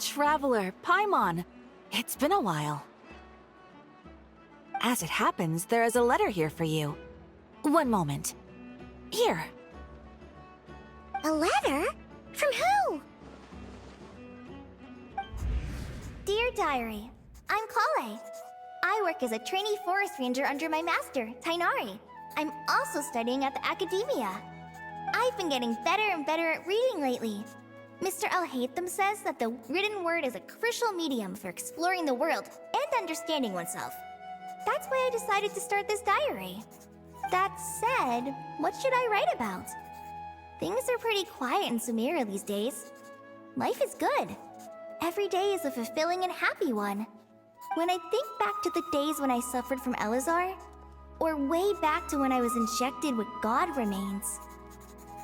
Traveler, Paimon. It's been a while. As it happens, there is a letter here for you. One moment. Here. A letter? From who? Dear Diary, I'm Kale. I work as a trainee forest ranger under my master, Tainari. I'm also studying at the academia. I've been getting better and better at reading lately. Mr. Al-Haytham says that the written word is a crucial medium for exploring the world and understanding oneself. That's why I decided to start this diary. That said, what should I write about? Things are pretty quiet in Sumeru these days. Life is good. Every day is a fulfilling and happy one. When I think back to the days when I suffered from Elazar, or way back to when I was injected with God remains,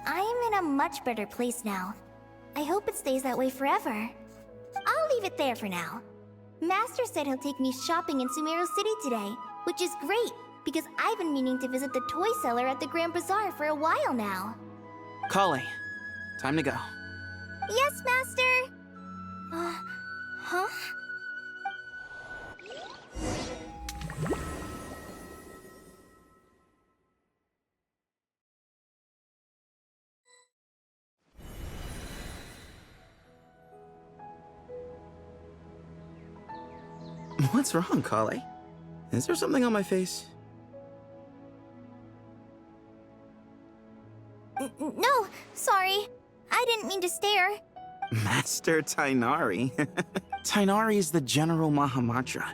I am in a much better place now. I hope it stays that way forever. I'll leave it there for now. Master said he'll take me shopping in Sumeru City today, which is great, because I've been meaning to visit the toy seller at the Grand Bazaar for a while now. Kale, time to go. Yes, Master! Huh? What's wrong, Kale? Is there something on my face? No, sorry. I didn't mean to stare. Master Tainari. Tainari is the General Mahamatra.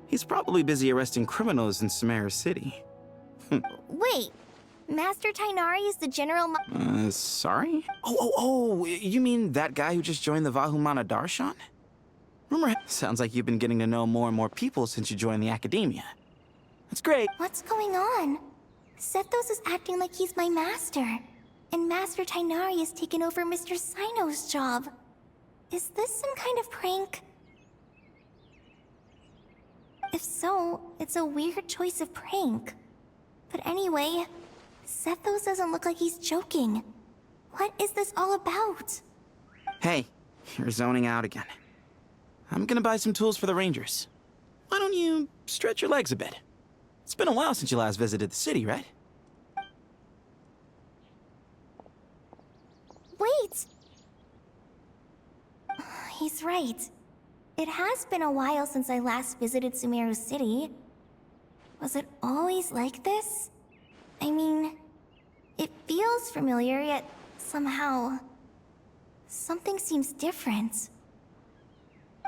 He's probably busy arresting criminals in Sumeru City. Wait, Master Tainari is the General Sorry? Oh, you mean that guy who just joined the Vahumana Darshan? Rumor sounds like you've been getting to know more and more people since you joined the academia. That's great. What's going on? Sethos is acting like he's my master, and Master Tainari has taken over Mr. Sino's job. Is this some kind of prank? If so, it's a weird choice of prank. But anyway, Sethos doesn't look like he's joking. What is this all about? Hey, you're zoning out again. I'm gonna buy some tools for the Rangers. Why don't you stretch your legs a bit? It's been a while since you last visited the city, right? Wait! He's right. It has been a while since I last visited Sumeru City. Was it always like this? I mean, it feels familiar, yet somehow... something seems different.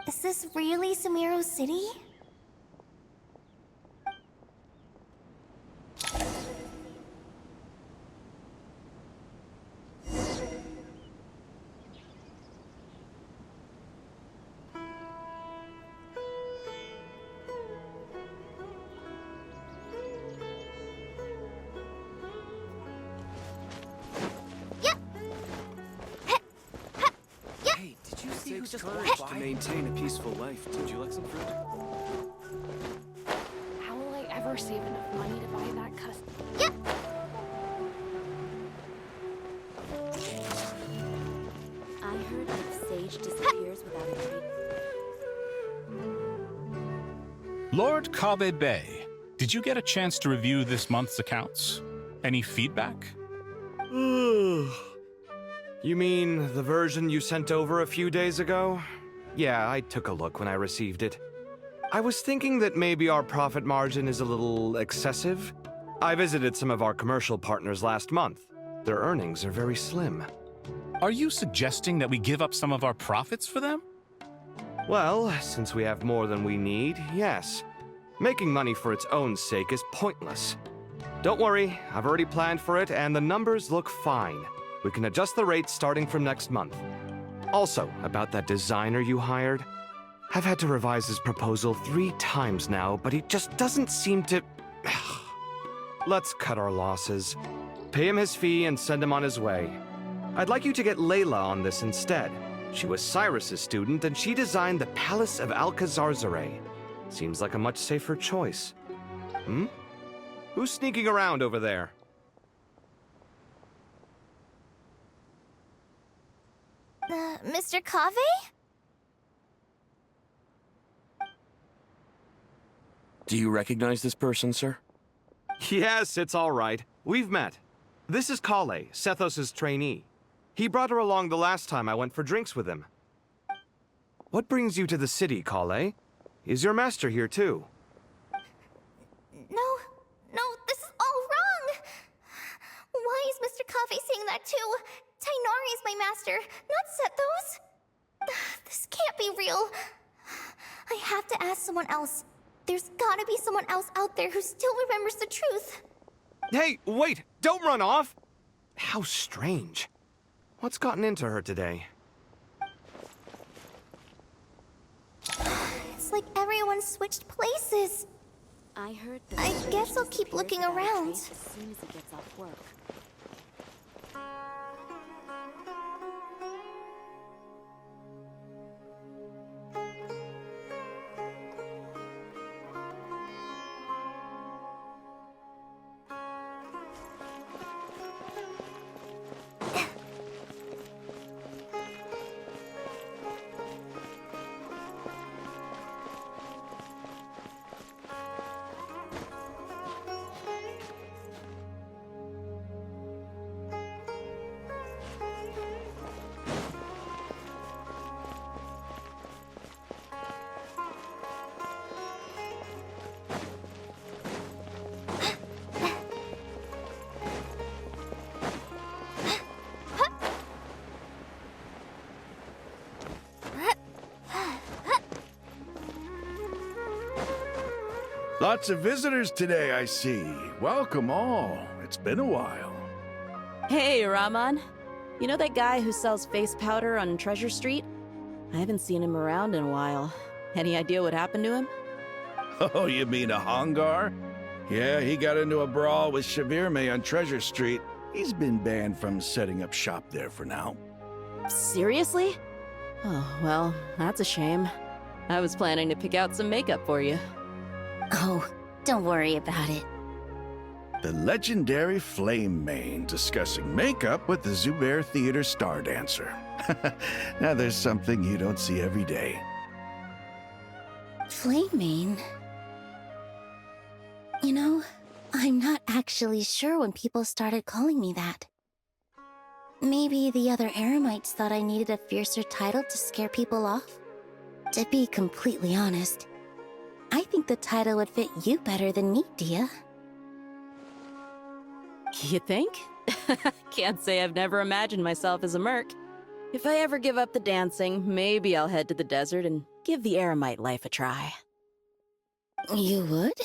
Is this really Sumeru City? Hey, did you see who just walked by? To maintain a peaceful life. Would you like some fruit? How will I ever save enough money to buy that custom? Yep. I heard if Sage disappears without a treat. Lord Kabe Bay, did you get a chance to review this month's accounts? Any feedback? You mean the version you sent over a few days ago? Yeah, I took a look when I received it. I was thinking that maybe our profit margin is a little excessive. I visited some of our commercial partners last month. Their earnings are very slim. Are you suggesting that we give up some of our profits for them? Well, since we have more than we need, yes. Making money for its own sake is pointless. Don't worry, I've already planned for it, and the numbers look fine. We can adjust the rates starting from next month. Also, about that designer you hired, I've had to revise his proposal 3 times now, but he just doesn't seem to... Let's cut our losses. Pay him his fee and send him on his way. I'd like you to get Layla on this instead. She was Cyrus's student, and she designed the Palace of Alcazarzare. Seems like a much safer choice. Who's sneaking around over there? Mr. Kave? Do you recognize this person, sir? Yes, it's all right. We've met. This is Kale, Sethos' trainee. He brought her along the last time I went for drinks with him. What brings you to the city, Kale? Is your master here too? No, this is all wrong! Why is Mr. Kave saying that too? Tainari is my master, not Sethos! This can't be real. I have to ask someone else. There's gotta be someone else out there who still remembers the truth. Hey, wait! Don't run off! How strange. What's gotten into her today? It's like everyone switched places. I heard that I Sage guess I'll keep disappears looking without a around. trace as soon as he gets off work. Lots of visitors today, I see. Welcome all. It's been a while. Hey, Rahman. You know that guy who sells face powder on Treasure Street? I haven't seen him around in a while. Any idea what happened to him? Oh, you mean a Hongar? Yeah, he got into a brawl with Shavirme on Treasure Street. He's been banned from setting up shop there for now. Seriously? Oh, well, that's a shame. I was planning to pick out some makeup for you. Oh, don't worry about it. The legendary Flame Mane discussing makeup with the Zubair Theater star dancer. Now there's something you don't see every day. Flame Mane? You know, I'm not actually sure when people started calling me that. Maybe the other Eremites thought I needed a fiercer title to scare people off? To be completely honest, I think the title would fit you better than me, Dia. You think? Can't say I've never imagined myself as a merc. If I ever give up the dancing, maybe I'll head to the desert and give the Eremite life a try. You would?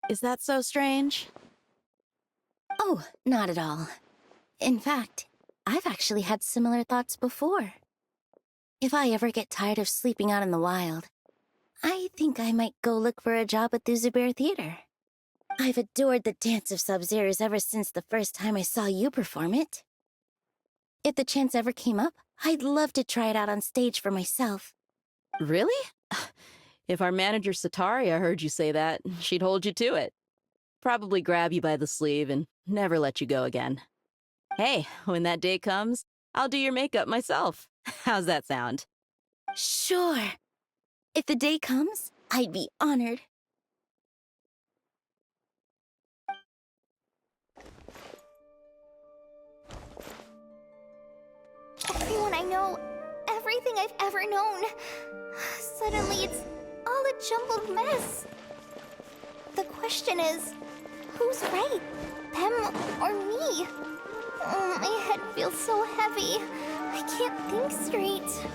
Is that so strange? Oh, not at all. In fact, I've actually had similar thoughts before. If I ever get tired of sleeping out in the wild, I think I might go look for a job at the Zubair Theater. I've adored the dance of Sub-Zeros ever since the first time I saw you perform it. If the chance ever came up, I'd love to try it out on stage for myself. Really? If our manager Sataria heard you say that, she'd hold you to it. Probably grab you by the sleeve and never let you go again. Hey, when that day comes, I'll do your makeup myself. How's that sound? Sure. If the day comes, I'd be honored. Everyone I know, everything I've ever known. Suddenly it's all a jumbled mess. The question is, who's right? Them or me? Oh, my head feels so heavy. I can't think straight.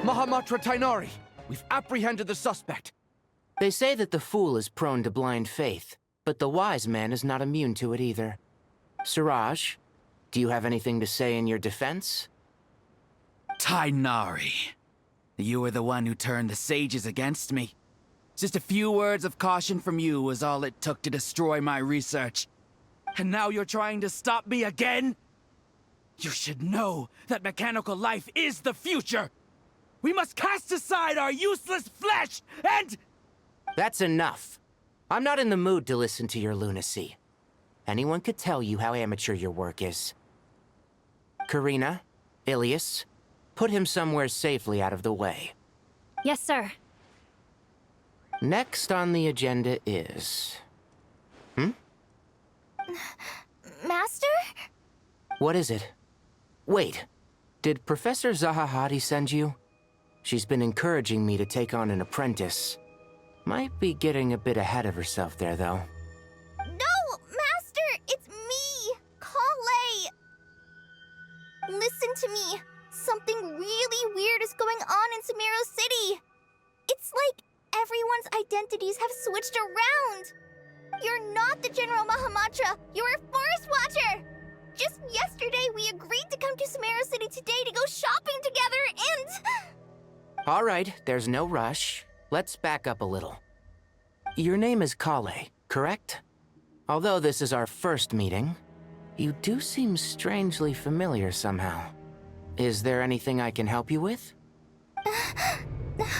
Mahamatra Tainari, we've apprehended the suspect. They say that the fool is prone to blind faith. But the wise man is not immune to it either. Siraj, do you have anything to say in your defense? Tainari, you were the one who turned the sages against me. Just a few words of caution from you was all it took to destroy my research. And now you're trying to stop me again? You should know that mechanical life is the future! We must cast aside our useless flesh and... That's enough. I'm not in the mood to listen to your lunacy. Anyone could tell you how amateur your work is. Karina, Ilias, put him somewhere safely out of the way. Yes, sir. Next on the agenda is... Master? What is it? Wait, did Professor Zahahati send you? She's been encouraging me to take on an apprentice. Might be getting a bit ahead of herself there, though. No, Master! It's me! Kale! Listen to me. Something really weird is going on in Sumeru City. It's like everyone's identities have switched around. You're not the General Mahamatra. You're a Forest Watcher. Just yesterday, we agreed to come to Sumeru City today to go shopping together and... All right, there's no rush. Let's back up a little. Your name is Kale, correct? Although this is our first meeting, you do seem strangely familiar somehow. Is there anything I can help you with? No.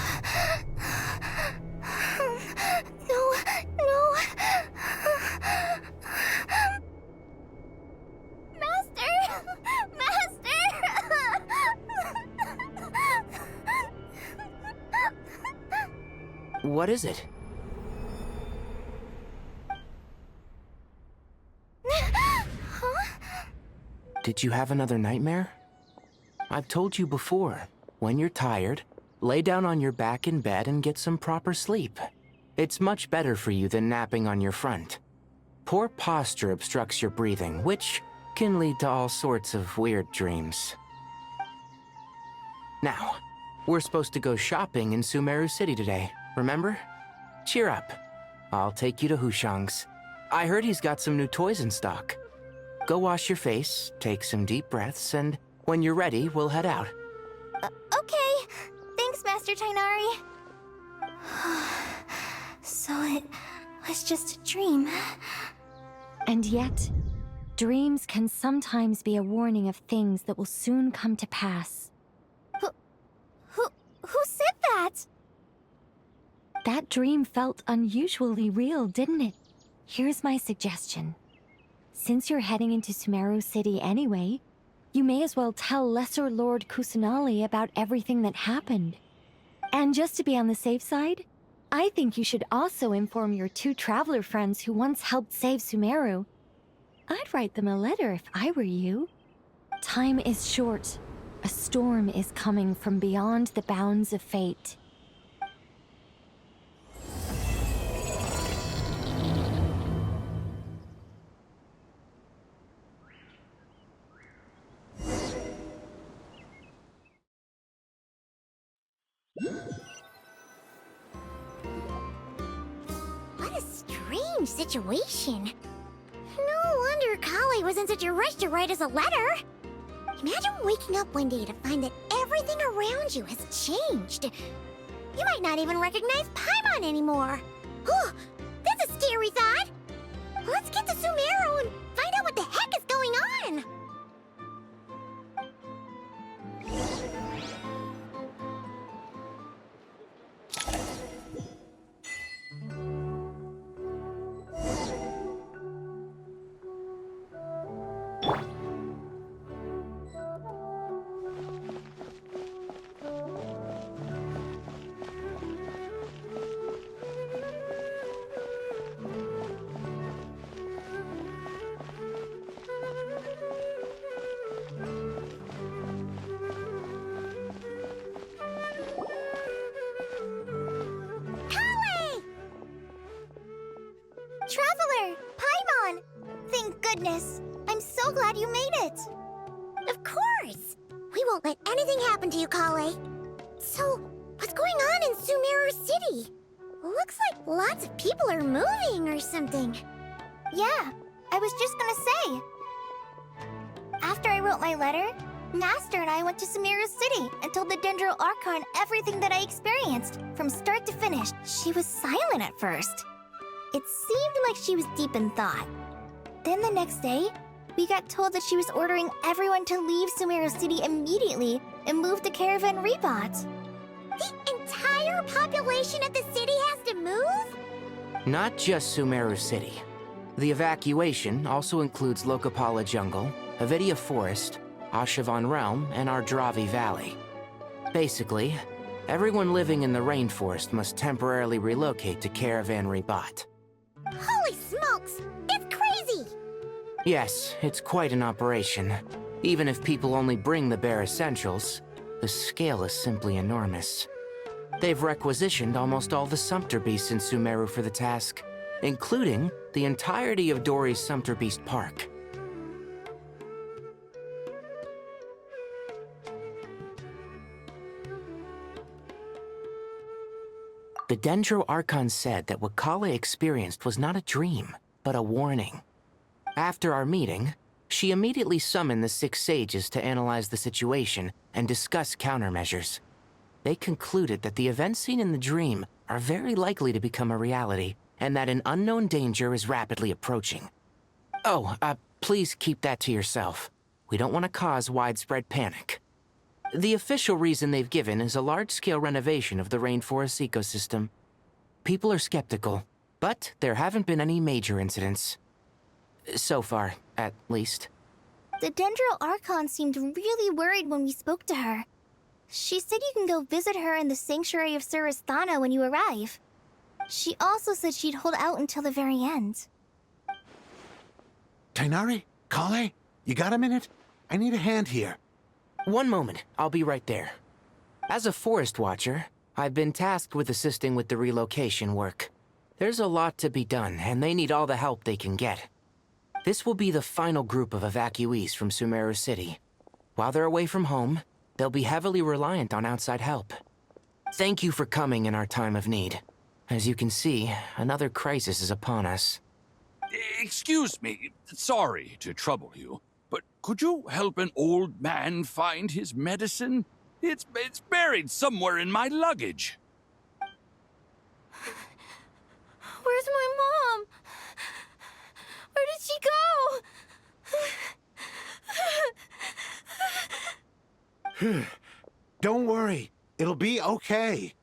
What is it? Did you have another nightmare? I've told you before, when you're tired, lay down on your back in bed and get some proper sleep. It's much better for you than napping on your front. Poor posture obstructs your breathing, which can lead to all sorts of weird dreams. Now, we're supposed to go shopping in Sumeru City today, remember? Cheer up. I'll take you to Hushang's. I heard he's got some new toys in stock. Go wash your face, take some deep breaths, and when you're ready, we'll head out. Okay. Thanks, Master Tainari. So it was just a dream. And yet, dreams can sometimes be a warning of things that will soon come to pass. Who said that? That dream felt unusually real, didn't it? Here's my suggestion. Since you're heading into Sumeru City anyway, you may as well tell Lesser Lord Kusanali about everything that happened. And just to be on the safe side, I think you should also inform your 2 traveler friends who once helped save Sumeru. I'd write them a letter if I were you. Time is short. A storm is coming from beyond the bounds of fate. What a strange situation. No wonder Kale was in such a rush to write us a letter. Imagine waking up one day to find that everything around you has changed. You might not even recognize Paimon anymore. Oh, that's a scary thought. Let's get to Sumeru and find out what the heck is going on. Traveler! Paimon! Thank goodness! I'm so glad you made it! Of course! We won't let anything happen to you, Kale. So, what's going on in Sumeru City? Looks like lots of people are moving or something. Yeah, I was just gonna say. After I wrote my letter, Master and I went to Sumeru City and told the Dendro Archon everything that I experienced, from start to finish. She was silent at first. It seemed like she was deep in thought. Then the next day, we got told that she was ordering everyone to leave Sumeru City immediately and move to Caravan Rebot. The entire population of the city has to move? Not just Sumeru City. The evacuation also includes Lokapala Jungle, Avidia Forest, Ashavan Realm, and Ardravi Valley. Basically, everyone living in the rainforest must temporarily relocate to Caravan Rebot. Holy smokes! It's crazy! Yes, it's quite an operation. Even if people only bring the bare essentials, the scale is simply enormous. They've requisitioned almost all the Sumpter Beasts in Sumeru for the task, including the entirety of Dori's Sumpter Beast Park. The Dendro Archon said that what Kale experienced was not a dream, but a warning. After our meeting, she immediately summoned the 6 sages to analyze the situation and discuss countermeasures. They concluded that the events seen in the dream are very likely to become a reality, and that an unknown danger is rapidly approaching. Oh, please keep that to yourself. We don't want to cause widespread panic. The official reason they've given is a large-scale renovation of the rainforest ecosystem. People are skeptical, but there haven't been any major incidents. So far, at least. The Dendro Archon seemed really worried when we spoke to her. She said you can go visit her in the Sanctuary of Surasthana when you arrive. She also said she'd hold out until the very end. Tighnari? Kale? You got a minute? I need a hand here. One moment, I'll be right there. As a forest watcher, I've been tasked with assisting with the relocation work. There's a lot to be done, and they need all the help they can get. This will be the final group of evacuees from Sumeru City. While they're away from home, they'll be heavily reliant on outside help. Thank you for coming in our time of need. As you can see, another crisis is upon us. Excuse me, sorry to trouble you, but could you help an old man find his medicine? It's buried somewhere in my luggage. Where's my mom? Where did she go? Don't worry. It'll be okay.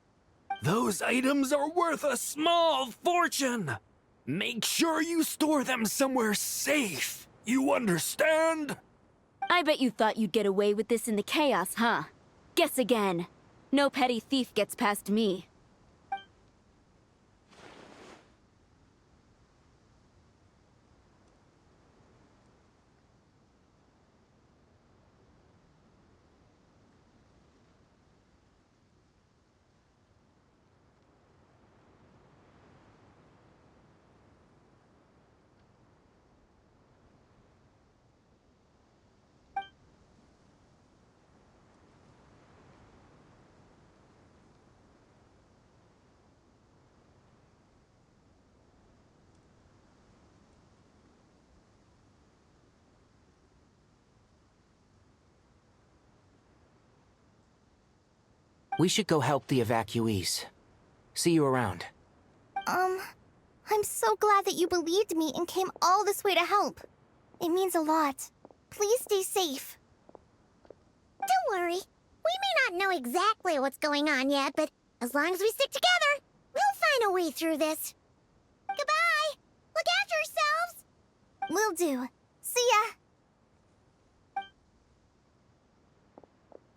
Those items are worth a small fortune. Make sure you store them somewhere safe. You understand? I bet you thought you'd get away with this in the chaos, huh? Guess again. No petty thief gets past me. We should go help the evacuees. See you around. I'm so glad that you believed me and came all this way to help. It means a lot. Please stay safe. Don't worry. We may not know exactly what's going on yet, but as long as we stick together, we'll find a way through this. Goodbye! Look after yourselves! Will do. See ya!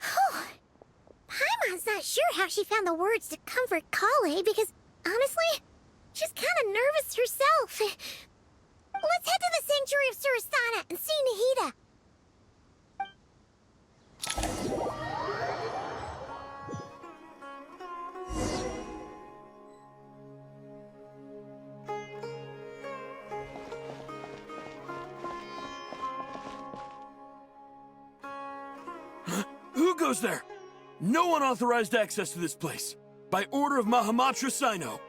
Whew. Paimon's not sure how she found the words to comfort Kale because, honestly, she's kind of nervous herself. Let's head to the Sanctuary of Surasthana and see Nahida. Who goes there? No unauthorized access to this place. By order of Mahamatra Sino.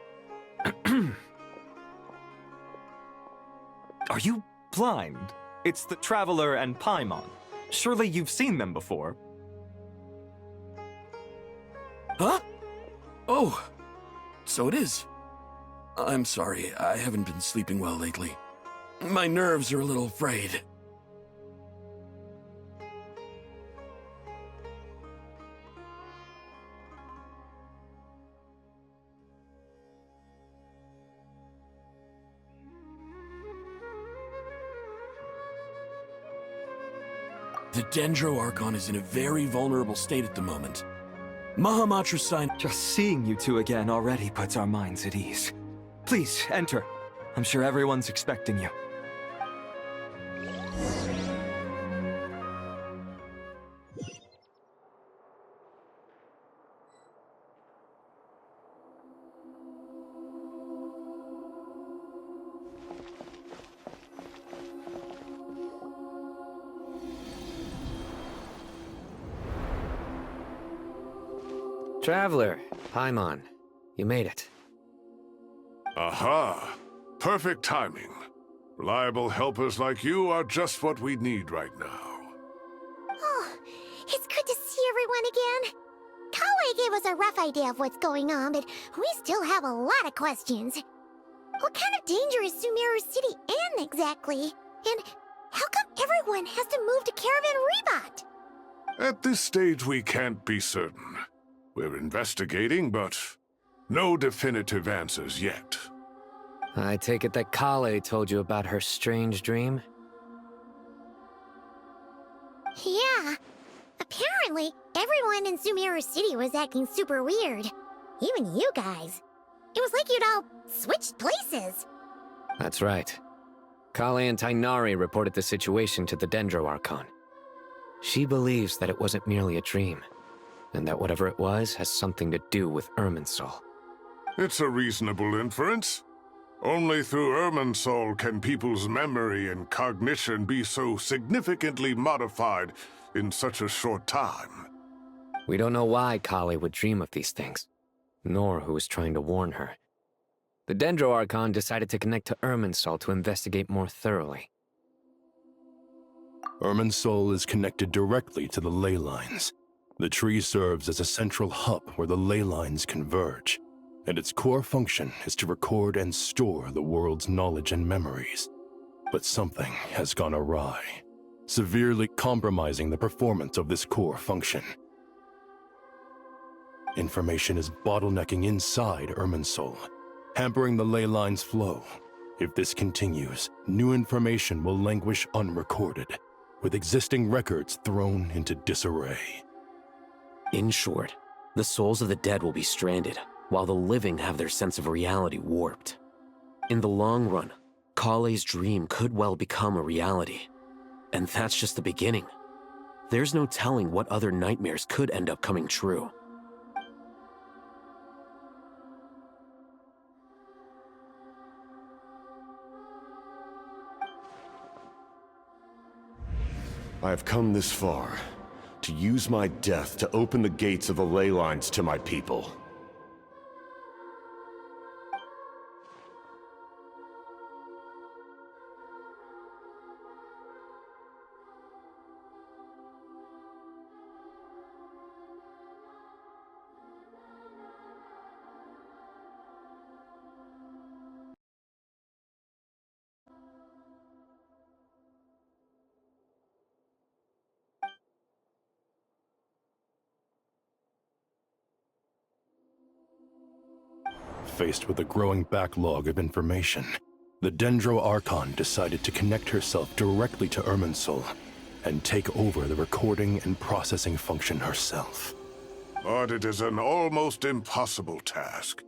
Are you blind? It's the Traveler and Paimon. Surely you've seen them before. Huh? Oh, so it is. I'm sorry, I haven't been sleeping well lately. My nerves are a little frayed. The Dendro Archon is in a very vulnerable state at the moment. Mahamatra sign— Just seeing you two again already puts our minds at ease. Please, enter. I'm sure everyone's expecting you. Traveler, Paimon, you made it. Aha! Perfect timing. Reliable helpers like you are just what we need right now. Oh, it's good to see everyone again. Kale gave us a rough idea of what's going on, but we still have a lot of questions. What kind of danger is Sumeru City in exactly? And how come everyone has to move to Caravan Rebot? At this stage, we can't be certain. We're investigating, but no definitive answers yet. I take it that Kale told you about her strange dream? Yeah. Apparently, everyone in Sumeru City was acting super weird. Even you guys. It was like you'd all switched places. That's right. Kale and Tainari reported the situation to the Dendro Archon. She believes that it wasn't merely a dream, and that whatever it was has something to do with Irminsul. It's a reasonable inference. Only through Irminsul can people's memory and cognition be so significantly modified in such a short time. We don't know why Kale would dream of these things, nor who was trying to warn her. The Dendro Archon decided to connect to Irminsul to investigate more thoroughly. Irminsul is connected directly to the ley lines. The tree serves as a central hub where the ley lines converge, and its core function is to record and store the world's knowledge and memories. But something has gone awry, severely compromising the performance of this core function. Information is bottlenecking inside Irminsul, hampering the ley lines' flow. If this continues, new information will languish unrecorded, with existing records thrown into disarray. In short, the souls of the dead will be stranded, while the living have their sense of reality warped. In the long run, Kale's dream could well become a reality. And that's just the beginning. There's no telling what other nightmares could end up coming true. I have come this far, to use my death to open the gates of the ley lines to my people. Faced with a growing backlog of information, the Dendro Archon decided to connect herself directly to Irminsul and take over the recording and processing function herself. But it is an almost impossible task.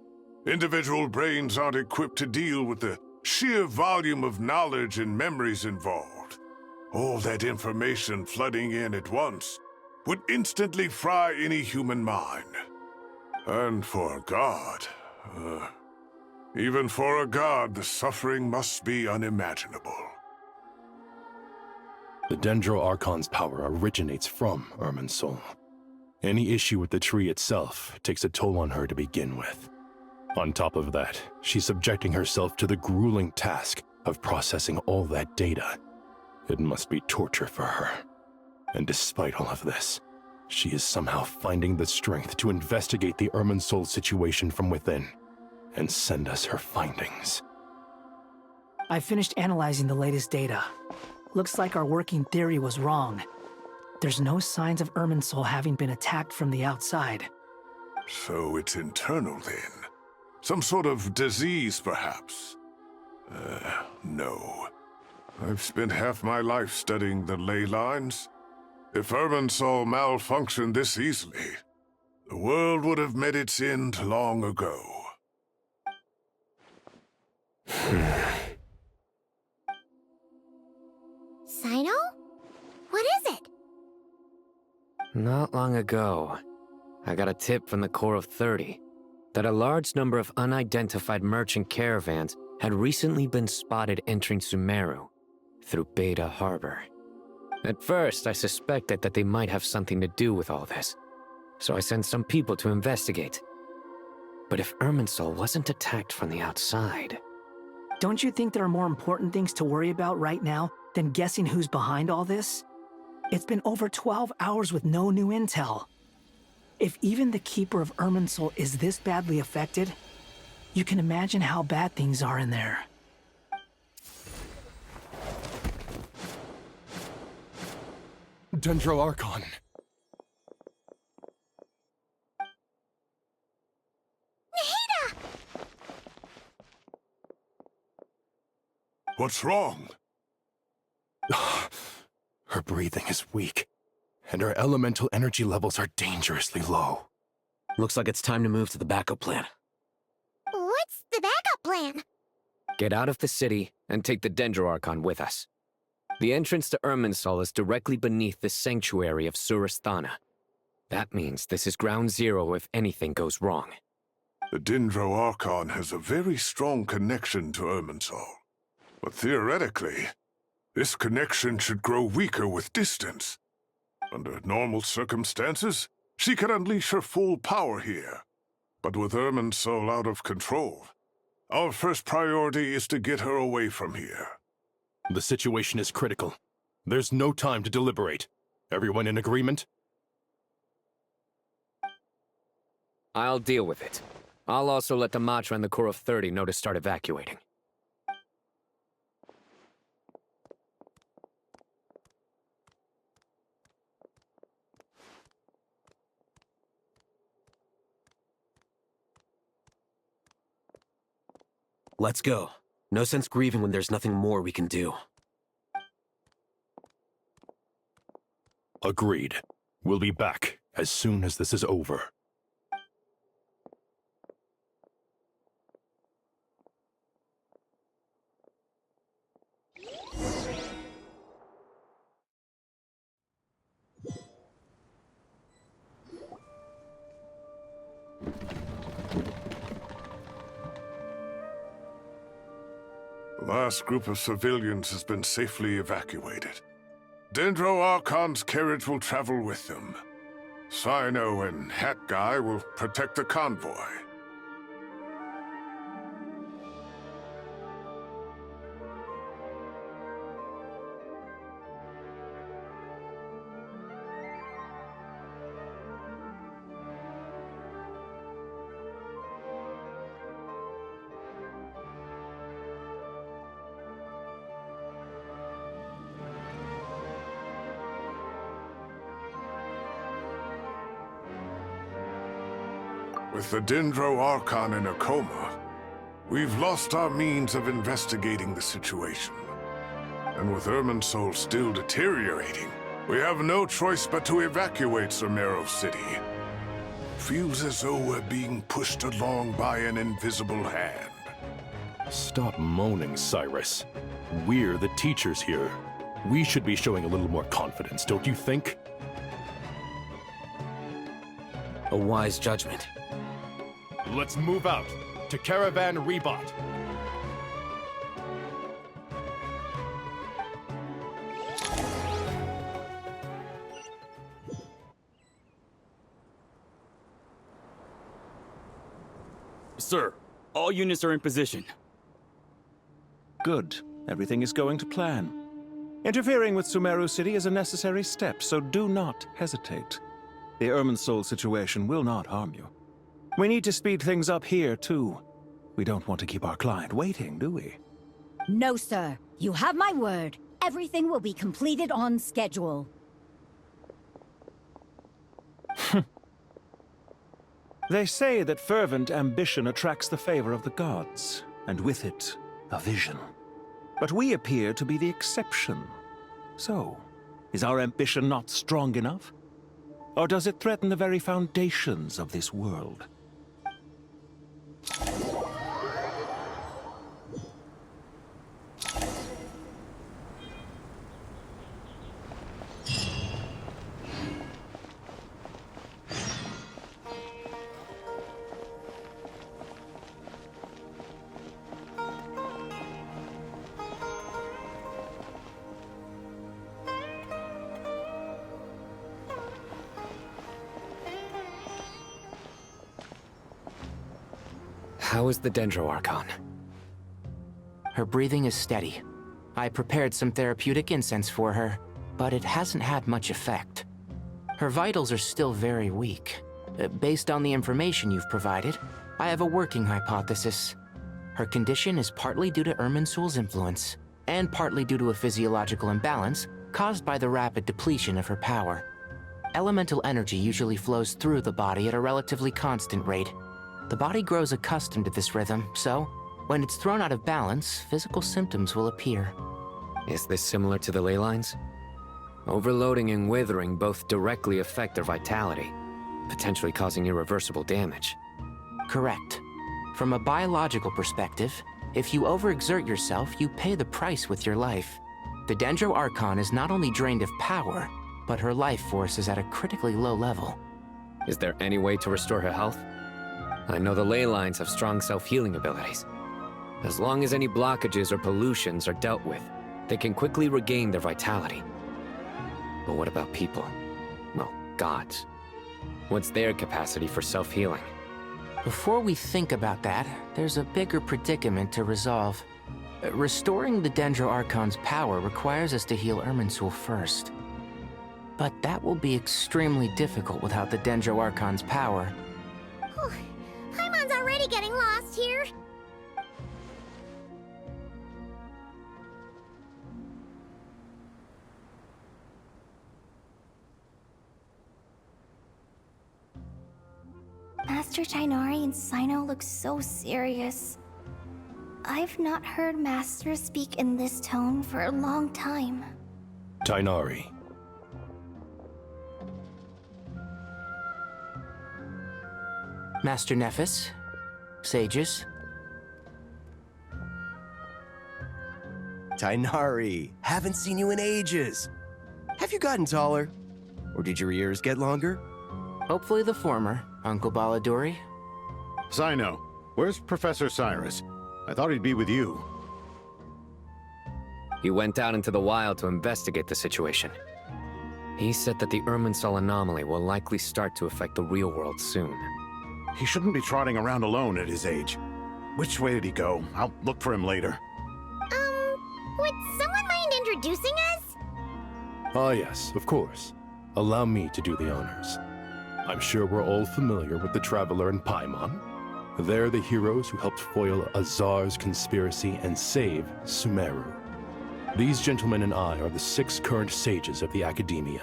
Individual brains aren't equipped to deal with the sheer volume of knowledge and memories involved. All that information flooding in at once would instantly fry any human mind. And for God, even for a god, the suffering must be unimaginable. The Dendro Archon's power originates from Irminsul. Any issue with the tree itself takes a toll on her to begin with. On top of that, she's subjecting herself to the grueling task of processing all that data. It must be torture for her. And despite all of this, she is somehow finding the strength to investigate the Irminsul situation from within and send us her findings. I finished analyzing the latest data. Looks like our working theory was wrong. There's no signs of Irminsul having been attacked from the outside. So it's internal then? Some sort of disease, perhaps? No. I've spent half my life studying the ley lines. If Irminsul malfunctioned this easily, the world would have met its end long ago. Sino? What is it? Not long ago, I got a tip from the Corps of 30 that a large number of unidentified merchant caravans had recently been spotted entering Sumeru through Beta Harbor. At first, I suspected that they might have something to do with all this, so I sent some people to investigate. But if Irminsul wasn't attacked from the outside... Don't you think there are more important things to worry about right now than guessing who's behind all this? It's been over 12 hours with no new intel. If even the Keeper of Irminsul is this badly affected, you can imagine how bad things are in there. Dendro Archon. Nahida! What's wrong? Her breathing is weak, and her elemental energy levels are dangerously low. Looks like it's time to move to the backup plan. What's the backup plan? Get out of the city and take the Dendro Archon with us. The entrance to Irminsul is directly beneath the sanctuary of Surasthana. That means this is ground zero if anything goes wrong. The Dendro Archon has a very strong connection to Irminsul. But theoretically, this connection should grow weaker with distance. Under normal circumstances, she could unleash her full power here. But with Irminsul out of control, our first priority is to get her away from here. The situation is critical. There's no time to deliberate. Everyone in agreement? I'll deal with it. I'll also let the Matra and the Corps of 30 know to start evacuating. Let's go. No sense grieving when there's nothing more we can do. Agreed. We'll be back as soon as this is over. The last group of civilians has been safely evacuated. Dendro Archon's carriage will travel with them. Sino and Hat Guy will protect the convoy. With the Dendro Archon in a coma, we've lost our means of investigating the situation. And with Irminsul still deteriorating, we have no choice but to evacuate Sumeru City. Feels as though we're being pushed along by an invisible hand. Stop moaning, Cyrus. We're the teachers here. We should be showing a little more confidence, don't you think? A wise judgment. Let's move out to Caravan Rebot. Sir, all units are in position. Good. Everything is going to plan. Interfering with Sumeru City is a necessary step, so do not hesitate. The Irminsul situation will not harm you. We need to speed things up here, too. We don't want to keep our client waiting, do we? No, sir. You have my word. Everything will be completed on schedule. They say that fervent ambition attracts the favor of the gods, and with it, a vision. But we appear to be the exception. So, is our ambition not strong enough? Or does it threaten the very foundations of this world? How is the Dendro Archon? Her breathing is steady. I prepared some therapeutic incense for her, but it hasn't had much effect. Her vitals are still very weak. Based on the information you've provided, I have a working hypothesis. Her condition is partly due to Irminsul's influence, and partly due to a physiological imbalance caused by the rapid depletion of her power. Elemental energy usually flows through the body at a relatively constant rate. The body grows accustomed to this rhythm, so when it's thrown out of balance, physical symptoms will appear. Is this similar to the ley lines? Overloading and withering both directly affect their vitality, potentially causing irreversible damage. Correct. From a biological perspective, if you overexert yourself, you pay the price with your life. The Dendro Archon is not only drained of power, but her life force is at a critically low level. Is there any way to restore her health? I know the ley lines have strong self-healing abilities. As long as any blockages or pollutions are dealt with, they can quickly regain their vitality. But what about people? Well, gods. What's their capacity for self-healing? Before we think about that, there's a bigger predicament to resolve. Restoring the Dendro Archon's power requires us to heal Irminsul first. But that will be extremely difficult without the Dendro Archon's power. Paimon's already getting lost here. Master Tighnari and Sino look so serious. I've not heard Master speak in this tone for a long time. Tighnari. Master Nephis, sages. Tighnari, haven't seen you in ages. Have you gotten taller? Or did your ears get longer? Hopefully the former, Uncle Baladuri. Sino, where's Professor Cyrus? I thought he'd be with you. He went out into the wild to investigate the situation. He said that the Irminsul anomaly will likely start to affect the real world soon. He shouldn't be trotting around alone at his age. Which way did he go? I'll look for him later. Would someone mind introducing us? Ah yes, of course. Allow me to do the honors. I'm sure we're all familiar with the Traveler and Paimon. They're the heroes who helped foil Azar's conspiracy and save Sumeru. These gentlemen and I are the 6 current sages of the Academia.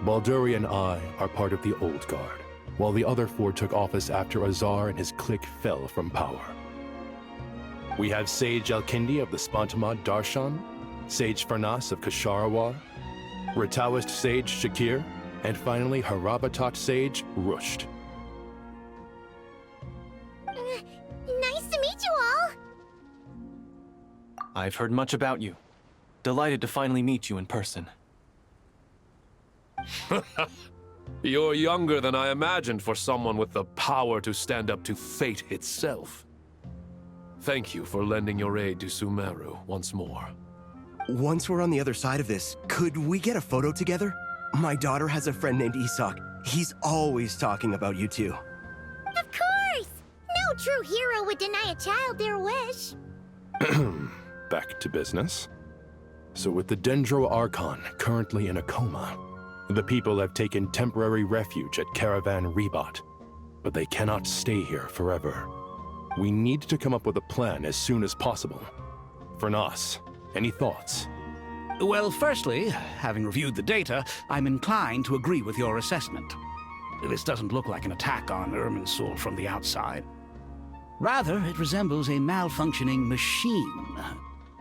Balduri and I are part of the Old Guard, while the other 4 took office after Azar and his clique fell from power. We have Sage Alkindi of the Spantamad Darshan, Sage Farnas of Kasharawar, Rataoist Sage Shakir, and finally Harabatot Sage Rusht. Nice to meet you all! I've heard much about you. Delighted to finally meet you in person. You're younger than I imagined for someone with the power to stand up to fate itself. Thank you for lending your aid to Sumeru once more. Once we're on the other side of this, could we get a photo together? My daughter has a friend named Isak. He's always talking about you two. Of course! No true hero would deny a child their wish. Back to business. So with the Dendro Archon currently in a coma, the people have taken temporary refuge at Caravan Rebot, but they cannot stay here forever. We need to come up with a plan as soon as possible. Fernas, any thoughts? Well, firstly, having reviewed the data, I'm inclined to agree with your assessment. This doesn't look like an attack on Irminsul from the outside. Rather, it resembles a malfunctioning machine.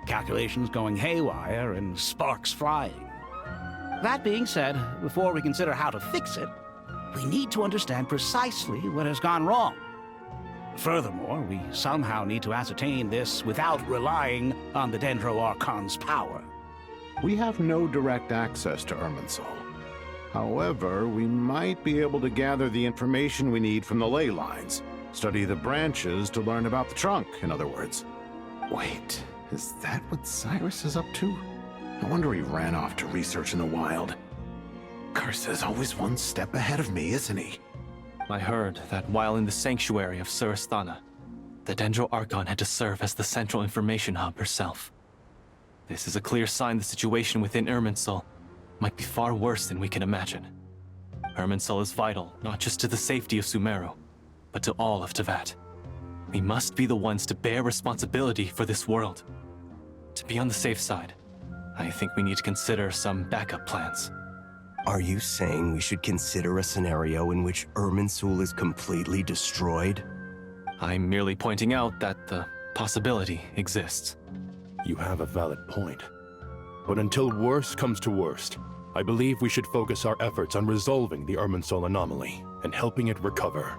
Calculations going haywire and sparks flying. That being said, before we consider how to fix it, we need to understand precisely what has gone wrong. Furthermore, we somehow need to ascertain this without relying on the Dendro Archon's power. We have no direct access to Irminsul. However, we might be able to gather the information we need from the ley lines. Study the branches to learn about the trunk, in other words. Wait, is that what Cyrus is up to? No wonder he ran off to research in the wild. Curse always one step ahead of me, isn't he? I heard that while in the sanctuary of Surasthana, the Dendro Archon had to serve as the central information hub herself. This is a clear sign the situation within Irminsul might be far worse than we can imagine. Irminsul is vital, not just to the safety of Sumeru, but to all of Teyvat. We must be the ones to bear responsibility for this world. To be on the safe side, I think we need to consider some backup plans. Are you saying we should consider a scenario in which Irminsul is completely destroyed? I'm merely pointing out that the possibility exists. You have a valid point. But until worst comes to worst, I believe we should focus our efforts on resolving the Irminsul anomaly and helping it recover.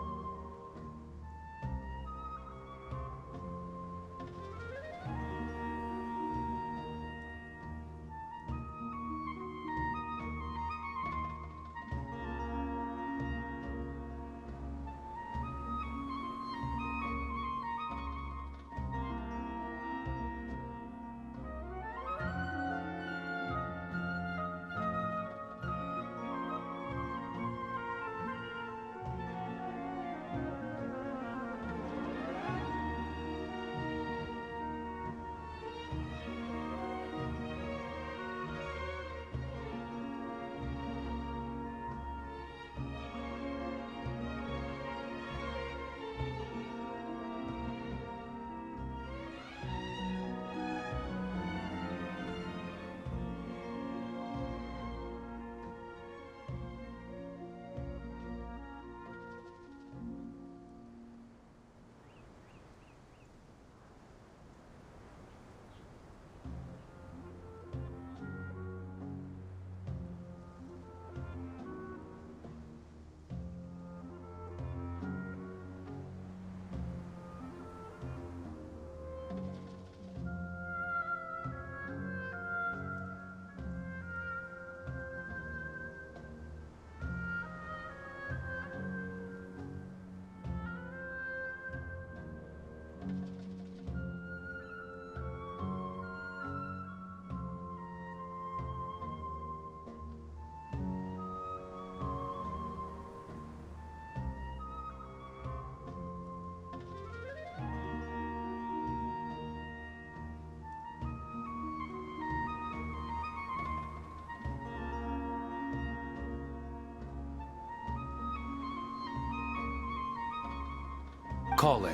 Kale,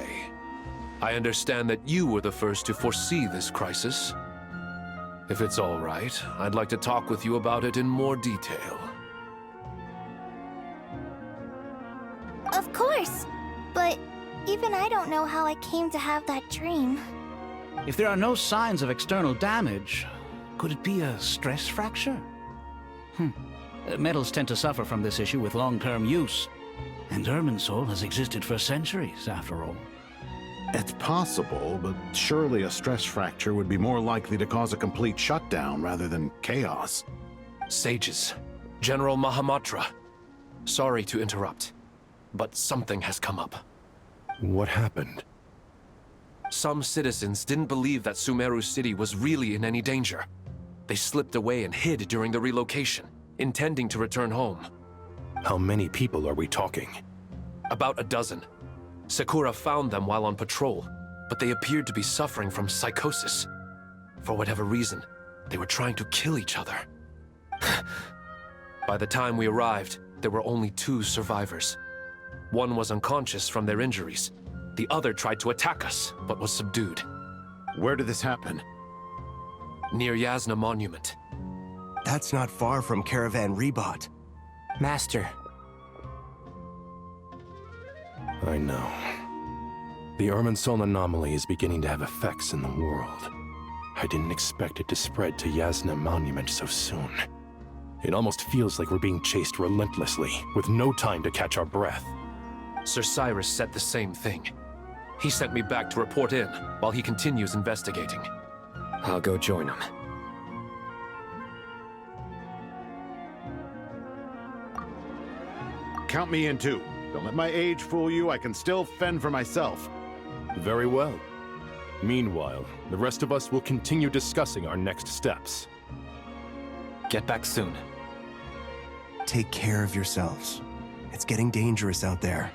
I understand that you were the first to foresee this crisis. If it's all right, I'd like to talk with you about it in more detail. Of course! But even I don't know how I came to have that dream. If there are no signs of external damage, could it be a stress fracture? Metals tend to suffer from this issue with long-term use. And Irminsul has existed for centuries, after all. It's possible, but surely a stress fracture would be more likely to cause a complete shutdown rather than chaos. Sages, General Mahamatra, sorry to interrupt, but something has come up. What happened? Some citizens didn't believe that Sumeru City was really in any danger. They slipped away and hid during the relocation, intending to return home. How many people are we talking? About a dozen. Sakura found them while on patrol, but they appeared to be suffering from psychosis. For whatever reason, they were trying to kill each other. By the time we arrived, there were only 2 survivors. One was unconscious from their injuries. The other tried to attack us, but was subdued. Where did this happen? Near Yasna Monument. That's not far from Caravan Rebot. Master. I know. The Irminsul anomaly is beginning to have effects in the world. I didn't expect it to spread to Yasna Monument so soon. It almost feels like we're being chased relentlessly, with no time to catch our breath. Sir Cyrus said the same thing. He sent me back to report in, while he continues investigating. I'll go join him. Count me in too. Don't let my age fool you. I can still fend for myself. Very well. Meanwhile, the rest of us will continue discussing our next steps. Get back soon. Take care of yourselves. It's getting dangerous out there.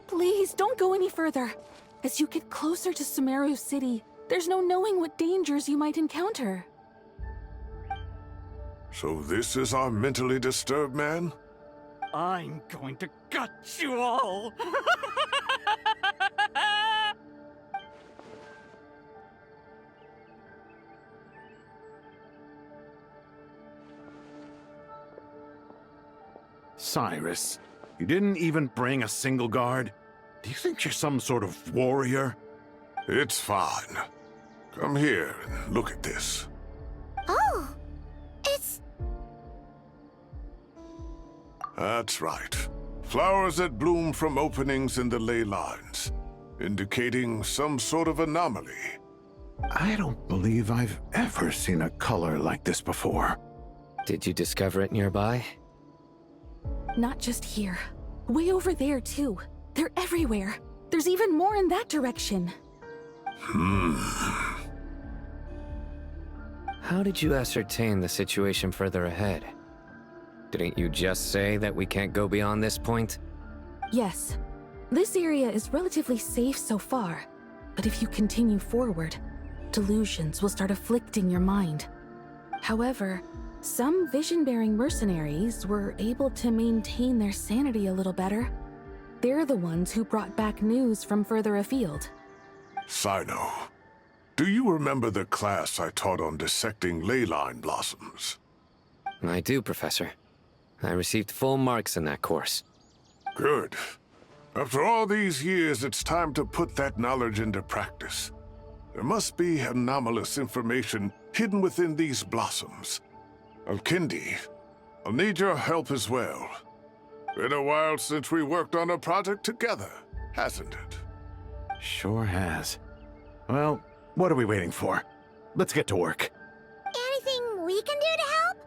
Please, don't go any further. As you get closer to Sumeru City, there's no knowing what dangers you might encounter. So this is our mentally disturbed man? I'm going to gut you all! Cyrus, you didn't even bring a single guard? Do you think you're some sort of warrior? It's fine. Come here and look at this. Oh, it's... That's right. Flowers that bloom from openings in the ley lines, indicating some sort of anomaly. I don't believe I've ever seen a color like this before. Did you discover it nearby? Not just here. Way over there, too. They're everywhere. There's even more in that direction. How did you ascertain the situation further ahead? Didn't you just say that we can't go beyond this point? Yes. This area is relatively safe so far, but if you continue forward, delusions will start afflicting your mind. However, some vision-bearing mercenaries were able to maintain their sanity a little better. They're the ones who brought back news from further afield. Sino, do you remember the class I taught on dissecting ley line blossoms? I do, Professor. I received full marks in that course. Good. After all these years, it's time to put that knowledge into practice. There must be anomalous information hidden within these blossoms. Alkindi, I'll need your help as well. Been a while since we worked on a project together, hasn't it? Sure has. Well, what are we waiting for? Let's get to work. Anything we can do to help?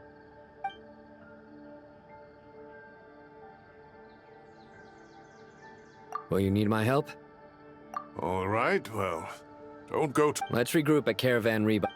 Will you need my help? All right, well, don't go too... Let's regroup at Caravan Rebot.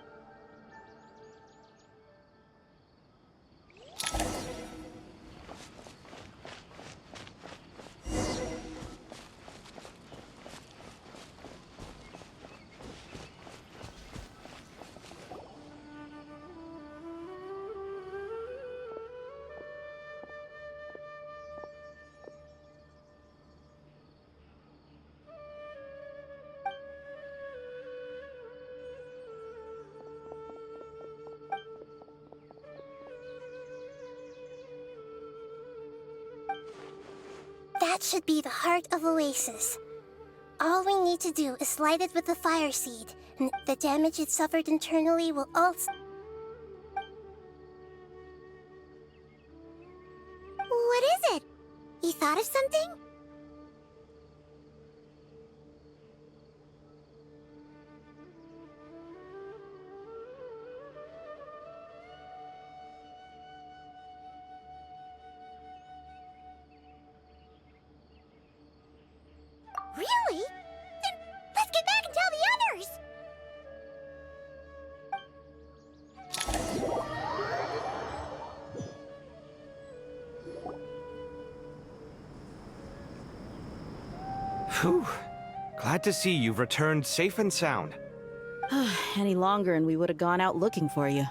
That should be the heart of Oasis. All we need to do is light it with the fire seed, and the damage it suffered internally will also... What is it? You thought of something? Really? Then let's get back and tell the others! Phew. Glad to see you've returned safe and sound. Any longer and we would have gone out looking for you.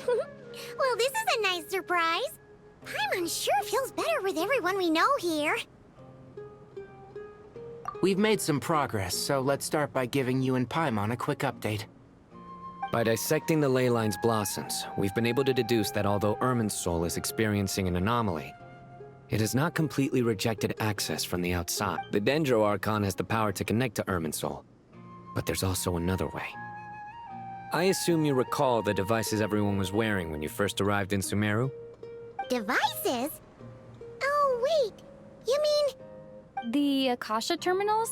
Well, this is a nice surprise. Paimon sure feels better with everyone we know here. We've made some progress, so let's start by giving you and Paimon a quick update. By dissecting the ley line's blossoms, we've been able to deduce that although Irminsul is experiencing an anomaly, it has not completely rejected access from the outside. The Dendro Archon has the power to connect to Irminsul, but there's also another way. I assume you recall the devices everyone was wearing when you first arrived in Sumeru? Devices? Oh, wait. You mean... The Akasha terminals?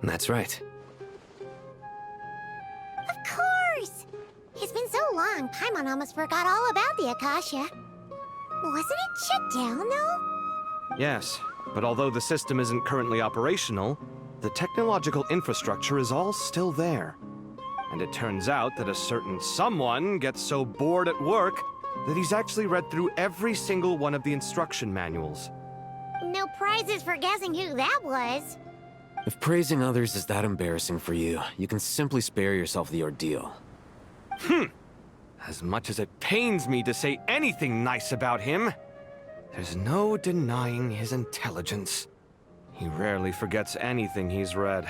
That's right. Of course! It's been so long, Paimon almost forgot all about the Akasha. Wasn't it shut down, though? Yes, but although the system isn't currently operational, the technological infrastructure is all still there. And it turns out that a certain someone gets so bored at work that he's actually read through every single one of the instruction manuals. No prizes for guessing who that was. If praising others is that embarrassing for you, you can simply spare yourself the ordeal. As much as it pains me to say anything nice about him, there's no denying his intelligence. He rarely forgets anything he's read.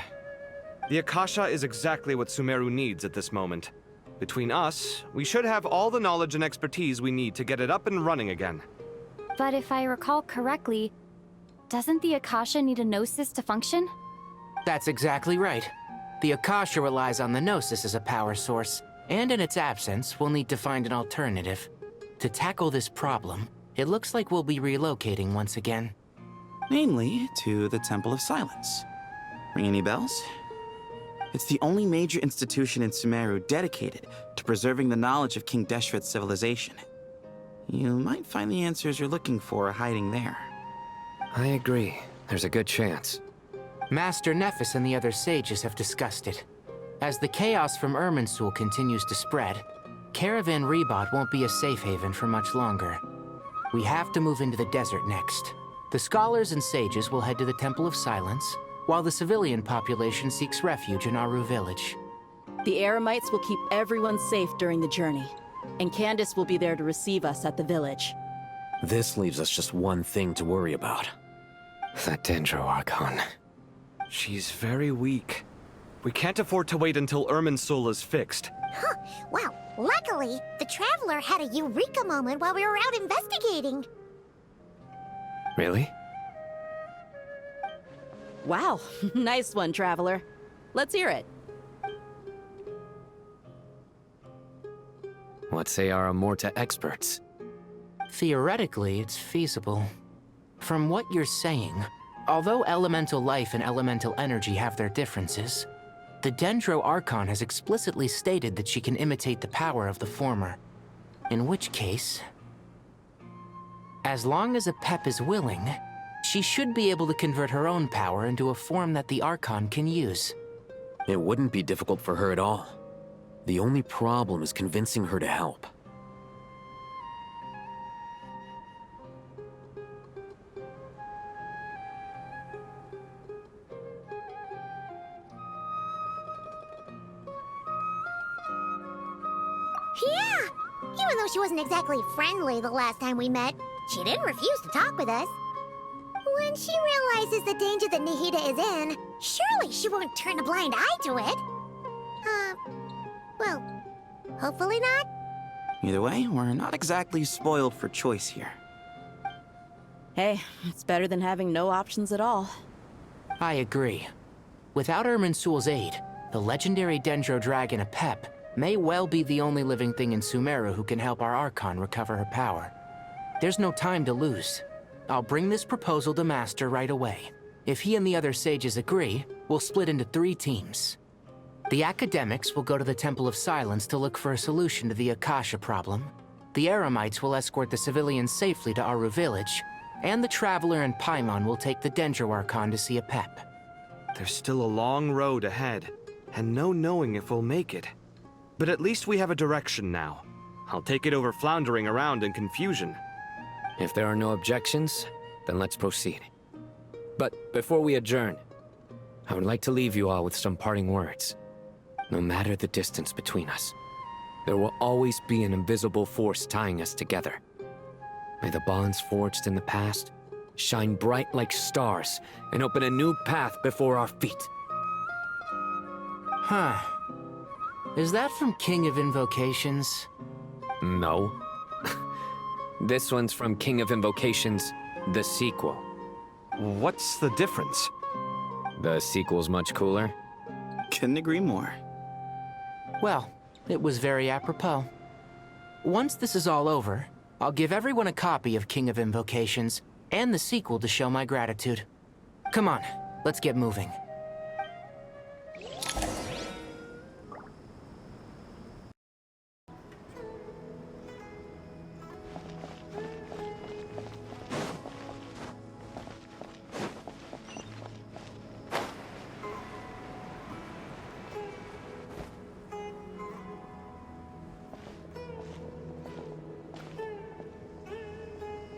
The Akasha is exactly what Sumeru needs at this moment. Between us, we should have all the knowledge and expertise we need to get it up and running again. But if I recall correctly, doesn't the Akasha need a Gnosis to function? That's exactly right. The Akasha relies on the Gnosis as a power source, and in its absence, we'll need to find an alternative. To tackle this problem, it looks like we'll be relocating once again. Namely, to the Temple of Silence. Ring any bells? It's the only major institution in Sumeru dedicated to preserving the knowledge of King Deshret's civilization. You might find the answers you're looking for hiding there. I agree. There's a good chance. Master Nephis and the other sages have discussed it. As the chaos from Irminsul continues to spread, Caravan Rebot won't be a safe haven for much longer. We have to move into the desert next. The scholars and sages will head to the Temple of Silence, while the civilian population seeks refuge in Aru village. The Eremites will keep everyone safe during the journey, and Candace will be there to receive us at the village. This leaves us just one thing to worry about. That Dendro Archon. She's very weak. We can't afford to wait until Irminsul is fixed. Huh. Well, luckily, the Traveler had a eureka moment while we were out investigating. Really? Wow, nice one, Traveler. Let's hear it. What say our Amorta experts? Theoretically, it's feasible. From what you're saying, although elemental life and elemental energy have their differences, the Dendro Archon has explicitly stated that she can imitate the power of the former. In which case, as long as Apep is willing, she should be able to convert her own power into a form that the Archon can use. It wouldn't be difficult for her at all. The only problem is convincing her to help. Yeah! Even though she wasn't exactly friendly the last time we met, she didn't refuse to talk with us. When she realizes the danger that Nahida is in, surely she won't turn a blind eye to it. Well, hopefully not. Either way, we're not exactly spoiled for choice here. Hey, it's better than having no options at all. I agree. Without Irminsul's aid, the legendary Dendro Dragon Apep may well be the only living thing in Sumeru who can help our Archon recover her power. There's no time to lose. I'll bring this proposal to Master right away. If he and the other sages agree, we'll split into 3 teams. The academics will go to the Temple of Silence to look for a solution to the Akasha problem. The Eremites will escort the civilians safely to Aru village, and the Traveler and Paimon will take the Dendro Archon to see Apep. There's still a long road ahead, and no knowing if we'll make it. But at least we have a direction now. I'll take it over floundering around in confusion. If there are no objections, then let's proceed. But before we adjourn, I would like to leave you all with some parting words. No matter the distance between us, there will always be an invisible force tying us together. May the bonds forged in the past shine bright like stars and open a new path before our feet. Huh. Is that from King of Invocations? No. This one's from King of Invocations, the sequel. What's the difference? The sequel's much cooler. Couldn't agree more. Well, it was very apropos. Once this is all over, I'll give everyone a copy of King of Invocations and the sequel to show my gratitude. Come on, let's get moving.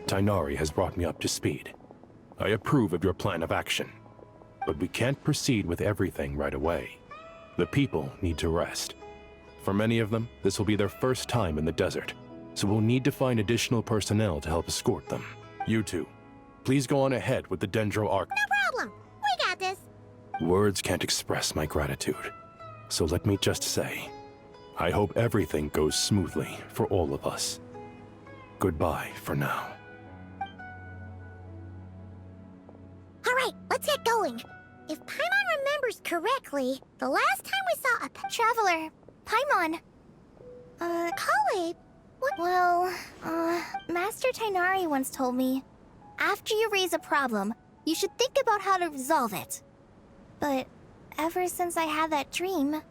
Tighnari has brought me up to speed. I approve of your plan of action, but we can't proceed with everything right away. The people need to rest. For many of them, this will be their first time in the desert, so we'll need to find additional personnel to help escort them. You two, please go on ahead with the Dendro Arc. No problem. We got this. Words can't express my gratitude, so let me just say, I hope everything goes smoothly for all of us. Goodbye for now. Alright, let's get going. If Paimon remembers correctly, the last time we saw a Traveler, Paimon. Kale, what? Well, Master Tighnari once told me, after you raise a problem, you should think about how to resolve it. But ever since I had that dream,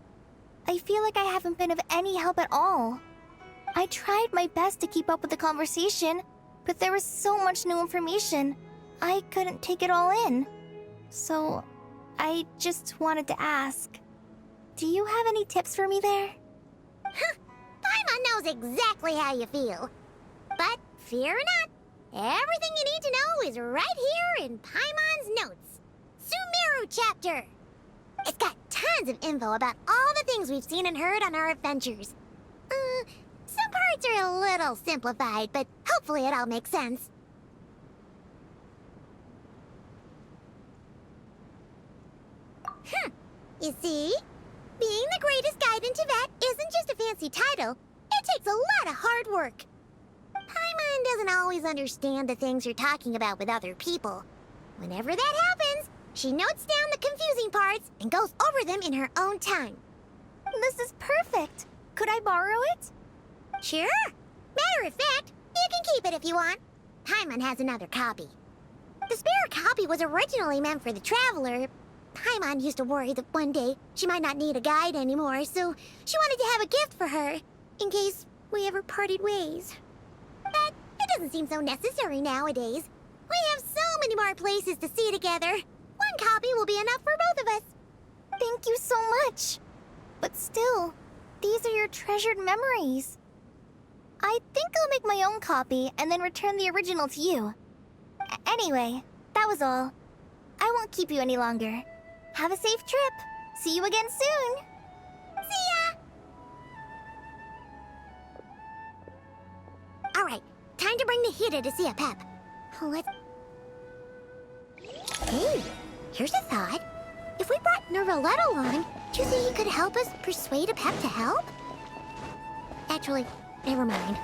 I feel like I haven't been of any help at all. I tried my best to keep up with the conversation, but there was so much new information, I couldn't take it all in. So, I just wanted to ask, do you have any tips for me there? Huh, Paimon knows exactly how you feel. But fear not, everything you need to know is right here in Paimon's notes. Sumeru chapter. It's got tons of info about all the things we've seen and heard on our adventures. Some parts are a little simplified, but hopefully it all makes sense. You see? Being the greatest guide in Tibet isn't just a fancy title. It takes a lot of hard work. Paimon doesn't always understand the things you're talking about with other people. Whenever that happens, she notes down the confusing parts and goes over them in her own time. This is perfect. Could I borrow it? Sure. Matter of fact, you can keep it if you want. Paimon has another copy. The spare copy was originally meant for the Traveler. Paimon used to worry that one day she might not need a guide anymore, so she wanted to have a gift for her, in case we ever parted ways. But it doesn't seem so necessary nowadays. We have so many more places to see together. One copy will be enough for both of us. Thank you so much. But still, these are your treasured memories. I think I'll make my own copy and then return the original to you. Anyway, that was all. I won't keep you any longer. Have a safe trip. See you again soon. See ya! Alright, time to bring the Hida to see Apep. Let's... Hey, here's a thought. If we brought Nervalet along, do you think he could help us persuade Apep to help? Actually, Never mind.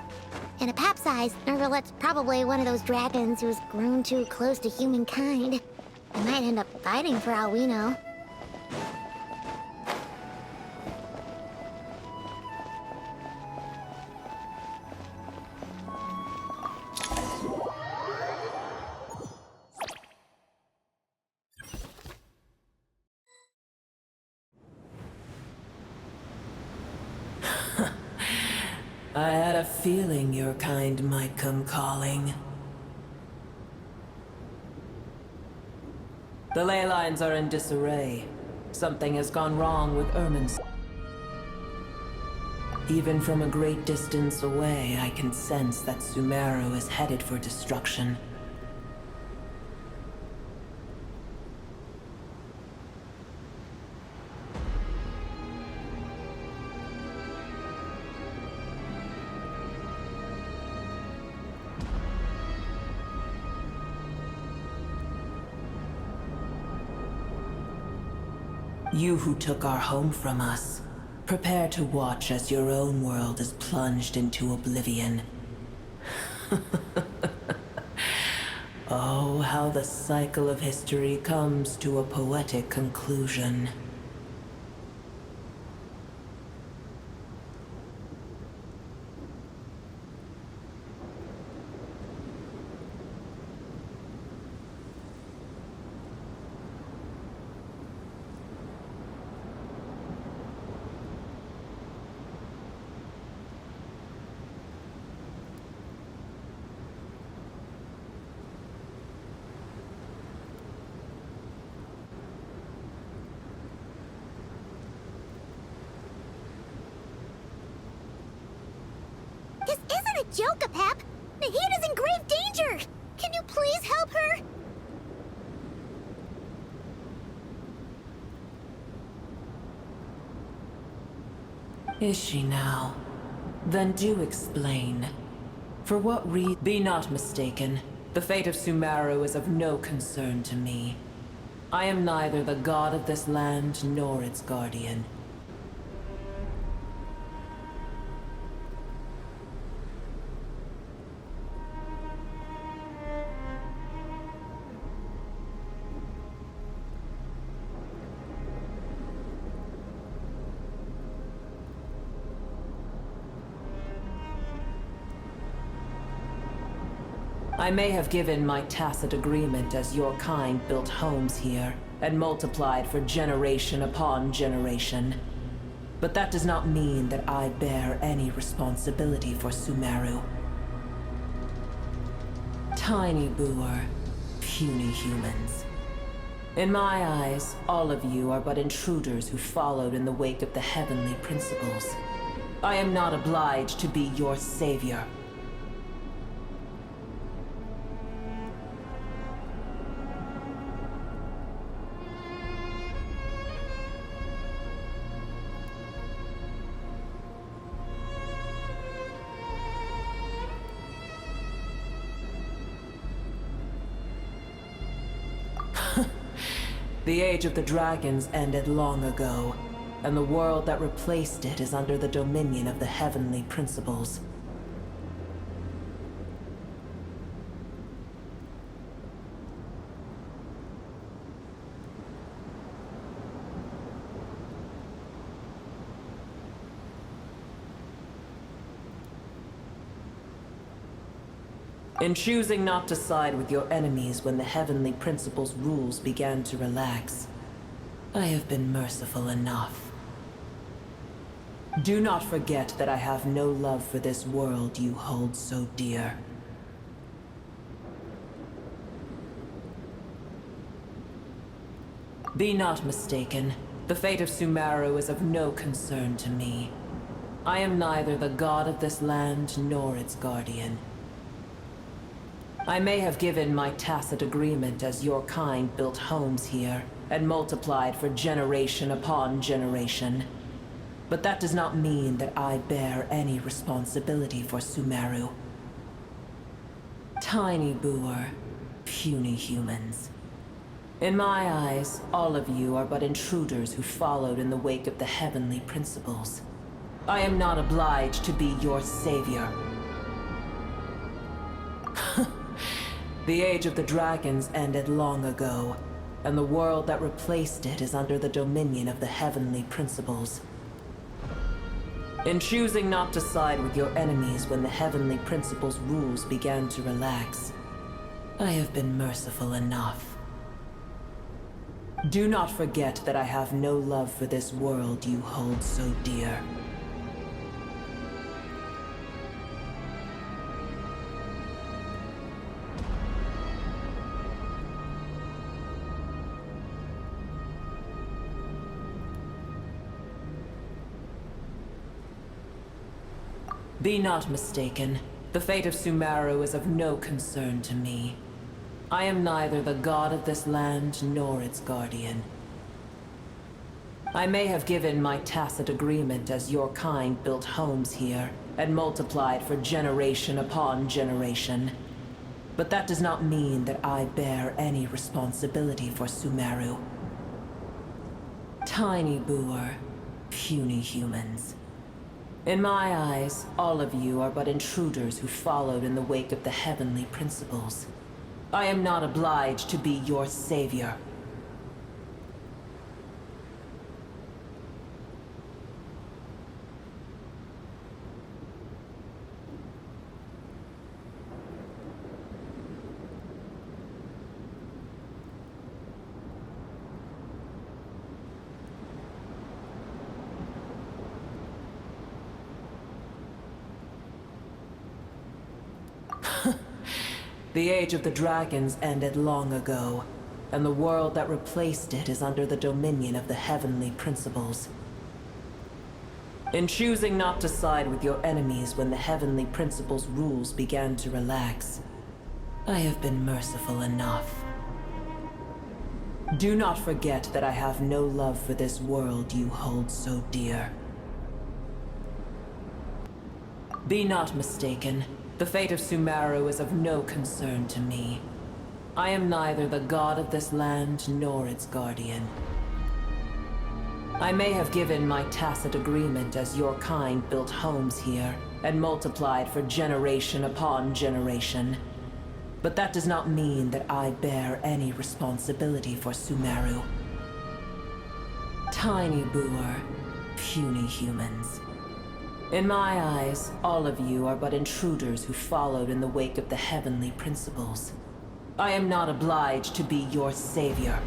In a pap size, Nervalet's probably one of those dragons who's grown too close to humankind. They might end up fighting for all we know. I had a feeling your kind might come calling. The ley lines are in disarray. Something has gone wrong with Irmin's. Even from a great distance away, I can sense that Sumeru is headed for destruction. You who took our home from us, prepare to watch as your own world is plunged into oblivion. Oh, how the cycle of history comes to a poetic conclusion. This isn't a joke, Apep! Nahida's in grave danger! Can you please help her? Is she now? Then do explain. For what reason? Be not mistaken. The fate of Sumeru is of no concern to me. I am neither the god of this land nor its guardian. I may have given my tacit agreement as your kind built homes here and multiplied for generation upon generation. But that does not mean that I bear any responsibility for Sumeru. Tiny boor, puny humans. In my eyes, all of you are but intruders who followed in the wake of the heavenly principles. I am not obliged to be your savior. The age of the dragons ended long ago, and the world that replaced it is under the dominion of the heavenly principles. In choosing not to side with your enemies when the heavenly principles' rules began to relax, I have been merciful enough. Do not forget that I have no love for this world you hold so dear. Be not mistaken. The fate of Sumeru is of no concern to me. I am neither the god of this land nor its guardian. I may have given my tacit agreement as your kind built homes here and multiplied for generation upon generation. But that does not mean that I bear any responsibility for Sumeru. Tiny boor, puny humans. In my eyes, all of you are but intruders who followed in the wake of the heavenly principles. I am not obliged to be your savior. The age of the dragons ended long ago, and the world that replaced it is under the dominion of the heavenly principles. In choosing not to side with your enemies when the heavenly principles' rules began to relax, I have been merciful enough. Do not forget that I have no love for this world you hold so dear. Be not mistaken. The fate of Sumeru is of no concern to me. I am neither the god of this land nor its guardian. I may have given my tacit agreement as your kind built homes here and multiplied for generation upon generation. But that does not mean that I bear any responsibility for Sumeru. Tiny boor, puny humans. In my eyes, all of you are but intruders who followed in the wake of the heavenly principles. I am not obliged to be your savior. The age of the dragons ended long ago, and the world that replaced it is under the dominion of the heavenly principles. In choosing not to side with your enemies when the heavenly principles' rules began to relax, I have been merciful enough. Do not forget that I have no love for this world you hold so dear. Be not mistaken. The fate of Sumeru is of no concern to me. I am neither the god of this land nor its guardian. I may have given my tacit agreement as your kind built homes here and multiplied for generation upon generation. But that does not mean that I bear any responsibility for Sumeru. Tiny boor, puny humans. In my eyes, all of you are but intruders who followed in the wake of the heavenly principles. I am not obliged to be your savior.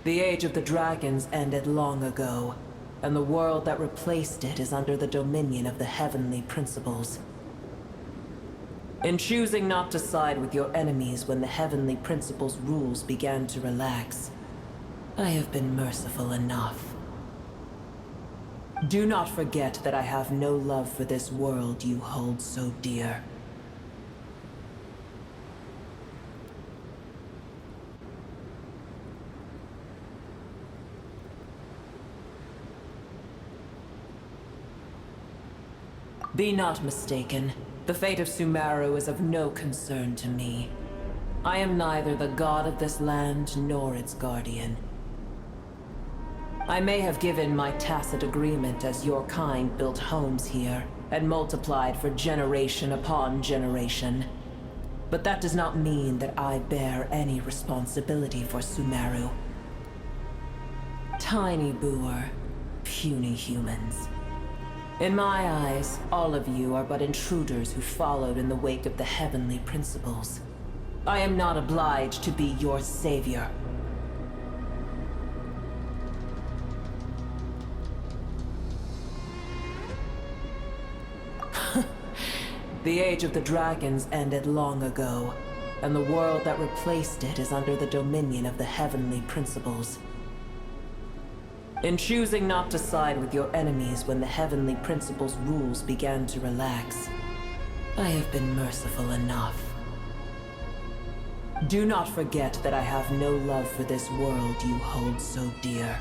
The age of the dragons ended long ago, and the world that replaced it is under the dominion of the heavenly principles. In choosing not to side with your enemies when the heavenly principles' rules began to relax, I have been merciful enough. Do not forget that I have no love for this world you hold so dear. Be not mistaken. The fate of Sumeru is of no concern to me. I am neither the god of this land nor its guardian. I may have given my tacit agreement as your kind built homes here and multiplied for generation upon generation. But that does not mean that I bear any responsibility for Sumeru. Tiny boor, puny humans. In my eyes, all of you are but intruders who followed in the wake of the heavenly principles. I am not obliged to be your savior. The age of the dragons ended long ago, and the world that replaced it is under the dominion of the heavenly principles. In choosing not to side with your enemies when the heavenly principles' rules began to relax, I have been merciful enough. Do not forget that I have no love for this world you hold so dear.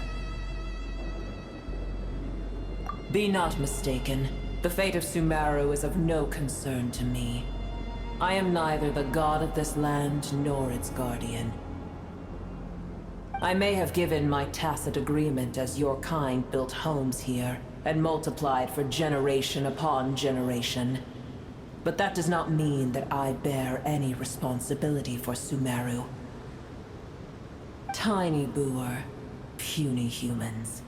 Be not mistaken. The fate of Sumeru is of no concern to me. I am neither the god of this land nor its guardian. I may have given my tacit agreement as your kind built homes here and multiplied for generation upon generation. But that does not mean that I bear any responsibility for Sumeru. Tiny boor, puny humans.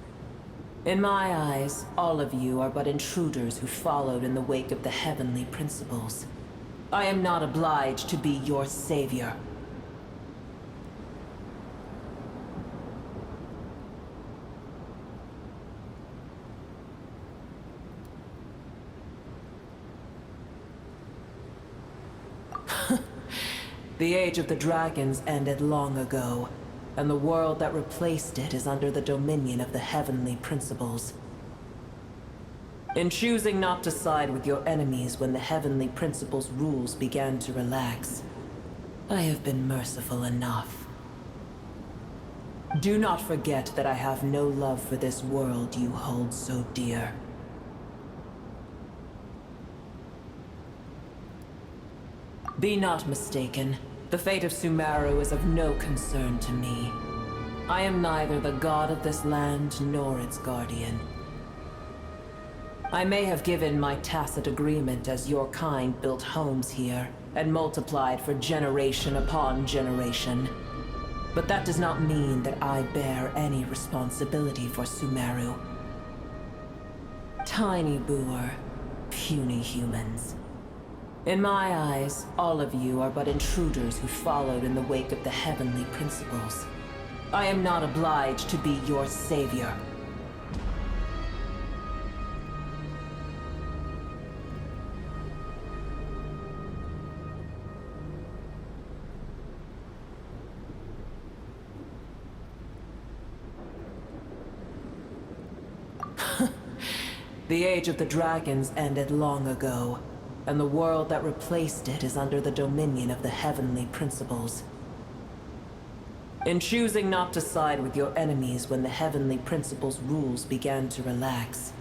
In my eyes, all of you are but intruders who followed in the wake of the heavenly principles. I am not obliged to be your savior. The age of the dragons ended long ago, and the world that replaced it is under the dominion of the heavenly principles. In choosing not to side with your enemies when the heavenly principles' rules began to relax, I have been merciful enough. Do not forget that I have no love for this world you hold so dear. Be not mistaken. The fate of Sumeru is of no concern to me. I am neither the god of this land nor its guardian. I may have given my tacit agreement as your kind built homes here and multiplied for generation upon generation. But that does not mean that I bear any responsibility for Sumeru. Tiny boor, puny humans. In my eyes, all of you are but intruders who followed in the wake of the heavenly principles. I am not obliged to be your savior. The age of the dragons ended long ago, and the world that replaced it is under the dominion of the heavenly principles. In choosing not to side with your enemies when the heavenly principles' rules began to relax,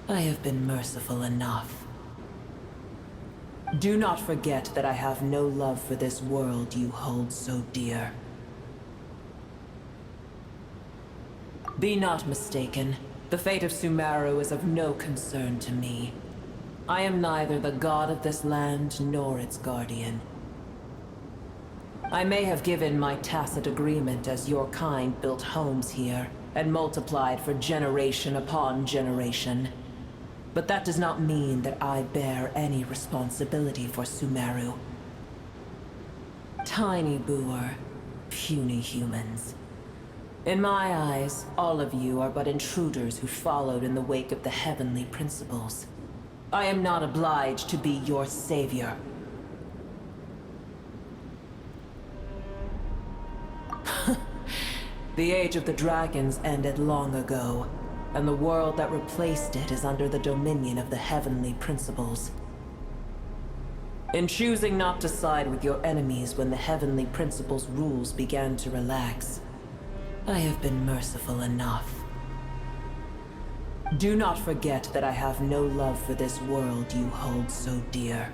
I have been merciful enough. Do not forget that I have no love for this world you hold so dear. Be not mistaken. The fate of Sumeru is of no concern to me. I am neither the god of this land nor its guardian. I may have given my tacit agreement as your kind built homes here and multiplied for generation upon generation. But that does not mean that I bear any responsibility for Sumeru. Tiny boor, puny humans. In my eyes, all of you are but intruders who followed in the wake of the heavenly principles. I am not obliged to be your savior. The age of the dragons ended long ago, and the world that replaced it is under the dominion of the heavenly principles. In choosing not to side with your enemies when the heavenly principles' rules began to relax, I have been merciful enough. Do not forget that I have no love for this world you hold so dear.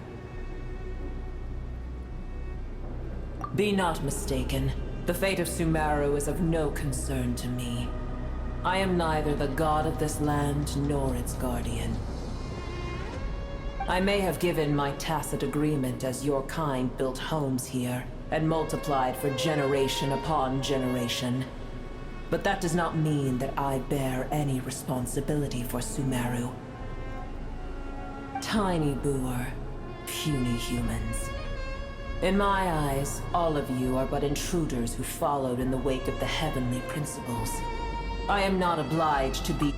Be not mistaken. The fate of Sumeru is of no concern to me. I am neither the god of this land nor its guardian. I may have given my tacit agreement as your kind built homes here and multiplied for generation upon generation. But that does not mean that I bear any responsibility for Sumeru. Tiny boor, puny humans. In my eyes, all of you are but intruders who followed in the wake of the heavenly principles. I am not obliged to be...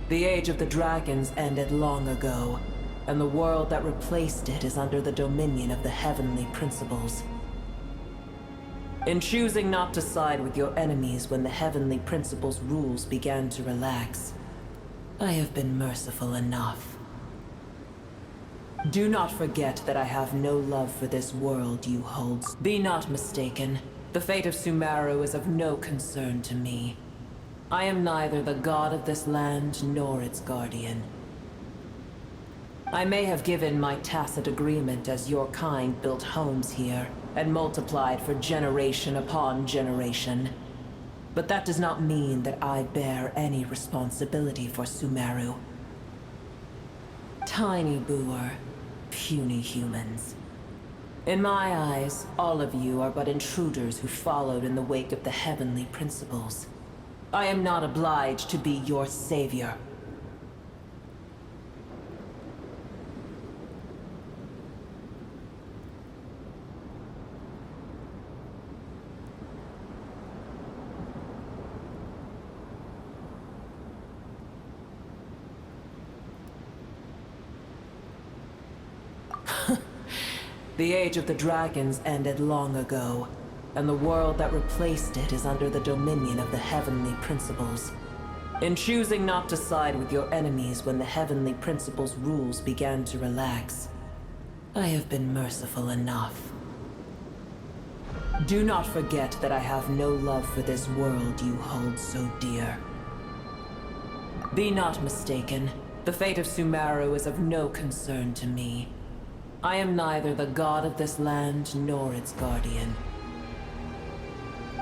The age of the dragons ended long ago, and the world that replaced it is under the dominion of the heavenly principles. In choosing not to side with your enemies when the heavenly principles' rules began to relax, I have been merciful enough. Do not forget that I have no love for this world you hold. Be not mistaken. The fate of Sumeru is of no concern to me. I am neither the god of this land nor its guardian. I may have given my tacit agreement as your kind built homes here and multiplied for generation upon generation. But that does not mean that I bear any responsibility for Sumeru. Tiny boor, puny humans. In my eyes, all of you are but intruders who followed in the wake of the heavenly principles. I am not obliged to be your savior. The age of the dragons ended long ago, and the world that replaced it is under the dominion of the heavenly principles. In choosing not to side with your enemies when the heavenly principles' rules began to relax, I have been merciful enough. Do not forget that I have no love for this world you hold so dear. Be not mistaken, the fate of Sumeru is of no concern to me. I am neither the god of this land nor its guardian.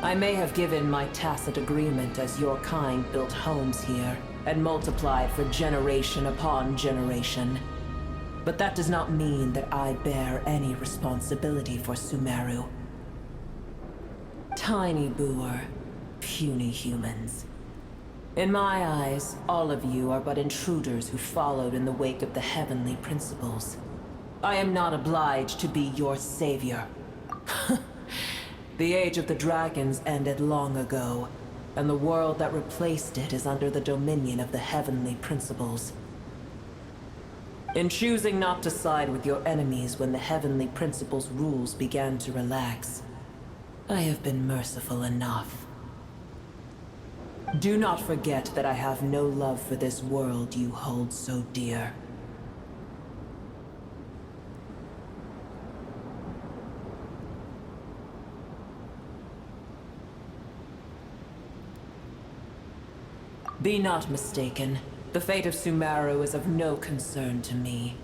I may have given my tacit agreement as your kind built homes here and multiplied for generation upon generation. But that does not mean that I bear any responsibility for Sumeru. Tiny boor, puny humans. In my eyes, all of you are but intruders who followed in the wake of the heavenly principles. I am not obliged to be your savior. The age of the dragons ended long ago, and the world that replaced it is under the dominion of the heavenly principles. In choosing not to side with your enemies when the heavenly principles' rules began to relax, I have been merciful enough. Do not forget that I have no love for this world you hold so dear. Be not mistaken. The fate of Sumeru is of no concern to me.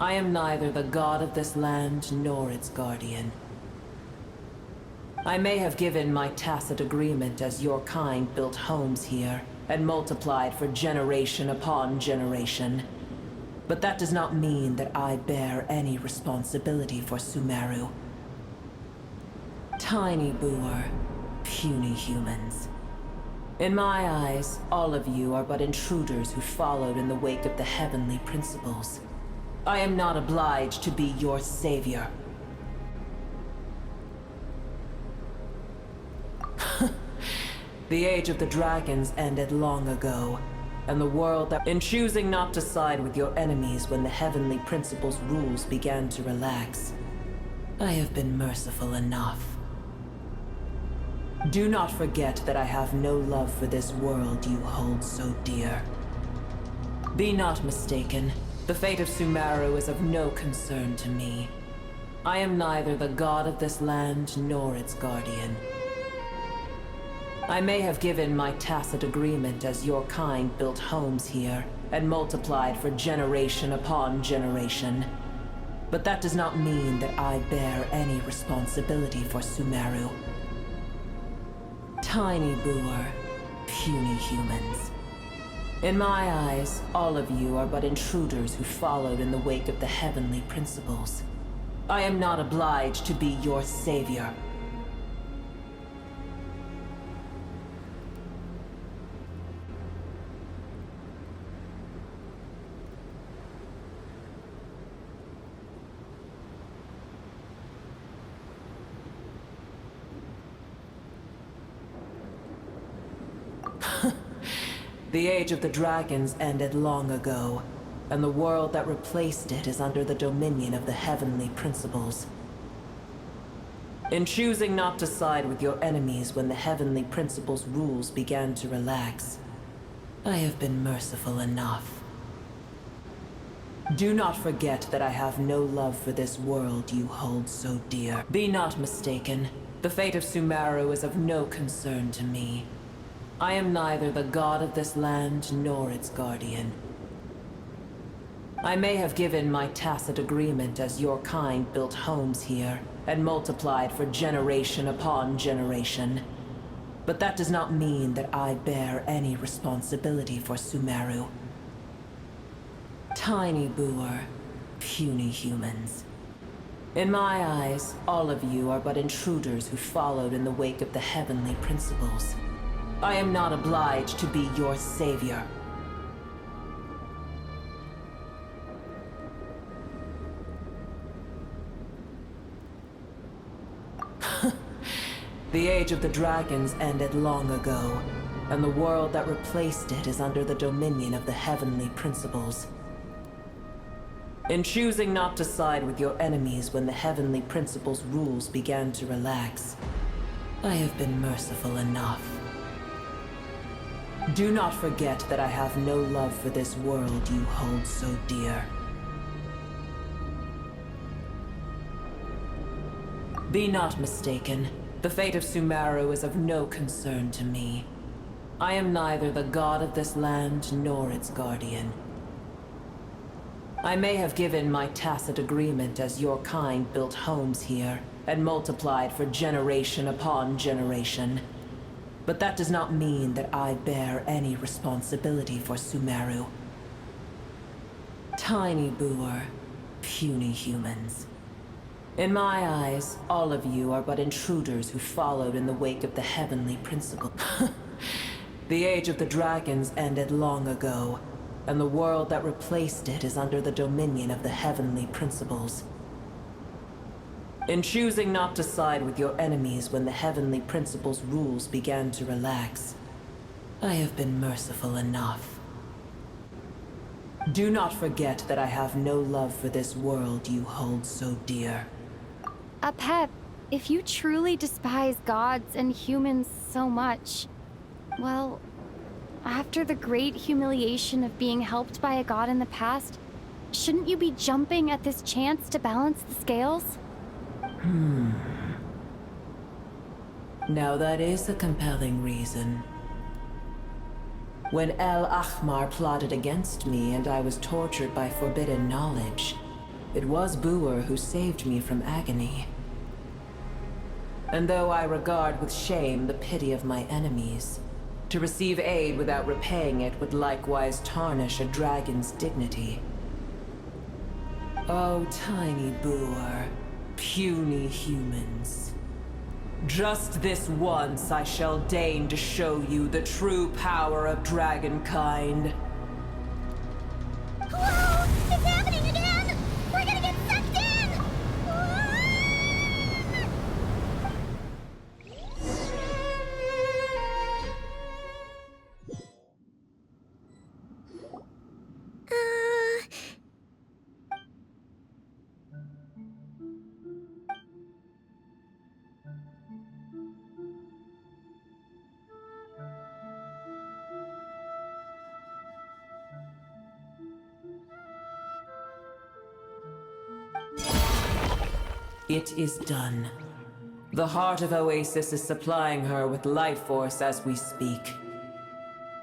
I am neither the god of this land nor its guardian. I may have given my tacit agreement as your kind built homes here and multiplied for generation upon generation. But that does not mean that I bear any responsibility for Sumeru. Tiny boor, puny humans. In my eyes, all of you are but intruders who followed in the wake of the heavenly principles. I am not obliged to be your savior. The age of the dragons ended long ago, and the world that... In choosing not to side with your enemies when the heavenly principles' rules began to relax, I have been merciful enough. Do not forget that I have no love for this world you hold so dear. Be not mistaken. The fate of Sumeru is of no concern to me. I am neither the god of this land nor its guardian. I may have given my tacit agreement as your kind built homes here and multiplied for generation upon generation. But that does not mean that I bear any responsibility for Sumeru. Tiny boor, puny humans. In my eyes, all of you are but intruders who followed in the wake of the heavenly principles. I am not obliged to be your savior. The age of the dragons ended long ago, and the world that replaced it is under the dominion of the heavenly principles. In choosing not to side with your enemies when the heavenly principles' rules began to relax, I have been merciful enough. Do not forget that I have no love for this world you hold so dear. Be not mistaken. The fate of Sumeru is of no concern to me. I am neither the god of this land nor its guardian. I may have given my tacit agreement as your kind built homes here and multiplied for generation upon generation. But that does not mean that I bear any responsibility for Sumeru. Tiny boor, puny humans. In my eyes, all of you are but intruders who followed in the wake of the heavenly principles. I am not obliged to be your savior. The age of the dragons ended long ago, and the world that replaced it is under the dominion of the heavenly principles. In choosing not to side with your enemies when the heavenly principles' rules began to relax, I have been merciful enough. Do not forget that I have no love for this world you hold so dear. Be not mistaken. The fate of Sumeru is of no concern to me. I am neither the god of this land nor its guardian. I may have given my tacit agreement as your kind built homes here and multiplied for generation upon generation. But that does not mean that I bear any responsibility for Sumeru. Tiny boor, puny humans. In my eyes, all of you are but intruders who followed in the wake of the heavenly principle. The age of the dragons ended long ago, and the world that replaced it is under the dominion of the heavenly principles. In choosing not to side with your enemies when the heavenly principles' rules began to relax, I have been merciful enough. Do not forget that I have no love for this world you hold so dear. Pep, if you truly despise gods and humans so much, well, after the great humiliation of being helped by a god in the past, shouldn't you be jumping at this chance to balance the scales? Now that is a compelling reason. When El Ahmar plotted against me and I was tortured by forbidden knowledge, it was Boor who saved me from agony. And though I regard with shame the pity of my enemies, to receive aid without repaying it would likewise tarnish a dragon's dignity. Oh, tiny boor, puny humans. Just this once I shall deign to show you the true power of dragonkind. Whoa! It's happening again! We're gonna get sucked in! It is done. The heart of Oasis is supplying her with life force as we speak.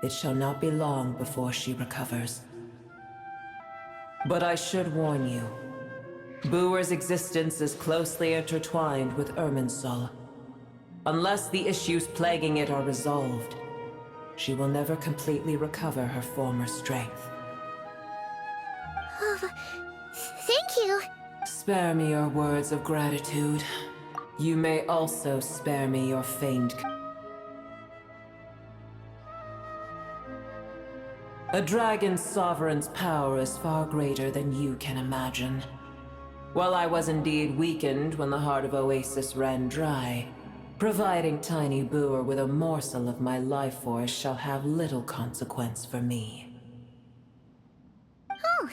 It shall not be long before she recovers. But I should warn you. Boor's existence is closely intertwined with Irminsul. Unless the issues plaguing it are resolved, she will never completely recover her former strength. Oh, thank you. Spare me your words of gratitude. You may also spare me your feigned... A dragon's sovereign's power is far greater than you can imagine. While I was indeed weakened when the heart of Oasis ran dry, providing Tiny Boor with a morsel of my life force shall have little consequence for me. Oh,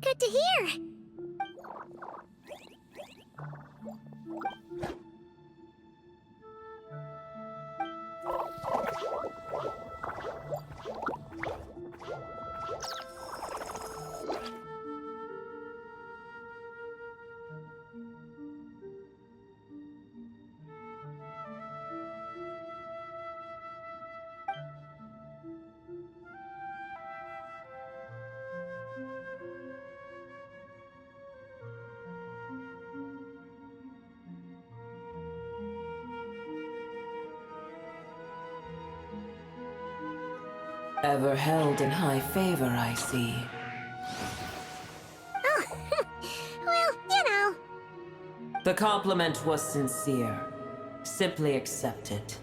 good to hear. Ever held in high favor, I see. Oh, well, you know. The compliment was sincere. Simply accept it.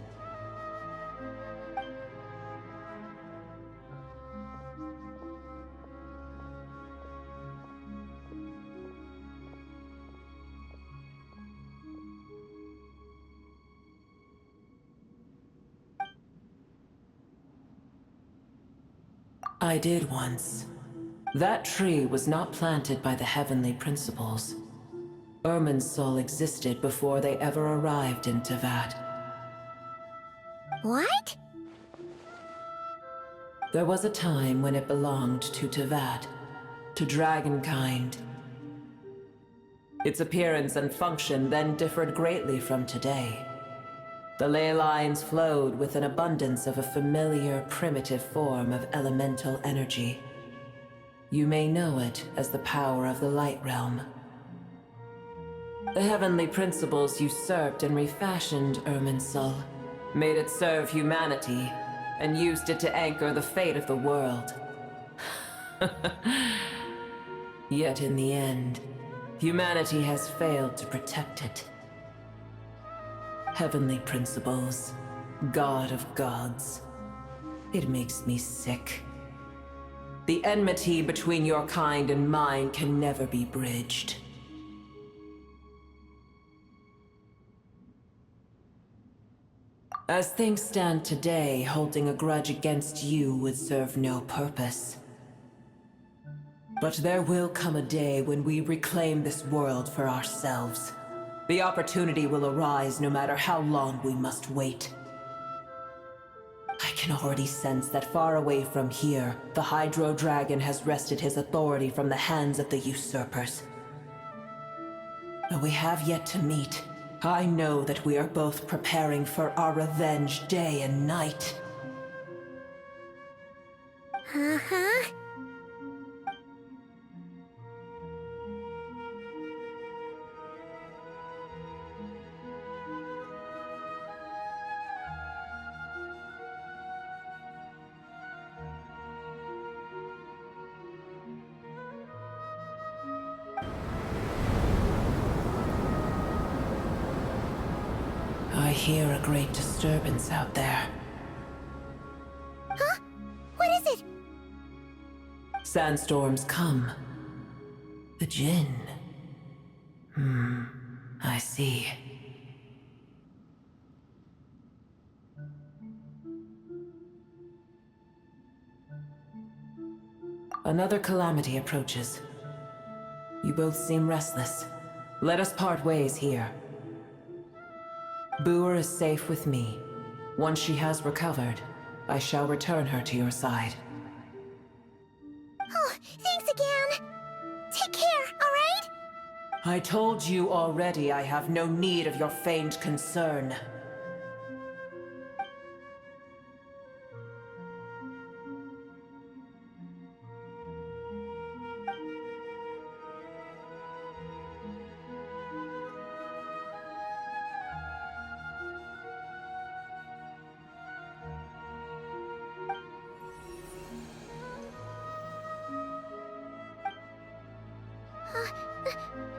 I did once. That tree was not planted by the heavenly principles. Irminsul existed before they ever arrived in Teyvat. What? There was a time when it belonged to Teyvat, to dragonkind. Its appearance and function then differed greatly from today. The ley lines flowed with an abundance of a familiar, primitive form of elemental energy. You may know it as the power of the Light Realm. The heavenly principles usurped and refashioned Irminsul, made it serve humanity, and used it to anchor the fate of the world. Yet in the end, humanity has failed to protect it. Heavenly principles, God of gods. It makes me sick. The enmity between your kind and mine can never be bridged. As things stand today, holding a grudge against you would serve no purpose. But there will come a day when we reclaim this world for ourselves. The opportunity will arise no matter how long we must wait. I can already sense that far away from here, the Hydro Dragon has wrested his authority from the hands of the usurpers. Though we have yet to meet, I know that we are both preparing for our revenge day and night. Uh-huh. I hear a great disturbance out there. Huh? What is it? Sandstorms come. The Jinn. I see. Another calamity approaches. You both seem restless. Let us part ways here. Boer is safe with me. Once she has recovered, I shall return her to your side. Oh, thanks again. Take care, alright? I told you already I have no need of your feigned concern.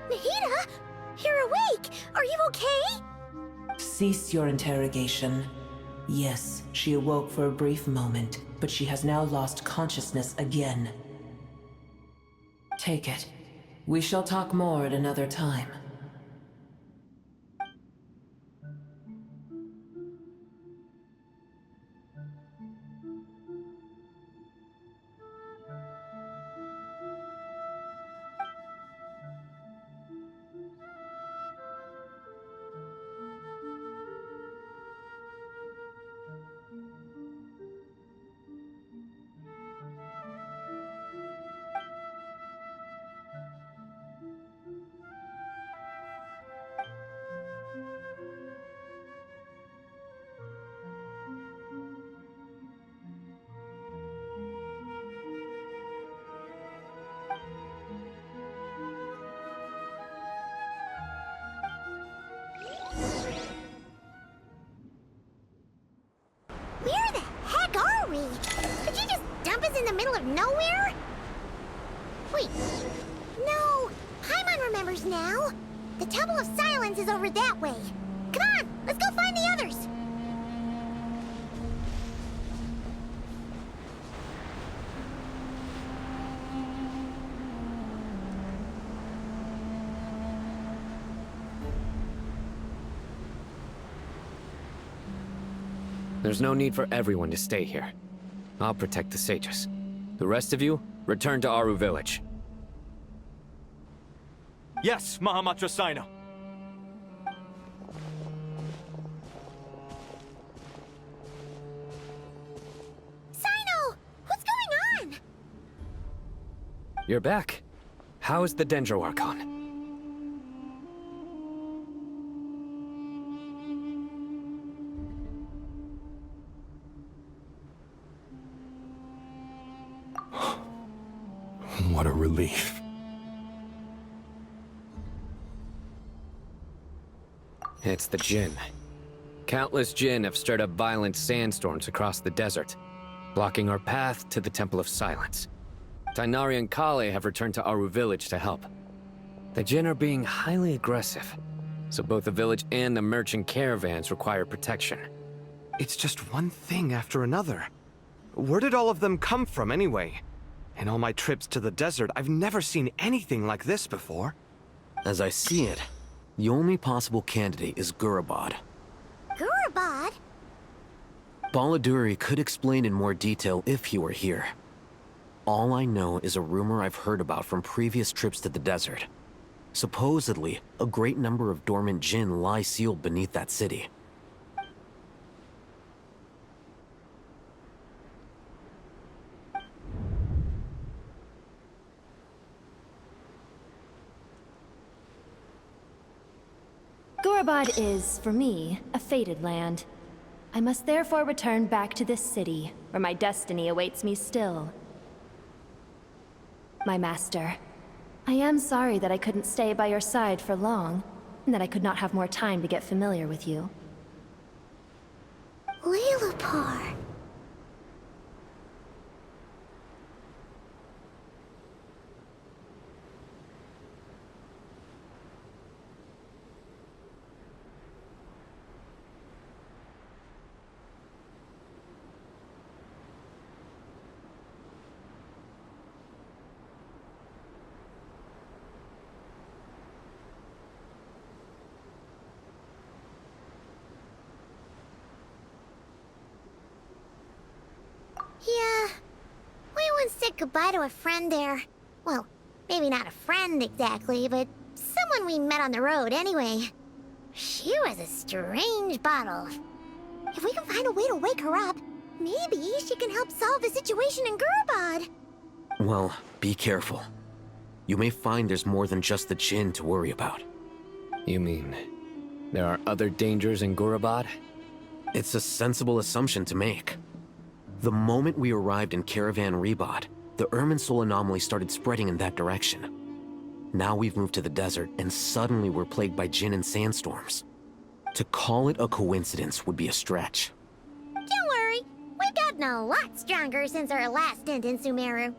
Nahida? You're awake! Are you okay? Cease your interrogation. Yes, she awoke for a brief moment, but she has now lost consciousness again. Take it. We shall talk more at another time. Where the heck are we? Did you middle of nowhere? Wait, no, Paimon remembers now. The Temple of Silence is over that way. Come on, let's go find the others. There's no need for everyone to stay here. I'll protect the sages. The rest of you, return to Aru village. Yes, Mahamatra Sino. Sino! What's going on? You're back. How is the Dendro Archon? What a relief. It's the Jinn. Countless Jinn have stirred up violent sandstorms across the desert, blocking our path to the Temple of Silence. Tighnari and Kale have returned to Aru village to help. The Jinn are being highly aggressive, so both the village and the merchant caravans require protection. It's just one thing after another. Where did all of them come from anyway? In all my trips to the desert, I've never seen anything like this before. As I see it, the only possible candidate is Gurabad. Gurabad? Baladuri could explain in more detail if he were here. All I know is a rumor I've heard about from previous trips to the desert. Supposedly, a great number of dormant Jinn lie sealed beneath that city. Gurabad is, for me, a fated land. I must therefore return back to this city, where my destiny awaits me still. My master, I am sorry that I couldn't stay by your side for long, and that I could not have more time to get familiar with you. Lailapar. Yeah, we once said goodbye to a friend there. Well, maybe not a friend exactly, but someone we met on the road anyway. She was a strange bottle. If we can find a way to wake her up, maybe she can help solve the situation in Gurabad. Well, be careful. You may find there's more than just the Jinn to worry about. You mean, there are other dangers in Gurabad? It's a sensible assumption to make. The moment we arrived in Caravan Rebad, the Irminsul anomaly started spreading in that direction. Now we've moved to the desert, and suddenly we're plagued by Jinn and sandstorms. To call it a coincidence would be a stretch. Don't worry, we've gotten a lot stronger since our last stint in Sumeru.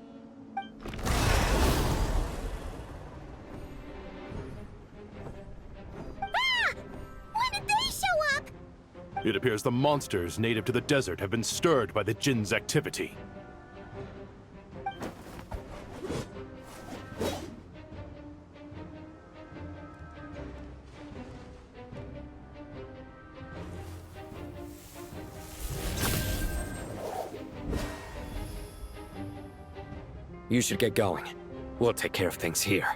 Ah! When did they show up? It appears the monsters native to the desert have been stirred by the Jinn's activity. You should get going. We'll take care of things here.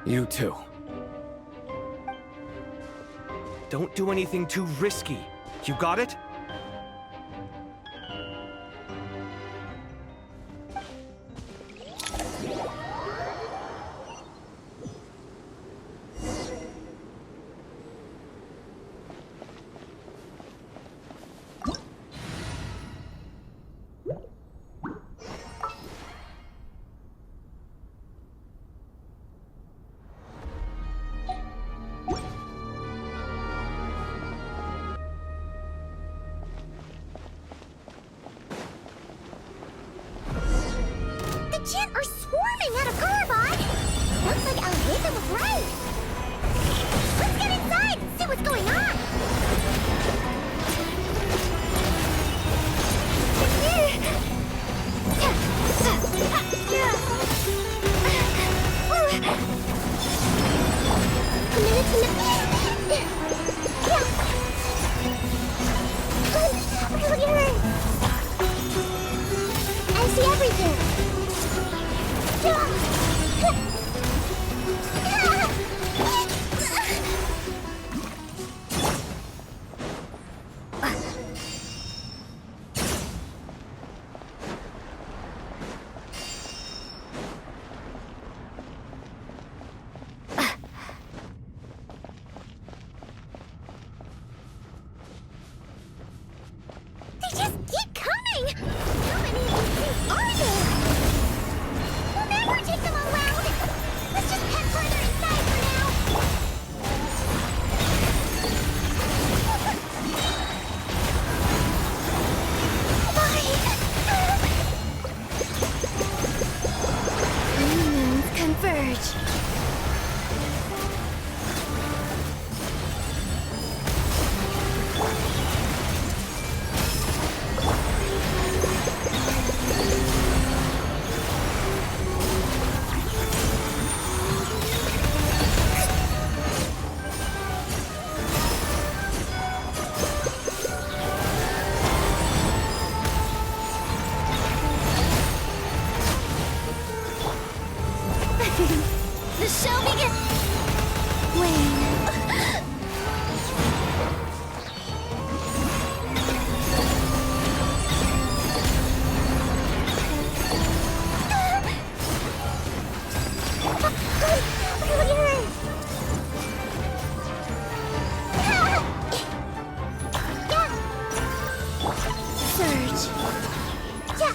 You too. Don't do anything too risky. You got it? Gent are swarming out of Gurabad! Looks like Alhazen was right! Let's get inside and see what's going on! I see everything! They just keep coming! How many of these things are there? We'll never take them all around! Let's just head further inside for now! Blue moons converge. The show begins! Wayne. Surge. Yeah.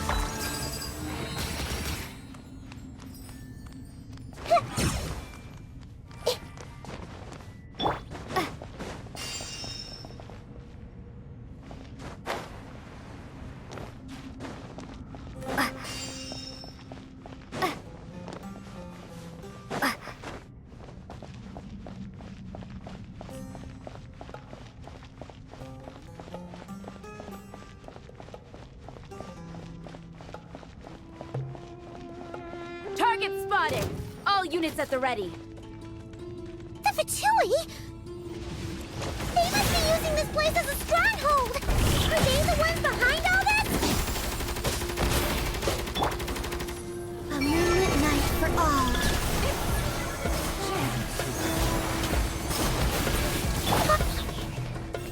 Target spotted! All units at the ready. The Fatui? They must be using this place as a stronghold! Are they the ones behind all this? A moonlit night for all.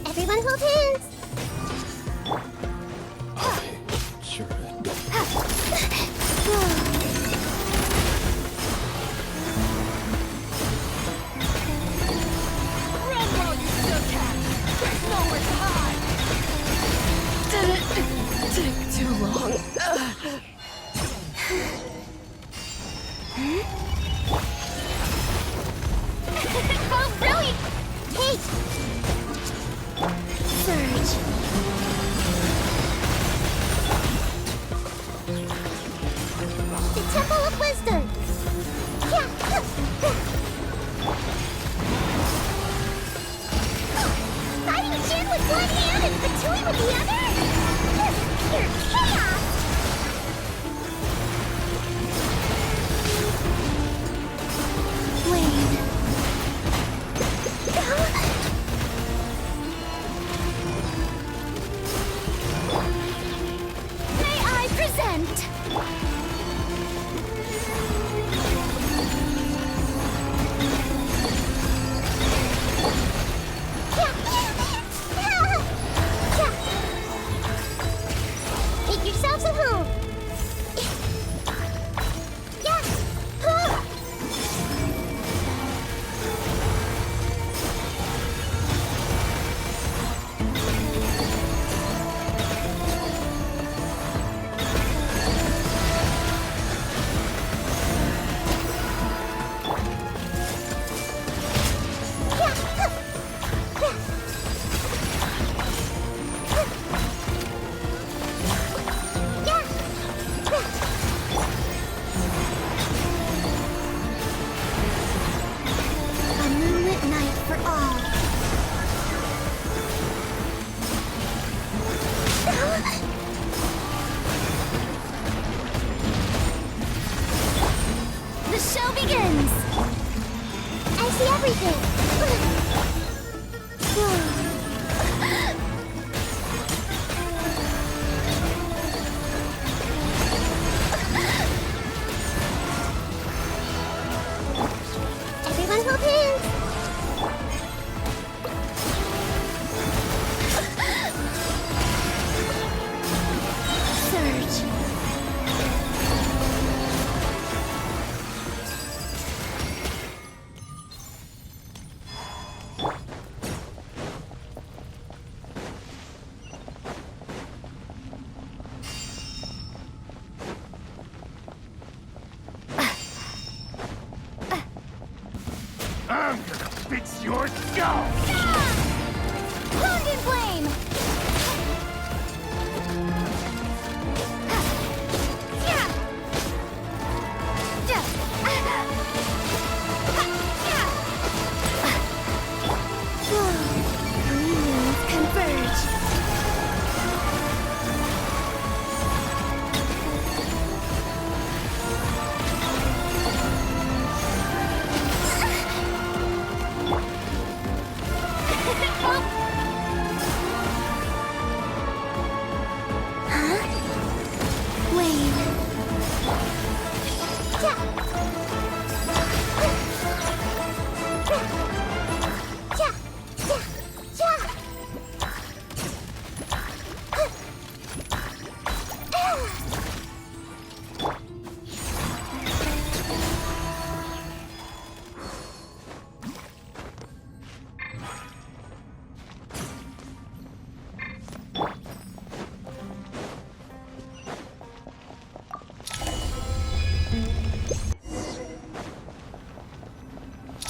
Everyone hold hands! Run while you still can! There's nowhere to hide! see everything! Everyone hold hands! Surge. I'm gonna fix your skull! Wound in flame! Unions converge.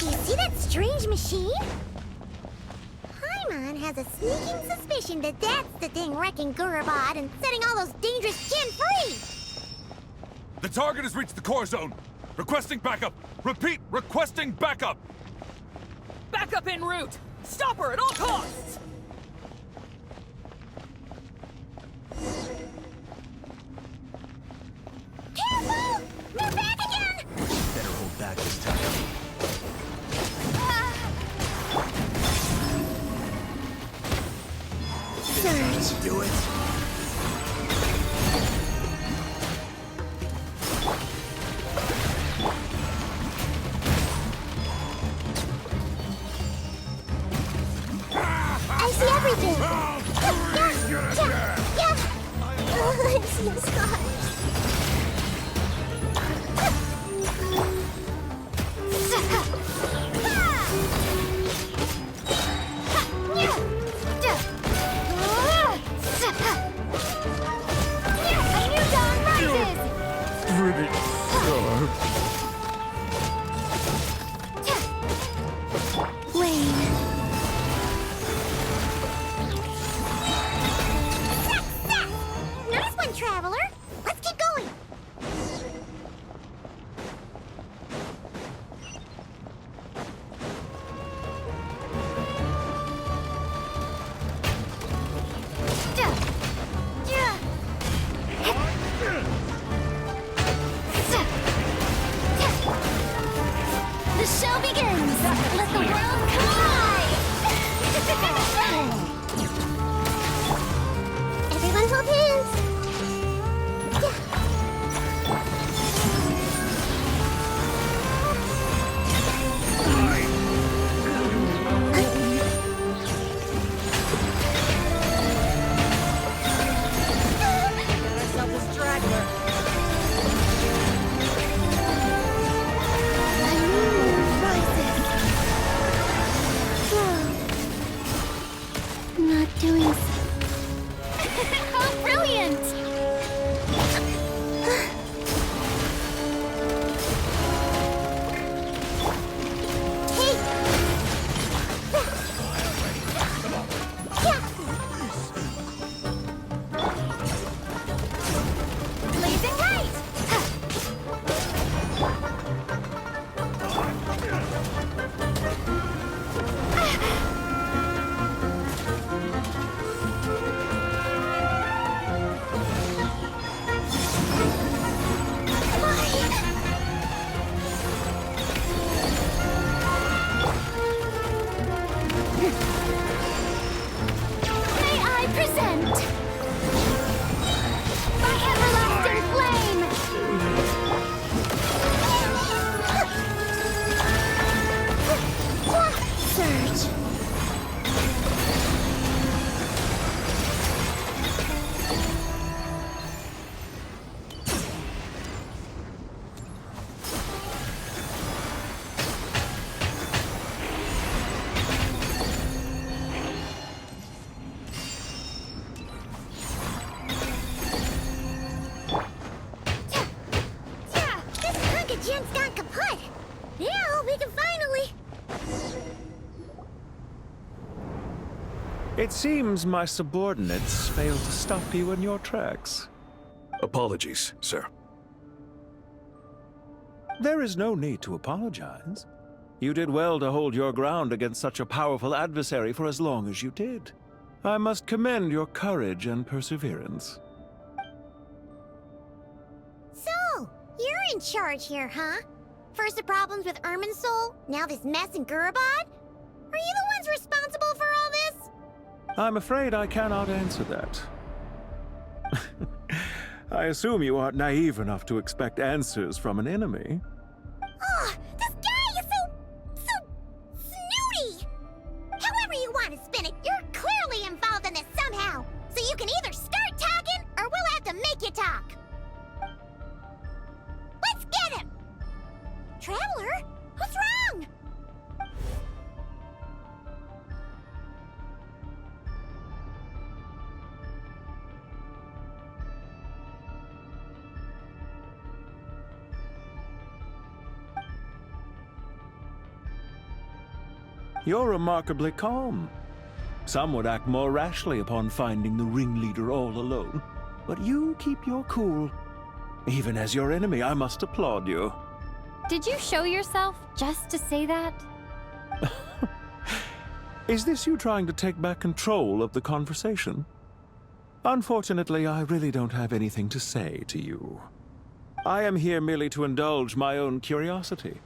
You see that strange machine? Paimon has a sneaking suspicion that that's the thing wrecking Gurabad and setting all those dangerous kin free! The target has reached the core zone. Requesting backup. Repeat, requesting backup. Backup en route! Stop her at all costs! Careful! They're back again! Better hold back this time. Surge. Do it. I see everything! Yeah! I see the scars. A new dawn rises! Pretty sharp. Wayne. Nice one, Traveler! Let's keep gen's gone kaput. Now we can finally... It seems my subordinates failed to stop you in your tracks. Apologies, sir. There is no need to apologize. You did well to hold your ground against such a powerful adversary for as long as you did. I must commend your courage and perseverance. So, you're in charge here, huh? First the problems with Irminsul, now this mess in Gurabad? Are you the ones responsible for all this? I'm afraid I cannot answer that. I assume you aren't naive enough to expect answers from an enemy. Oh, this guy is so snooty! However you want to spin it, you're clearly involved in this somehow. So you can either start talking, or we'll have to make you talk. Let's get him! Traveler? What's wrong? You're remarkably calm. Some would act more rashly upon finding the ringleader all alone. But you keep your cool. Even as your enemy, I must applaud you. Did you show yourself just to say that? Is this you trying to take back control of the conversation? Unfortunately, I really don't have anything to say to you. I am here merely to indulge my own curiosity.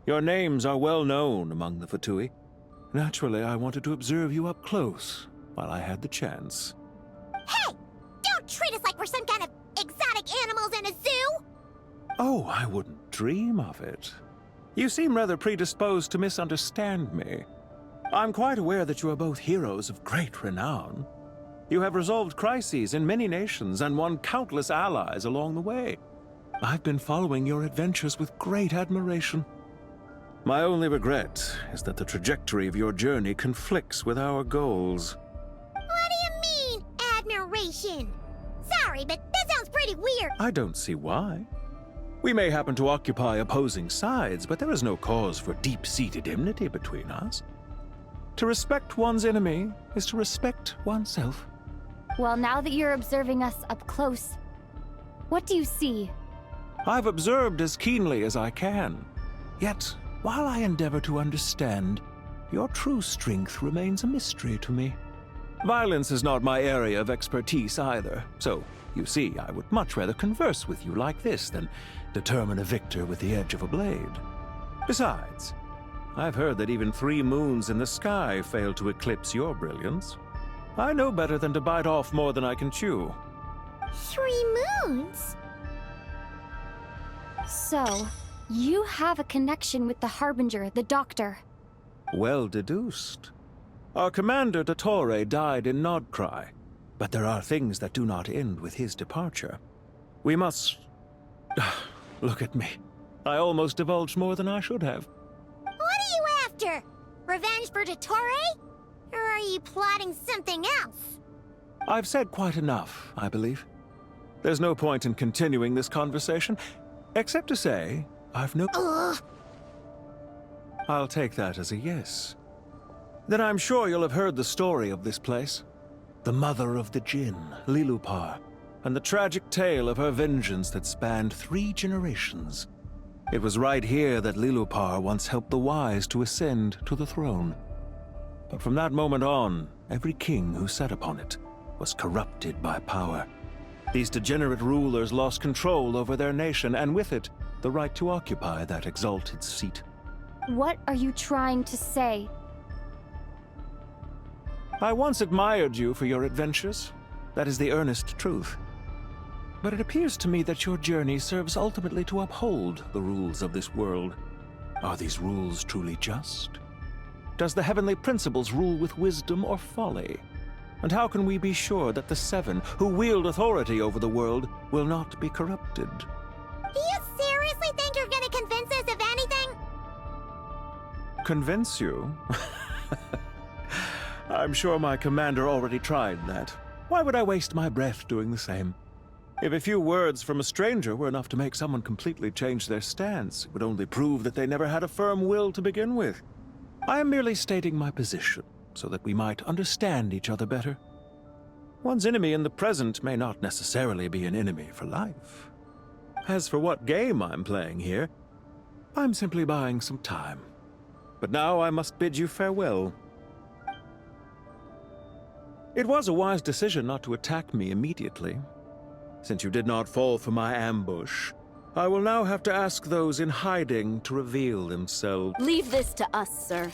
Your names are well known among the Fatui. Naturally, I wanted to observe you up close while I had the chance. Hey! Don't treat us like we're some kind of exotic animals in a zoo! Oh, I wouldn't dream of it. You seem rather predisposed to misunderstand me. I'm quite aware that you are both heroes of great renown. You have resolved crises in many nations and won countless allies along the way. I've been following your adventures with great admiration. My only regret is that the trajectory of your journey conflicts with our goals. What do you mean, admiration? Sorry, but that sounds pretty weird. I don't see why. We may happen to occupy opposing sides, but there is no cause for deep-seated enmity between us. To respect one's enemy is to respect oneself. Well, now that you're observing us up close, what do you see? I've observed as keenly as I can. Yet, while I endeavor to understand, your true strength remains a mystery to me. Violence is not my area of expertise either, so, you see, I would much rather converse with you like this than determine a victor with the edge of a blade. Besides, I've heard that even 3 moons in the sky fail to eclipse your brilliance. I know better than to bite off more than I can chew. 3 moons? So, you have a connection with the Harbinger, the Doctor. Well deduced. Our commander, Dottore, died in Nodcry, but there are things that do not end with his departure. We must... Look at me. I almost divulged more than I should have. What are you after? Revenge for Dottore? Or are you plotting something else? I've said quite enough, I believe. There's no point in continuing this conversation, except to say, I've no... Ugh. I'll take that as a yes. Then I'm sure you'll have heard the story of this place. The mother of the Jinn, Lilupar, and the tragic tale of her vengeance that spanned 3 generations. It was right here that Lilupar once helped the wise to ascend to the throne. But from that moment on, every king who sat upon it was corrupted by power. These degenerate rulers lost control over their nation, and with it, the right to occupy that exalted seat. What are you trying to say? I once admired you for your adventures. That is the earnest truth. But it appears to me that your journey serves ultimately to uphold the rules of this world. Are these rules truly just? Does the heavenly principles rule with wisdom or folly? And how can we be sure that the 7 who wield authority over the world will not be corrupted? Do you seriously think you're gonna convince us of anything? Convince you? I'm sure my commander already tried that. Why would I waste my breath doing the same? If a few words from a stranger were enough to make someone completely change their stance, it would only prove that they never had a firm will to begin with. I am merely stating my position, so that we might understand each other better. One's enemy in the present may not necessarily be an enemy for life. As for what game I'm playing here, I'm simply buying some time. But now I must bid you farewell. It was a wise decision not to attack me immediately. Since you did not fall for my ambush, I will now have to ask those in hiding to reveal themselves. Leave this to us, sir.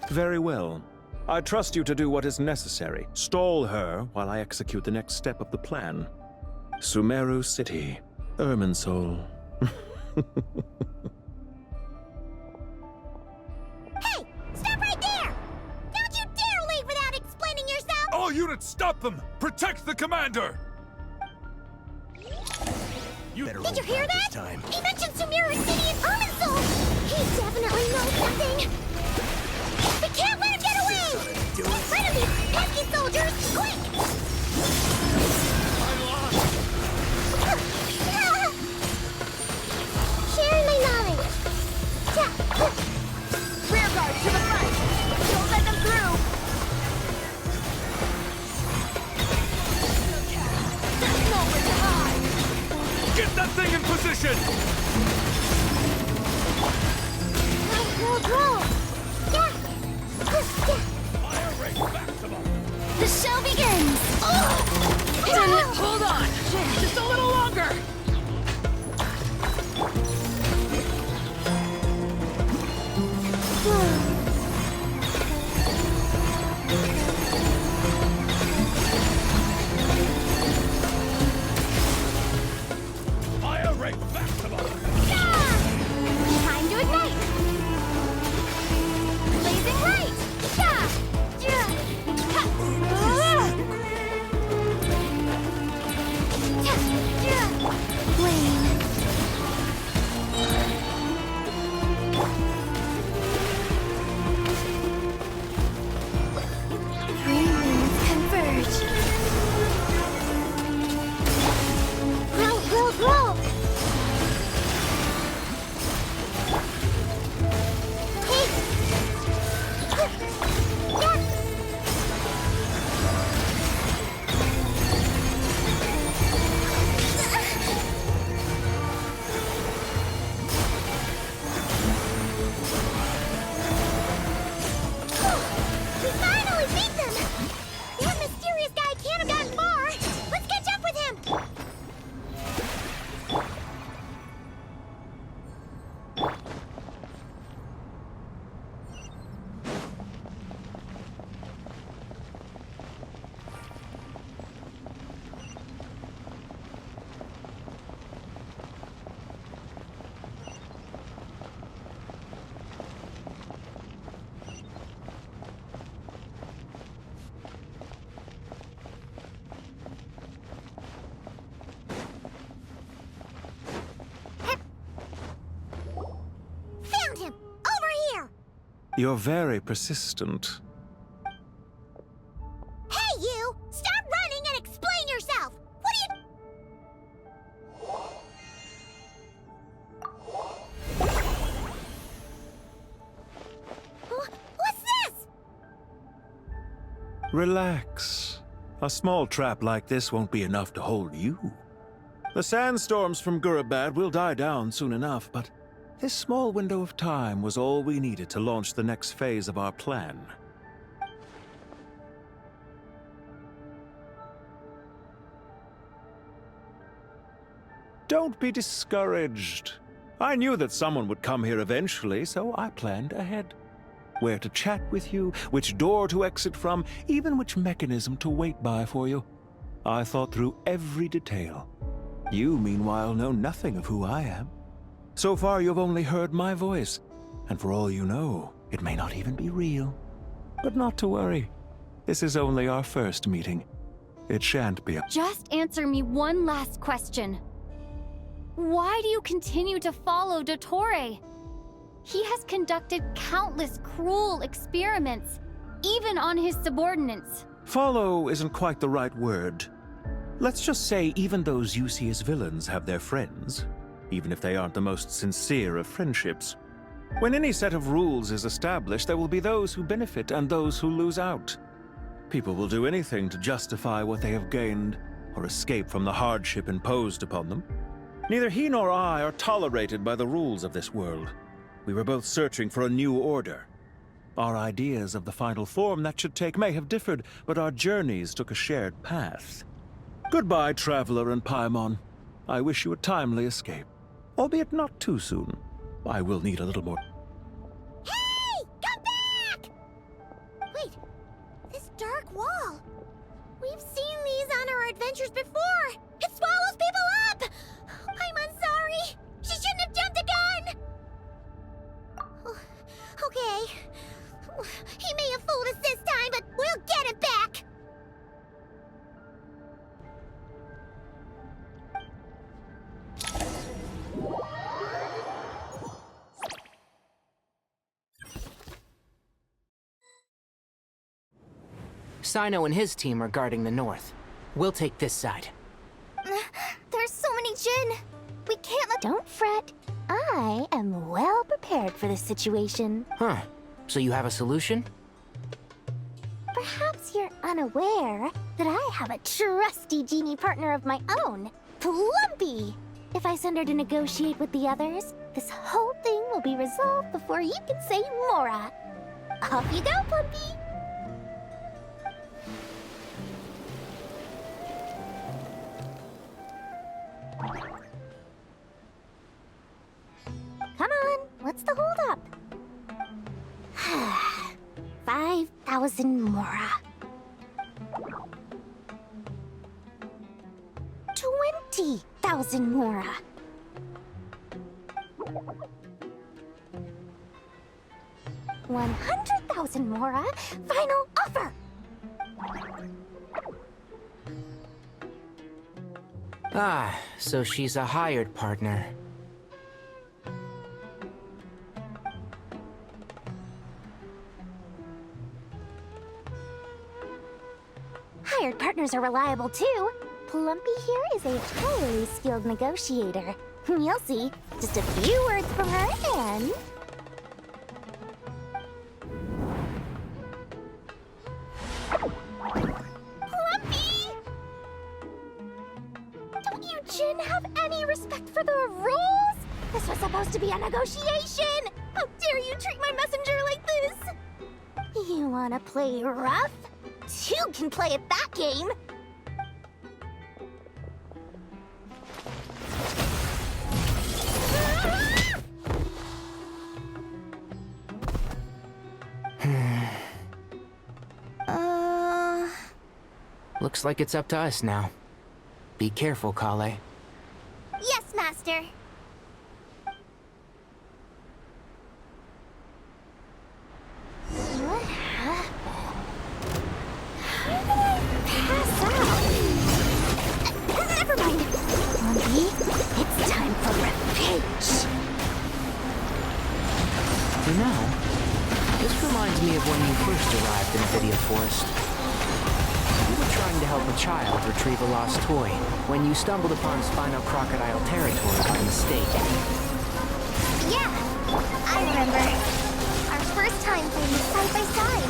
Very well. I trust you to do what is necessary. Stall her while I execute the next step of the plan. Sumeru City, Irminsul. Hey! Stop right there! Don't you dare leave without explaining yourself! All units, stop them! Protect the commander! Did you hear that? He mentioned Sumeru City in Irminsul! He definitely knows something! We can't let him get away! Get rid of these pesky soldiers! Quick! Sharing my knowledge! Rear guard to the front! Don't let them through! There's nowhere to hide! Get that thing in position! Roll! Yeah! Fire rate maximum! The show begins! Hold on! Just a little longer! Fire rate maximum! Time to ignite! Blazing light! Flame! Three moons converge! Roll! We finally beat them! That mysterious guy can't have gotten far! Let's catch up with him! Found him! Over here! You're very persistent. Hey, you! Stop running and explain yourself! What are you... What's this? Relax. A small trap like this won't be enough to hold you. The sandstorms from Gurabad will die down soon enough, but this small window of time was all we needed to launch the next phase of our plan. Don't be discouraged. I knew that someone would come here eventually, so I planned ahead. Where to chat with you, which door to exit from, even which mechanism to wait by for you. I thought through every detail. You, meanwhile, know nothing of who I am. So far, you've only heard my voice, and for all you know, it may not even be real. But not to worry. This is only our first meeting. It shan't be a— Just answer me one last question. Why do you continue to follow Dottore? He has conducted countless cruel experiments, even on his subordinates. Follow isn't quite the right word. Let's just say even those you see as villains have their friends, even if they aren't the most sincere of friendships. When any set of rules is established, there will be those who benefit and those who lose out. People will do anything to justify what they have gained or escape from the hardship imposed upon them. Neither he nor I are tolerated by the rules of this world. We were both searching for a new order. Our ideas of the final form that should take may have differed, but our journeys took a shared path. Goodbye, Traveler and Paimon. I wish you a timely escape, albeit not too soon. I will need a little more. Hey! Come back! Wait, this dark wall. We've seen these on our adventures before. It swallows people up! I'm sorry. She shouldn't have jumped the gun! Okay. He may have fooled us this time, but we'll get it back! Sino and his team are guarding the north. We'll take this side. There's so many Jin. We can't let— Don't fret. I am well prepared for this situation. Huh. So you have a solution? Perhaps you're unaware that I have a trusty genie partner of my own, Plumpy. If I send her to negotiate with the others, this whole thing will be resolved before you can say Mora. Off you go, Plumpy. Come on, what's the holdup? 5,000 Mora. 20,000 Mora. 100,000 Mora. Final offer. Ah, so she's a hired partner. Hired partners are reliable too. Plumpy here is a highly skilled negotiator. You'll see. Just a few words from her and... Plumpy! Don't you Jin have any respect for the rules? This was supposed to be a negotiation! How dare you treat my messenger like this? You wanna play rough? Two can play at that game! Looks like it's up to us now. Be careful, Kale. Yes, Master. What happened? How did I pass out? Never mind. Plumpy, it's time for revenge. You know, this reminds me of when you first arrived in Avidia Forest. You were trying to help a child retrieve a lost toy when you stumbled upon Spino Crocodile territory by mistake. Yeah, I remember. Our first time fighting side by side.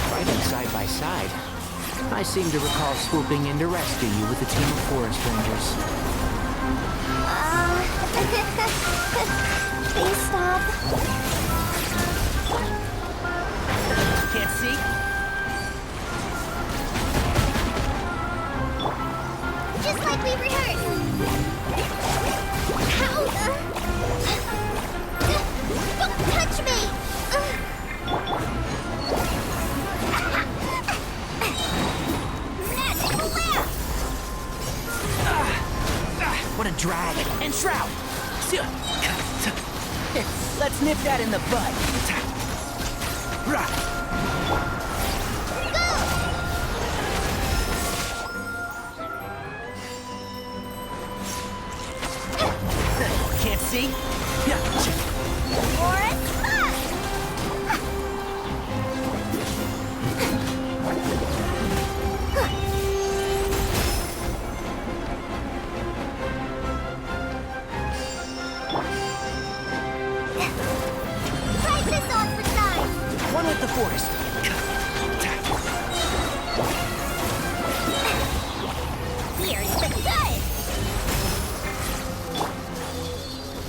Fighting side by side? I seem to recall swooping in to rescue you with a team of forest rangers. Please stop. Can't see? Just like we rehearsed. How? Don't touch me! Magical laugh! What a drag! And Shroud! Let's nip that in the bud. Can't see? Force! Here's the good!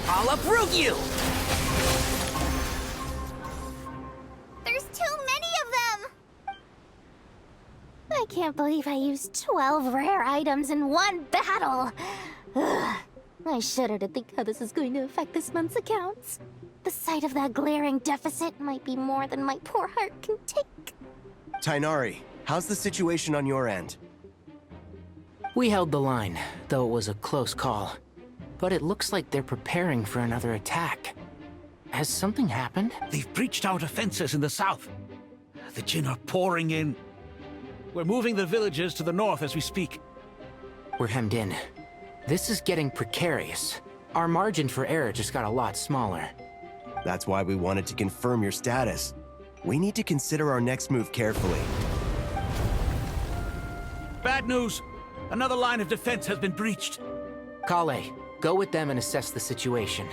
I'll uproot you! There's too many of them! I can't believe I used 12 rare items in one battle! Ugh. I shudder to think how this is going to affect this month's accounts. The sight of that glaring deficit might be more than my poor heart can take. Tainari, how's the situation on your end? We held the line, though it was a close call. But it looks like they're preparing for another attack. Has something happened? They've breached our defenses in the south. The Jin are pouring in. We're moving the villages to the north as we speak. We're hemmed in. This is getting precarious. Our margin for error just got a lot smaller. That's why we wanted to confirm your status. We need to consider our next move carefully. Bad news! Another line of defense has been breached. Kale, go with them and assess the situation.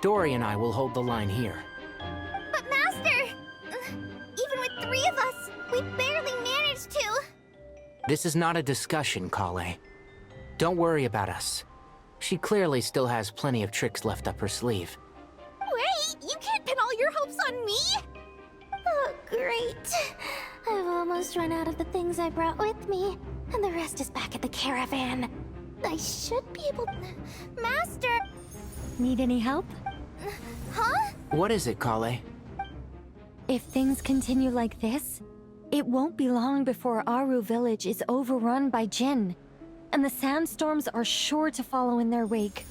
Dory and I will hold the line here. But Master! Even with 3 of us, we barely managed to. This is not a discussion, Kale. Don't worry about us. She clearly still has plenty of tricks left up her sleeve. Wait, you can't pin all your hopes on me? Oh, great. I've almost run out of the things I brought with me, and the rest is back at the caravan. I should be able... Master! Need any help? Huh? What is it, Kale? If things continue like this, it won't be long before Aru village is overrun by Jin, and the sandstorms are sure to follow in their wake.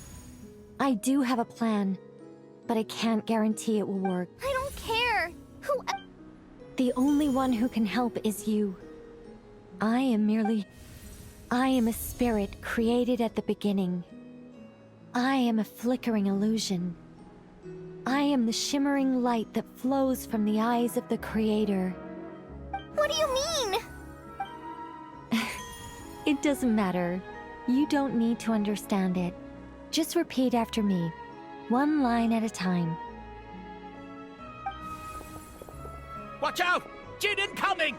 I do have a plan, but I can't guarantee it will work. I don't care. Who... The only one who can help is you. I am a spirit created at the beginning. I am a flickering illusion. I am the shimmering light that flows from the eyes of the Creator. What do you mean? It doesn't matter. You don't need to understand it. Just repeat after me, one line at a time. Watch out! Jin incoming!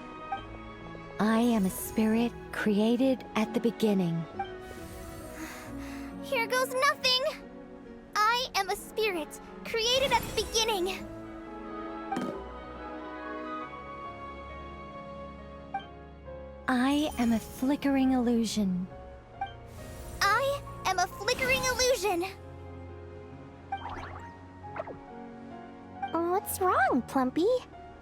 I am a spirit created at the beginning. Here goes nothing! I am a spirit created at the beginning. I am a flickering illusion. I am a flickering illusion. What's wrong, Plumpy?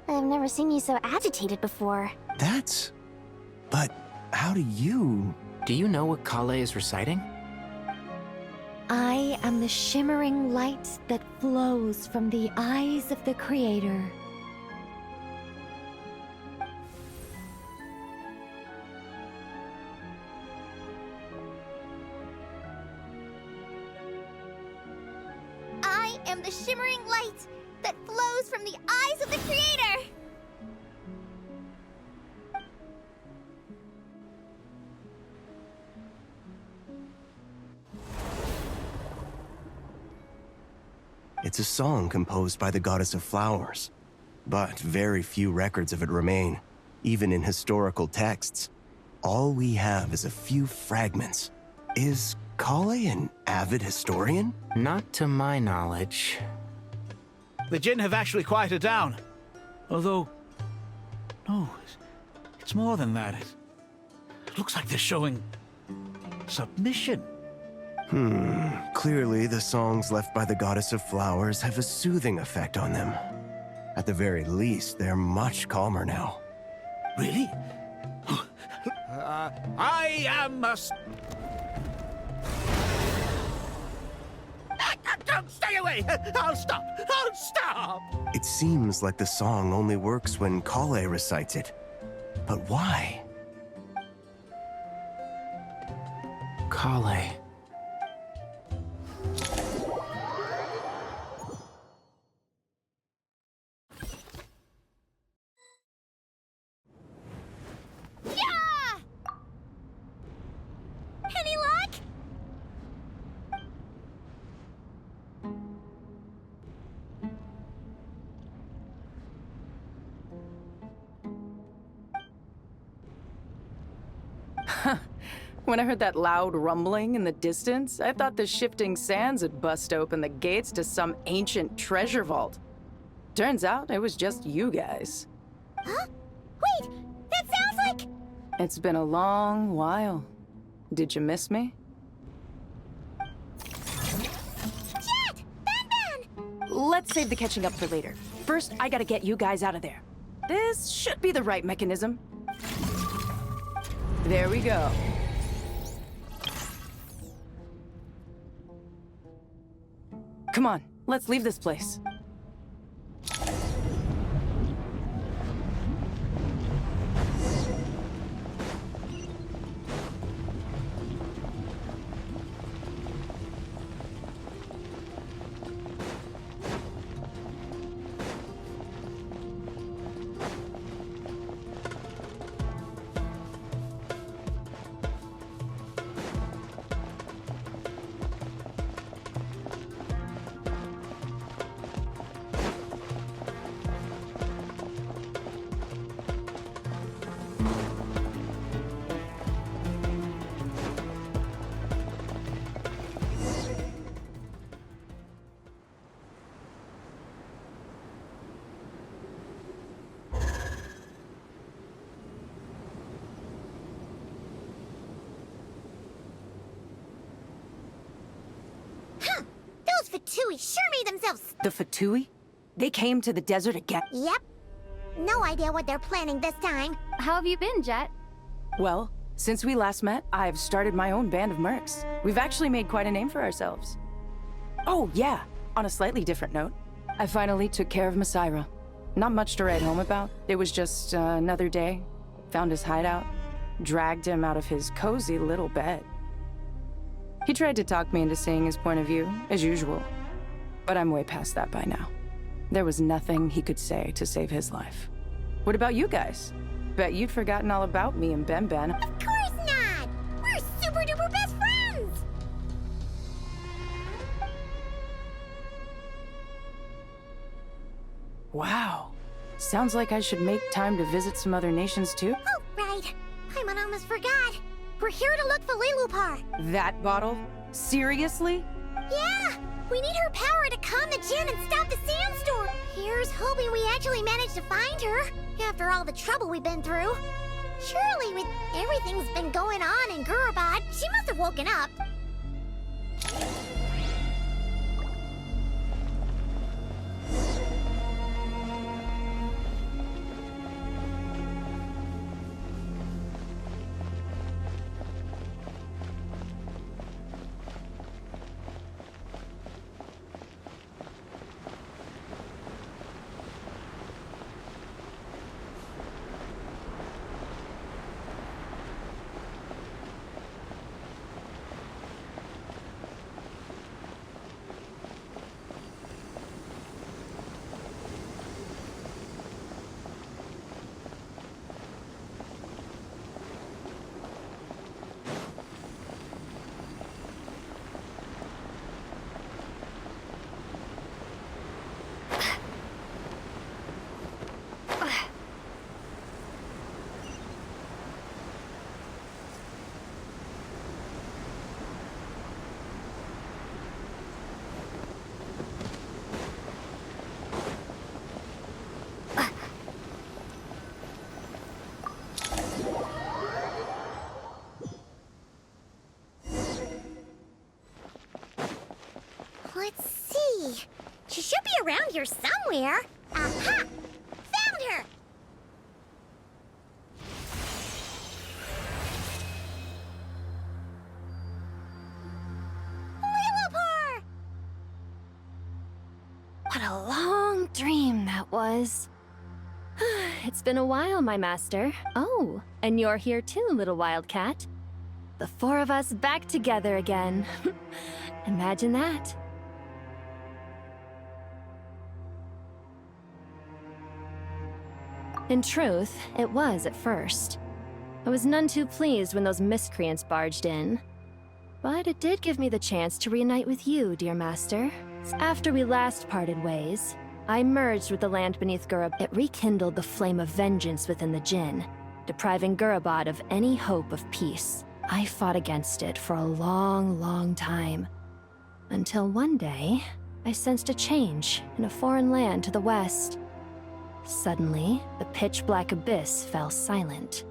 I've never seen you so agitated before. But how do you... Do you know what Kale is reciting? I am the shimmering light that flows from the eyes of the Creator. I am the shimmering light that flows from the eyes of the Creator! It's a song composed by the goddess of flowers. But very few records of it remain, even in historical texts. All we have is a few fragments. Is Kale an avid historian? Not to my knowledge. The Jin have actually quieted down. Although... No, it's more than that. It looks like they're showing... submission. Clearly the songs left by the goddess of flowers have a soothing effect on them. At the very least, they're much calmer now. Really? I am a... Stay away! I'll stop! I'll stop! It seems like the song only works when Kale recites it. But why? Kale. Any luck? When I heard that loud rumbling in the distance, I thought the shifting sands had bust open the gates to some ancient treasure vault. Turns out it was just you guys. Huh? Wait, that sounds like... It's been a long while. Did you miss me? Jet! Ben! Let's save the catching up for later. First, I gotta get you guys out of there. This should be the right mechanism. There we go. Come on, let's leave this place. Those Fatui sure made themselves... The Fatui? They came to the desert again? Yep. No idea what they're planning this time. How have you been, Jet? Well, since we last met, I've started my own band of mercs. We've actually made quite a name for ourselves. Oh, yeah. On a slightly different note, I finally took care of Masaira. Not much to write home about. It was just another day. Found his hideout. Dragged him out of his cozy little bed. He tried to talk me into seeing his point of view, as usual. But I'm way past that by now. There was nothing he could say to save his life. What about you guys? Bet you'd forgotten all about me and Ben. Of course not! We're super duper best friends! Wow. Sounds like I should make time to visit some other nations too. Oh, right. I almost forgot. We're here to look for Lilupar. That bottle? Seriously? Yeah! We need her power to calm the Jinn and stop the sandstorm. Here's hoping we actually manage to find her, after all the trouble we've been through. Surely, with everything's been going on in Gurabad, she must have woken up. Let's see. She should be around here somewhere. Aha! Found her! Lilupar! What a long dream that was. It's been a while, my master. Oh, and you're here too, little wildcat. The four of us back together again. Imagine that. In truth, it was at first. I was none too pleased when those miscreants barged in. But it did give me the chance to reunite with you, dear master. After we last parted ways, I merged with the land beneath Gurab. It rekindled the flame of vengeance within the Jinn, depriving Gurabad of any hope of peace. I fought against it for a long, long time. Until one day, I sensed a change in a foreign land to the west. Suddenly, the pitch-black abyss fell silent.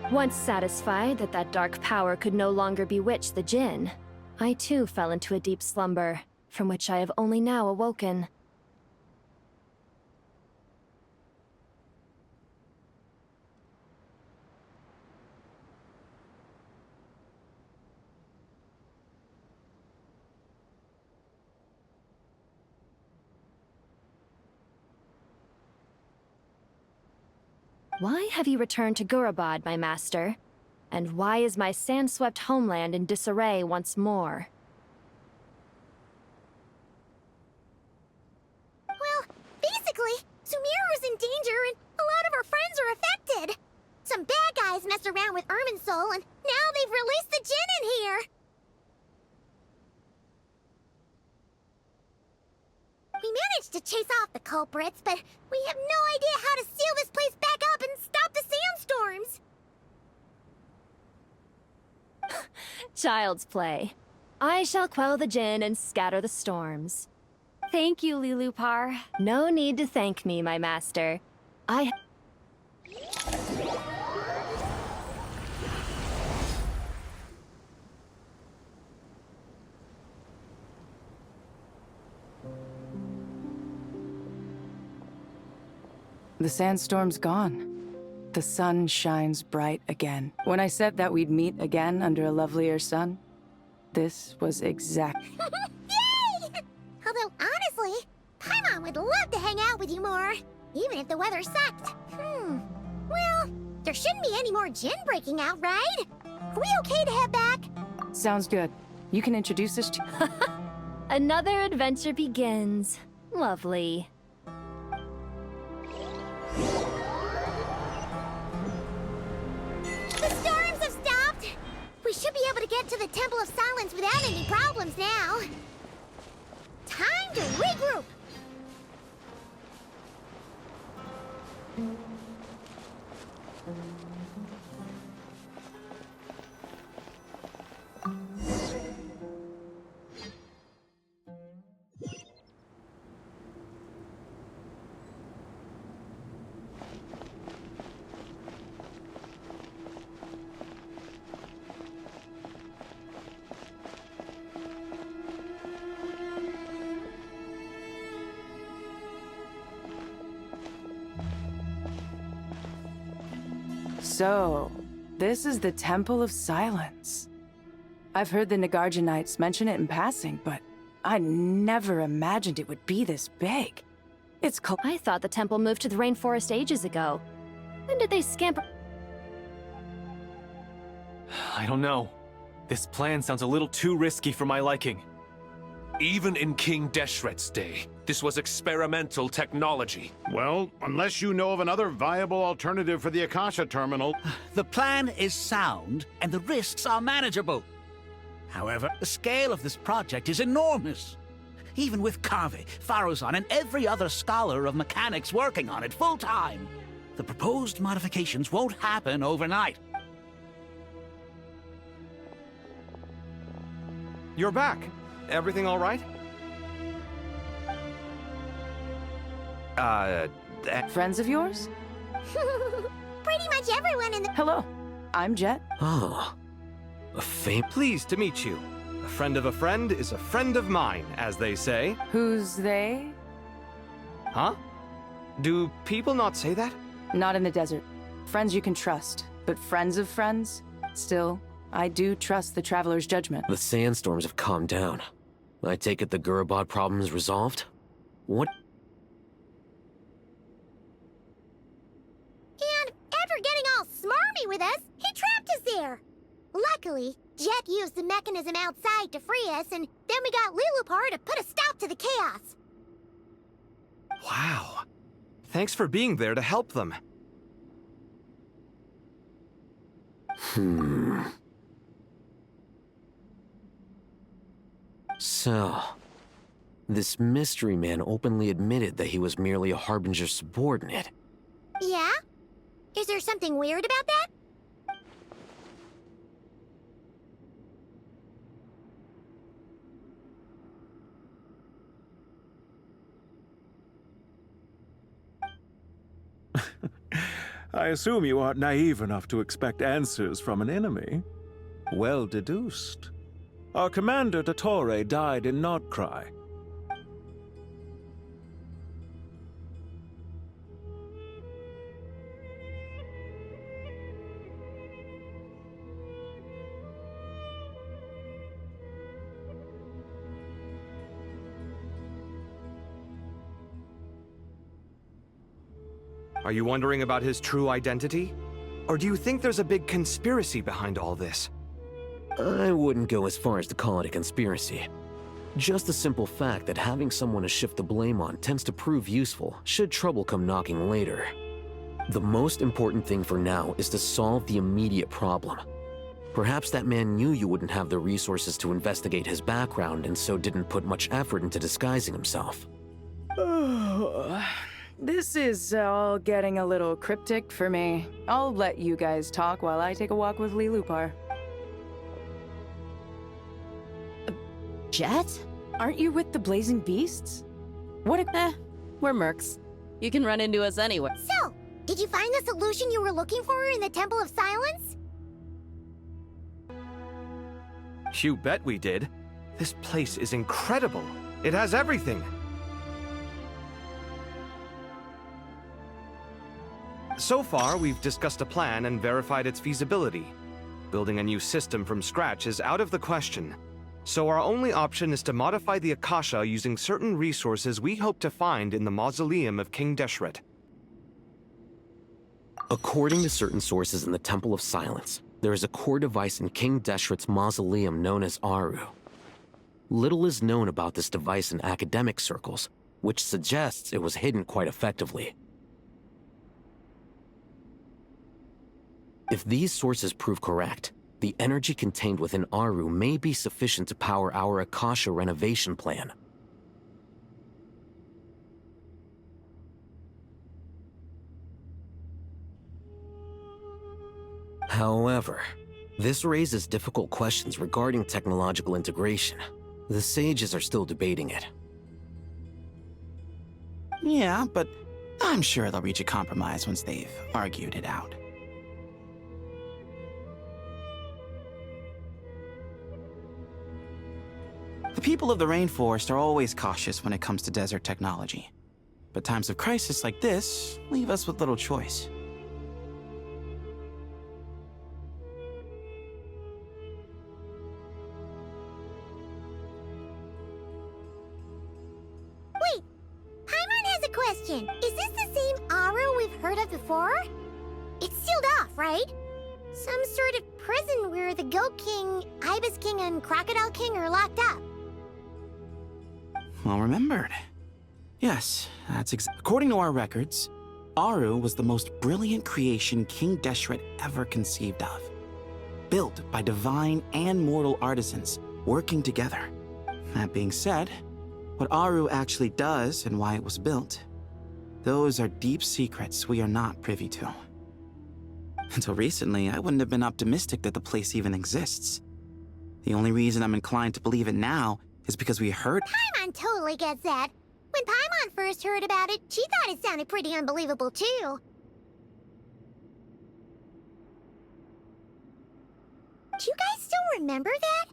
Once satisfied that that dark power could no longer bewitch the Jinn, I too fell into a deep slumber, from which I have only now awoken. Why have you returned to Gurabad, my master? And why is my sand-swept homeland in disarray once more? Well, basically, Sumeru's in danger and a lot of our friends are affected. Some bad guys messed around with Irminsul and now they've released the Jinn in here. We managed to chase off the culprits, but we have no idea how to seal this place back up and stop the sandstorms. Child's play. I shall quell the Jinn and scatter the storms. Thank you, Lilupar. No need to thank me, my master. The sandstorm's gone. The sun shines bright again. When I said that we'd meet again under a lovelier sun, this was exact. Yay! Although, honestly, Paimon would love to hang out with you more, even if the weather sucked. Well, there shouldn't be any more Jinn breaking out, right? Are we okay to head back? Sounds good. You can introduce us to... Another adventure begins. Lovely. The storms have stopped! We should be able to get to the Temple of Silence without any problems now. Time to regroup! So, this is the Temple of Silence. I've heard the Nagarjanites mention it in passing, but I never imagined it would be this big. It's called... I thought the temple moved to the rainforest ages ago. When did they scamper? I don't know. This plan sounds a little too risky for my liking. Even in King Deshret's day, this was experimental technology. Well, unless you know of another viable alternative for the Akasha terminal... The plan is sound, and the risks are manageable. However, the scale of this project is enormous. Even with Carve, Faruzan, and every other scholar of mechanics working on it full-time, the proposed modifications won't happen overnight. You're back. Everything all right? Friends of yours? Pretty much everyone in the... Hello, I'm Jet. Oh, a fame. Pleased to meet you. A friend of a friend is a friend of mine, as they say. Who's they? Huh? Do people not say that? Not in the desert. Friends you can trust, but friends of friends? Still, I do trust the Traveler's judgment. The sandstorms have calmed down. I take it the Gurabad problem is resolved? What? And after getting all smarmy with us, he trapped us there. Luckily, Jet used the mechanism outside to free us, and then we got Lilupar to put a stop to the chaos. Wow. Thanks for being there to help them. So, this mystery man openly admitted that he was merely a Harbinger's subordinate. Yeah? Is there something weird about that? I assume you aren't naive enough to expect answers from an enemy. Well deduced. Our commander, Dottore, died in Nordcry. Are you wondering about his true identity? Or do you think there's a big conspiracy behind all this? I wouldn't go as far as to call it a conspiracy. Just the simple fact that having someone to shift the blame on tends to prove useful should trouble come knocking later. The most important thing for now is to solve the immediate problem. Perhaps that man knew you wouldn't have the resources to investigate his background and so didn't put much effort into disguising himself. This is all getting a little cryptic for me. I'll let you guys talk while I take a walk with Lilupar. Jet? Aren't you with the Blazing Beasts? What a— we're mercs. You can run into us anywhere. So, did you find the solution you were looking for in the Temple of Silence? You bet we did. This place is incredible. It has everything. So far, we've discussed a plan and verified its feasibility. Building a new system from scratch is out of the question. So our only option is to modify the Akasha using certain resources we hope to find in the mausoleum of King Deshret. According to certain sources in the Temple of Silence, there is a core device in King Deshret's mausoleum known as Aru. Little is known about this device in academic circles, which suggests it was hidden quite effectively. If these sources prove correct, the energy contained within Aru may be sufficient to power our Akasha renovation plan. However, this raises difficult questions regarding technological integration. The sages are still debating it. Yeah, but I'm sure they'll reach a compromise once they've argued it out. The people of the rainforest are always cautious when it comes to desert technology. But times of crisis like this leave us with little choice. Wait, Paimon has a question. Is this the same Aru we've heard of before? It's sealed off, right? Some sort of prison where the Goat King, Ibis King, and Crocodile King are locked up. Well remembered. Yes, that's according to our records, Aru was the most brilliant creation King Deshret ever conceived of. Built by divine and mortal artisans, working together. That being said, what Aru actually does and why it was built, those are deep secrets we are not privy to. Until recently, I wouldn't have been optimistic that the place even exists. The only reason I'm inclined to believe it now is because we heard— Paimon totally gets that. When Paimon first heard about it, she thought it sounded pretty unbelievable too. Do you guys still remember that?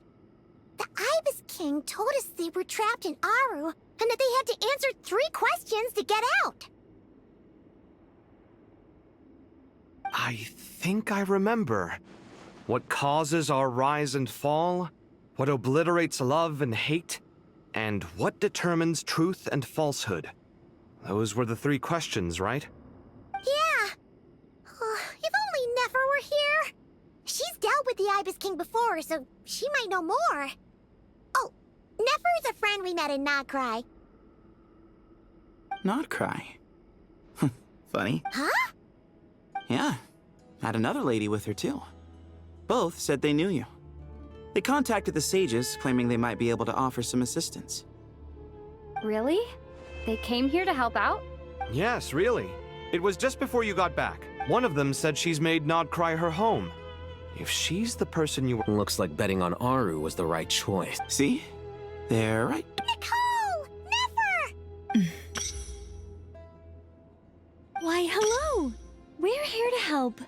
The Ibis King told us they were trapped in Aru, and that they had to answer 3 questions to get out. I think I remember. What causes our rise and fall? What obliterates love and hate? And what determines truth and falsehood? Those were the 3 questions, right? Yeah. If only Nefer were here. She's dealt with the Ibis King before, so she might know more. Oh, Nefer's a friend we met in Nordcry. Nordcry. Funny. Huh? Yeah, had another lady with her too. Both said they knew you. They contacted the sages, claiming they might be able to offer some assistance. Really? They came here to help out? Yes, really. It was just before you got back. One of them said she's made Nod Cry her home. If she's the person you were— Looks like betting on Aru was the right choice. See? They're right. Nicole! Never! Why, hello! We're here to help.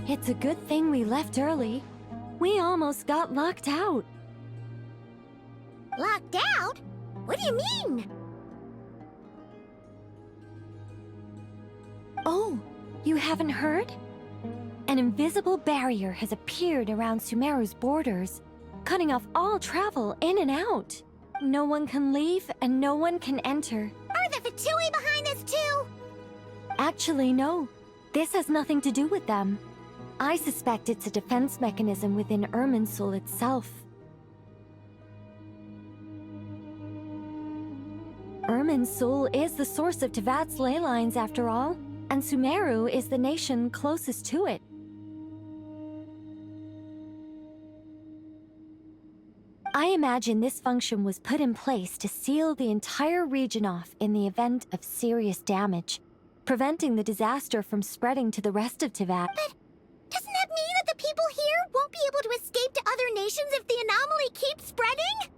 It's a good thing we left early. We almost got locked out. Locked out? What do you mean? Oh, you haven't heard? An invisible barrier has appeared around Sumeru's borders, cutting off all travel in and out. No one can leave and no one can enter. Are the Fatui behind this too? Actually, no. This has nothing to do with them. I suspect it's a defense mechanism within Irminsul itself. Irminsul is the source of Tevat's ley lines after all, and Sumeru is the nation closest to it. I imagine this function was put in place to seal the entire region off in the event of serious damage, preventing the disaster from spreading to the rest of Tevat. But doesn't that mean that the people here won't be able to escape to other nations if the anomaly keeps spreading?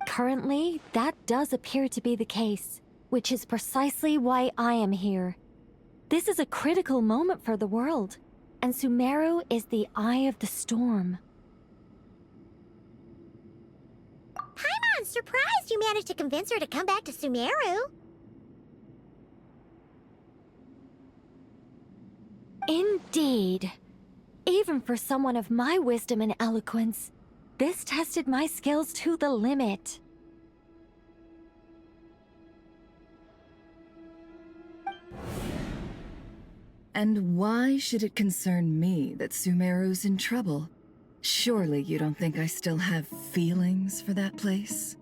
Currently, that does appear to be the case, which is precisely why I am here. This is a critical moment for the world, and Sumeru is the eye of the storm. Paimon's surprised you managed to convince her to come back to Sumeru. Indeed. Even for someone of my wisdom and eloquence, this tested my skills to the limit. And why should it concern me that Sumeru's in trouble? Surely you don't think I still have feelings for that place?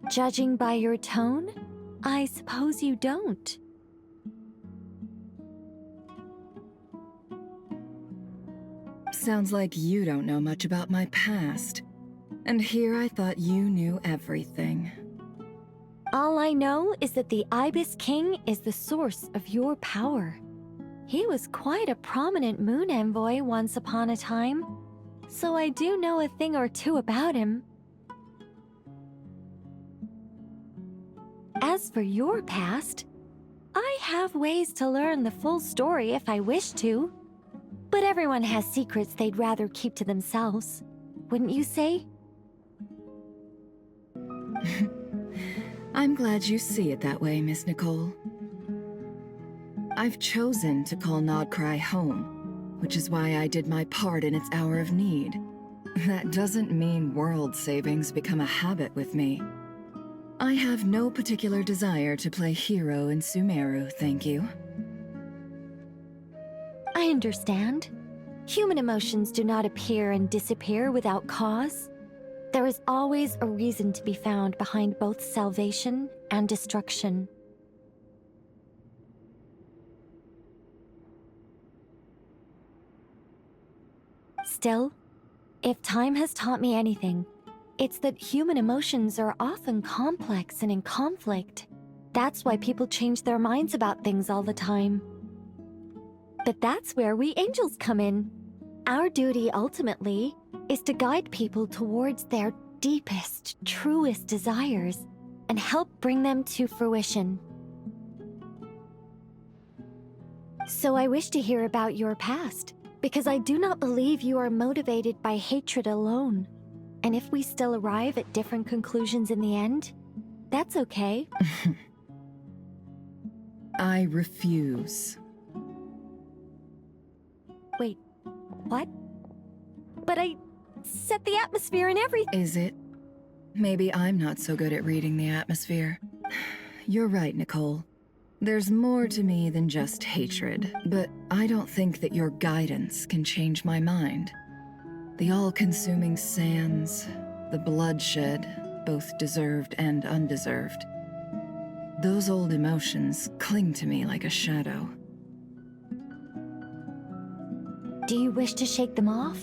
Judging by your tone, I suppose you don't. Sounds like you don't know much about my past. And here I thought you knew everything. All I know is that the Ibis King is the source of your power. He was quite a prominent moon envoy once upon a time, so I do know a thing or two about him. As for your past, I have ways to learn the full story if I wish to. But everyone has secrets they'd rather keep to themselves, wouldn't you say? I'm glad you see it that way, Miss Nicole. I've chosen to call Nodcry home, which is why I did my part in its hour of need. That doesn't mean world savings become a habit with me. I have no particular desire to play hero in Sumeru, thank you. I understand. Human emotions do not appear and disappear without cause. There is always a reason to be found behind both salvation and destruction. Still, if time has taught me anything, it's that human emotions are often complex and in conflict. That's why people change their minds about things all the time. But that's where we angels come in. Our duty, ultimately, is to guide people towards their deepest, truest desires and help bring them to fruition. So I wish to hear about your past, because I do not believe you are motivated by hatred alone. And if we still arrive at different conclusions in the end, that's okay. I refuse. Wait, what? But I set the atmosphere and everything. Is it? Maybe I'm not so good at reading the atmosphere. You're right, Nicole. There's more to me than just hatred, but I don't think that your guidance can change my mind. The all-consuming sands, the bloodshed, both deserved and undeserved. Those old emotions cling to me like a shadow. Do you wish to shake them off?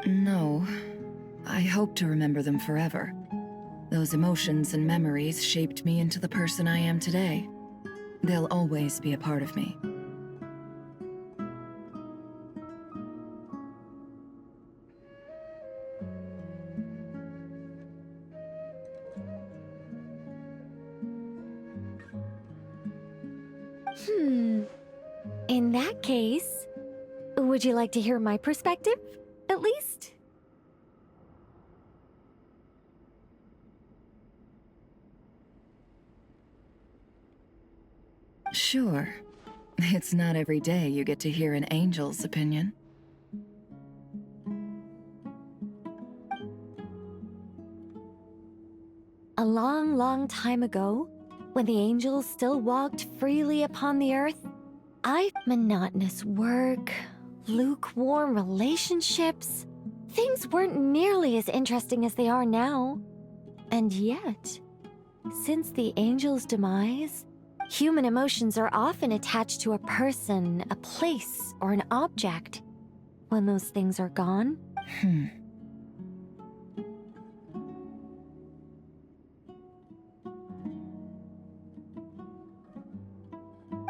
No. I hope to remember them forever. Those emotions and memories shaped me into the person I am today. They'll always be a part of me. In that case, would you like to hear my perspective, at least? Sure. It's not every day you get to hear an angel's opinion. A long, long time ago, when the angels still walked freely upon the earth, monotonous work, lukewarm relationships. Things weren't nearly as interesting as they are now. And yet, since the angel's demise, human emotions are often attached to a person, a place, or an object. When those things are gone,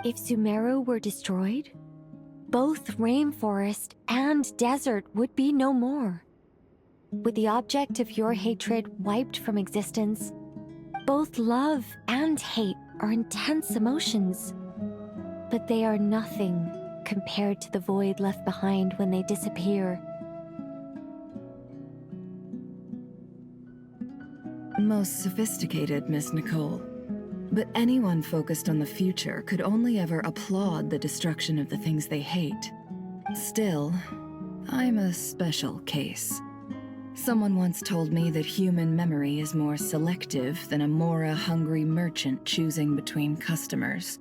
if Sumeru were destroyed, both rainforest and desert would be no more. With the object of your hatred wiped from existence, both love and hate are intense emotions, but they are nothing compared to the void left behind when they disappear. Most sophisticated, Miss Nicole. But anyone focused on the future could only ever applaud the destruction of the things they hate. Still, I'm a special case. Someone once told me that human memory is more selective than a Mora-hungry merchant choosing between customers.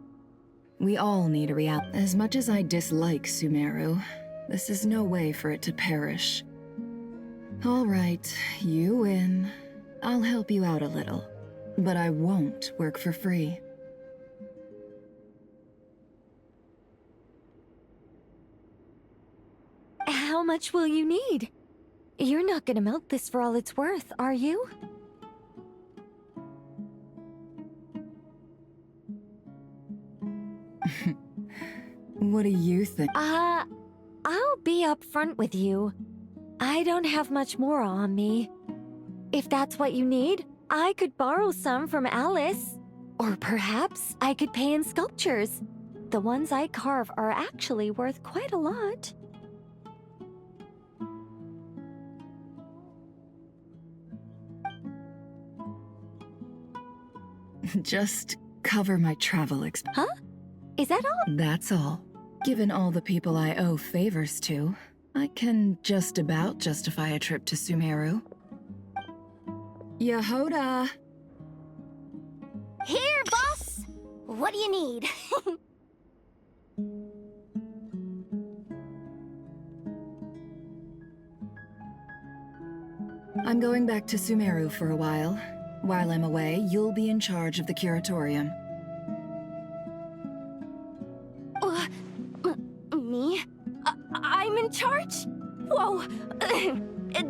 We all need a reality. As much as I dislike Sumeru, this is no way for it to perish. All right, you win. I'll help you out a little. But I won't work for free. How much will you need? You're not gonna milk this for all it's worth, are you? What do you think? I'll be upfront with you. I don't have much more on me. If that's what you need, I could borrow some from Alice. Or perhaps I could pay in sculptures. The ones I carve are actually worth quite a lot. Just cover my travel expenses. Huh? Is that all? That's all. Given all the people I owe favors to, I can just about justify a trip to Sumeru. Yehoda! Here, boss! What do you need? I'm going back to Sumeru for a while. While I'm away, you'll be in charge of the curatorium. Me? I'm in charge? Whoa!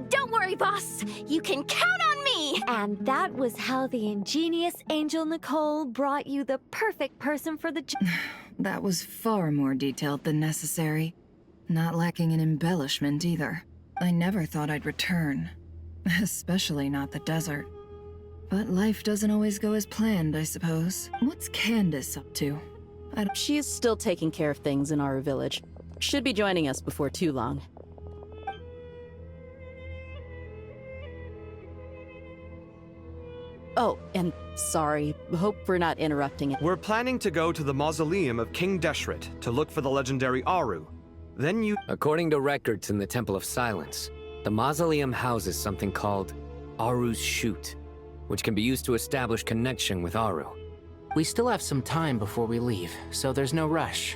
Don't worry, boss. You can count on me! And that was how the ingenious Angel Nicole brought you the perfect person for the job. That was far more detailed than necessary. Not lacking in embellishment either. I never thought I'd return. Especially not the desert. But life doesn't always go as planned, I suppose. What's Candace up to? She is still taking care of things in our village. Should be joining us before too long. Oh, and sorry. Hope we're not interrupting it. We're planning to go to the mausoleum of King Deshret to look for the legendary Aru. Then you... According to records in the Temple of Silence, the mausoleum houses something called Aru's Chute, which can be used to establish connection with Aru. We still have some time before we leave, so there's no rush.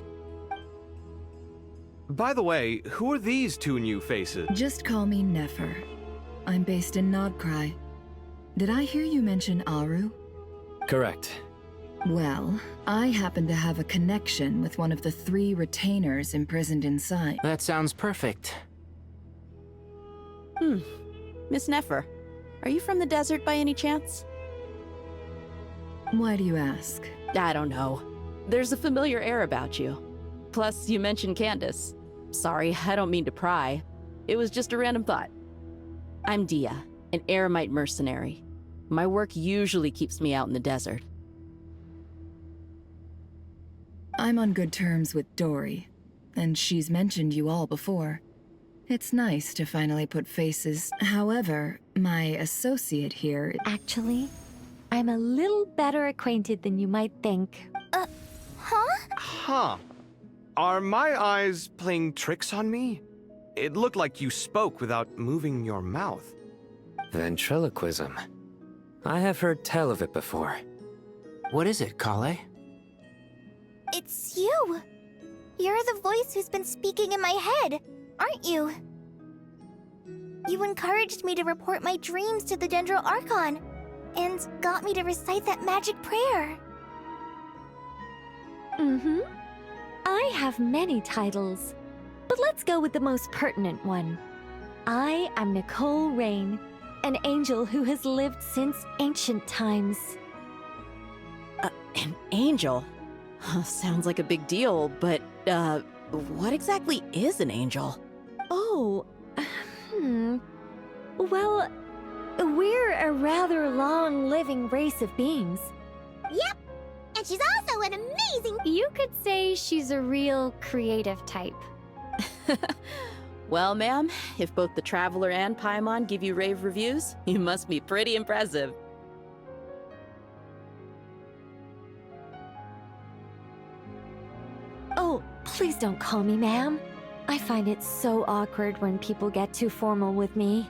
By the way, who are these two new faces? Just call me Nefer. I'm based in Nodcry. Did I hear you mention Aru? Correct. Well, I happen to have a connection with one of the 3 retainers imprisoned inside. That sounds perfect. Miss Nefer, are you from the desert by any chance? Why do you ask? I don't know. There's a familiar air about you. Plus, you mentioned Candace. Sorry, I don't mean to pry. It was just a random thought. I'm Dia, an Eremite mercenary. My work usually keeps me out in the desert. I'm on good terms with Dory, and she's mentioned you all before. It's nice to finally put faces. However, my associate here... Actually, I'm a little better acquainted than you might think. Huh. Are my eyes playing tricks on me? It looked like you spoke without moving your mouth. Ventriloquism. I have heard tell of it before. What is it, Kale? It's you! You're the voice who's been speaking in my head, aren't you? You encouraged me to report my dreams to the Dendro Archon, and got me to recite that magic prayer. I have many titles, but let's go with the most pertinent one. I am Nicole Rain, an angel who has lived since ancient times. An angel? Sounds like a big deal, but, what exactly is an angel? Oh, Well, we're a rather long-living race of beings. Yep, and she's also an amazing... You could say she's a real creative type. Well, ma'am, if both the Traveler and Paimon give you rave reviews, you must be pretty impressive. Oh, please don't call me ma'am. I find it so awkward when people get too formal with me.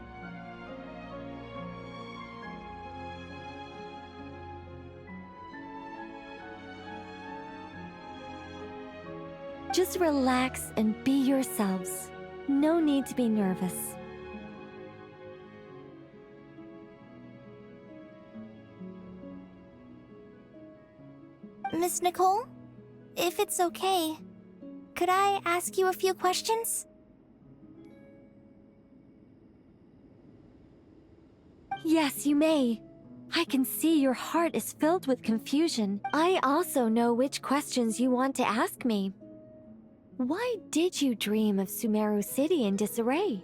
Just relax and be yourselves. No need to be nervous. Miss Nicole? If it's okay, could I ask you a few questions? Yes, you may. I can see your heart is filled with confusion. I also know which questions you want to ask me. Why did you dream of Sumeru City in disarray?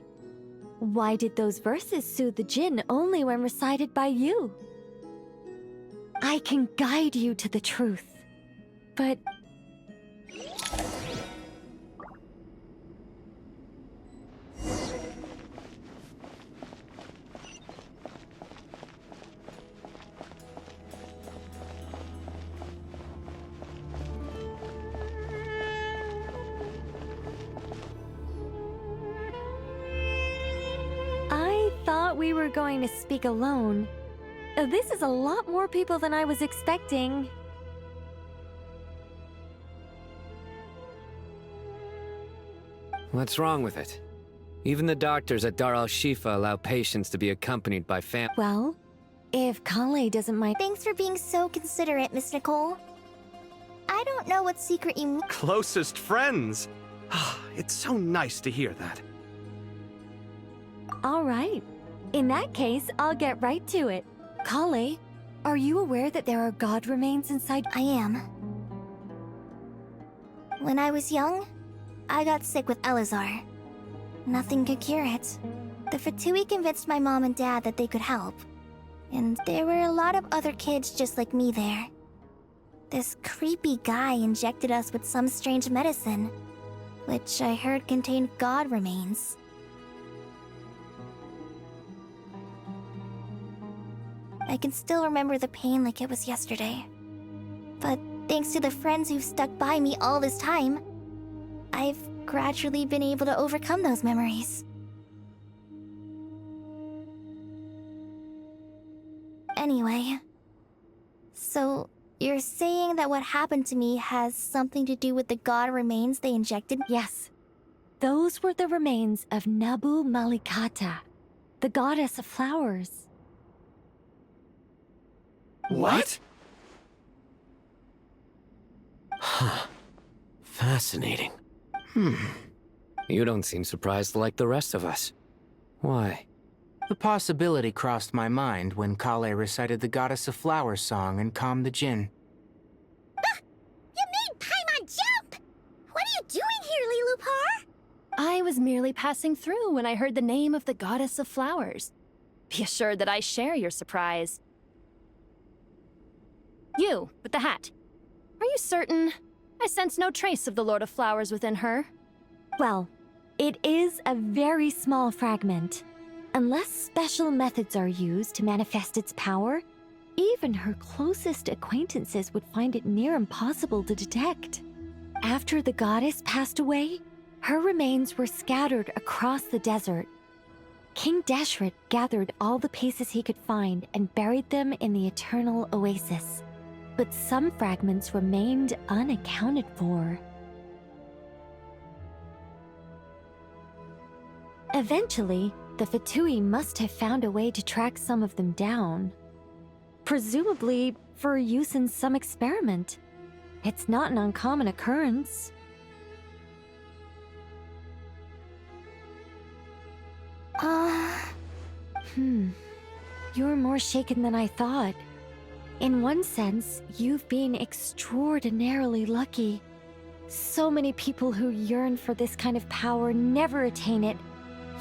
Why did those verses soothe the Jinn only when recited by you? I can guide you to the truth, but... I thought we were going to speak alone. This is a lot more people than I was expecting. What's wrong with it? Even the doctors at Dar al-Shifa allow patients to be accompanied by Well, if Kale doesn't mind... Thanks for being so considerate, Miss Nicole. I don't know what secret you... Closest friends! It's so nice to hear that. All right. In that case, I'll get right to it. Kale, are you aware that there are god remains inside? I am. When I was young, I got sick with Elazar. Nothing could cure it. The Fatui convinced my mom and dad that they could help. And there were a lot of other kids just like me there. This creepy guy injected us with some strange medicine, which I heard contained god remains. I can still remember the pain like it was yesterday. But thanks to the friends who've stuck by me all this time, I've gradually been able to overcome those memories. Anyway, so you're saying that what happened to me has something to do with the god remains they injected? Yes. Those were the remains of Nabu Malikata, the goddess of flowers. What? Huh. Fascinating. You don't seem surprised like the rest of us. Why? The possibility crossed my mind when Kale recited the Goddess of Flowers song and calmed the Jinn. You made Paimon jump! What are you doing here, Lilupar? I was merely passing through when I heard the name of the Goddess of Flowers. Be assured that I share your surprise. You, with the hat. Are you certain? I sense no trace of the Lord of Flowers within her. Well, it is a very small fragment. Unless special methods are used to manifest its power, even her closest acquaintances would find it near impossible to detect. After the goddess passed away, her remains were scattered across the desert. King Deshret gathered all the pieces he could find and buried them in the Eternal Oasis. But some fragments remained unaccounted for. Eventually, the Fatui must have found a way to track some of them down. Presumably for use in some experiment. It's not an uncommon occurrence. You're more shaken than I thought. In one sense, you've been extraordinarily lucky. So many people who yearn for this kind of power never attain it,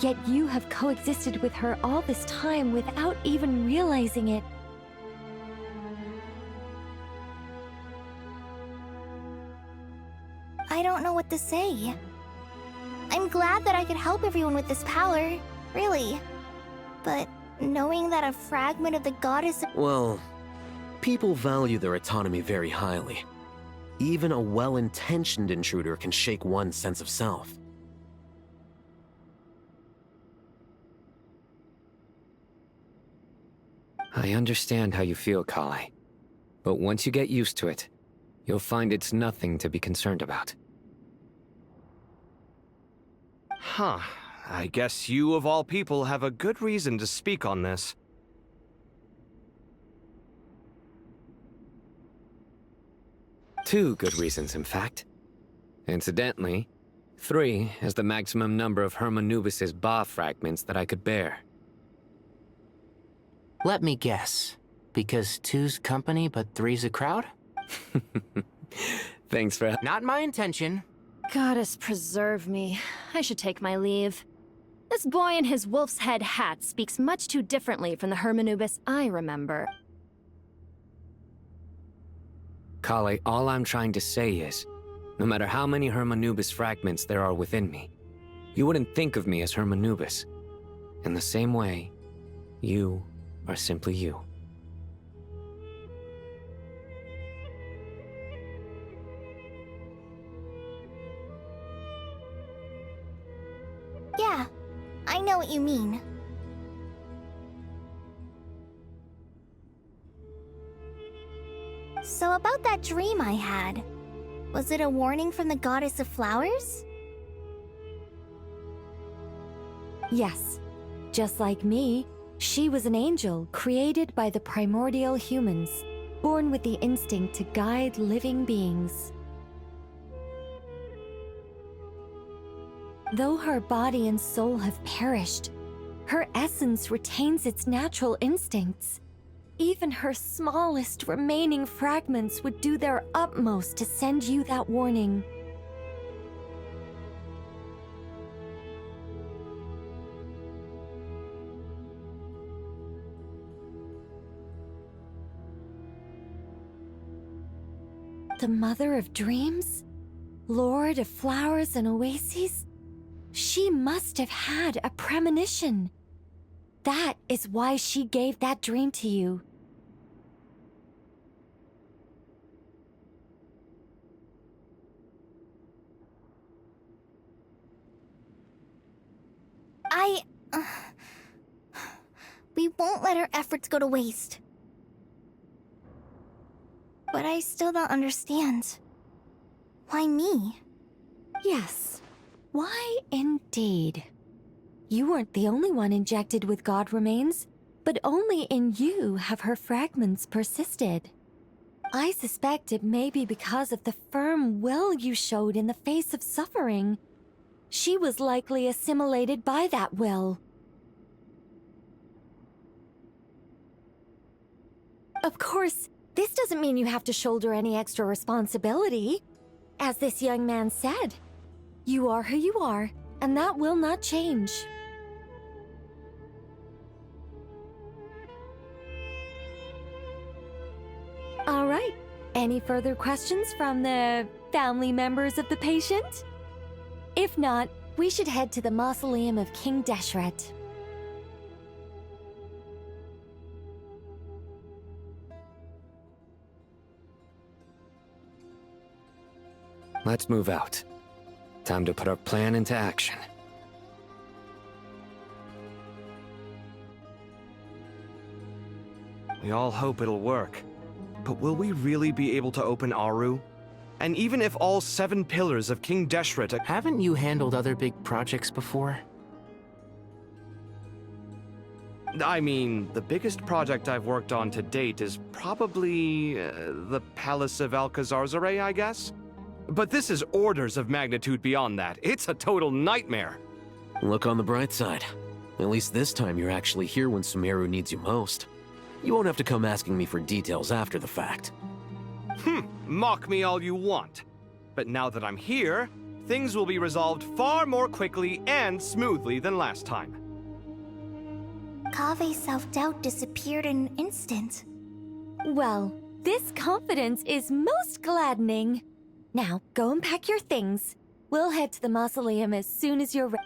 yet you have coexisted with her all this time without even realizing it. I don't know what to say. I'm glad that I could help everyone with this power, really. But knowing that a fragment of the goddess... Well, people value their autonomy very highly. Even a well-intentioned intruder can shake one's sense of self. I understand how you feel, Kale. But once you get used to it, you'll find it's nothing to be concerned about. Huh. I guess you, of all people, have a good reason to speak on this. Two good reasons, in fact. Incidentally, 3 is the maximum number of Hermanubis' Ba fragments that I could bear. Let me guess. Because 2's company, but 3's a crowd? Thanks for... Not my intention. Goddess preserve me. I should take my leave. This boy in his wolf's head hat speaks much too differently from the Hermanubis I remember. Kale, all I'm trying to say is, no matter how many Hermanubis fragments there are within me, you wouldn't think of me as Hermanubis. In the same way, you are simply you. Yeah, I know what you mean. So about that dream I had, was it a warning from the Goddess of Flowers? Yes. Just like me, she was an angel created by the primordial humans, born with the instinct to guide living beings. Though her body and soul have perished, her essence retains its natural instincts. Even her smallest remaining fragments would do their utmost to send you that warning. The Mother of Dreams? Lord of Flowers and Oases? She must have had a premonition. That is why she gave that dream to you. We won't let her efforts go to waste. But I still don't understand. Why me? Yes. Why, indeed. You weren't the only one injected with god remains, but only in you have her fragments persisted. I suspect it may be because of the firm will you showed in the face of suffering. She was likely assimilated by that will. Of course, this doesn't mean you have to shoulder any extra responsibility. As this young man said, you are who you are, and that will not change. All right. Any further questions from the family members of the patient? If not, we should head to the mausoleum of King Deshret. Let's move out. Time to put our plan into action. We all hope it'll work. But will we really be able to open Aru? And even if all 7 pillars of King Deshret... Haven't you handled other big projects before? I mean, the biggest project I've worked on to date is probably the Palace of Alcazarzaray, I guess? But this is orders of magnitude beyond that. It's a total nightmare. Look on the bright side. At least this time you're actually here when Sumeru needs you most. You won't have to come asking me for details after the fact. Mock me all you want. But now that I'm here, things will be resolved far more quickly and smoothly than last time. Kave's self-doubt disappeared in an instant. Well, this confidence is most gladdening. Now, go and pack your things. We'll head to the mausoleum as soon as you're ready.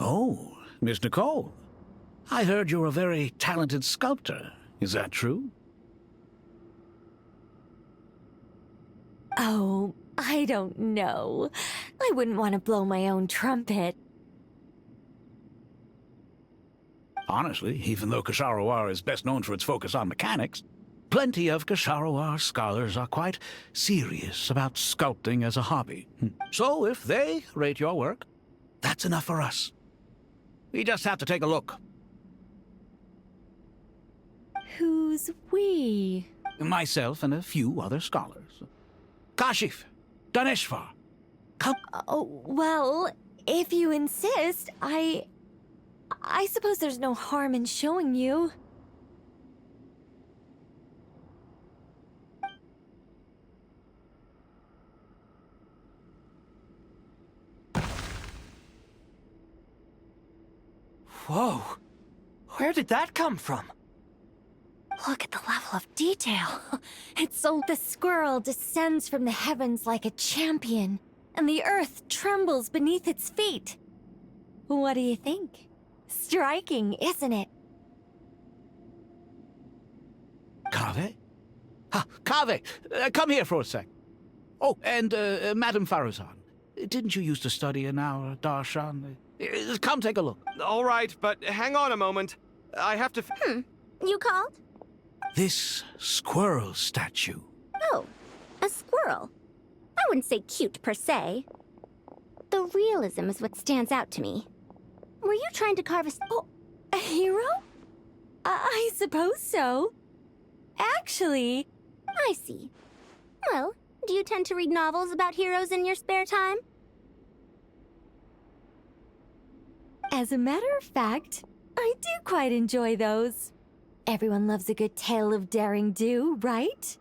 Oh, Miss Nicole. I heard you're a very talented sculptor. Is that true? Oh, I don't know. I wouldn't want to blow my own trumpet. Honestly, even though Kasharawar is best known for its focus on mechanics, plenty of Kasharawar scholars are quite serious about sculpting as a hobby. So if they rate your work, that's enough for us. We just have to take a look. Who's we? Myself and a few other scholars. Kashif, Daneshvar. Oh, well, if you insist, I suppose there's no harm in showing you. Whoa! Where did that come from? Look at the level of detail. It's so the squirrel descends from the heavens like a champion, and the earth trembles beneath its feet. What do you think? Striking, isn't it? Kaveh? Kaveh, come here for a sec. Oh, and Madame Faruzan, didn't you used to study in our darshan? Come take a look. All right, but hang on a moment. I have to... You called? This squirrel statue. Oh, a squirrel. I wouldn't say cute per se. The realism is what stands out to me. Were you trying to carve a hero? I suppose so. Actually... I see. Well, do you tend to read novels about heroes in your spare time? As a matter of fact, I do quite enjoy those. Everyone loves a good tale of daring do, right?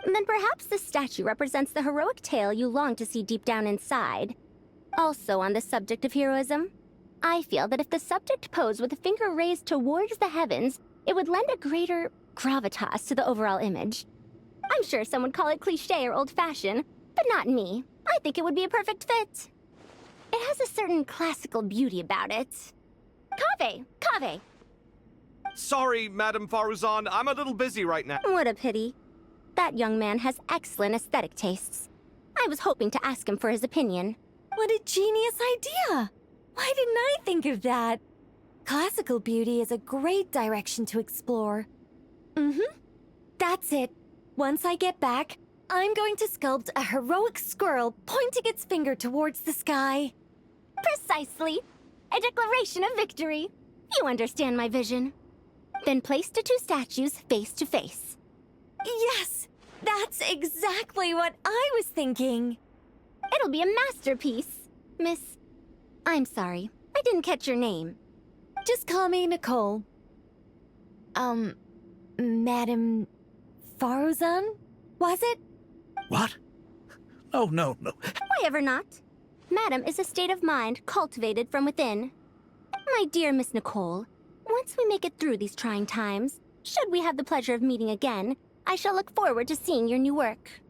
Then perhaps this statue represents the heroic tale you long to see deep down inside. Also on the subject of heroism, I feel that if the subject posed with a finger raised towards the heavens, it would lend a greater gravitas to the overall image. I'm sure some would call it cliché or old-fashioned, but not me. I think it would be a perfect fit. It has a certain classical beauty about it. Kaveh! Sorry, Madame Faruzan, I'm a little busy right now. What a pity. That young man has excellent aesthetic tastes. I was hoping to ask him for his opinion. What a genius idea! Why didn't I think of that? Classical beauty is a great direction to explore. That's it. Once I get back, I'm going to sculpt a heroic squirrel pointing its finger towards the sky. Precisely. A declaration of victory. You understand my vision. Then place the two statues face to face. Yes! That's exactly what I was thinking. It'll be a masterpiece, Miss... I'm sorry, I didn't catch your name. Just call me Nicole. Madame Faruzan? Was it? What? Oh, no. Why ever not? Madam is a state of mind cultivated from within. My dear Miss Nicole, once we make it through these trying times, should we have the pleasure of meeting again, I shall look forward to seeing your new work.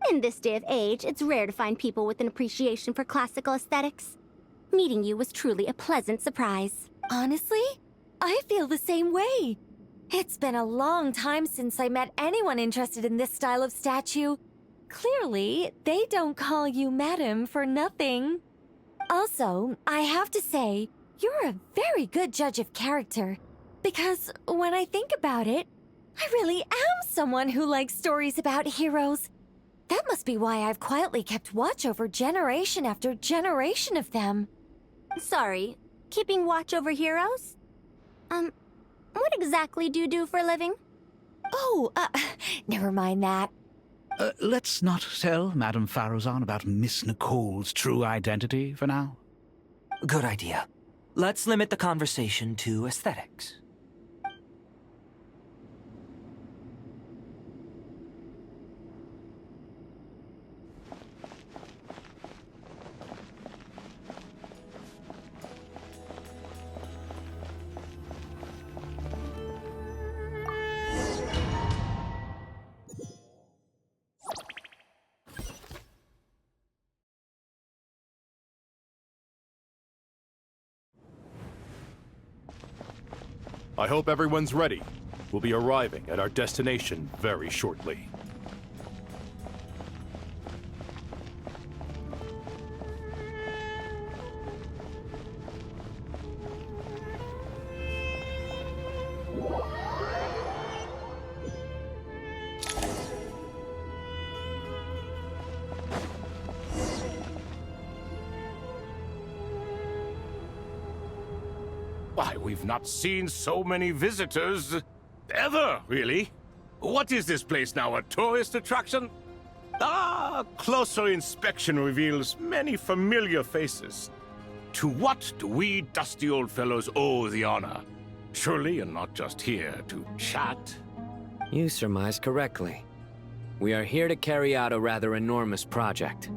In this day of age, it's rare to find people with an appreciation for classical aesthetics. Meeting you was truly a pleasant surprise. Honestly, I feel the same way. It's been a long time since I met anyone interested in this style of statue. Clearly, they don't call you Madam for nothing. Also, I have to say, you're a very good judge of character. Because when I think about it, I really am someone who likes stories about heroes. That must be why I've quietly kept watch over generation after generation of them. Sorry, keeping watch over heroes? What exactly do you do for a living? Oh, never mind that. Let's not tell Madame Faruzan about Miss Nicole's true identity for now. Good idea. Let's limit the conversation to aesthetics. I hope everyone's ready. We'll be arriving at our destination very shortly. Why, we've not seen so many visitors ever, really. What is this place now, a tourist attraction? Ah, closer inspection reveals many familiar faces. To what do we dusty old fellows owe the honor? Surely you're not just here to chat. You surmise correctly. We are here to carry out a rather enormous project.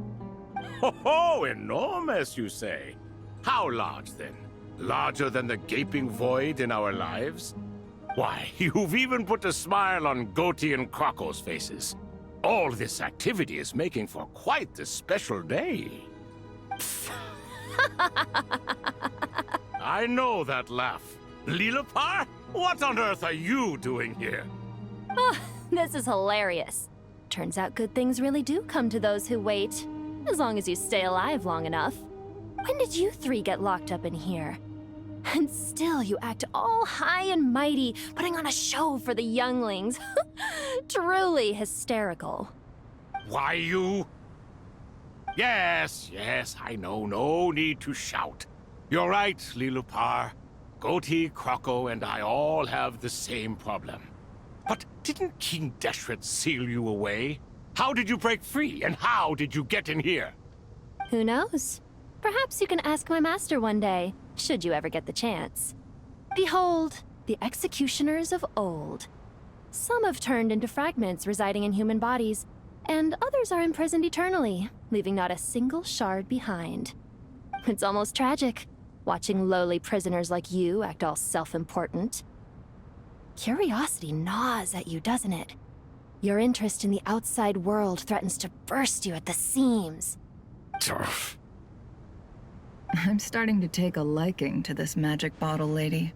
Ho, enormous, you say? How large, then? Larger than the gaping void in our lives? Why, you've even put a smile on Goatee and Crocco's faces. All this activity is making for quite the special day. I know that laugh. Lilipar? What on earth are you doing here? Oh, this is hilarious. Turns out good things really do come to those who wait. As long as you stay alive long enough. When did you three get locked up in here? And still you act all high and mighty, putting on a show for the younglings. Truly hysterical. Why, you... Yes, I know. No need to shout. You're right, Lilipar. Goatee, Crocco, and I all have the same problem. But didn't King Deshret seal you away? How did you break free, and how did you get in here? Who knows? Perhaps you can ask my master one day, should you ever get the chance. Behold, the executioners of old. Some have turned into fragments residing in human bodies, and others are imprisoned eternally, leaving not a single shard behind. It's almost tragic, watching lowly prisoners like you act all self-important. Curiosity gnaws at you, doesn't it? Your interest in the outside world threatens to burst you at the seams. I'm starting to take a liking to this magic bottle lady.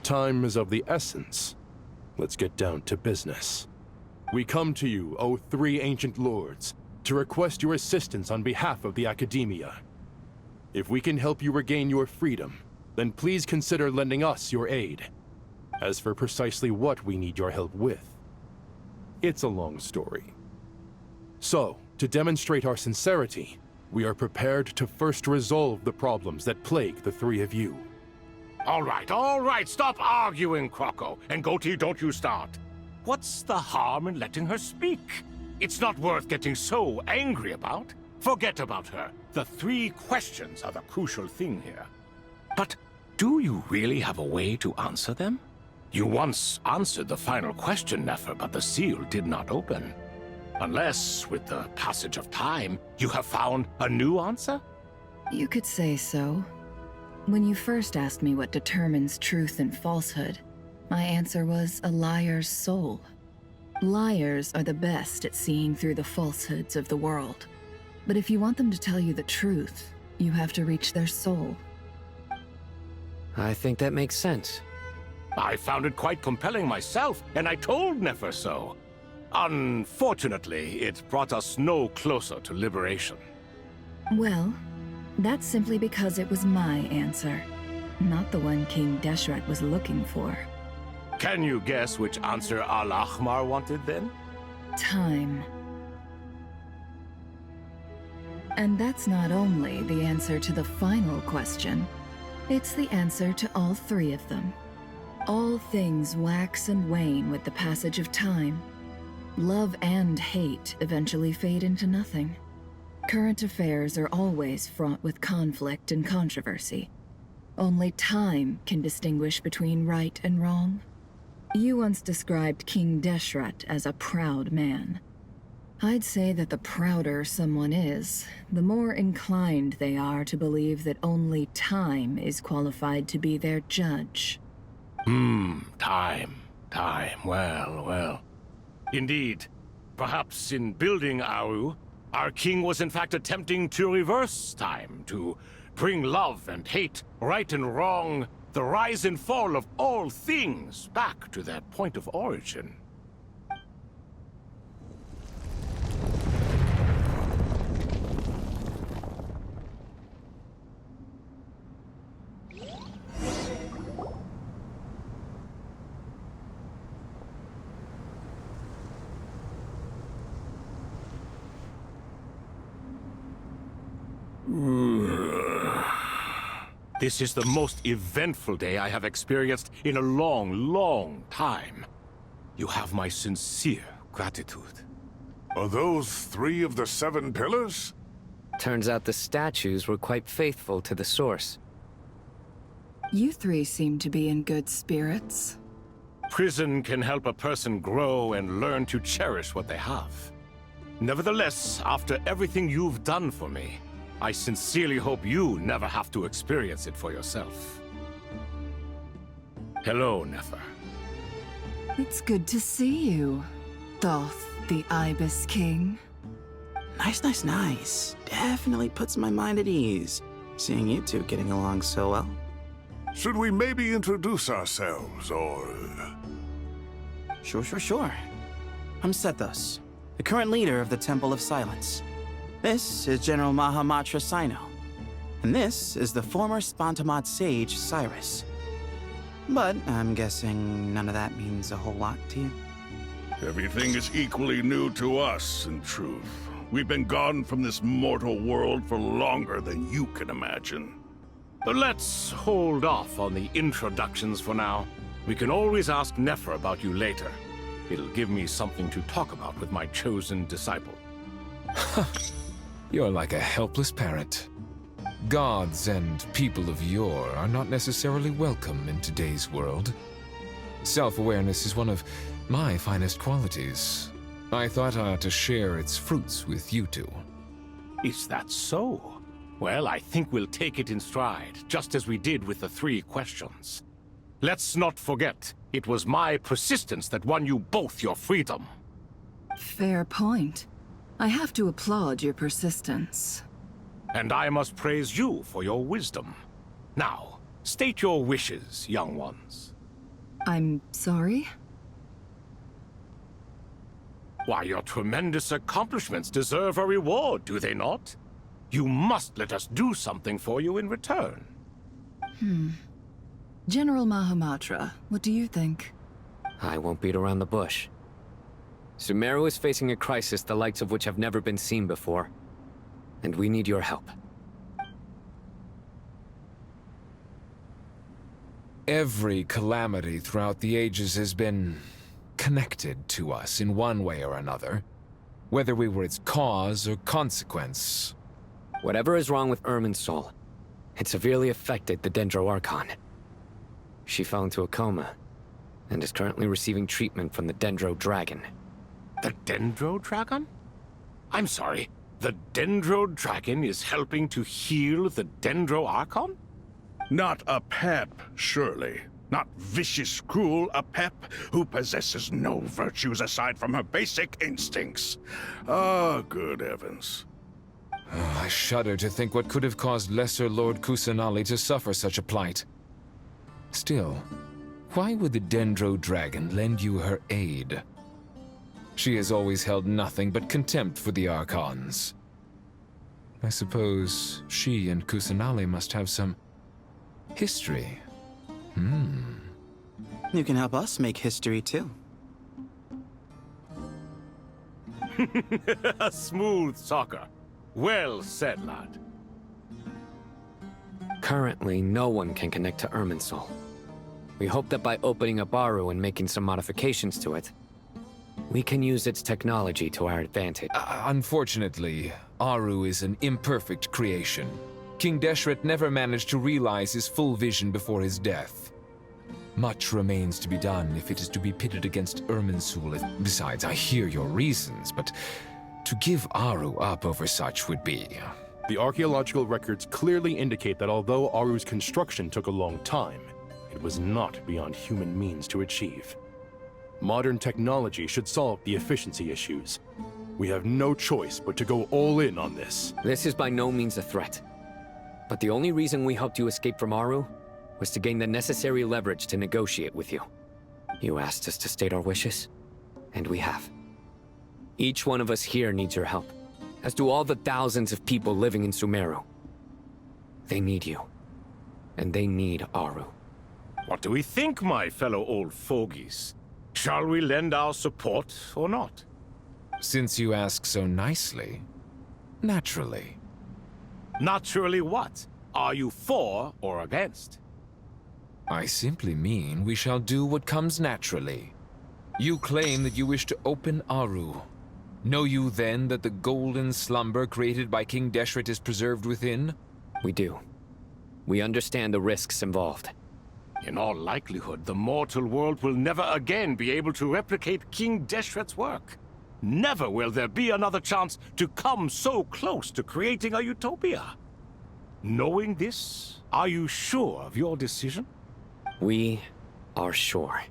Time is of the essence. Let's get down to business. We come to you, O three ancient lords, to request your assistance on behalf of the Academia. If we can help you regain your freedom, then please consider lending us your aid. As for precisely what we need your help with, it's a long story. So, to demonstrate our sincerity, we are prepared to first resolve the problems that plague the three of you. All right, stop arguing, Croco. And Goatee, don't you start. What's the harm in letting her speak? It's not worth getting so angry about. Forget about her. The three questions are the crucial thing here. But do you really have a way to answer them? You once answered the final question, Nefer, but the seal did not open. Unless, with the passage of time, you have found a new answer? You could say so. When you first asked me what determines truth and falsehood, my answer was a liar's soul. Liars are the best at seeing through the falsehoods of the world. But if you want them to tell you the truth, you have to reach their soul. I think that makes sense. I found it quite compelling myself, and I told Nefer so. Unfortunately, it brought us no closer to liberation. Well, that's simply because it was my answer, not the one King Deshret was looking for. Can you guess which answer Al-Ahmar wanted then? Time. And that's not only the answer to the final question, it's the answer to all three of them. All things wax and wane with the passage of time. Love and hate eventually fade into nothing. Current affairs are always fraught with conflict and controversy. Only time can distinguish between right and wrong. You once described King Deshret as a proud man. I'd say that the prouder someone is, the more inclined they are to believe that only time is qualified to be their judge. Time. Well. Indeed. Perhaps in building Aru, our king was in fact attempting to reverse time, to bring love and hate, right and wrong, the rise and fall of all things back to their point of origin. This is the most eventful day I have experienced in a long time. You have my sincere gratitude. Are those 3 of the 7 pillars? Turns out the statues were quite faithful to the source. You three seem to be in good spirits. Prison can help a person grow and learn to cherish what they have. Nevertheless, after everything you've done for me, I sincerely hope you never have to experience it for yourself. Hello, Nefer. It's good to see you, Thoth the Ibis King. Nice. Definitely puts my mind at ease, seeing you two getting along so well. Should we maybe introduce ourselves, or... Sure. I'm Sethos, the current leader of the Temple of Silence. This is General Mahamatra Sino, and this is the former Spantamad sage, Cyrus. But I'm guessing none of that means a whole lot to you. Everything is equally new to us, in truth. We've been gone from this mortal world for longer than you can imagine. But let's hold off on the introductions for now. We can always ask Nefer about you later. It'll give me something to talk about with my chosen disciple. You're like a helpless parrot. Gods and people of yore are not necessarily welcome in today's world. Self-awareness is one of my finest qualities. I thought I ought to share its fruits with you two. Is that so? Well, I think we'll take it in stride, just as we did with the 3 questions. Let's not forget, it was my persistence that won you both your freedom. Fair point. I have to applaud your persistence. And I must praise you for your wisdom. Now, state your wishes, young ones. I'm sorry? Why, your tremendous accomplishments deserve a reward, do they not? You must let us do something for you in return. General Mahamatra, what do you think? I won't beat around the bush. Sumeru is facing a crisis the likes of which have never been seen before. And we need your help. Every calamity throughout the ages has been connected to us in one way or another, whether we were its cause or consequence. Whatever is wrong with Irminsul, it severely affected the Dendro Archon. She fell into a coma, and is currently receiving treatment from the Dendro Dragon. The Dendro Dragon? I'm sorry, the Dendro Dragon is helping to heal the Dendro Archon? Not a pep, surely. Not vicious, cruel a pep who possesses no virtues aside from her basic instincts. Ah, good heavens. I shudder to think what could have caused Lesser Lord Kusanali to suffer such a plight. Still, why would the Dendro Dragon lend you her aid? She has always held nothing but contempt for the Archons. I suppose she and Kusanali must have some history. You can help us make history, too. A smooth talker. Well said, lad. Currently, no one can connect to Irminsul. We hope that by opening up Aru and making some modifications to it, we can use its technology to our advantage. Unfortunately, Aru is an imperfect creation. King Deshret never managed to realize his full vision before his death. Much remains to be done if it is to be pitted against Irminsul. Besides, I hear your reasons, but to give Aru up over such would be... The archaeological records clearly indicate that although Aru's construction took a long time, it was not beyond human means to achieve. Modern technology should solve the efficiency issues. We have no choice but to go all in on this. This is by no means a threat. But the only reason we helped you escape from Aru was to gain the necessary leverage to negotiate with you. You asked us to state our wishes, and we have. Each one of us here needs your help, as do all the thousands of people living in Sumeru. They need you, and they need Aru. What do we think, my fellow old fogies? Shall we lend our support or not? Since you ask so nicely, naturally. Naturally what? Are you for or against? I simply mean we shall do what comes naturally. You claim that you wish to open Aru. Know you then that the golden slumber created by King Deshret is preserved within? We do. We understand the risks involved. In all likelihood, the mortal world will never again be able to replicate King Deshret's work. Never will there be another chance to come so close to creating a utopia. Knowing this, are you sure of your decision? We are sure.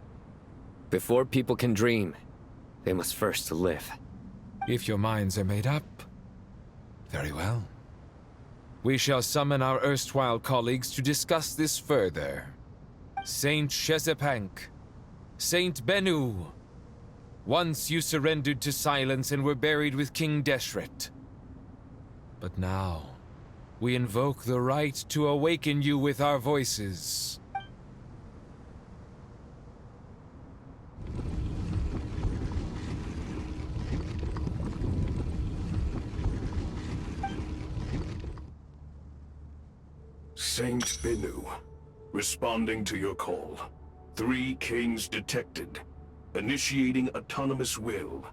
Before people can dream, they must first live. If your minds are made up, very well. We shall summon our erstwhile colleagues to discuss this further. Saint Shezepank, Saint Bennu, once you surrendered to silence and were buried with King Deshret. But now, we invoke the right to awaken you with our voices. Saint Bennu, responding to your call. 3 kings detected. Initiating autonomous will.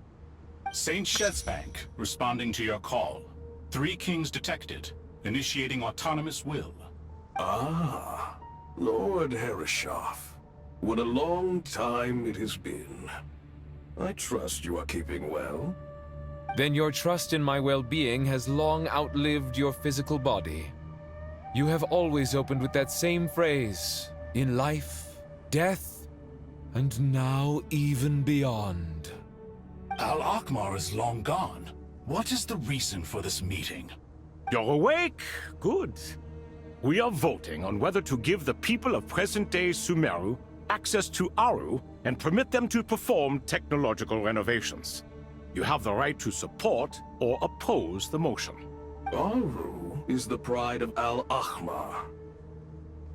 Saint Shezbank, responding to your call. 3 kings detected. Initiating autonomous will. Ah, Lord Herreshoff. What a long time it has been. I trust you are keeping well. Then your trust in my well-being has long outlived your physical body. You have always opened with that same phrase, in life, death, and now even beyond. Al-Akmar is long gone. What is the reason for this meeting? You're awake? Good. We are voting on whether to give the people of present-day Sumeru access to Aru and permit them to perform technological renovations. You have the right to support or oppose the motion. Aru is the pride of Al-Ahmar.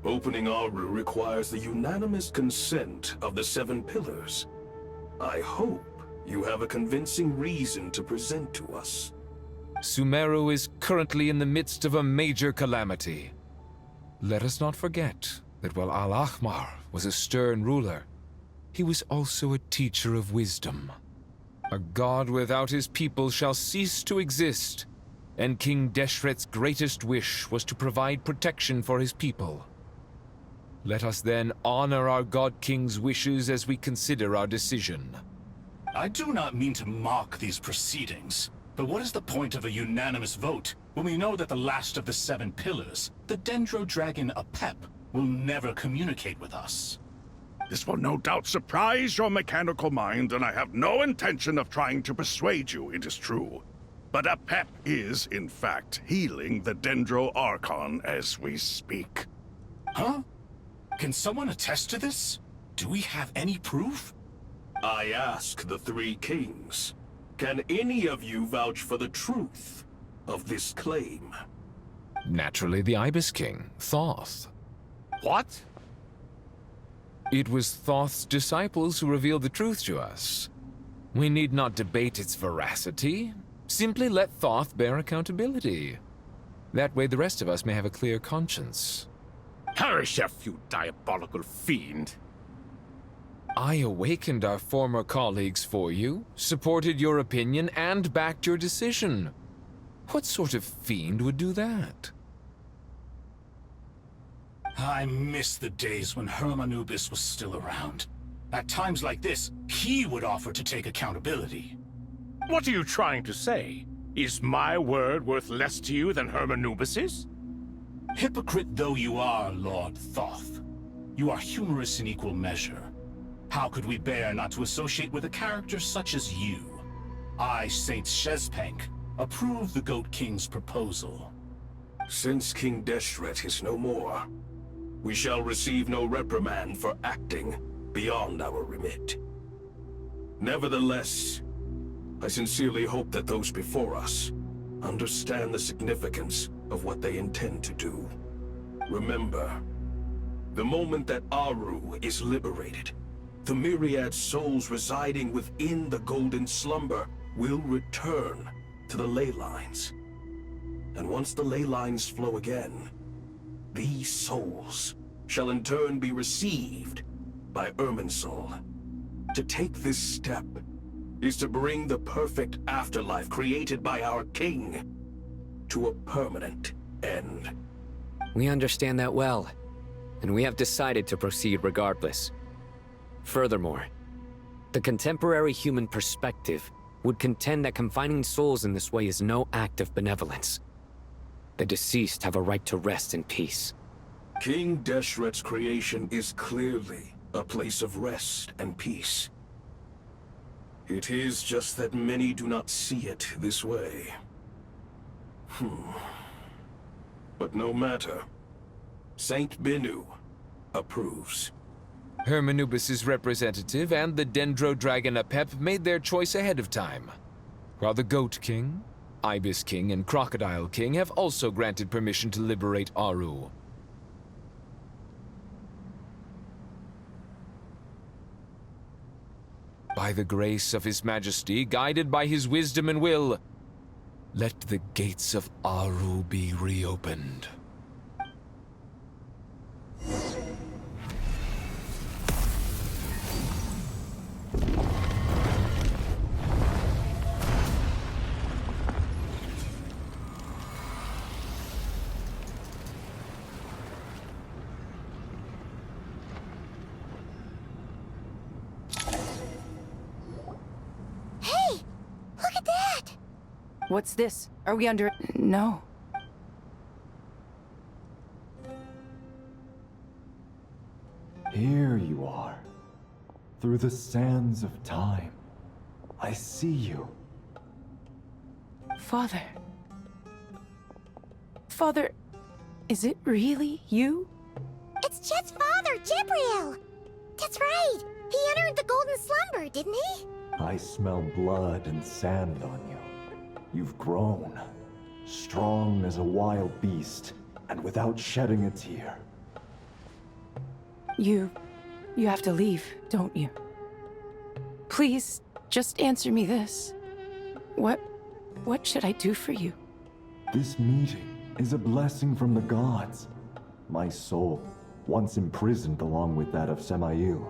Opening Aru requires the unanimous consent of the 7 pillars. I hope you have a convincing reason to present to us. Sumeru is currently in the midst of a major calamity. Let us not forget that while Al-Ahmar was a stern ruler, he was also a teacher of wisdom. A god without his people shall cease to exist, and King Deshret's greatest wish was to provide protection for his people. Let us then honor our God King's wishes as we consider our decision. I do not mean to mock these proceedings, but what is the point of a unanimous vote when we know that the last of the 7 pillars, the Dendro Dragon Apep, will never communicate with us? This will no doubt surprise your mechanical mind, and I have no intention of trying to persuade you it is true. But Apep is, in fact, healing the Dendro Archon as we speak. Huh? Can someone attest to this? Do we have any proof? I ask the 3 kings. Can any of you vouch for the truth of this claim? Naturally, the Ibis King, Thoth. What? It was Thoth's disciples who revealed the truth to us. We need not debate its veracity. Simply let Thoth bear accountability. That way the rest of us may have a clear conscience. Harishef, you diabolical fiend! I awakened our former colleagues for you, supported your opinion, and backed your decision. What sort of fiend would do that? I miss the days when Hermanubis was still around. At times like this, he would offer to take accountability. What are you trying to say? Is my word worth less to you than Hermanubis's? Hypocrite though you are, Lord Thoth, you are humorous in equal measure. How could we bear not to associate with a character such as you? I, Saint Shezpank, approve the Goat King's proposal. Since King Deshret is no more, we shall receive no reprimand for acting beyond our remit. Nevertheless, I sincerely hope that those before us understand the significance of what they intend to do. Remember, the moment that Aru is liberated, the myriad souls residing within the Golden Slumber will return to the ley lines. And once the ley lines flow again, these souls shall in turn be received by Irminsul. To take this step is to bring the perfect afterlife created by our king to a permanent end. We understand that well, and we have decided to proceed regardless. Furthermore, the contemporary human perspective would contend that confining souls in this way is no act of benevolence. The deceased have a right to rest in peace. King Deshret's creation is clearly a place of rest and peace. It is just that many do not see it this way. But no matter. Saint Binu approves. Hermanubis' representative and the Dendro Dragon Apep made their choice ahead of time, while the Goat King, Ibis King, and Crocodile King have also granted permission to liberate Aru. By the grace of His Majesty, guided by his wisdom and will, let the gates of Aru be reopened. Hey! Look at that! What's this? Are we under... No. Here you are. Through the sands of time. I see you. Father. Father, is it really you? It's Jet's father, Jibriel! That's right! He entered the Golden Slumber, didn't he? I smell blood and sand on you. You've grown. Strong as a wild beast, and without shedding a tear. You have to leave, don't you? Please, just answer me this. What should I do for you? This meeting is a blessing from the gods. My soul, once imprisoned along with that of Semayu,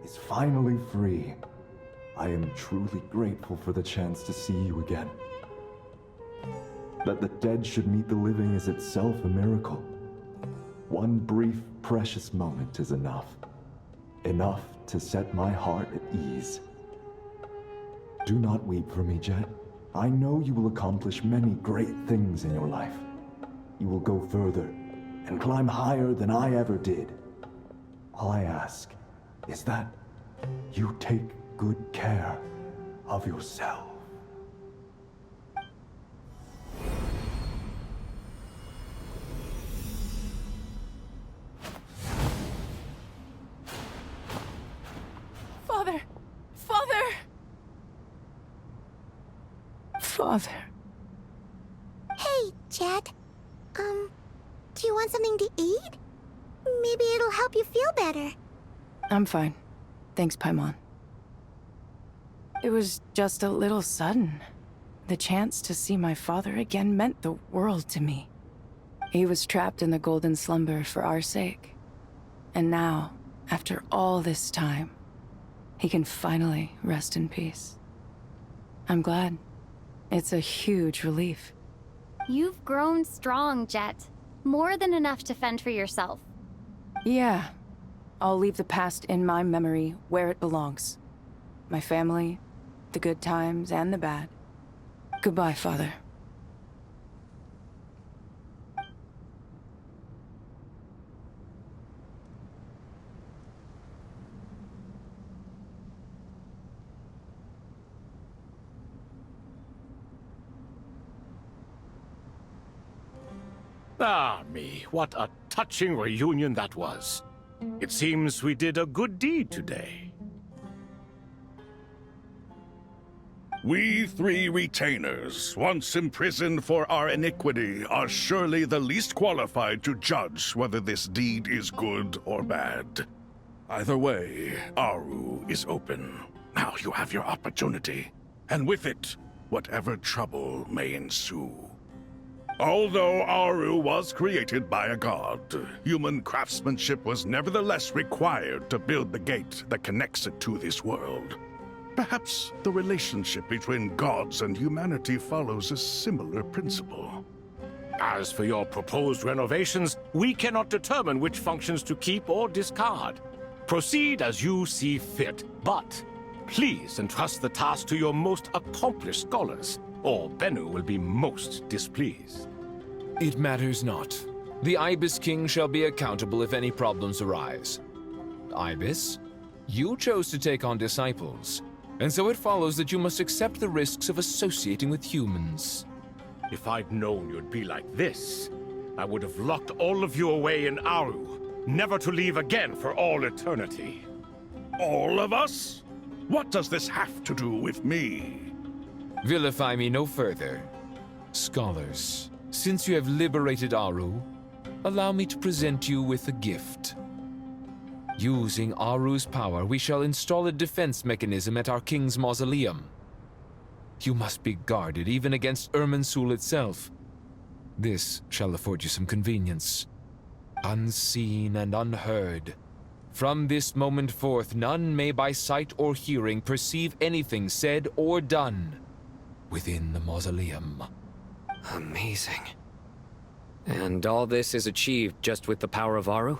is finally free. I am truly grateful for the chance to see you again. That the dead should meet the living is itself a miracle. One brief, precious moment is enough. Enough to set my heart at ease. Do not weep for me, Jet. I know you will accomplish many great things in your life. You will go further and climb higher than I ever did. All I ask is that you take good care of yourself. Father! Father! Father. Hey, Jet. Do you want something to eat? Maybe it'll help you feel better. I'm fine. Thanks, Paimon. It was just a little sudden. The chance to see my father again meant the world to me. He was trapped in the Golden Slumber for our sake. And now, after all this time, he can finally rest in peace. I'm glad. It's a huge relief. You've grown strong, Jet. More than enough to fend for yourself. Yeah. I'll leave the past in my memory where it belongs. My family, the good times and the bad. Goodbye, Father. Ah, me, what a touching reunion that was. It seems we did a good deed today. We three retainers, once imprisoned for our iniquity, are surely the least qualified to judge whether this deed is good or bad. Either way, Aru is open. Now you have your opportunity, and with it, whatever trouble may ensue. Although Aru was created by a god, human craftsmanship was nevertheless required to build the gate that connects it to this world. Perhaps the relationship between gods and humanity follows a similar principle. As for your proposed renovations, we cannot determine which functions to keep or discard. Proceed as you see fit, but please entrust the task to your most accomplished scholars, or Bennu will be most displeased. It matters not. The Ibis King shall be accountable if any problems arise. Ibis, you chose to take on disciples, and so it follows that you must accept the risks of associating with humans. If I'd known you'd be like this, I would have locked all of you away in Aru, never to leave again for all eternity. All of us? What does this have to do with me? Vilify me no further. Scholars, since you have liberated Aru, allow me to present you with a gift. Using Aru's power, we shall install a defense mechanism at our king's mausoleum. You must be guarded even against Irminsul itself. This shall afford you some convenience. Unseen and unheard. From this moment forth, none may by sight or hearing perceive anything said or done within the mausoleum. Amazing. And all this is achieved just with the power of Aru?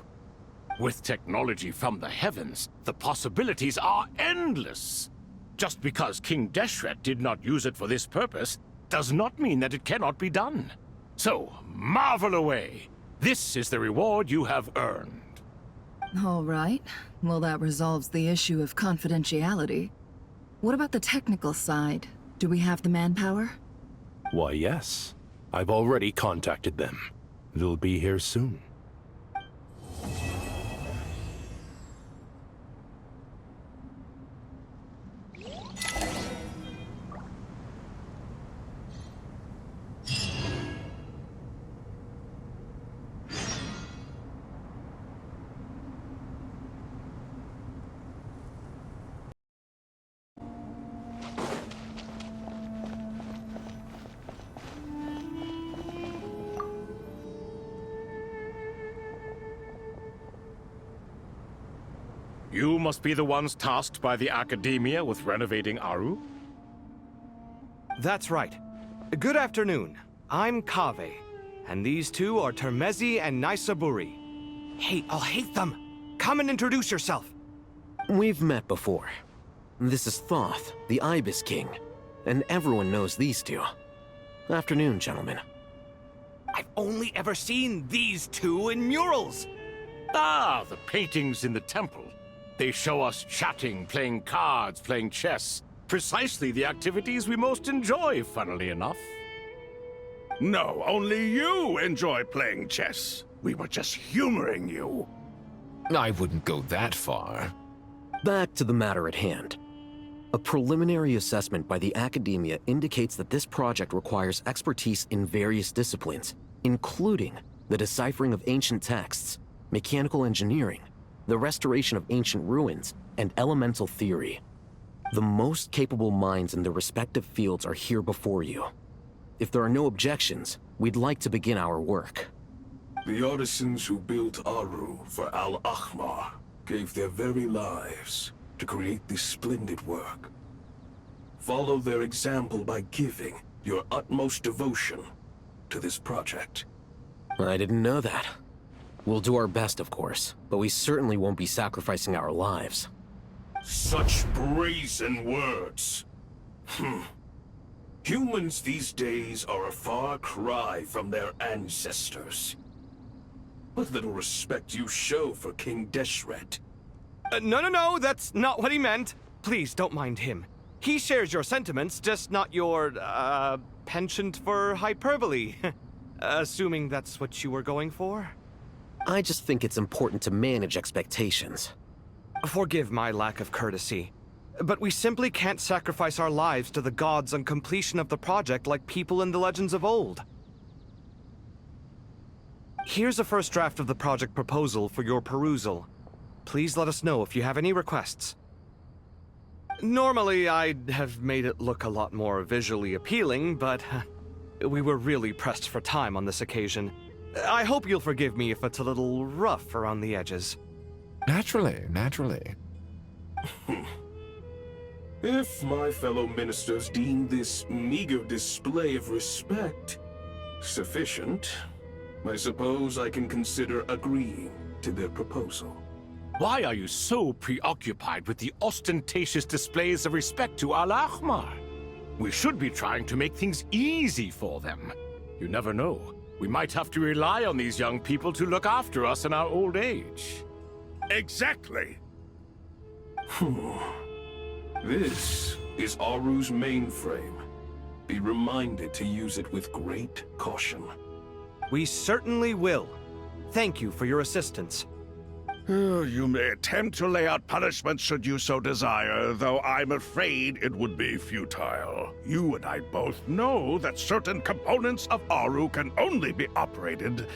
With technology from the heavens, the possibilities are endless. Just because King Deshret did not use it for this purpose, does not mean that it cannot be done. So, marvel away. This is the reward you have earned. All right. Well, that resolves the issue of confidentiality. What about the technical side? Do we have the manpower? Why, yes. I've already contacted them. They'll be here soon. You must be the ones tasked by the Academia with renovating Aru? That's right. Good afternoon. I'm Kaveh, and these two are Termezi and Naisaburi. Hey, I'll hate them. Come and introduce yourself. We've met before. This is Thoth, the Ibis King, and everyone knows these two. Afternoon, gentlemen. I've only ever seen these two in murals. Ah, the paintings in the temple. They show us chatting, playing cards, playing chess. Precisely the activities we most enjoy, funnily enough. No, only you enjoy playing chess. We were just humoring you. I wouldn't go that far. Back to the matter at hand. A preliminary assessment by the Academia indicates that this project requires expertise in various disciplines, including the deciphering of ancient texts, mechanical engineering, the restoration of ancient ruins, and elemental theory. The most capable minds in their respective fields are here before you. If there are no objections, we'd like to begin our work. The artisans who built Aru for Al-Ahmar gave their very lives to create this splendid work. Follow their example by giving your utmost devotion to this project. I didn't know that. We'll do our best, of course, but we certainly won't be sacrificing our lives. Such brazen words. Humans these days are a far cry from their ancestors. What little respect you show for King Deshret. No, that's not what he meant. Please, don't mind him. He shares your sentiments, just not your, penchant for hyperbole. Assuming that's what you were going for? I just think it's important to manage expectations. Forgive my lack of courtesy, but we simply can't sacrifice our lives to the gods on completion of the project like people in the legends of old. Here's a first draft of the project proposal for your perusal. Please let us know if you have any requests. Normally, I'd have made it look a lot more visually appealing, but we were really pressed for time on this occasion. I hope you'll forgive me if it's a little rough around the edges. Naturally. If my fellow ministers deem this meager display of respect sufficient, I suppose I can consider agreeing to their proposal. Why are you so preoccupied with the ostentatious displays of respect to Al-Ahmar? We should be trying to make things easy for them. You never know. We might have to rely on these young people to look after us in our old age. Exactly. This is Aru's mainframe. Be reminded to use it with great caution. We certainly will. Thank you for your assistance. You may attempt to lay out punishment should you so desire, though I'm afraid it would be futile. You and I both know that certain components of Aru can only be operated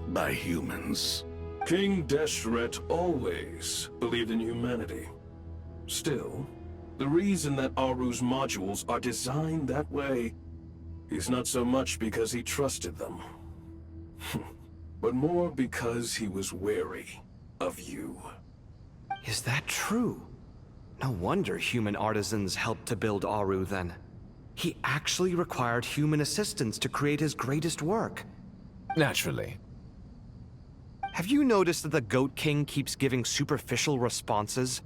by humans. King Deshret always believed in humanity. Still, the reason that Aru's modules are designed that way is not so much because he trusted them, but more because he was wary of you. Is that true? No wonder human artisans helped to build Aru then. He actually required human assistance to create his greatest work. Naturally. Have you noticed that the Goat King keeps giving superficial responses?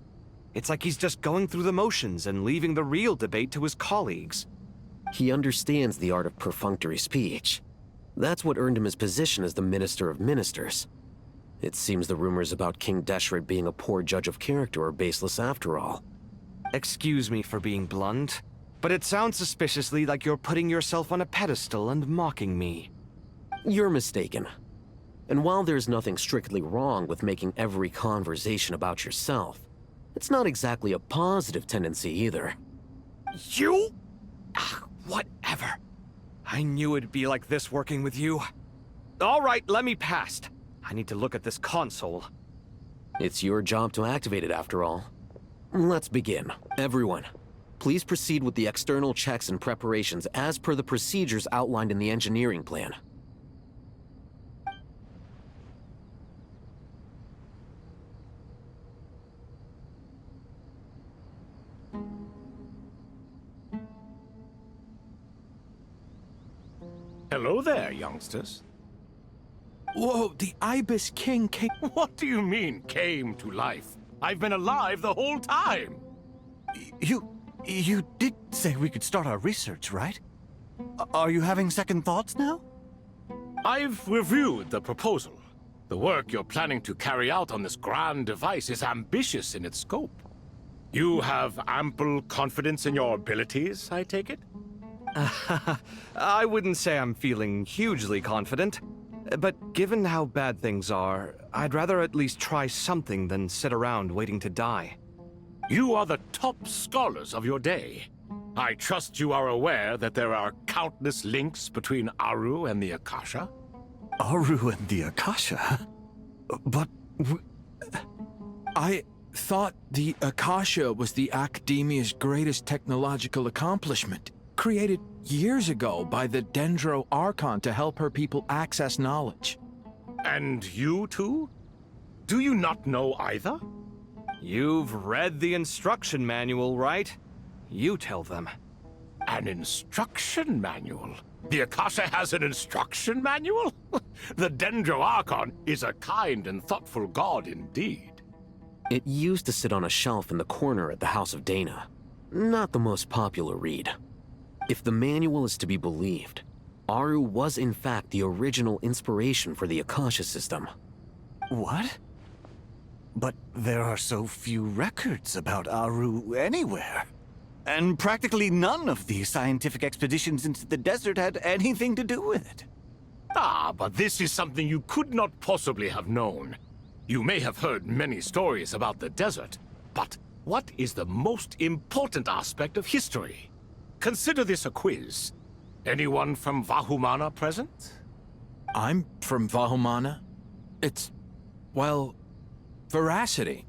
It's like he's just going through the motions and leaving the real debate to his colleagues. He understands the art of perfunctory speech. That's what earned him his position as the Minister of Ministers. It seems the rumors about King Deshret being a poor judge of character are baseless after all. Excuse me for being blunt, but it sounds suspiciously like you're putting yourself on a pedestal and mocking me. You're mistaken. And while there's nothing strictly wrong with making every conversation about yourself, it's not exactly a positive tendency either. You? Whatever. I knew it'd be like this working with you. All right, let me past. I need to look at this console. It's your job to activate it after all. Let's begin. Everyone, please proceed with the external checks and preparations as per the procedures outlined in the engineering plan. Hello there, youngsters. Whoa, the Ibis King came... What do you mean, came to life? I've been alive the whole time! You did say we could start our research, right? Are you having second thoughts now? I've reviewed the proposal. The work you're planning to carry out on this grand device is ambitious in its scope. You have ample confidence in your abilities, I take it? I wouldn't say I'm feeling hugely confident, but given how bad things are, I'd rather at least try something than sit around waiting to die. You are the top scholars of your day. I trust you are aware that there are countless links between Aru and the Akasha? Aru and the Akasha? But... I thought the Akasha was the Academia's greatest technological accomplishment, created years ago by the Dendro Archon to help her people access knowledge. And you too? Do you not know either? You've read the instruction manual, right? You tell them. An instruction manual? The Akasha has an instruction manual? The Dendro Archon is a kind and thoughtful god indeed. It used to sit on a shelf in the corner at the House of Dana. Not the most popular read. If the manual is to be believed, Aru was in fact the original inspiration for the Akasha system. What? But there are so few records about Aru anywhere. And practically none of these scientific expeditions into the desert had anything to do with it. Ah, but this is something you could not possibly have known. You may have heard many stories about the desert, but what is the most important aspect of history? Consider this a quiz. Anyone from Vahumana present? I'm from Vahumana. It's, well, veracity.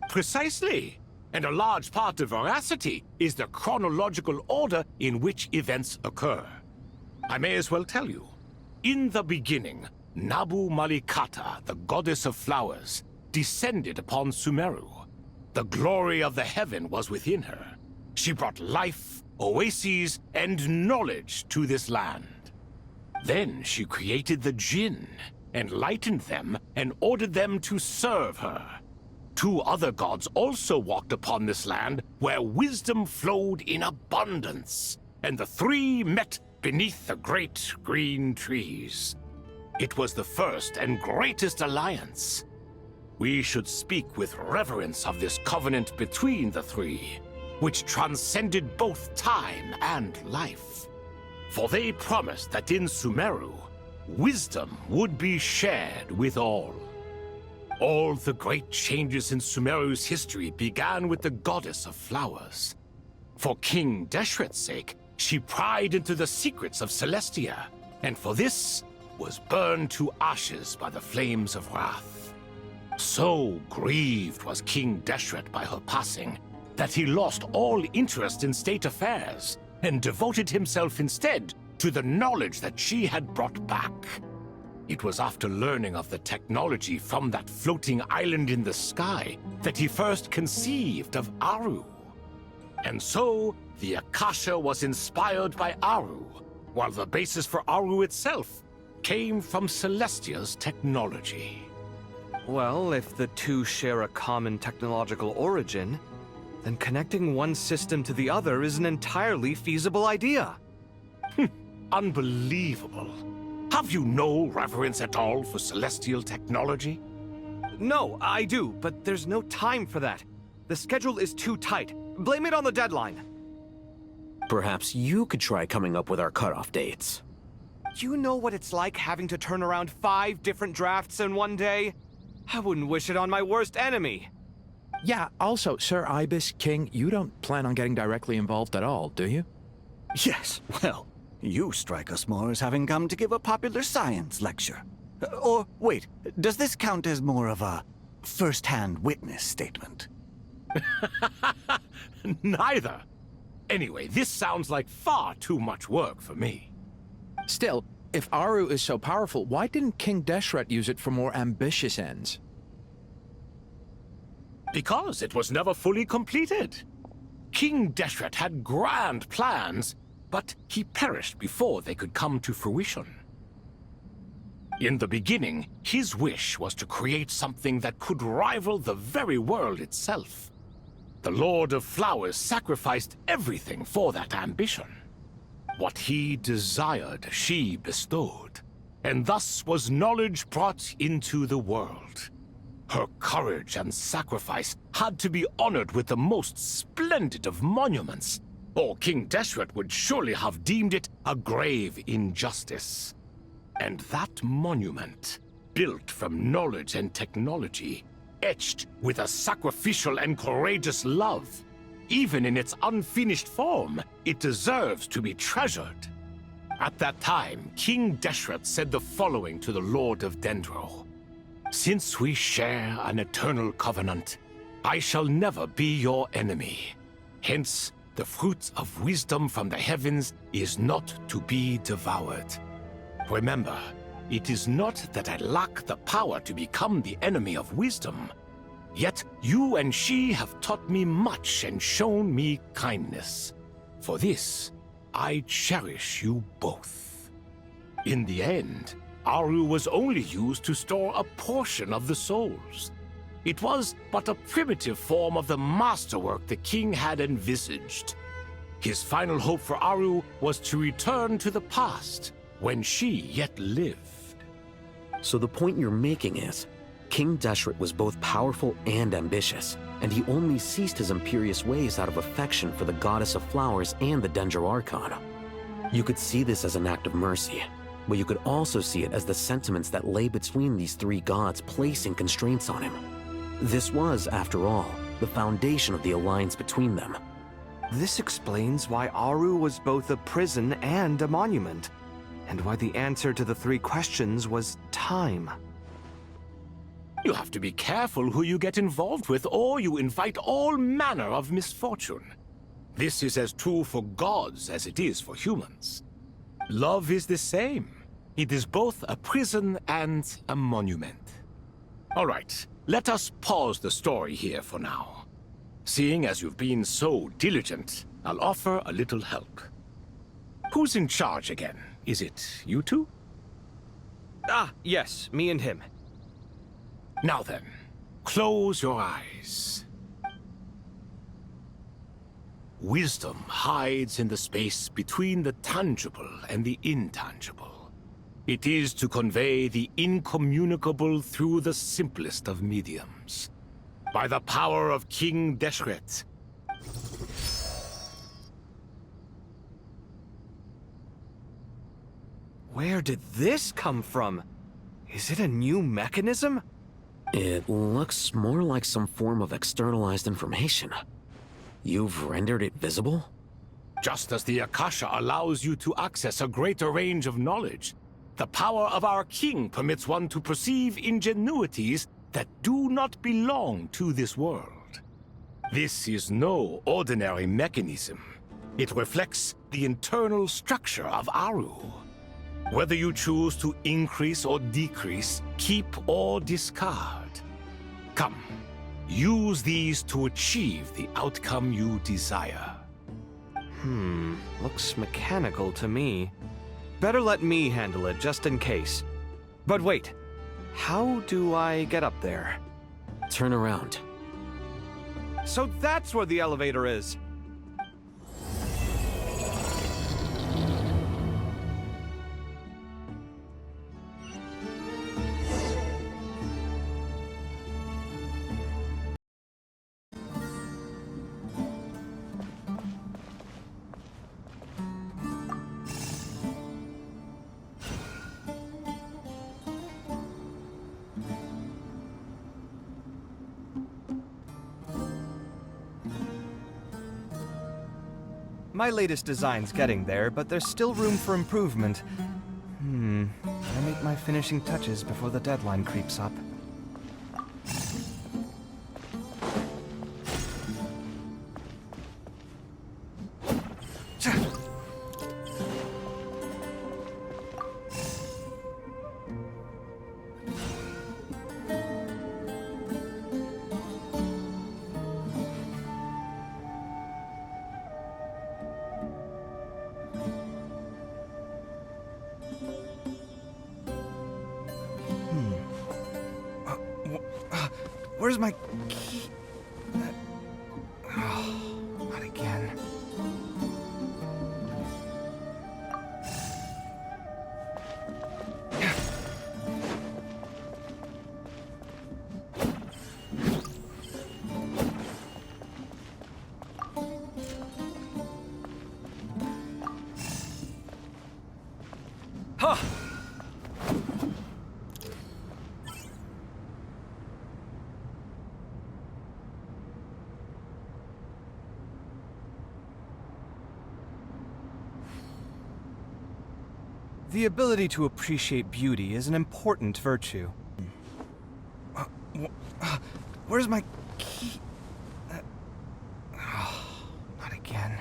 Precisely. And a large part of veracity is the chronological order in which events occur. I may as well tell you. In the beginning, Nabu Malikata, the goddess of flowers, descended upon Sumeru. The glory of the heaven was within her. She brought life, oases, and knowledge to this land. Then she created the Jinn, enlightened them, and ordered them to serve her. Two other gods also walked upon this land where wisdom flowed in abundance, and the three met beneath the great green trees. It was the first and greatest alliance. We should speak with reverence of this covenant between the three, which transcended both time and life. For they promised that in Sumeru, wisdom would be shared with all. All the great changes in Sumeru's history began with the goddess of flowers. For King Deshret's sake, she pried into the secrets of Celestia, and for this was burned to ashes by the flames of wrath. So grieved was King Deshret by her passing, that he lost all interest in state affairs, and devoted himself instead to the knowledge that she had brought back. It was after learning of the technology from that floating island in the sky that he first conceived of Aru. And so, the Akasha was inspired by Aru, while the basis for Aru itself came from Celestia's technology. Well, if the two share a common technological origin, then connecting one system to the other is an entirely feasible idea. unbelievable. Have you no reverence at all for celestial technology? No, I do, but there's no time for that. The schedule is too tight. Blame it on the deadline. Perhaps you could try coming up with our cutoff dates. You know what it's like having to turn around 5 different drafts in one day? I wouldn't wish it on my worst enemy. Yeah, also, Sir Ibis, King, you don't plan on getting directly involved at all, do you? Yes, well, you strike us more as having come to give a popular science lecture. Or, wait, does this count as more of a first-hand witness statement? Neither. Anyway, this sounds like far too much work for me. Still, if Aru is so powerful, why didn't King Deshret use it for more ambitious ends? Because it was never fully completed. King Deshret had grand plans, but he perished before they could come to fruition. In the beginning, his wish was to create something that could rival the very world itself. The Lord of Flowers sacrificed everything for that ambition. What he desired, she bestowed, and thus was knowledge brought into the world. Her courage and sacrifice had to be honored with the most splendid of monuments, or King Deshret would surely have deemed it a grave injustice. And that monument, built from knowledge and technology, etched with a sacrificial and courageous love, even in its unfinished form, it deserves to be treasured. At that time, King Deshret said the following to the Lord of Dendro. Since we share an eternal covenant, I shall never be your enemy. Hence, the fruit of wisdom from the heavens is not to be devoured. Remember, it is not that I lack the power to become the enemy of wisdom. Yet you and she have taught me much and shown me kindness. For this, I cherish you both. In the end, Aru was only used to store a portion of the souls. It was but a primitive form of the masterwork the king had envisaged. His final hope for Aru was to return to the past, when she yet lived. So the point you're making is, King Deshret was both powerful and ambitious, and he only ceased his imperious ways out of affection for the Goddess of Flowers and the Dendro Archon. You could see this as an act of mercy, but you could also see it as the sentiments that lay between these 3 gods placing constraints on him. This was, after all, the foundation of the alliance between them. This explains why Aru was both a prison and a monument, and why the answer to the 3 questions was time. You have to be careful who you get involved with, or you invite all manner of misfortune. This is as true for gods as it is for humans. Love is the same. It is both a prison and a monument. All right, let us pause the story here for now. Seeing as you've been so diligent, I'll offer a little help. Who's in charge again? Is it you two? Ah, yes, me and him. Now then, close your eyes. Wisdom hides in the space between the tangible and the intangible. It is to convey the incommunicable through the simplest of mediums. By the power of King Deshret. Where did this come from? Is it a new mechanism? It looks more like some form of externalized information. You've rendered it visible? Just as the Akasha allows you to access a greater range of knowledge, the power of our king permits one to perceive ingenuities that do not belong to this world. This is no ordinary mechanism. It reflects the internal structure of Aru. Whether you choose to increase or decrease, keep or discard. Come, use these to achieve the outcome you desire. Looks mechanical to me. Better let me handle it, just in case. But wait, how do I get up there? Turn around. So that's where the elevator is. My latest design's getting there, but there's still room for improvement. I make my finishing touches before the deadline creeps up. Where's my key? Oh, not again. Huh! The ability to appreciate beauty is an important virtue. Where's my key? Not again.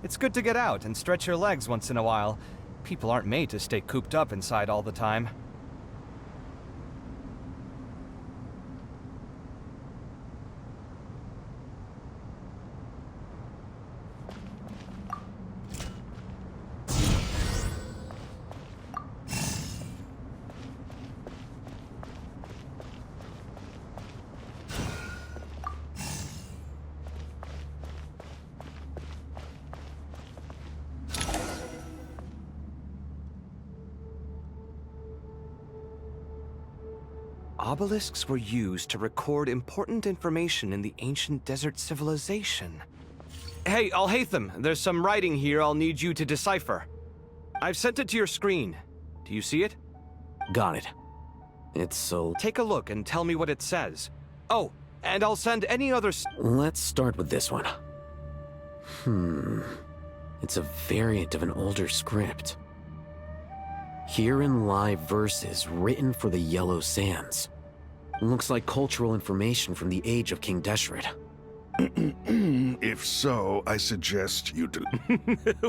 It's good to get out and stretch your legs once in a while. People aren't made to stay cooped up inside all the time. Obelisks were used to record important information in the ancient desert civilization. Hey, Alhaitham, there's some writing here I'll need you to decipher. I've sent it to your screen. Do you see it? Got it. It's so... Take a look and tell me what it says. Oh, and I'll send any other... Let's start with this one. It's a variant of an older script. Herein lie verses written for the Yellow Sands. Looks like cultural information from the age of King Deshret. If so, I suggest you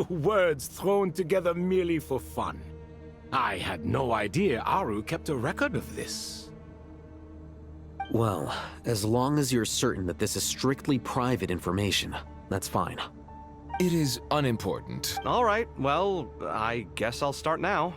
Words thrown together merely for fun. I had no idea Aru kept a record of this. Well, as long as you're certain that this is strictly private information, that's fine. It is unimportant. All right, well, I guess I'll start now.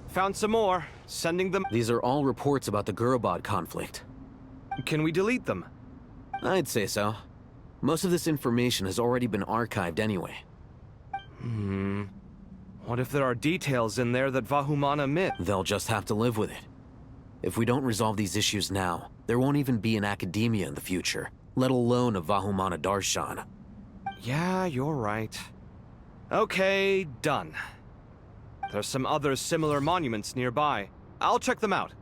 Found some more. Sending them... These are all reports about the Gurubad conflict. Can we delete them? I'd say so. Most of this information has already been archived anyway. What if there are details in there that Vahumana missed? They'll just have to live with it. If we don't resolve these issues now, there won't even be an academia in the future, let alone a Vahumana Darshan. Yeah, you're right. Okay, done. There's some other similar monuments nearby. I'll check them out.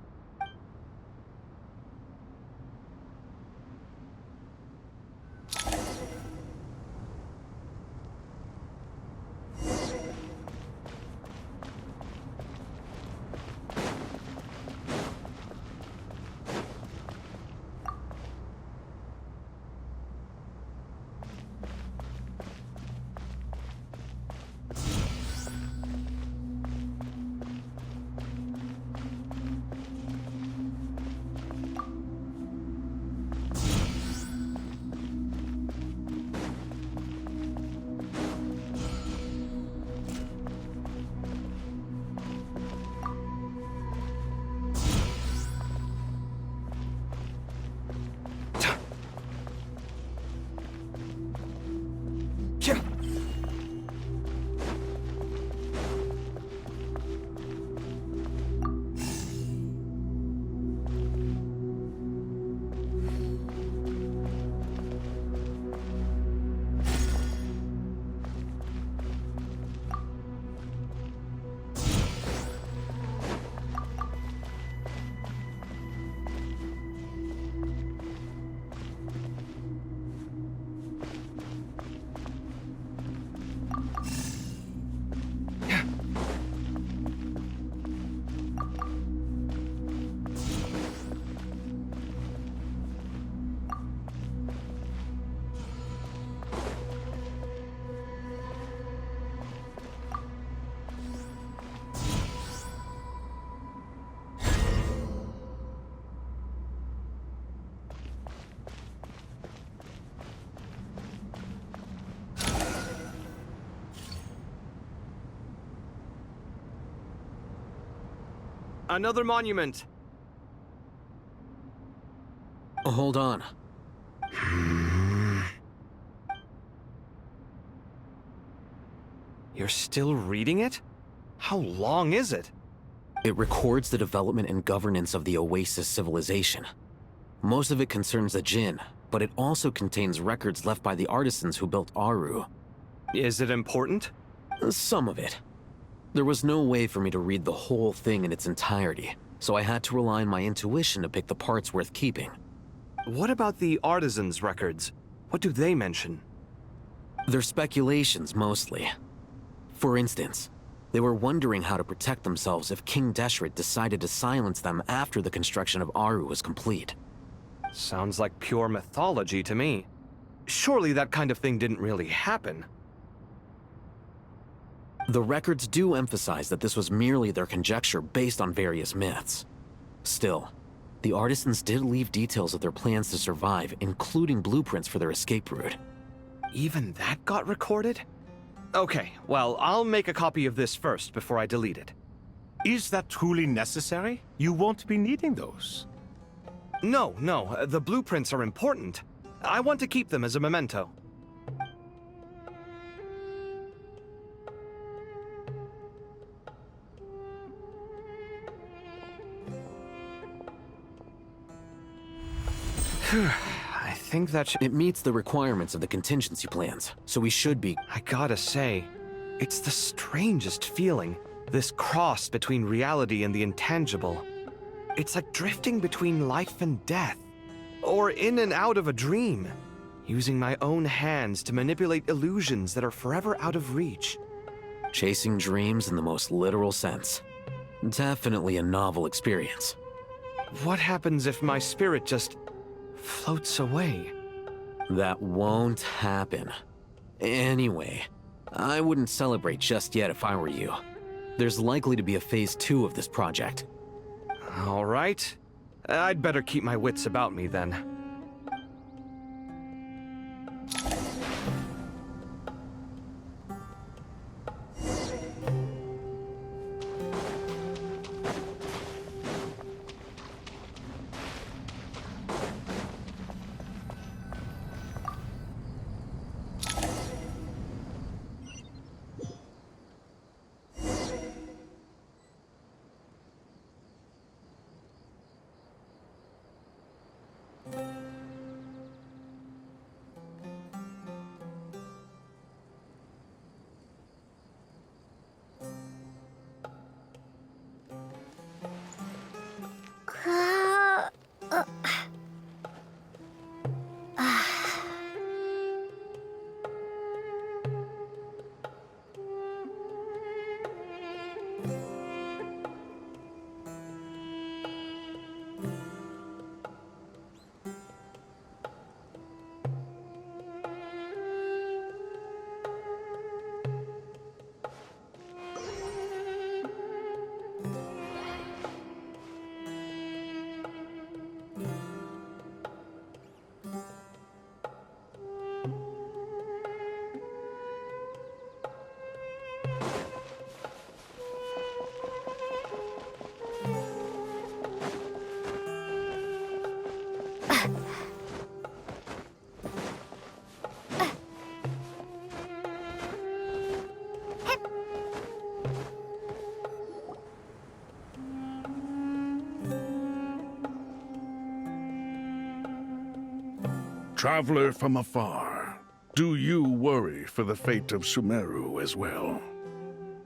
Another monument. Hold on. You're still reading it? How long is it? It records the development and governance of the Oasis civilization. Most of it concerns the Jinn, but it also contains records left by the artisans who built Aru. Is it important? Some of it. There was no way for me to read the whole thing in its entirety, so I had to rely on my intuition to pick the parts worth keeping. What about the artisans' records? What do they mention? They're speculations, mostly. For instance, they were wondering how to protect themselves if King Deshret decided to silence them after the construction of Aru was complete. Sounds like pure mythology to me. Surely that kind of thing didn't really happen. The records do emphasize that this was merely their conjecture based on various myths. Still, the artisans did leave details of their plans to survive, including blueprints for their escape route. Even that got recorded? Okay, well, I'll make a copy of this first before I delete it. Is that truly necessary? You won't be needing those. No, the blueprints are important. I want to keep them as a memento. I think that It meets the requirements of the contingency plans, so we should be... I gotta say, it's the strangest feeling. This cross between reality and the intangible. It's like drifting between life and death. Or in and out of a dream. Using my own hands to manipulate illusions that are forever out of reach. Chasing dreams in the most literal sense. Definitely a novel experience. What happens if my spirit just floats away? That won't happen. Anyway, I wouldn't celebrate just yet if I were you. There's likely to be a phase 2 of this project. All right. I'd better keep my wits about me then. Traveler from afar, do you worry for the fate of Sumeru as well?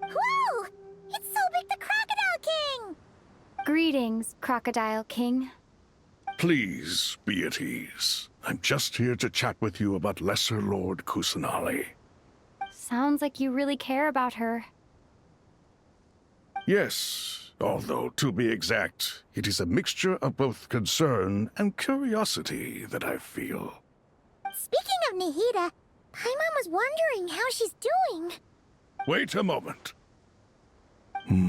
Whoa! It's Sobek the Crocodile King! Greetings, Crocodile King. Please be at ease. I'm just here to chat with you about Lesser Lord Kusanali. Sounds like you really care about her. Yes, although to be exact, it is a mixture of both concern and curiosity that I feel. Speaking of Nihida, Paimon was wondering how she's doing. Wait a moment. What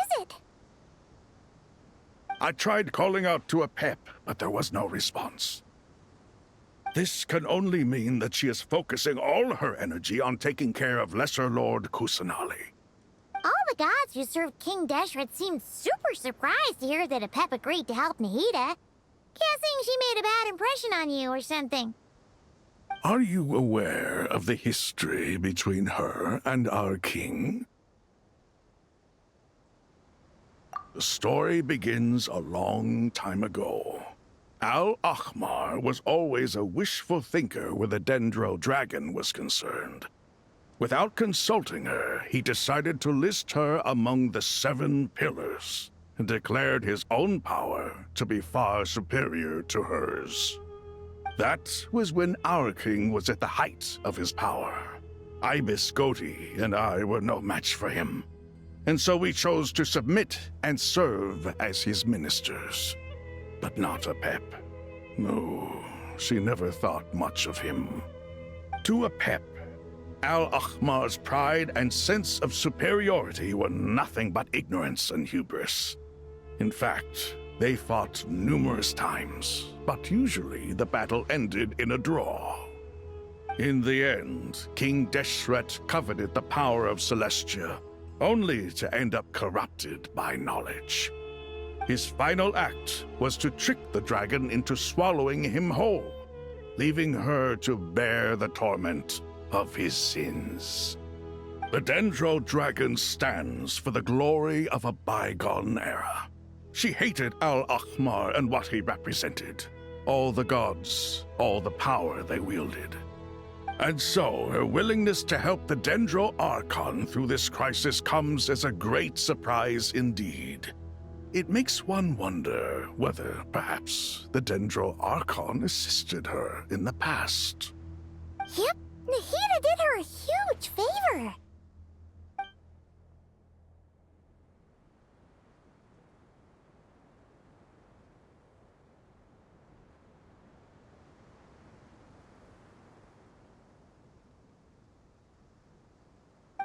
is it? I tried calling out to a pep, but there was no response. This can only mean that she is focusing all her energy on taking care of Lesser Lord Kusanali. All the gods who served King Deshret seemed super surprised to hear that Apep agreed to help Nahida. Guessing she made a bad impression on you or something. Are you aware of the history between her and our king? The story begins a long time ago. Al-Ahmar was always a wishful thinker where the Dendro dragon was concerned. Without consulting her, he decided to list her among the 7 pillars, and declared his own power to be far superior to hers. That was when our king was at the height of his power. Ibis Goti and I were no match for him, and so we chose to submit and serve as his ministers. But not Apep. No, she never thought much of him. To Apep, Al-Ahmar's pride and sense of superiority were nothing but ignorance and hubris. In fact, they fought numerous times, but usually the battle ended in a draw. In the end, King Deshret coveted the power of Celestia, only to end up corrupted by knowledge. His final act was to trick the dragon into swallowing him whole, leaving her to bear the torment of his sins. The Dendro dragon stands for the glory of a bygone era. She hated Al-Ahmar and what he represented. All the gods, all the power they wielded. And so, her willingness to help the Dendro Archon through this crisis comes as a great surprise indeed. It makes one wonder whether, perhaps, the Dendro Archon assisted her in the past. Yep, Nahida did her a huge favor.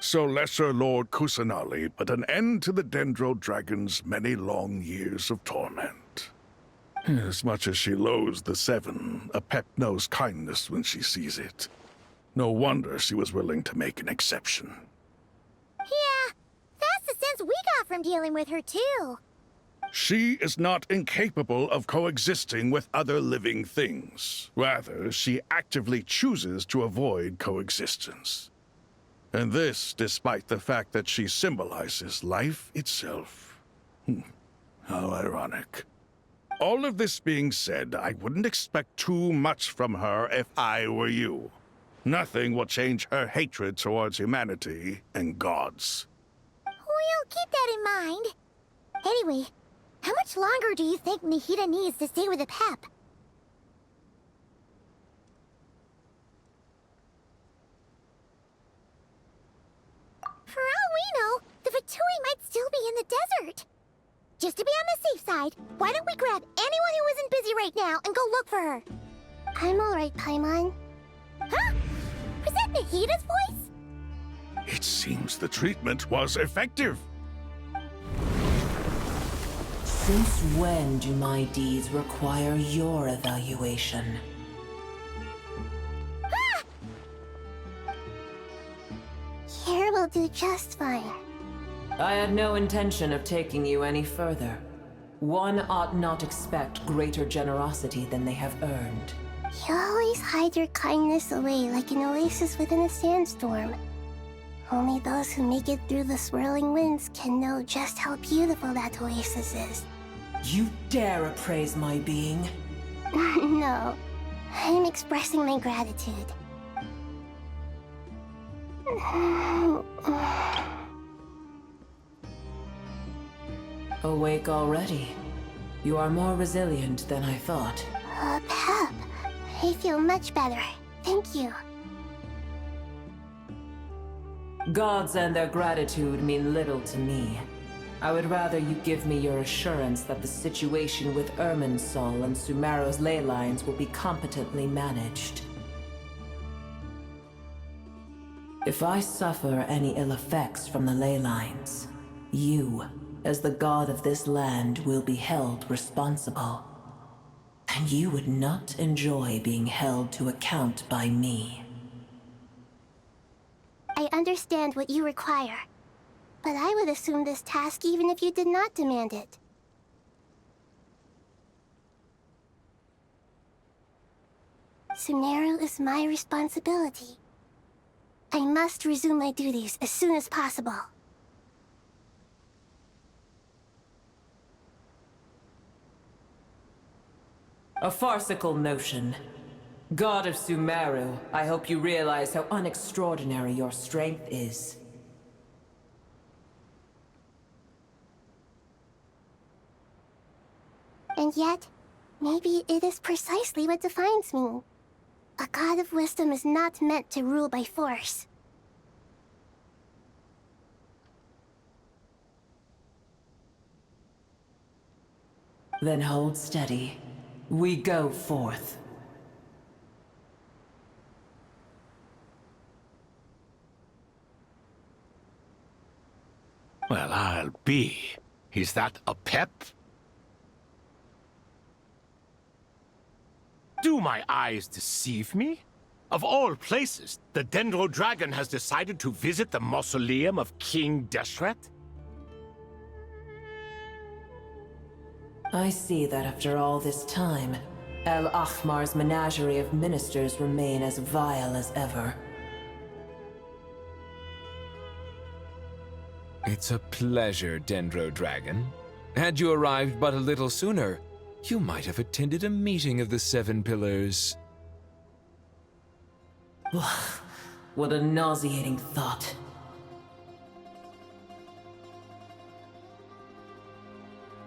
So Lesser Lord Kusanali put an end to the Dendro Dragon's many long years of torment. As much as she loathes the 7, Apep knows kindness when she sees it. No wonder she was willing to make an exception. Yeah, that's the sense we got from dealing with her too. She is not incapable of coexisting with other living things. Rather, she actively chooses to avoid coexistence. And this despite the fact that she symbolizes life itself. How ironic. All of this being said, I wouldn't expect too much from her if I were you. Nothing will change her hatred towards humanity and gods. We'll keep that in mind. Anyway, how much longer do you think Nahida needs to stay with Apep? For all we know, the Fatui might still be in the desert. Just to be on the safe side, why don't we grab anyone who isn't busy right now and go look for her? I'm alright, Paimon. Huh? Was that Nahida's voice? It seems the treatment was effective. Since when do my deeds require your evaluation? Here will do just fine. I had no intention of taking you any further. One ought not expect greater generosity than they have earned. You always hide your kindness away like an oasis within a sandstorm. Only those who make it through the swirling winds can know just how beautiful that oasis is. You dare appraise my being? No, I'm expressing my gratitude. Awake already? You are more resilient than I thought. Pep, I feel much better. Thank you. Gods and their gratitude mean little to me. I would rather you give me your assurance that the situation with Irminsul and Sumeru's ley lines will be competently managed. If I suffer any ill effects from the ley lines, you, as the god of this land, will be held responsible. And you would not enjoy being held to account by me. I understand what you require, but I would assume this task even if you did not demand it. Sumeru is my responsibility. I must resume my duties as soon as possible. A farcical notion. God of Sumeru, I hope you realize how unextraordinary your strength is. And yet, maybe it is precisely what defines me. A god of wisdom is not meant to rule by force. Then hold steady. We go forth. Well, I'll be. Is that a pep? Do my eyes deceive me? Of all places, the Dendro Dragon has decided to visit the mausoleum of King Deshret? I see that after all this time, El Ahmar's menagerie of ministers remain as vile as ever. It's a pleasure, Dendro Dragon. Had you arrived but a little sooner, you might have attended a meeting of the Seven Pillars. What a nauseating thought.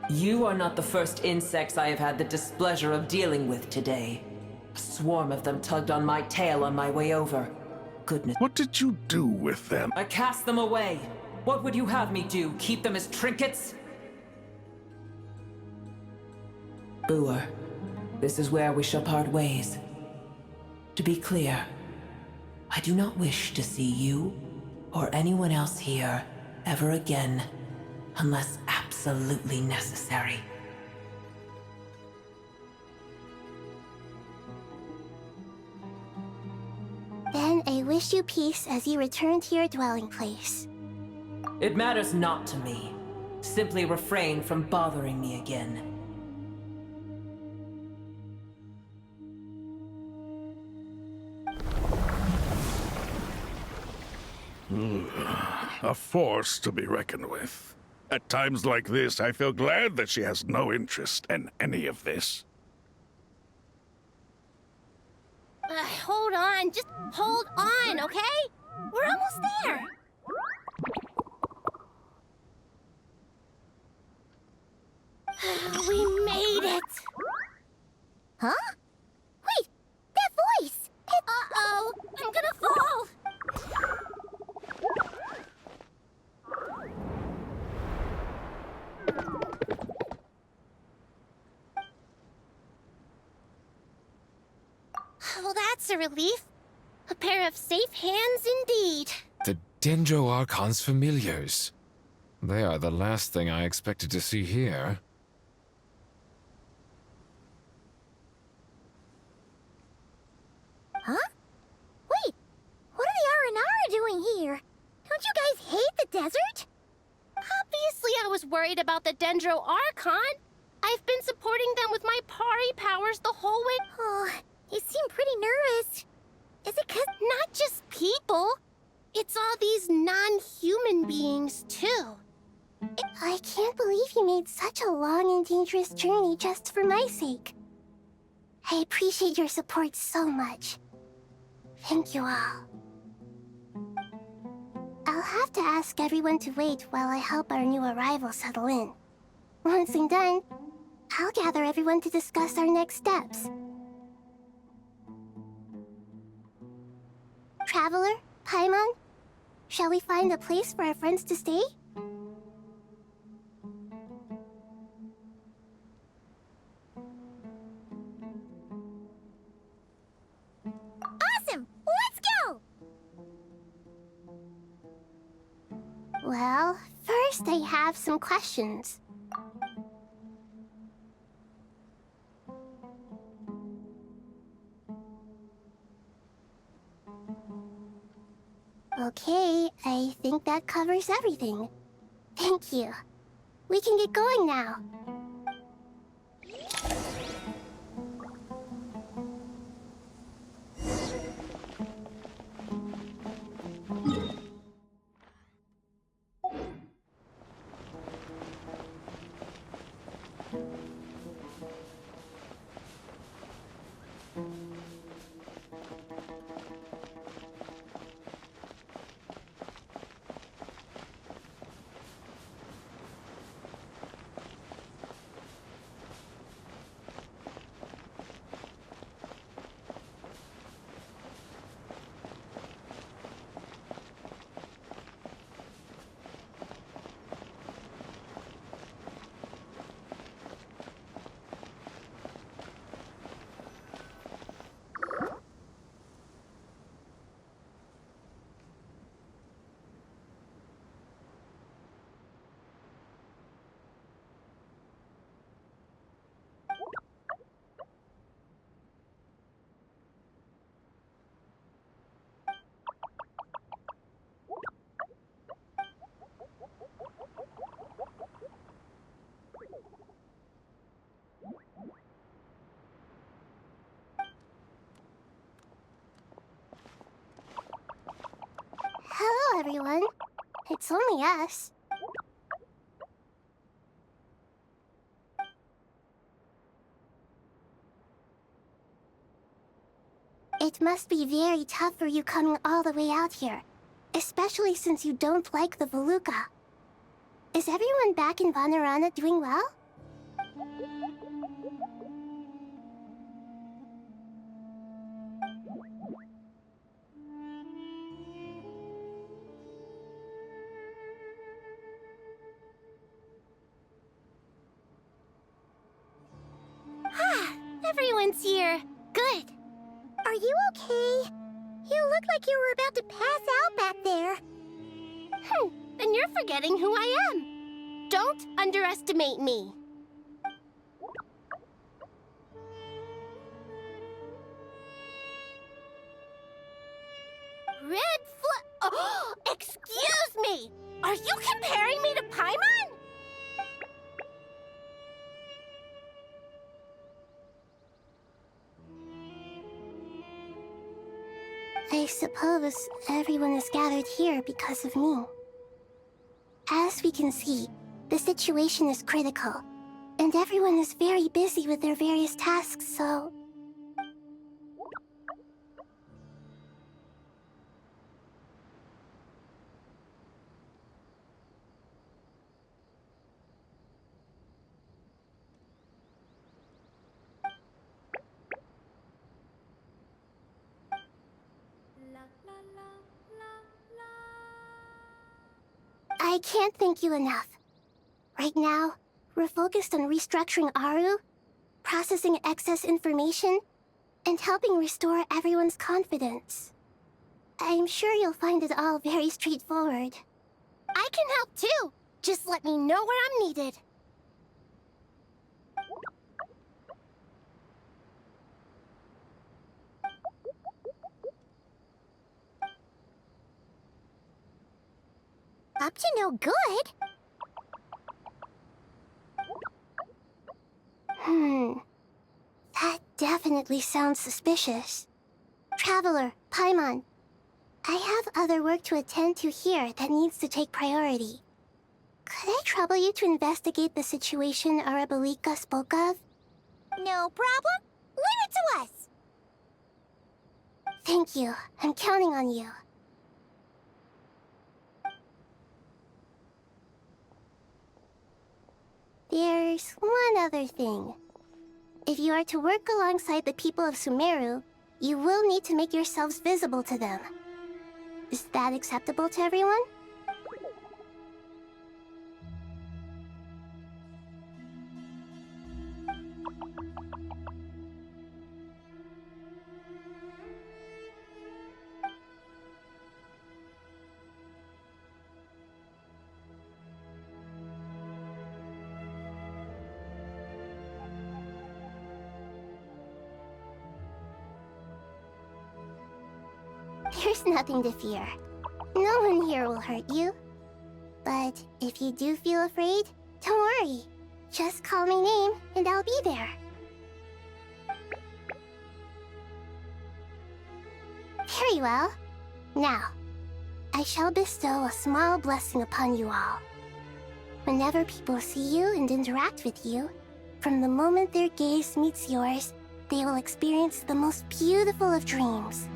You are not the first insects I have had the displeasure of dealing with today. A swarm of them tugged on my tail on my way over. Goodness. What did you do with them? I cast them away. What would you have me do? Keep them as trinkets? Boer, this is where we shall part ways. To be clear, I do not wish to see you or anyone else here ever again, unless absolutely necessary. Then I wish you peace as you return to your dwelling place. It matters not to me. Simply refrain from bothering me again. A force to be reckoned with. At times like this, I feel glad that she has no interest in any of this. Hold on, just hold on, okay? We're almost there. We made it! Huh? Wait, that voice! Uh-oh, I'm gonna fall! Well, that's a relief. A pair of safe hands indeed. The Dendro Archon's familiars. They are the last thing I expected to see here. Huh? Wait, what are the Aranara doing here? Don't you guys hate the desert? Obviously I was worried about the Dendro Archon. I've been supporting them with my Pari powers the whole way. Oh, you seem pretty nervous. Is it 'cause not just people? It's all these non-human beings, too. I can't believe you made such a long and dangerous journey just for my sake. I appreciate your support so much. Thank you all. I'll have to ask everyone to wait while I help our new arrival settle in. Once I'm done, I'll gather everyone to discuss our next steps. Traveler, Paimon, shall we find a place for our friends to stay? Awesome! Let's go! Well, first I have some questions. I think that covers everything. Thank you. We can get going now. Hello, everyone. It's only us. It must be very tough for you coming all the way out here, especially since you don't like the Voluka. Is everyone back in Vanarana doing well? Everyone's here. Good. Are you okay? You look like you were about to pass out back there. Then you're forgetting who I am. Don't underestimate me. Oh, excuse me! Are you comparing me to Paimon? I suppose everyone is gathered here because of me. As we can see, the situation is critical, and everyone is very busy with their various tasks, so... I can't thank you enough. Right now, we're focused on restructuring Aru, processing excess information, and helping restore everyone's confidence. I'm sure you'll find it all very straightforward. I can help too! Just let me know where I'm needed. Up to no good? That definitely sounds suspicious. Traveler, Paimon, I have other work to attend to here that needs to take priority. Could I trouble you to investigate the situation Arabalika spoke of? No problem. Leave it to us. Thank you. I'm counting on you. There's one other thing. If you are to work alongside the people of Sumeru, you will need to make yourselves visible to them. Is that acceptable to everyone? There's nothing to fear. No one here will hurt you. But if you do feel afraid, don't worry. Just call my name and I'll be there. Very well. Now, I shall bestow a small blessing upon you all. Whenever people see you and interact with you, from the moment their gaze meets yours, they will experience the most beautiful of dreams.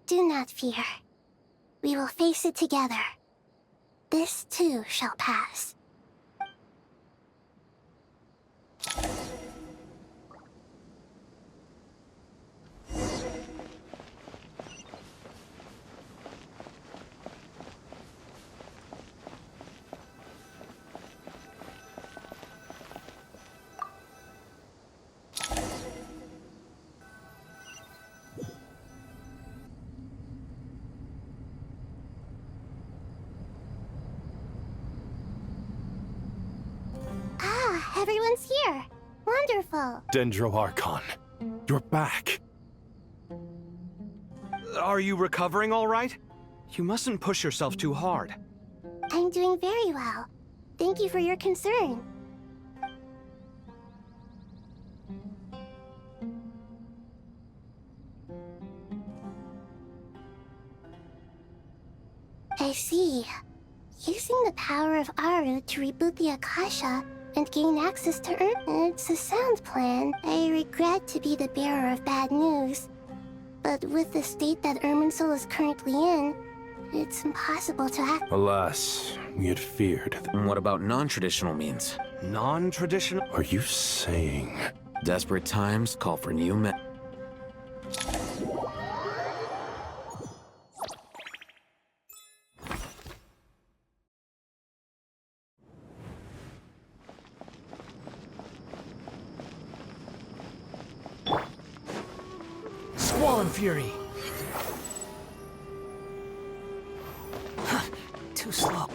Do not fear. We will face it together. This too shall pass. Everyone's here. Wonderful. Dendro Archon, you're back. Are you recovering all right? You mustn't push yourself too hard. I'm doing very well. Thank you for your concern. I see. Using the power of Aru to reboot the Akasha and gain access to Earth. It's a sound plan. I regret to be the bearer of bad news. But with the state that Irminsul is currently in, it's impossible to act. Alas, we had feared. What about non-traditional means? Non-traditional? Are you saying... Desperate times call for new men. Swollen Fury! Too slow.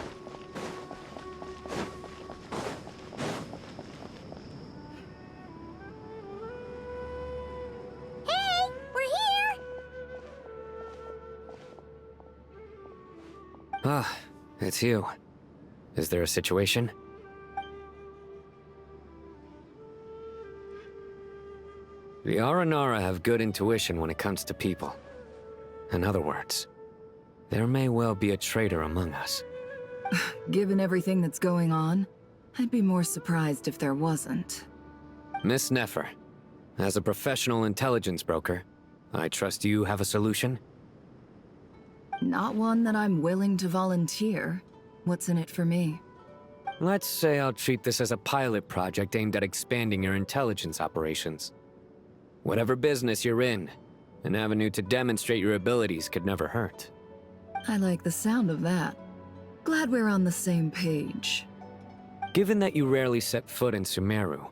Hey! We're here! Ah, it's you. Is there a situation? The Aranara have good intuition when it comes to people. In other words, there may well be a traitor among us. Given everything that's going on, I'd be more surprised if there wasn't. Miss Nefer, as a professional intelligence broker, I trust you have a solution? Not one that I'm willing to volunteer. What's in it for me? Let's say I'll treat this as a pilot project aimed at expanding your intelligence operations. Whatever business you're in, an avenue to demonstrate your abilities could never hurt. I like the sound of that. Glad we're on the same page. Given that you rarely set foot in Sumeru,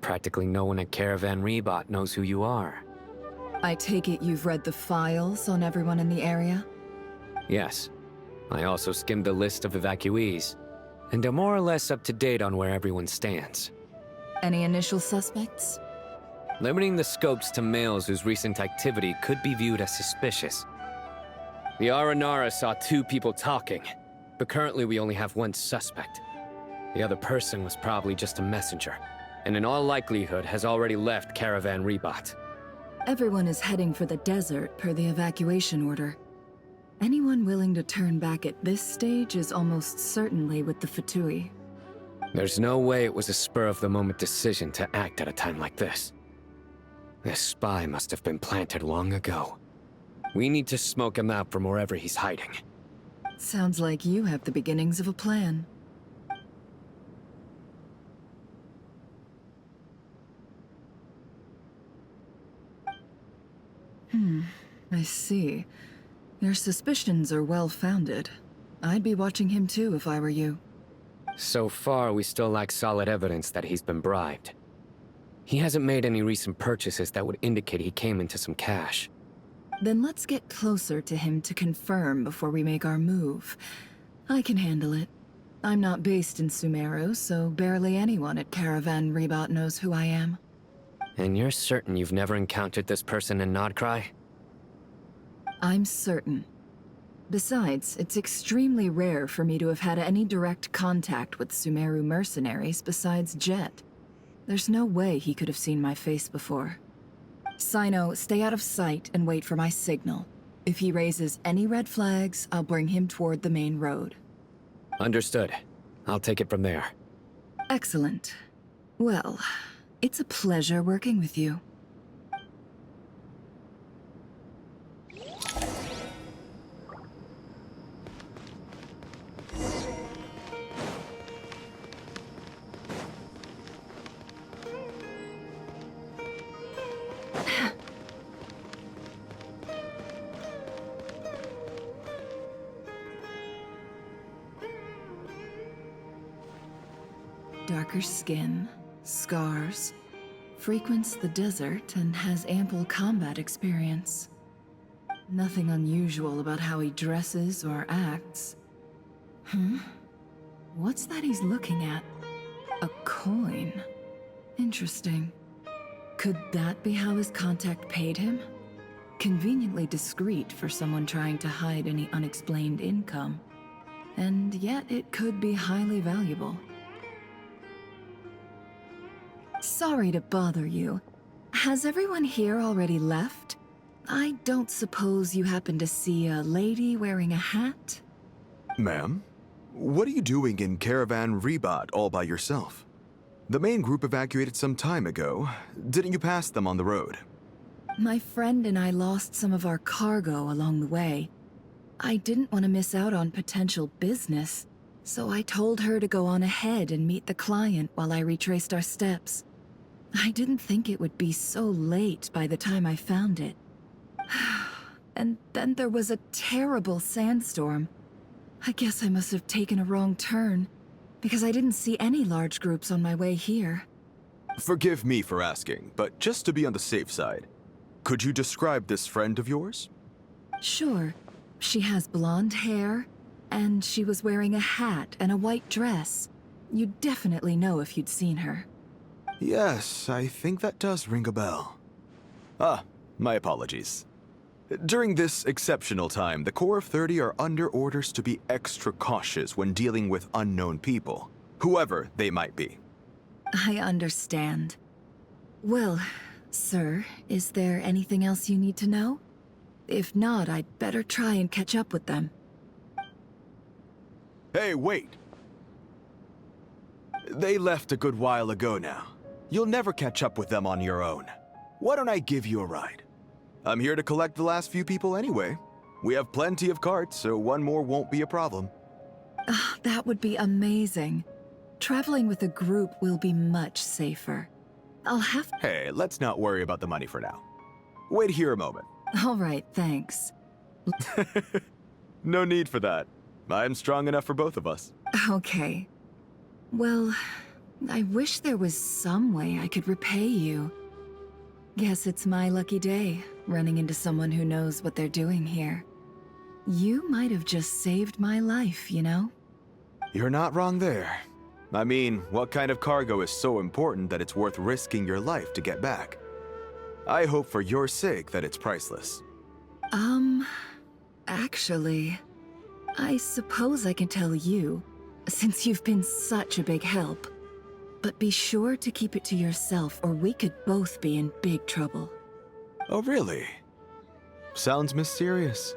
practically no one at Caravan Rebot knows who you are. I take it you've read the files on everyone in the area? Yes. I also skimmed the list of evacuees, and am more or less up to date on where everyone stands. Any initial suspects? Limiting the scopes to males whose recent activity could be viewed as suspicious. The Aranara saw 2 people talking, but currently we only have 1 suspect. The other person was probably just a messenger, and in all likelihood has already left Caravan Rebot. Everyone is heading for the desert per the evacuation order. Anyone willing to turn back at this stage is almost certainly with the Fatui. There's no way it was a spur-of-the-moment decision to act at a time like this. This spy must have been planted long ago. We need to smoke him out from wherever he's hiding. Sounds like you have the beginnings of a plan. I see. Your suspicions are well-founded. I'd be watching him too if I were you. So far, we still lack solid evidence that he's been bribed. He hasn't made any recent purchases that would indicate he came into some cash. Then let's get closer to him to confirm before we make our move. I can handle it. I'm not based in Sumeru, so barely anyone at Caravan Rebot knows who I am. And you're certain you've never encountered this person in Nodcry? I'm certain. Besides, it's extremely rare for me to have had any direct contact with Sumeru mercenaries besides Jet. There's no way he could have seen my face before. Sino, stay out of sight and wait for my signal. If he raises any red flags, I'll bring him toward the main road. Understood. I'll take it from there. Excellent. Well, it's a pleasure working with you. Darker skin, scars, frequents the desert and has ample combat experience. Nothing unusual about how he dresses or acts. What's that he's looking at? A coin. Interesting. Could that be how his contact paid him? Conveniently discreet for someone trying to hide any unexplained income. And yet it could be highly valuable. Sorry to bother you. Has everyone here already left? I don't suppose you happen to see a lady wearing a hat? Ma'am, what are you doing in Caravan Rebot all by yourself? The main group evacuated some time ago. Didn't you pass them on the road? My friend and I lost some of our cargo along the way. I didn't want to miss out on potential business, so I told her to go on ahead and meet the client while I retraced our steps. I didn't think it would be so late by the time I found it. And then there was a terrible sandstorm. I guess I must have taken a wrong turn, because I didn't see any large groups on my way here. Forgive me for asking, but just to be on the safe side, could you describe this friend of yours? Sure. She has blonde hair, and she was wearing a hat and a white dress. You'd definitely know if you'd seen her. Yes, I think that does ring a bell. Ah, my apologies. During this exceptional time, the Corps of 30 are under orders to be extra cautious when dealing with unknown people, whoever they might be. I understand. Well, sir, is there anything else you need to know? If not, I'd better try and catch up with them. Hey, wait! They left a good while ago now. You'll never catch up with them on your own. Why don't I give you a ride? I'm here to collect the last few people anyway. We have plenty of carts, so one more won't be a problem. That would be amazing. Traveling with a group will be much safer. I'll have... Hey, let's not worry about the money for now. Wait here a moment. All right, thanks. No need for that. I'm strong enough for both of us. Okay. Well, I wish there was some way I could repay you. Guess it's my lucky day, running into someone who knows what they're doing here. You might have just saved my life, you know? You're not wrong there. I mean, what kind of cargo is so important that it's worth risking your life to get back? I hope for your sake that it's priceless. Actually, I suppose I can tell you, since you've been such a big help. But be sure to keep it to yourself, or we could both be in big trouble. Oh, really? Sounds mysterious.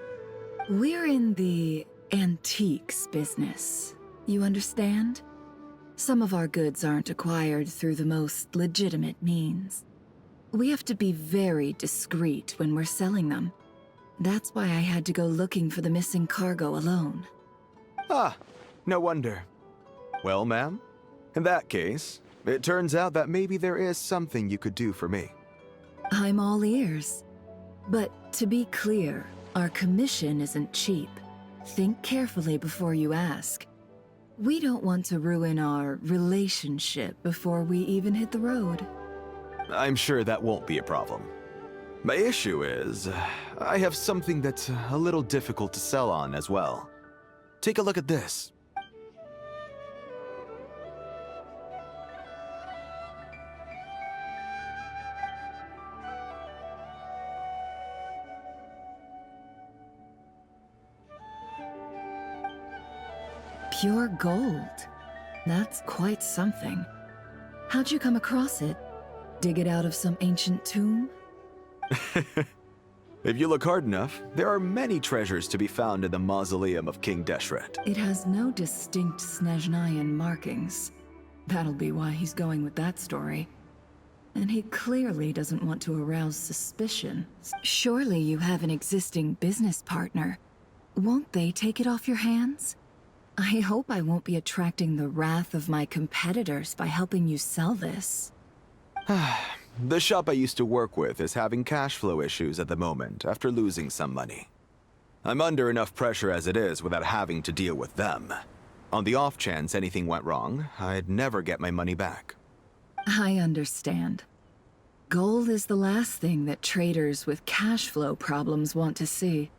We're in the antiques business. You understand? Some of our goods aren't acquired through the most legitimate means. We have to be very discreet when we're selling them. That's why I had to go looking for the missing cargo alone. Ah, no wonder. Well, ma'am, in that case, it turns out that maybe there is something you could do for me. I'm all ears. But to be clear, our commission isn't cheap. Think carefully before you ask. We don't want to ruin our relationship before we even hit the road. I'm sure that won't be a problem. My issue is, I have something that's a little difficult to sell on as well. Take a look at this. Pure gold. That's quite something. How'd you come across it? Dig it out of some ancient tomb? If you look hard enough, there are many treasures to be found in the mausoleum of King Deshret. It has no distinct Snezhnayan markings. That'll be why he's going with that story. And he clearly doesn't want to arouse suspicion. Surely you have an existing business partner. Won't they take it off your hands? I hope I won't be attracting the wrath of my competitors by helping you sell this. The shop I used to work with is having cash flow issues at the moment after losing some money. I'm under enough pressure as it is without having to deal with them. On the off chance anything went wrong, I'd never get my money back. I understand. Gold is the last thing that traders with cash flow problems want to see.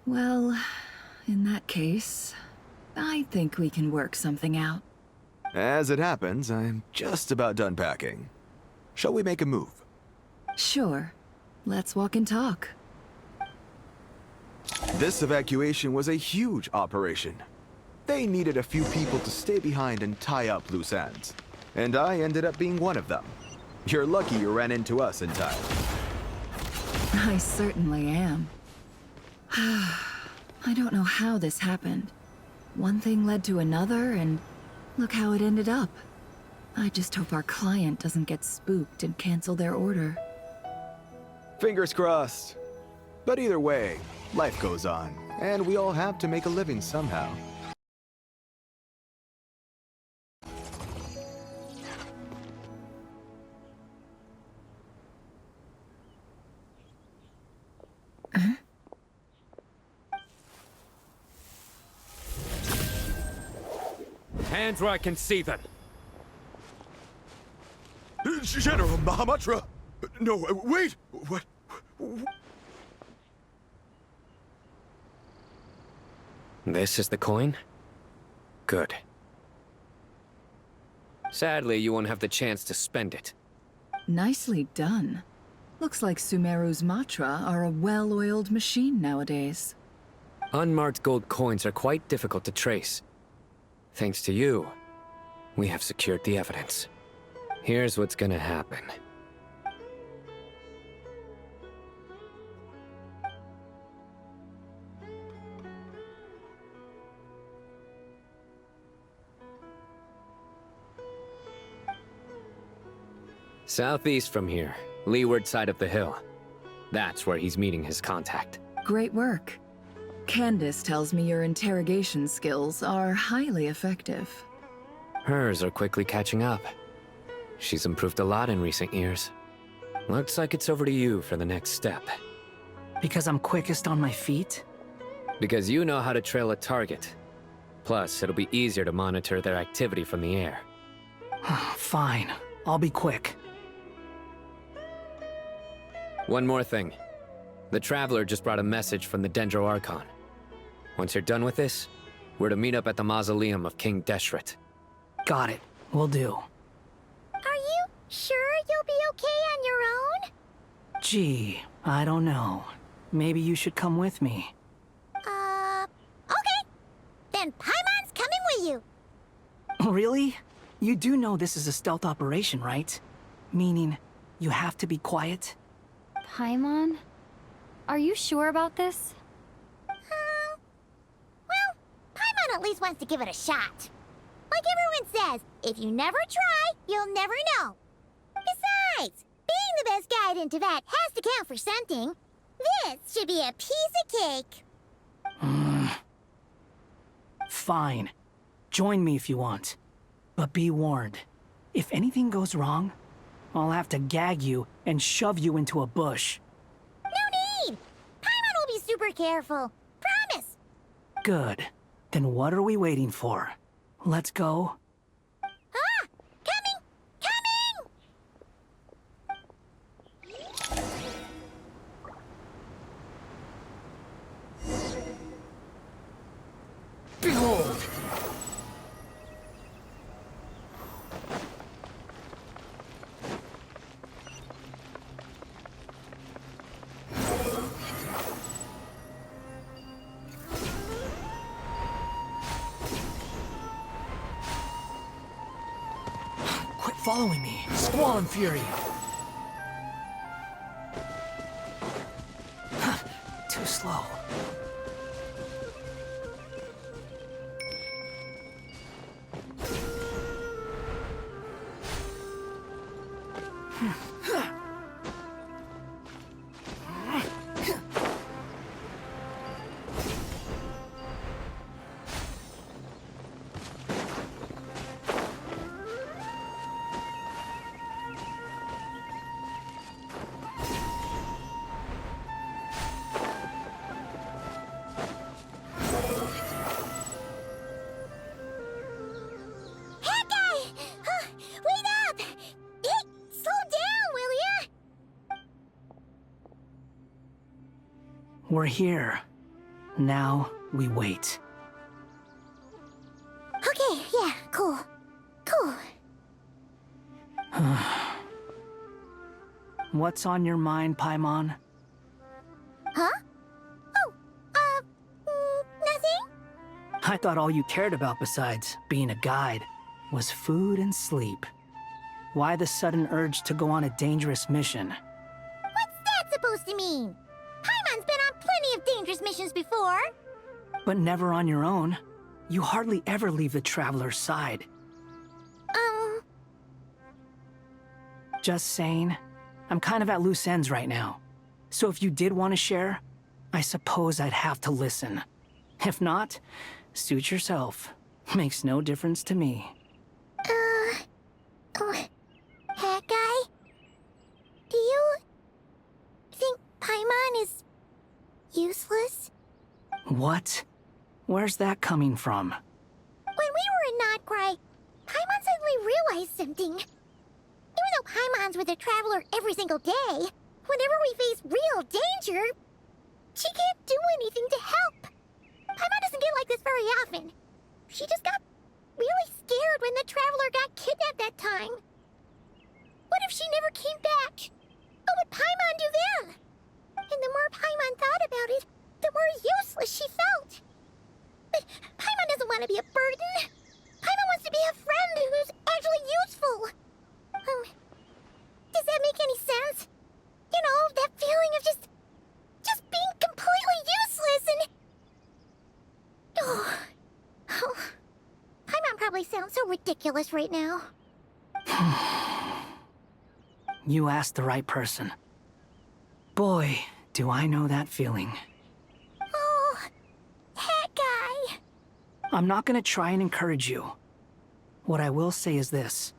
Well, in that case, I think we can work something out. As it happens, I'm just about done packing. Shall we make a move? Sure. Let's walk and talk. This evacuation was a huge operation. They needed a few people to stay behind and tie up loose ends. And I ended up being one of them. You're lucky you ran into us in time. I certainly am. I don't know how this happened. One thing led to another, and look how it ended up. I just hope our client doesn't get spooked and cancel their order. Fingers crossed. But either way, life goes on, and we all have to make a living somehow. Hands where I can see them. General Mahamatra! No, wait! What? This is the coin? Good. Sadly, you won't have the chance to spend it. Nicely done. Looks like Sumeru's Matra are a well-oiled machine nowadays. Unmarked gold coins are quite difficult to trace. Thanks to you, we have secured the evidence. Here's what's gonna happen. Southeast from here, leeward side of the hill. That's where he's meeting his contact. Great work. Candace tells me your interrogation skills are highly effective. Hers are quickly catching up. She's improved a lot in recent years. Looks like it's over to you for the next step. Because I'm quickest on my feet? Because you know how to trail a target. Plus, it'll be easier to monitor their activity from the air. Fine. I'll be quick. One more thing. The Traveler just brought a message from the Dendro Archon. Once you're done with this, we're to meet up at the mausoleum of King Deshret. Got it. Will do. Are you sure you'll be okay on your own? Gee, I don't know. Maybe you should come with me. Okay. Then Paimon's coming with you. Really? You do know this is a stealth operation, right? Meaning, you have to be quiet? Paimon? Are you sure about this? Well, Paimon at least wants to give it a shot. Like everyone says, if you never try, you'll never know. Besides, being the This guide into that has to count for something. This should be a piece of cake. Fine. Join me if you want. But be warned. If anything goes wrong, I'll have to gag you and shove you into a bush. No need! Paimon will be super careful. Promise! Good. Then what are we waiting for? Let's go. Ah! Coming! Coming! Behold! Quit following me. Squall and fury. Too slow. We're here. Now we wait. Okay, yeah, cool. Cool. What's on your mind, Paimon? Huh? Oh, nothing? I thought all you cared about besides being a guide was food and sleep. Why the sudden urge to go on a dangerous mission? What's that supposed to mean? Paimon's been on plenty of dangerous missions before. But never on your own. You hardly ever leave the Traveler's side. Just saying. I'm kind of at loose ends right now. So if you did want to share, I suppose I'd have to listen. If not, suit yourself. Makes no difference to me. Hat guy? Do you think Paimon is useless? What? Where's that coming from? When we were in Notcry, Paimon suddenly realized something. Even though Paimon's with a Traveler every single day, whenever we face real danger, she can't do anything to help. Paimon doesn't get like this very often. She just got really scared when the Traveler got kidnapped that time. What if she never came back? What would Paimon do then? And the more Paimon thought about it, the more useless she felt. But Paimon doesn't want to be a burden. Paimon wants to be a friend who's actually useful. Does that make any sense? You know, that feeling of just being completely useless and... Oh. Paimon probably sounds so ridiculous right now. You asked the right person. Boy, do I know that feeling. Oh, hat guy. I'm not gonna try and encourage you. What I will say is this.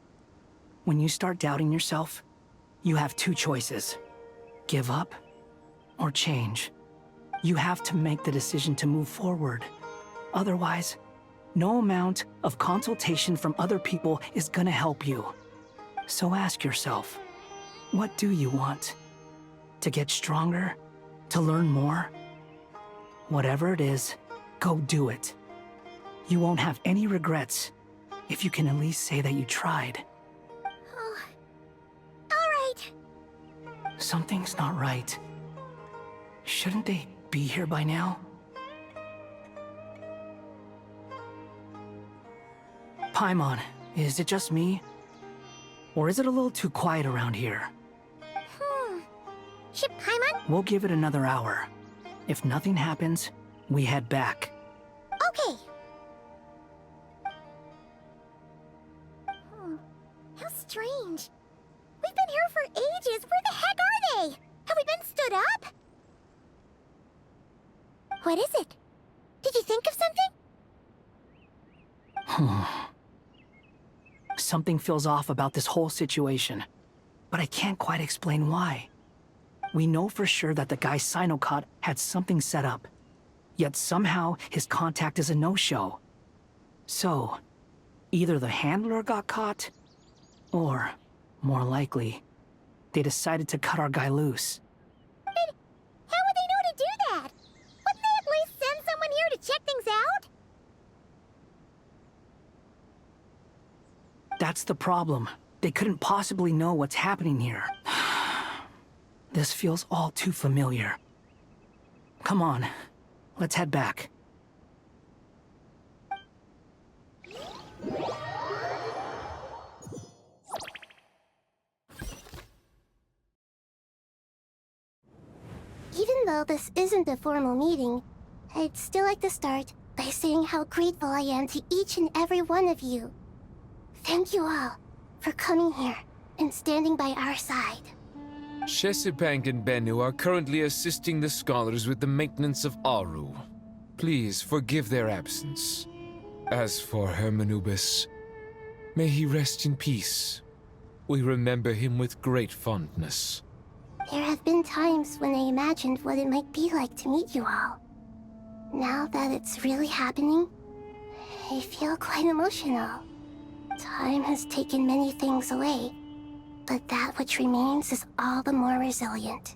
When you start doubting yourself, you have two choices. Give up or change. You have to make the decision to move forward. Otherwise, no amount of consultation from other people is gonna help you. So ask yourself, what do you want? To get stronger? To learn more? Whatever it is, go do it. You won't have any regrets if you can at least say that you tried. Alright. Something's not right. Shouldn't they be here by now? Paimon, is it just me? Or is it a little too quiet around here? Should Paimon? We'll give it another hour. If nothing happens, we head back. Okay. How strange. We've been here for ages. Where the heck What is it? Did you think of something? Something feels off about this whole situation, but I can't quite explain why. We know for sure that the guy Sinocot had something set up, yet somehow his contact is a no-show. So, either the handler got caught, or, more likely, they decided to cut our guy loose. But how would they know to do that? Wouldn't they at least send someone here to check things out? That's the problem. They couldn't possibly know what's happening here. This feels all too familiar. Come on, let's head back. Even though this isn't a formal meeting, I'd still like to start by saying how grateful I am to each and every one of you. Thank you all for coming here and standing by our side. Chesapeake and Bennu are currently assisting the scholars with the maintenance of Aru. Please forgive their absence. As for Hermanubis, may he rest in peace. We remember him with great fondness. There have been times when I imagined what it might be like to meet you all. Now that it's really happening, I feel quite emotional. Time has taken many things away, but that which remains is all the more resilient.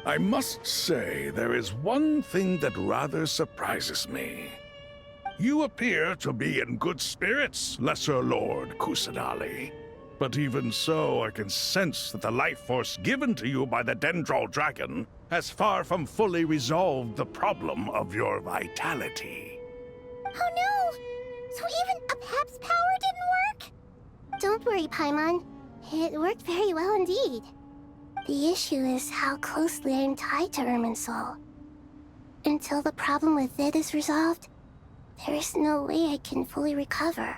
I must say, there is one thing that rather surprises me. You appear to be in good spirits, Lesser Lord Kusanali. But even so, I can sense that the life force given to you by the Dendral Dragon has far from fully resolved the problem of your vitality. Oh no! So even a Pep's power didn't work? Don't worry, Paimon. It worked very well indeed. The issue is how closely I am tied to Irminsul. Until the problem with it is resolved, there is no way I can fully recover.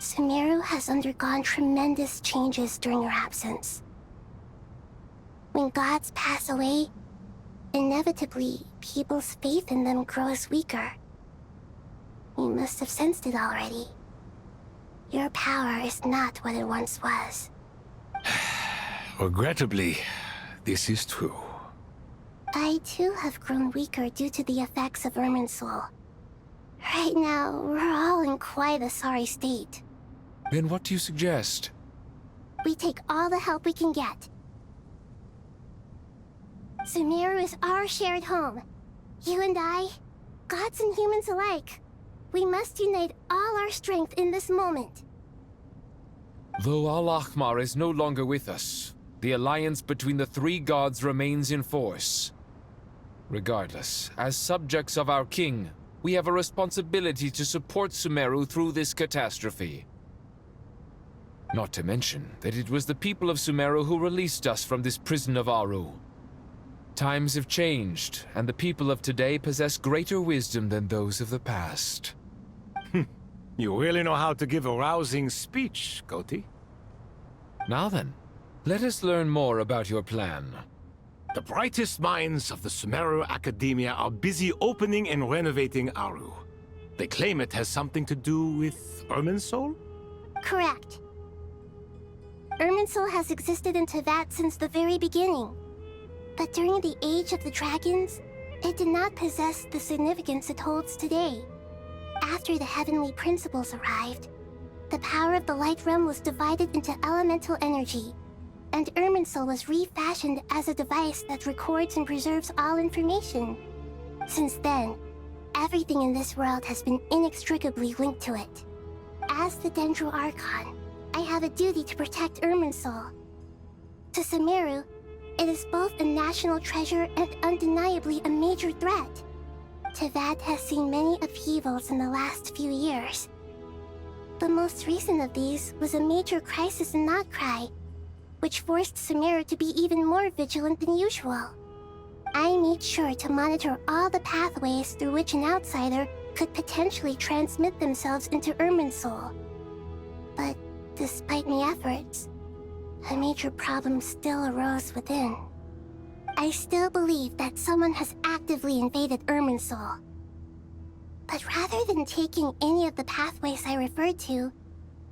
Sumeru has undergone tremendous changes during your absence. When gods pass away, inevitably, people's faith in them grows weaker. You must have sensed it already. Your power is not what it once was. Regrettably, this is true. I too have grown weaker due to the effects of Irminsul. Right now, we're all in quite a sorry state. Then what do you suggest? We take all the help we can get. Sumeru is our shared home. You and I, gods and humans alike. We must unite all our strength in this moment. Though Al-Ahmar is no longer with us, the alliance between the three gods remains in force. Regardless, as subjects of our king, we have a responsibility to support Sumeru through this catastrophe. Not to mention that it was the people of Sumeru who released us from this prison of Aru. Times have changed, and the people of today possess greater wisdom than those of the past. You really know how to give a rousing speech, Koti. Now then, let us learn more about your plan. The brightest minds of the Sumeru Academia are busy opening and renovating Aru. They claim it has something to do with Irminsul? Correct. Irminsul has existed in Teyvat since the very beginning. But during the Age of the Dragons, it did not possess the significance it holds today. After the heavenly principles arrived, the power of the Light Realm was divided into elemental energy, and Irminsul was refashioned as a device that records and preserves all information. Since then, everything in this world has been inextricably linked to it. As the Dendro Archon, I have a duty to protect Irminsul. To Sumeru, it is both a national treasure and undeniably a major threat. Teyvat has seen many upheavals in the last few years. The most recent of these was a major crisis in Notcry, which forced Sumeru to be even more vigilant than usual. I made sure to monitor all the pathways through which an outsider could potentially transmit themselves into Irminsul. But despite my efforts, a major problem still arose within. I still believe that someone has actively invaded Irminsul. But rather than taking any of the pathways I referred to,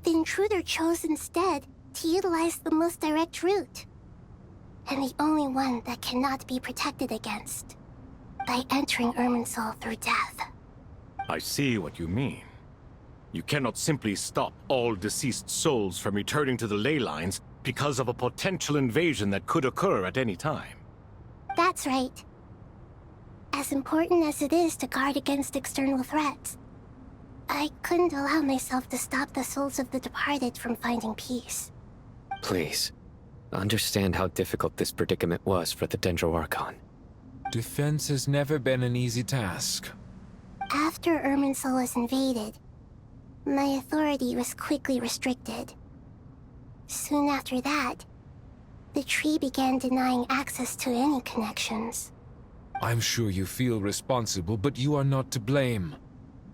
the intruder chose instead to utilize the most direct route. And the only one that cannot be protected against. By entering Irminsul through death. I see what you mean. You cannot simply stop all deceased souls from returning to the ley lines because of a potential invasion that could occur at any time. That's right. As important as it is to guard against external threats, I couldn't allow myself to stop the souls of the departed from finding peace. Please, understand how difficult this predicament was for the Dendro Archon. Defense has never been an easy task. After Irminsul was invaded, my authority was quickly restricted. Soon after that, the tree began denying access to any connections. I'm sure you feel responsible, but you are not to blame.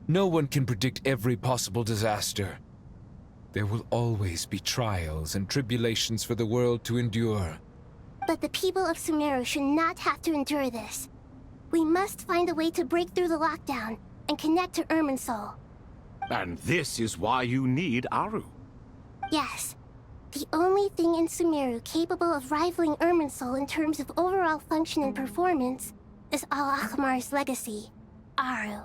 No one can predict every possible disaster. There will always be trials and tribulations for the world to endure. But the people of Sumeru should not have to endure this. We must find a way to break through the lockdown and connect to Irminsul. And this is why you need Aru. Yes. The only thing in Sumeru capable of rivaling Irminsul in terms of overall function and performance is Al-Akhmar's legacy, Aru.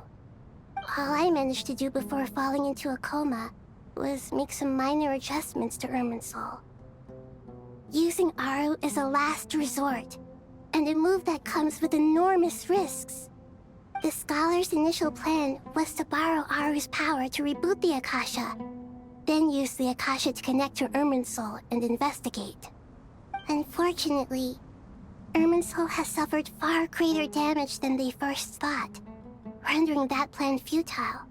All I managed to do before falling into a coma was make some minor adjustments to Irminsul. Using Aru is a last resort, and a move that comes with enormous risks. The Scholar's initial plan was to borrow Aru's power to reboot the Akasha, then use the Akasha to connect to Irminsul and investigate. Unfortunately, Irminsul has suffered far greater damage than they first thought, rendering that plan futile.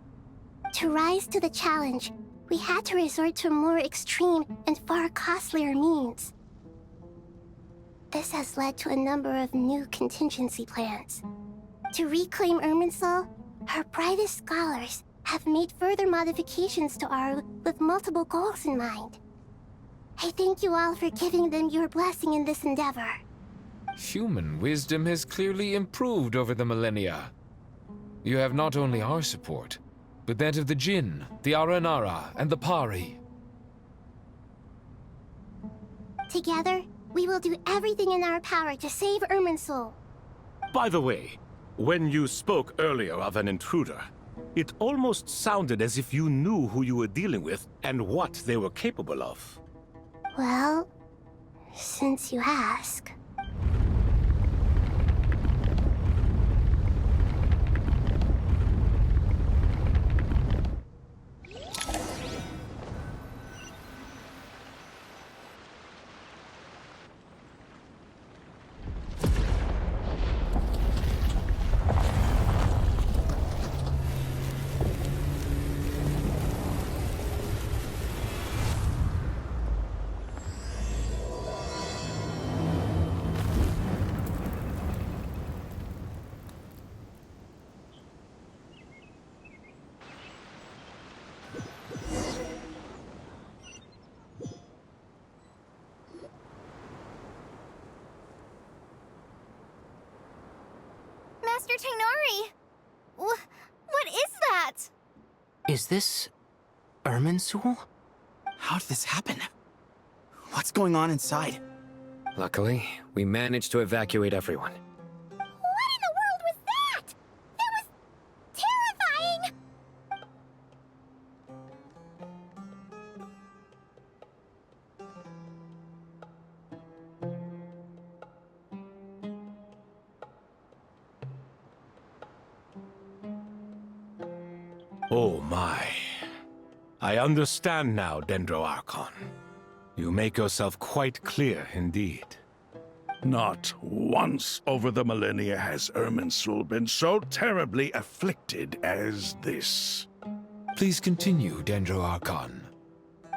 To rise to the challenge, we had to resort to a more extreme and far costlier means. This has led to a number of new contingency plans. To reclaim Irminsul, our brightest scholars have made further modifications to Aru with multiple goals in mind. I thank you all for giving them your blessing in this endeavor. Human wisdom has clearly improved over the millennia. You have not only our support, but that of the Jinn, the Aranara, and the Pari. Together, we will do everything in our power to save Irminsul. By the way, when you spoke earlier of an intruder, it almost sounded as if you knew who you were dealing with and what they were capable of. Well, since you ask... Master Tainari! What is that? Is this... Irminsul? How did this happen? What's going on inside? Luckily, we managed to evacuate everyone. What in the world was that? That was... terrifying! Oh my. I understand now, Dendro Archon. You make yourself quite clear indeed. Not once over the millennia has Irminsul been so terribly afflicted as this. Please continue, Dendro Archon.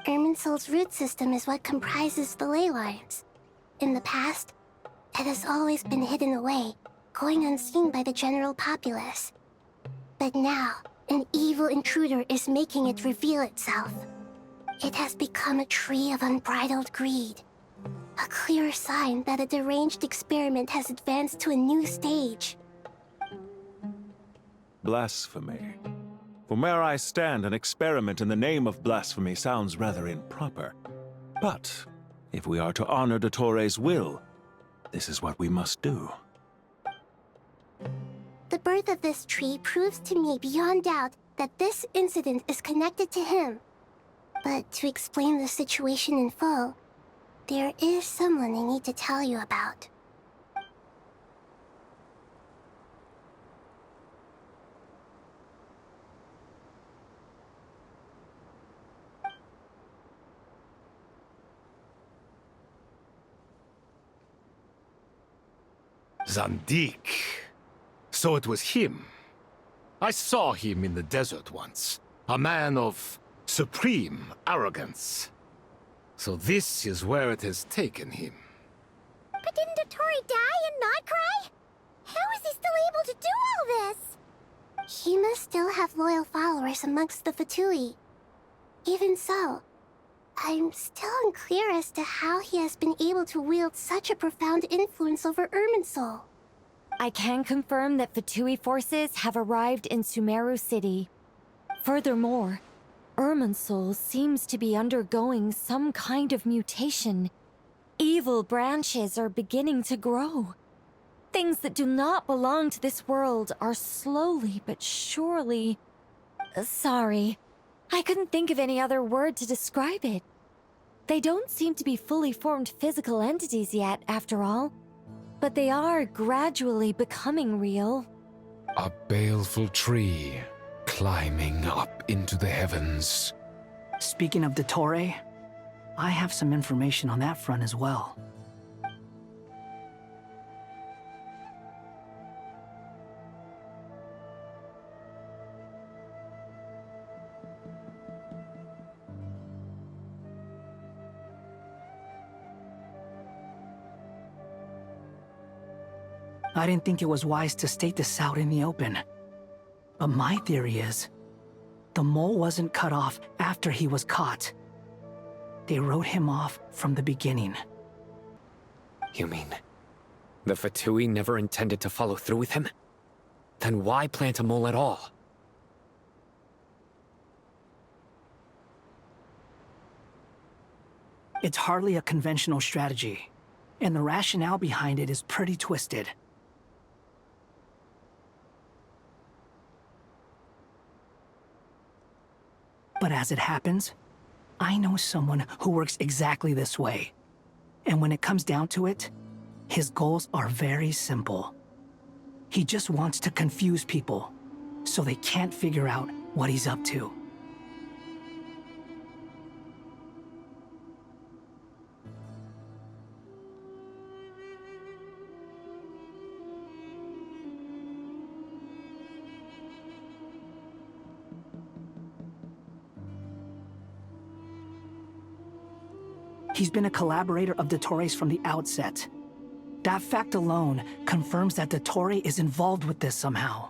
Irminsul's root system is what comprises the ley lines. In the past, it has always been hidden away, going unseen by the general populace. But now, an evil intruder is making it reveal itself. It has become a tree of unbridled greed. A clear sign that a deranged experiment has advanced to a new stage. Blasphemy. From where I stand, an experiment in the name of blasphemy sounds rather improper. But if we are to honor Dottore will, this is what we must do. The birth of this tree proves to me beyond doubt that this incident is connected to him. But to explain the situation in full, there is someone I need to tell you about. Zandik. So it was him. I saw him in the desert once. A man of supreme arrogance. So this is where it has taken him. But didn't Dottore die and not cry? How is he still able to do all this? He must still have loyal followers amongst the Fatui. Even so, I'm still unclear as to how he has been able to wield such a profound influence over Irminsul. I can confirm that Fatui forces have arrived in Sumeru City. Furthermore, Irminsul seems to be undergoing some kind of mutation. Evil branches are beginning to grow. Things that do not belong to this world are slowly but surely... Sorry, I couldn't think of any other word to describe it. They don't seem to be fully formed physical entities yet, after all. But they are gradually becoming real. A baleful tree climbing up into the heavens. Speaking of Dottore, I have some information on that front as well. I didn't think it was wise to state this out in the open. But my theory is, the mole wasn't cut off after he was caught. They wrote him off from the beginning. You mean, the Fatui never intended to follow through with him? Then why plant a mole at all? It's hardly a conventional strategy, and the rationale behind it is pretty twisted. But as it happens, I know someone who works exactly this way. And when it comes down to it, his goals are very simple. He just wants to confuse people, so they can't figure out what he's up to. He's been a collaborator of Dottore's from the outset. That fact alone confirms that Dottore is involved with this somehow.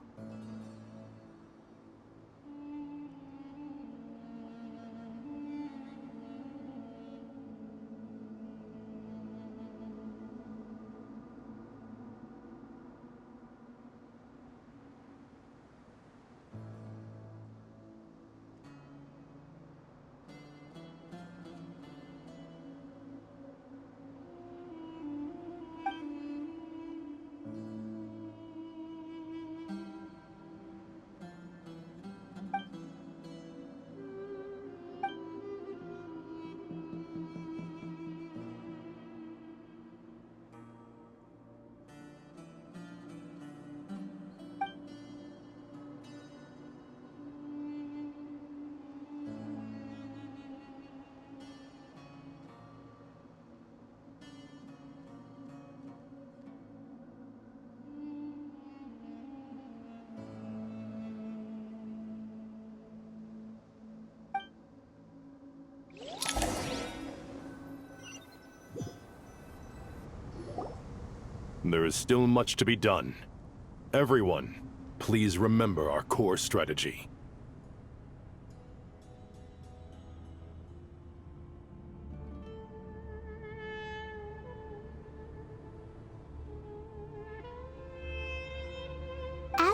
There is still much to be done. Everyone, please remember our core strategy.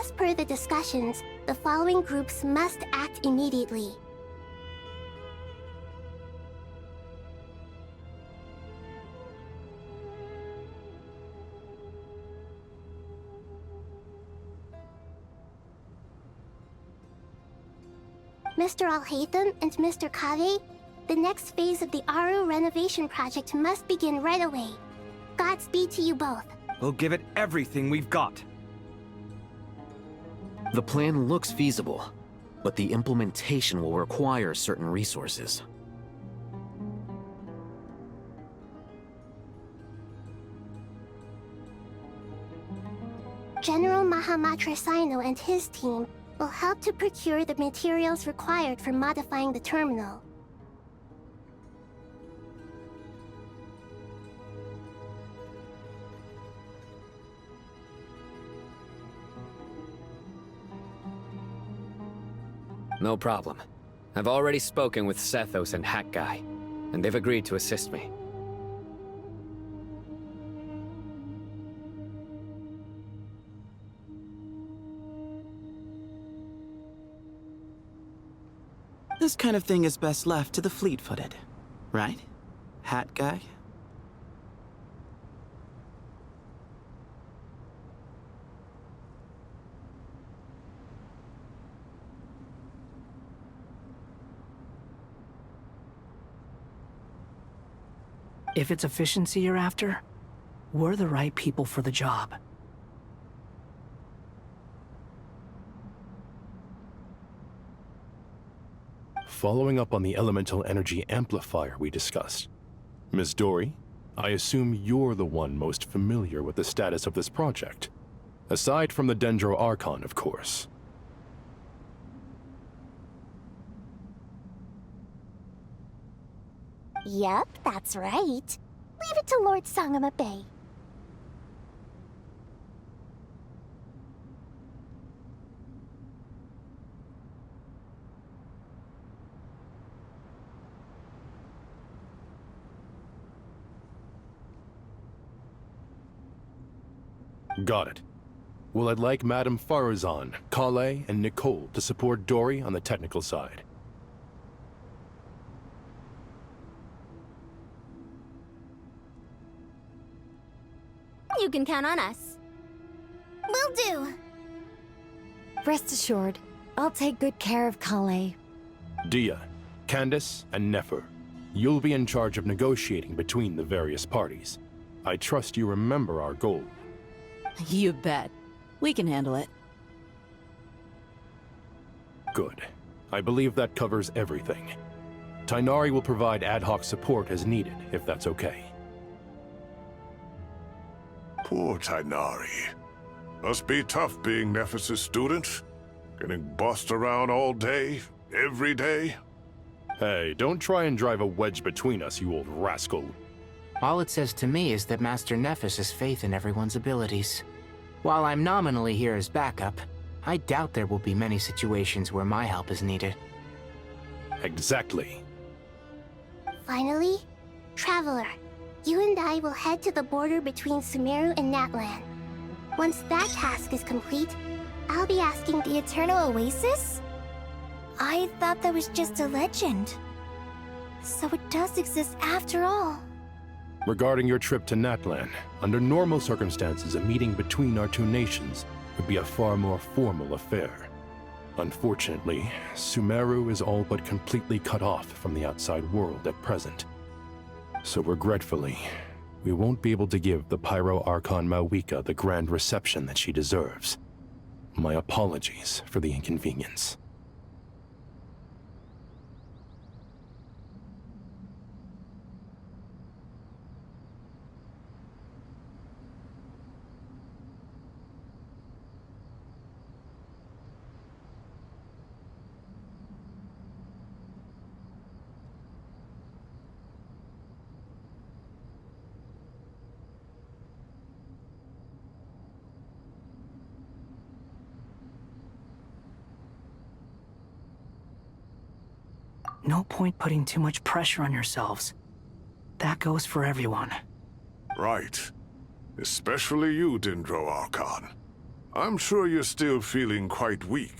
As per the discussions, the following groups must act immediately. Mr. Alhaitham and Mr. Kave, the next phase of the Aru renovation project must begin right away. Godspeed to you both. We'll give it everything we've got. The plan looks feasible, but the implementation will require certain resources. General Mahamatra Sino and his team will help to procure the materials required for modifying the terminal. No problem. I've already spoken with Sethos and Hat Guy, and they've agreed to assist me. This kind of thing is best left to the fleet-footed, right? Hat Guy? If it's efficiency you're after, we're the right people for the job. Following up on the elemental energy amplifier we discussed. Ms. Dory, I assume you're the one most familiar with the status of this project. Aside from the Dendro Archon, of course. Yep, that's right. Leave it to Lord Sangama Bay. Got it. Well, I'd like Madame Farazan, Kale, and Nicole to support Dory on the technical side. You can count on us. Will do. Rest assured, I'll take good care of Kale. Dia, Candace, and Nefer, you'll be in charge of negotiating between the various parties. I trust you remember our goal. You bet. We can handle it. Good. I believe that covers everything. Tainari will provide ad hoc support as needed, if that's okay. Poor Tainari. Must be tough being Nephis' student. Getting bossed around all day, every day. Hey, don't try and drive a wedge between us, you old rascal. All it says to me is that Master Nephis has faith in everyone's abilities. While I'm nominally here as backup, I doubt there will be many situations where my help is needed. Exactly. Finally, Traveler, you and I will head to the border between Sumeru and Natlan. Once that task is complete, I'll be asking the Eternal Oasis? I thought that was just a legend. So it does exist after all. Regarding your trip to Natlan, under normal circumstances, a meeting between our two nations would be a far more formal affair. Unfortunately, Sumeru is all but completely cut off from the outside world at present. So regretfully, we won't be able to give the Pyro Archon Mawika the grand reception that she deserves. My apologies for the inconvenience. No point putting too much pressure on yourselves. That goes for everyone. Right. Especially you, Dendro Archon. I'm sure you're still feeling quite weak.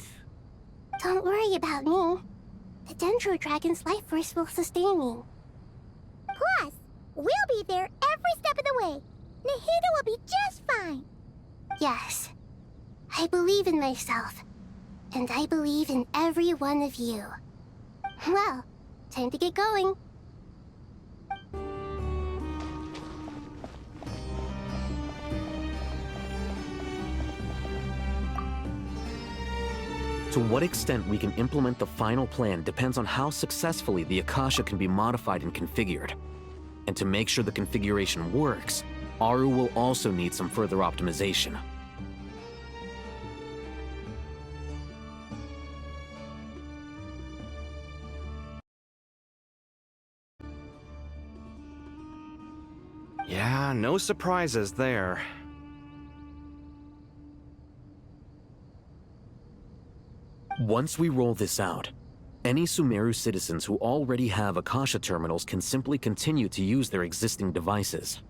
Don't worry about me. The Dendro Dragon's life force will sustain me. Plus, we'll be there every step of the way. Nahida will be just fine. Yes, I believe in myself. And I believe in every one of you. Well, time to get going. To what extent we can implement the final plan depends on how successfully the Akasha can be modified and configured. And to make sure the configuration works, Aru will also need some further optimization. Yeah, no surprises there. Once we roll this out, any Sumeru citizens who already have Akasha terminals can simply continue to use their existing devices.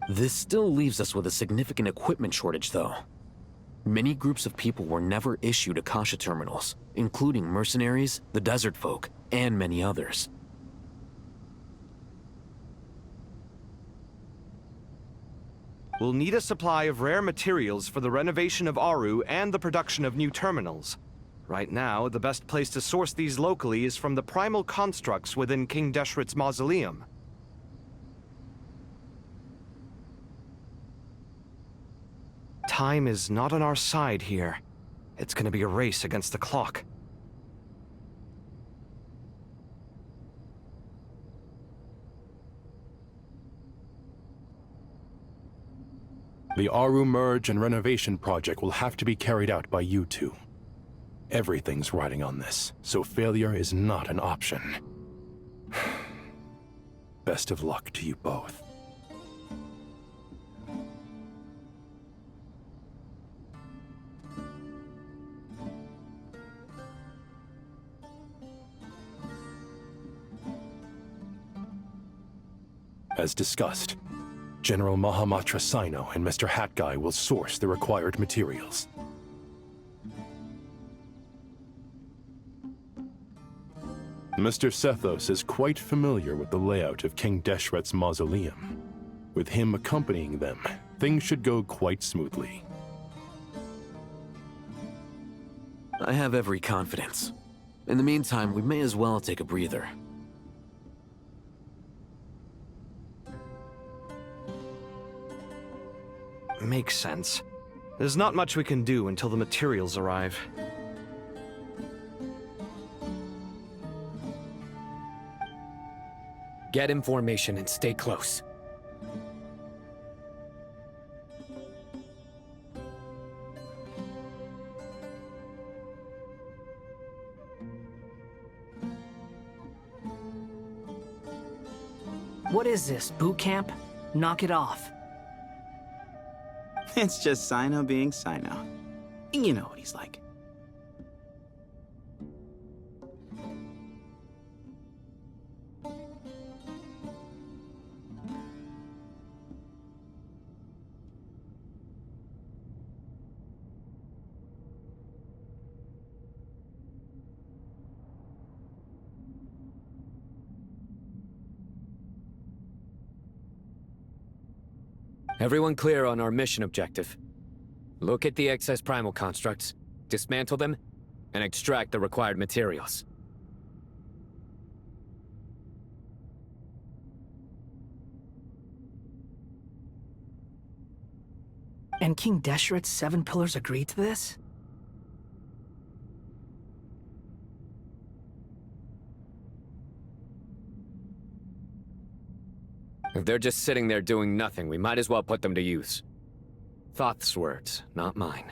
This still leaves us with a significant equipment shortage, though. Many groups of people were never issued Akasha terminals, including mercenaries, the desert folk, and many others. We'll need a supply of rare materials for the renovation of Aru and the production of new terminals. Right now, the best place to source these locally is from the primal constructs within King Deshret's mausoleum. Time is not on our side here. It's gonna be a race against the clock. The Aru merge and renovation project will have to be carried out by you two. Everything's riding on this, so failure is not an option. Best of luck to you both. As discussed, General Mahamatra Sino and Mr. Hat Guy will source the required materials. Mr. Sethos is quite familiar with the layout of King Deshret's mausoleum. With him accompanying them, things should go quite smoothly. I have every confidence. In the meantime, we may as well take a breather. Makes sense. There's not much we can do until the materials arrive. Get information and stay close. What is this, boot camp? Knock it off. It's just Sino being Sino. You know what he's like. Everyone clear on our mission objective. Look at the excess primal constructs, dismantle them, and extract the required materials. And King Deshret's 7 pillars agreed to this? If they're just sitting there doing nothing, we might as well put them to use. Thoth's words, not mine.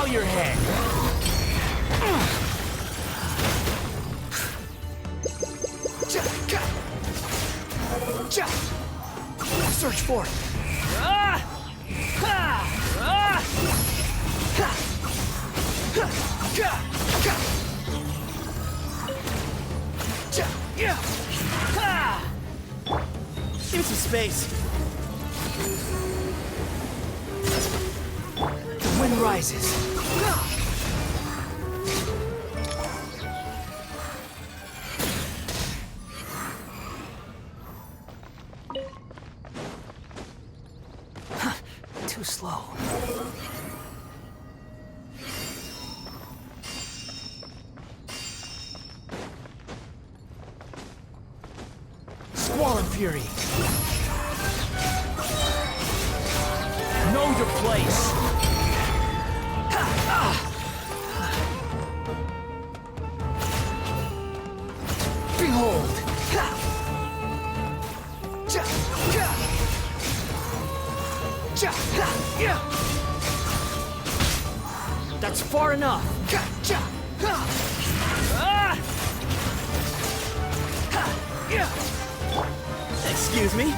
Bow your head! Search for it. Give me some space. The wind rises. Too slow. Squall and Fury. Know your place. Behold. That's far enough. Excuse me?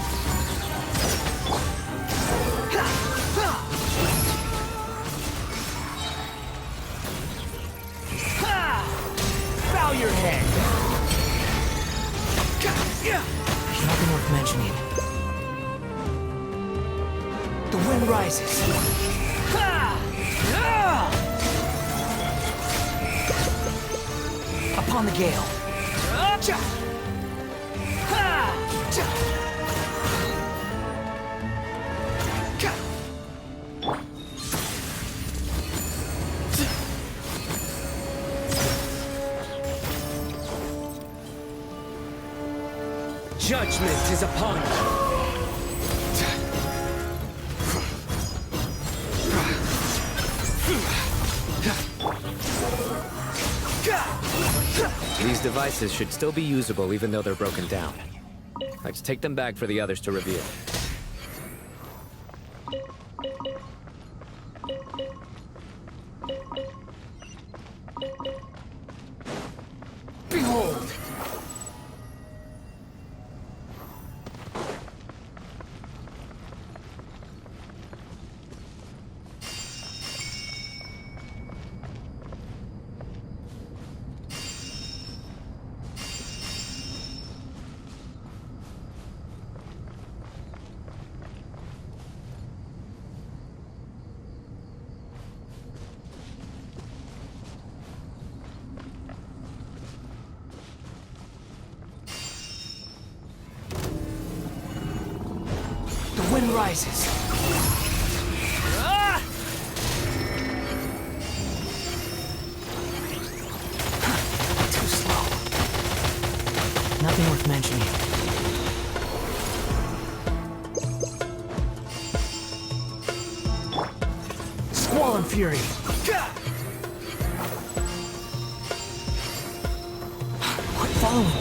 Bow your head. Nothing worth mentioning. The wind rises. Upon the gale. Judgment is upon you. These devices should still be usable even though they're broken down. Let's take them back for the others to review. Behold! The wind rises. Too slow. Nothing worth mentioning. Squall and Fury. Quit following me.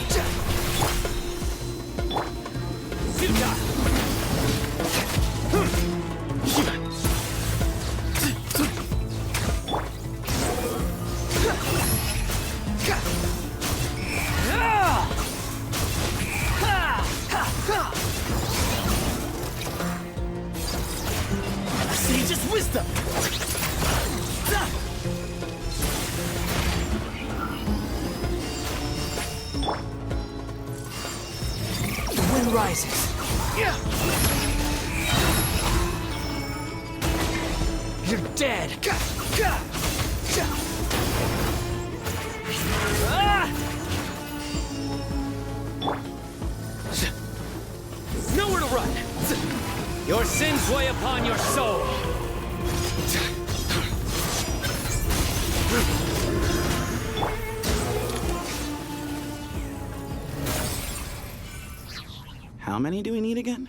Sage's wisdom! The wind rises. You're dead. Nowhere to run! Your sins weigh upon your soul! How many do we need again?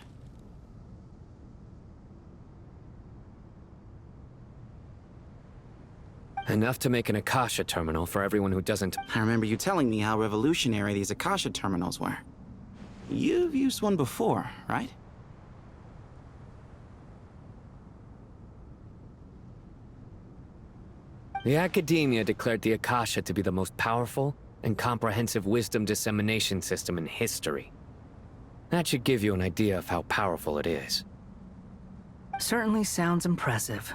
Enough to make an Akasha terminal for everyone who doesn't... I remember you telling me how revolutionary these Akasha terminals were. You've used one before, right? The Academia declared the Akasha to be the most powerful and comprehensive wisdom dissemination system in history. That should give you an idea of how powerful it is. Certainly sounds impressive.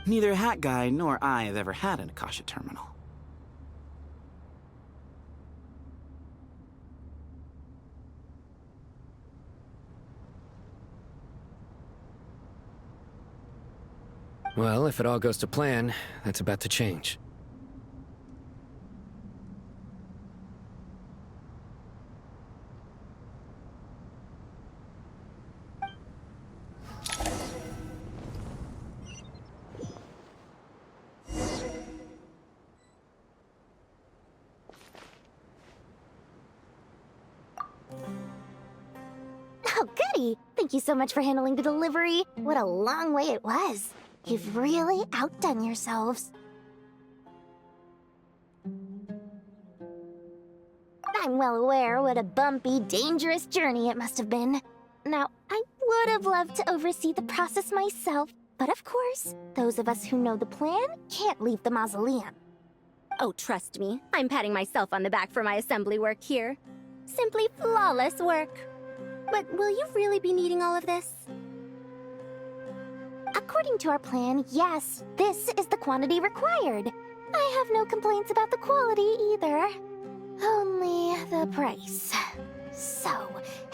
Neither Hat Guy nor I have ever had an Akasha terminal. Well, if it all goes to plan, that's about to change. Oh, goody! Thank you so much for handling the delivery. What a long way it was. You've really outdone yourselves. I'm well aware what a bumpy, dangerous journey it must have been. Now, I would have loved to oversee the process myself, but of course, those of us who know the plan can't leave the mausoleum. Oh, trust me, I'm patting myself on the back for my assembly work here. Simply flawless work. But will you really be needing all of this? According to our plan, yes, this is the quantity required. I have no complaints about the quality either. Only the price. So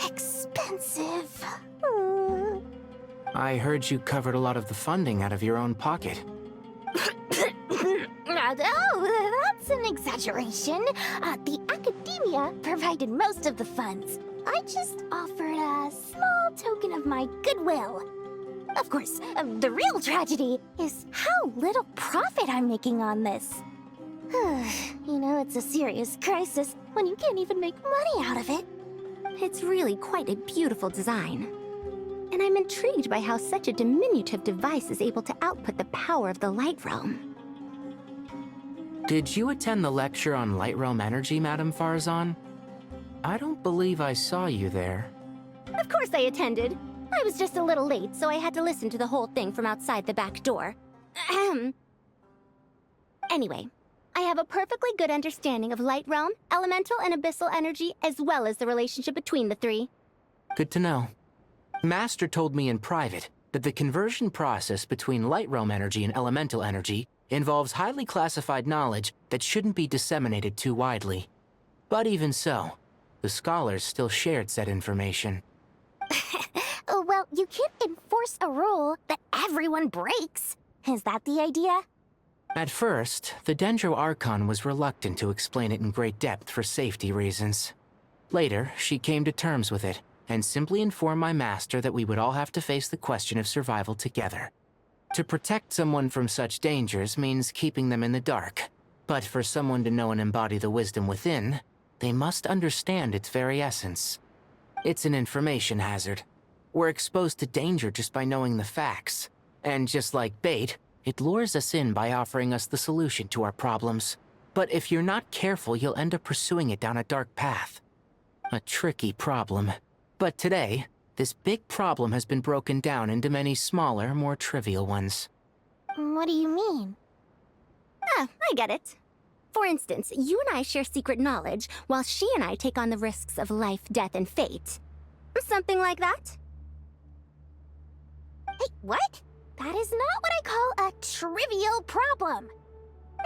expensive. I heard you covered a lot of the funding out of your own pocket. Oh, that's an exaggeration. The Academia provided most of the funds. I just offered a small token of my goodwill. Of course, the real tragedy is how little profit I'm making on this. You know, it's a serious crisis when you can't even make money out of it. It's really quite a beautiful design. And I'm intrigued by how such a diminutive device is able to output the power of the Light Realm. Did you attend the lecture on Light Realm energy, Madame Farazan? I don't believe I saw you there. Of course I attended. I was just a little late, so I had to listen to the whole thing from outside the back door. Anyway, I have a perfectly good understanding of Light Realm, elemental and abyssal energy, as well as the relationship between the three. Good to know. Master told me in private that the conversion process between Light Realm energy and elemental energy involves highly classified knowledge that shouldn't be disseminated too widely. But even so, the scholars still shared said information. Well, you can't enforce a rule that everyone breaks. Is that the idea? At first, the Dendro Archon was reluctant to explain it in great depth for safety reasons. Later, she came to terms with it, and simply informed my master that we would all have to face the question of survival together. To protect someone from such dangers means keeping them in the dark, but for someone to know and embody the wisdom within, they must understand its very essence. It's an information hazard. we're exposed to danger just by knowing the facts. And just like bait, it lures us in by offering us the solution to our problems. But if you're not careful, you'll end up pursuing it down a dark path. A tricky problem. But today, this big problem has been broken down into many smaller, more trivial ones. What do you mean? Ah, I get it. For instance, you and I share secret knowledge, while she and I take on the risks of life, death, and fate. Something like that? Hey, what? That is not what I call a trivial problem.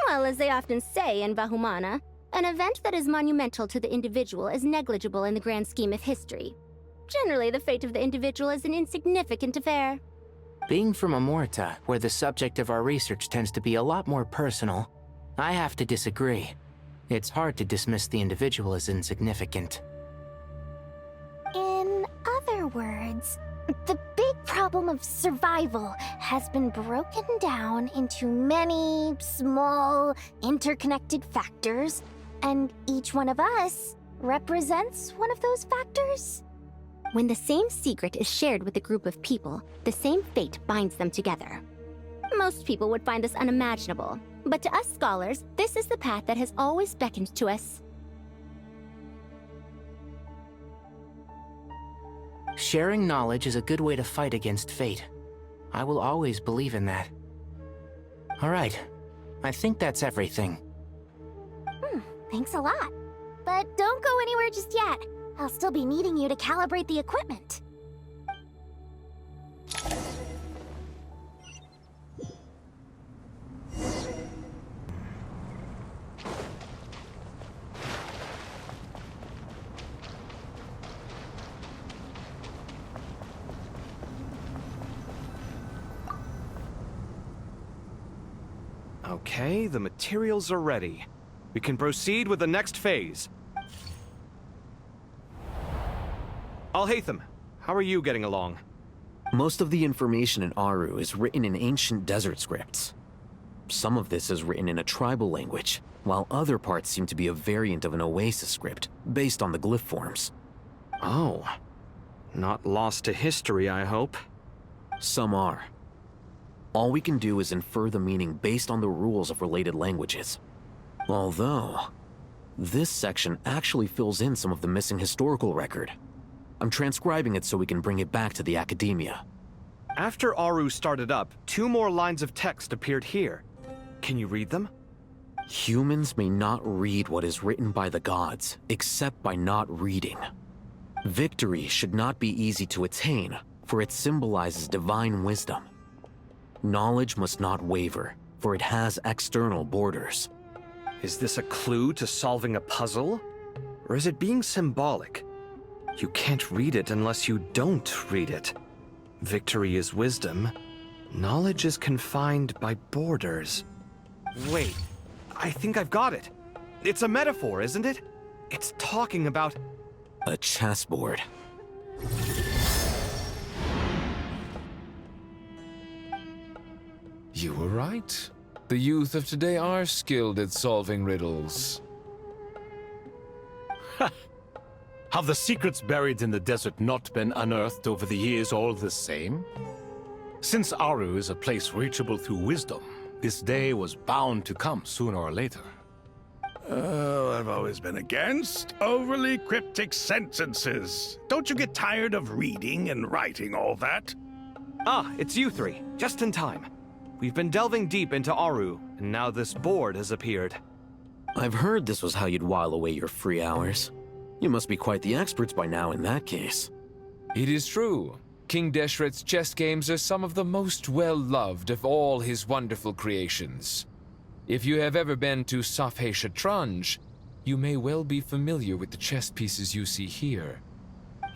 Well, as they often say in Vahumana, an event that is monumental to the individual is negligible in the grand scheme of history. Generally, the fate of the individual is an insignificant affair. Being from Amorta, where the subject of our research tends to be a lot more personal, I have to disagree. It's hard to dismiss the individual as insignificant. In other words, the big problem of survival has been broken down into many small, interconnected factors, and each one of us represents one of those factors. When the same secret is shared with a group of people, the same fate binds them together. Most people would find this unimaginable, but to us scholars, this is the path that has always beckoned to us. Sharing knowledge is a good way to fight against fate. I will always believe in that. All right, I think that's everything. Thanks a lot. But don't go anywhere just yet. I'll still be needing you to calibrate the equipment. Okay, the materials are ready. We can proceed with the next phase. Alhaitham, how are you getting along? Most of the information in Aru is written in ancient desert scripts. Some of this is written in a tribal language, while other parts seem to be a variant of an Oasis script, based on the glyph forms. Oh. Not lost to history, I hope. Some are. All we can do is infer the meaning based on the rules of related languages. Although, this section actually fills in some of the missing historical record. I'm transcribing it so we can bring it back to the academia. After Aru started up, 2 more lines of text appeared here. Can you read them? Humans may not read what is written by the gods, except by not reading. Victory should not be easy to attain, for it symbolizes divine wisdom. Knowledge must not waver, for it has external borders. Is this a clue to solving a puzzle? Or is it being symbolic? You can't read it unless you don't read it. Victory is wisdom. Knowledge is confined by borders. Wait, I think I've got it. It's a metaphor, isn't it? It's talking about... a chessboard. You were right. The youth of today are skilled at solving riddles. Have the secrets buried in the desert not been unearthed over the years all the same? Since Aru is a place reachable through wisdom, this day was bound to come sooner or later. Oh, I've always been against overly cryptic sentences. Don't you get tired of reading and writing all that? Ah, it's you 3. Just in time. We've been delving deep into Aru, and now this board has appeared. I've heard this was how you'd while away your free hours. You must be quite the experts by now in that case. It is true. King Deshret's chess games are some of the most well-loved of all his wonderful creations. If you have ever been to Safhe Shatranj, you may well be familiar with the chess pieces you see here.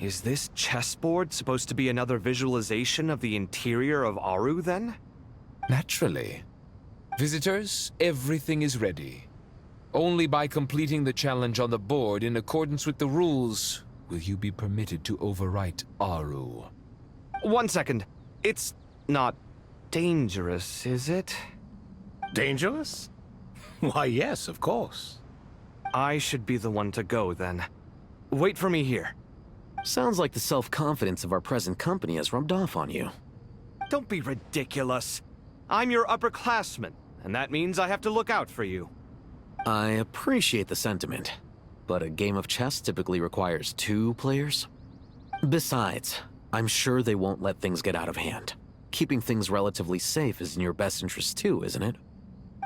Is this chessboard supposed to be another visualization of the interior of Aru, then? Naturally. Visitors, everything is ready. Only by completing the challenge on the board in accordance with the rules will you be permitted to overwrite Aru. 1 second. It's not dangerous, is it? Dangerous? Why, yes, of course. I should be the one to go, then. Wait for me here. Sounds like the self-confidence of our present company has rubbed off on you. Don't be ridiculous. I'm your upperclassman, and that means I have to look out for you. I appreciate the sentiment, but a game of chess typically requires 2 players. Besides, I'm sure they won't let things get out of hand. Keeping things relatively safe is in your best interest too, isn't it?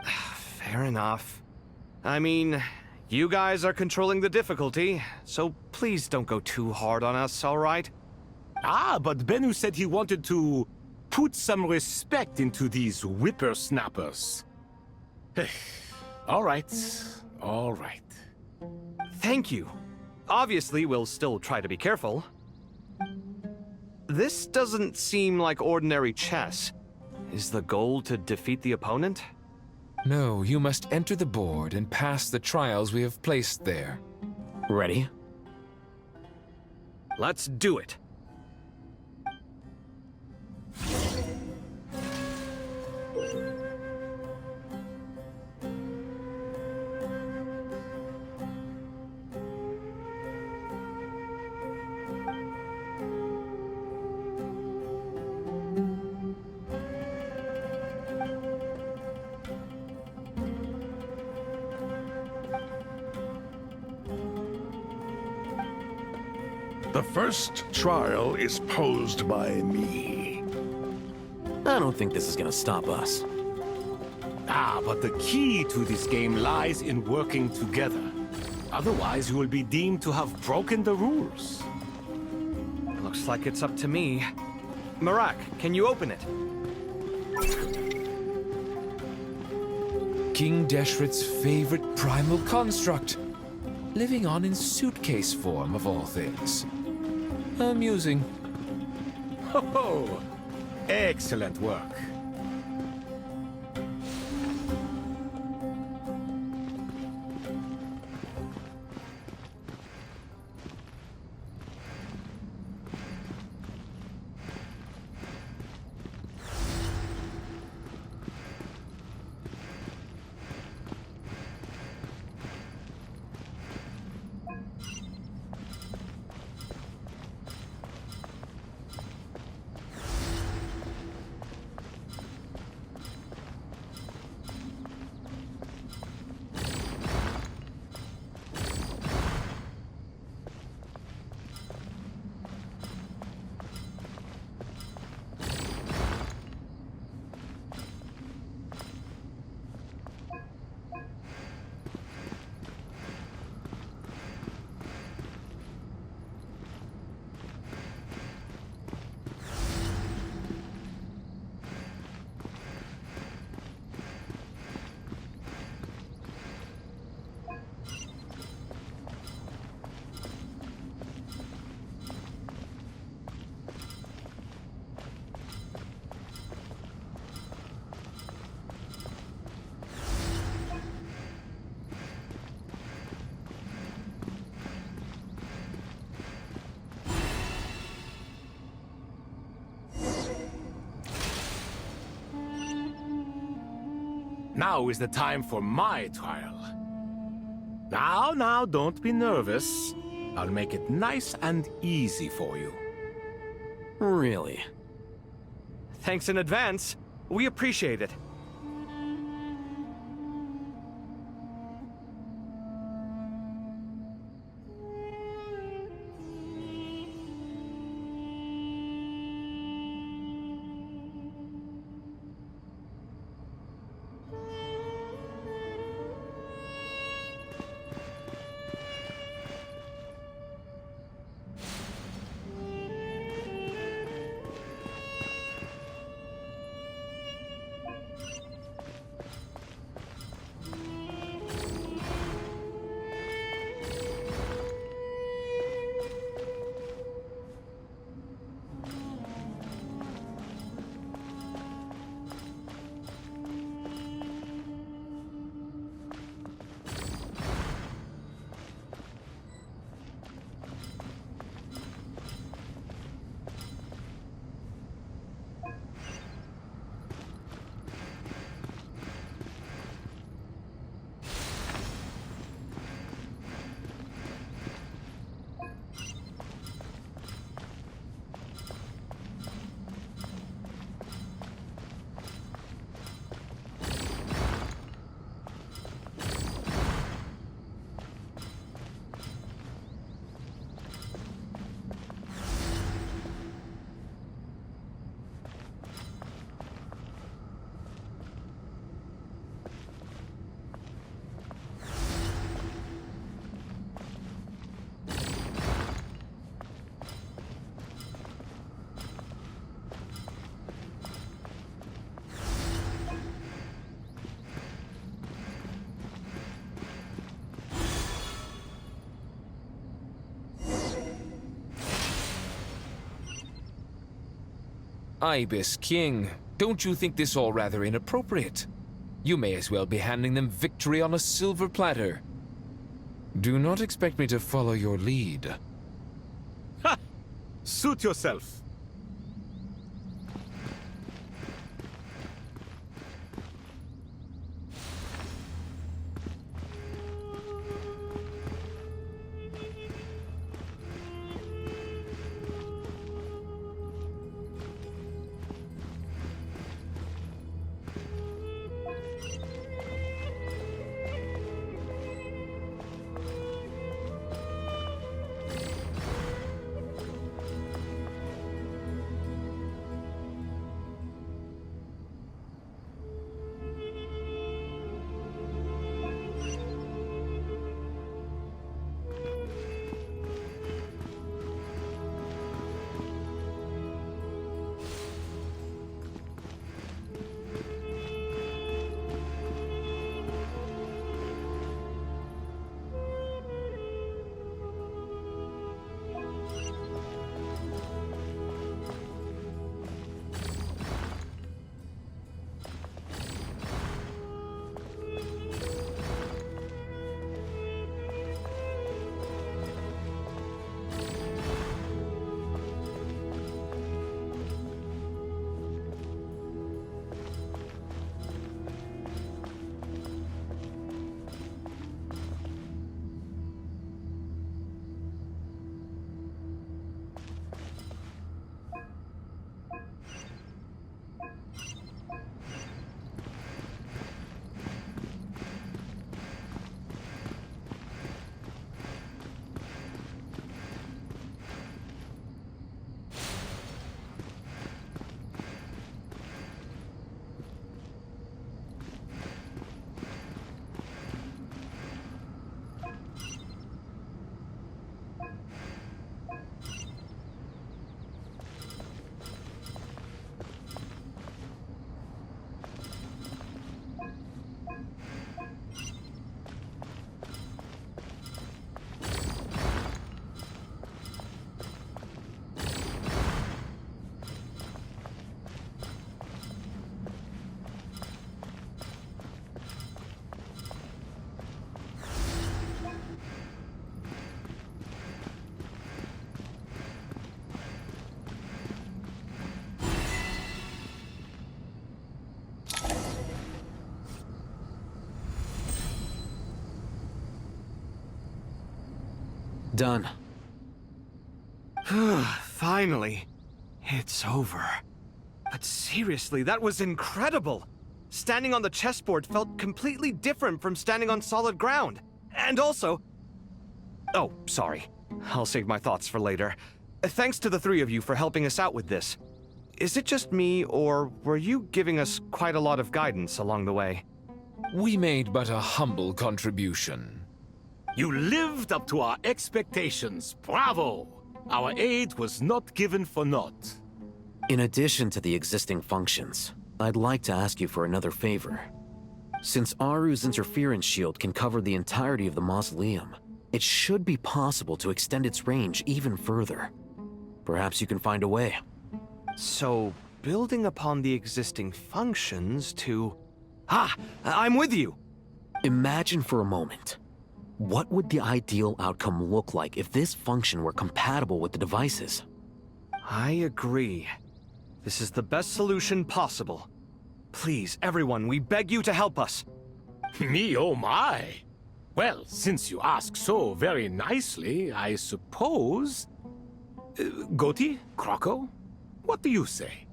Fair enough. I mean, you guys are controlling the difficulty, so please don't go too hard on us, all right? Ah, but Bennu said he wanted to put some respect into these whippersnappers. All right, all right. Thank you. Obviously, we'll still try to be careful. This doesn't seem like ordinary chess. Is the goal to defeat the opponent? No, you must enter the board and pass the trials we have placed there. Ready? Let's do it. The first trial is posed by me. I don't think this is gonna stop us. Ah, but the key to this game lies in working together. Otherwise, you will be deemed to have broken the rules. Looks like it's up to me. Marak, can you open it? King Deshret's favorite primal construct. Living on in suitcase form, of all things. Amusing. Ho ho! Excellent work. Now is the time for my trial. Now, don't be nervous. I'll make it nice and easy for you. Really? Thanks in advance. We appreciate it. Ibis King, don't you think this all rather inappropriate? You may as well be handing them victory on a silver platter. Do not expect me to follow your lead. Ha! Suit yourself. Done. Finally. It's over. But seriously, that was incredible! Standing on the chessboard felt completely different from standing on solid ground. And also... Oh, sorry. I'll save my thoughts for later. Thanks to the three of you for helping us out with this. Is it just me, or were you giving us quite a lot of guidance along the way? We made but a humble contribution. You lived up to our expectations. Bravo! Our aid was not given for naught. In addition to the existing functions, I'd like to ask you for another favor. Since Aru's interference shield can cover the entirety of the mausoleum, it should be possible to extend its range even further. Perhaps you can find a way. So, building upon the existing functions to... I'm with you! Imagine for a moment. What would the ideal outcome look like if this function were compatible with the devices? I agree. This is the best solution possible. Please, everyone, we beg you to help us. Me, oh my! Well, since you ask so very nicely, I suppose... Goti? Croco? What do you say?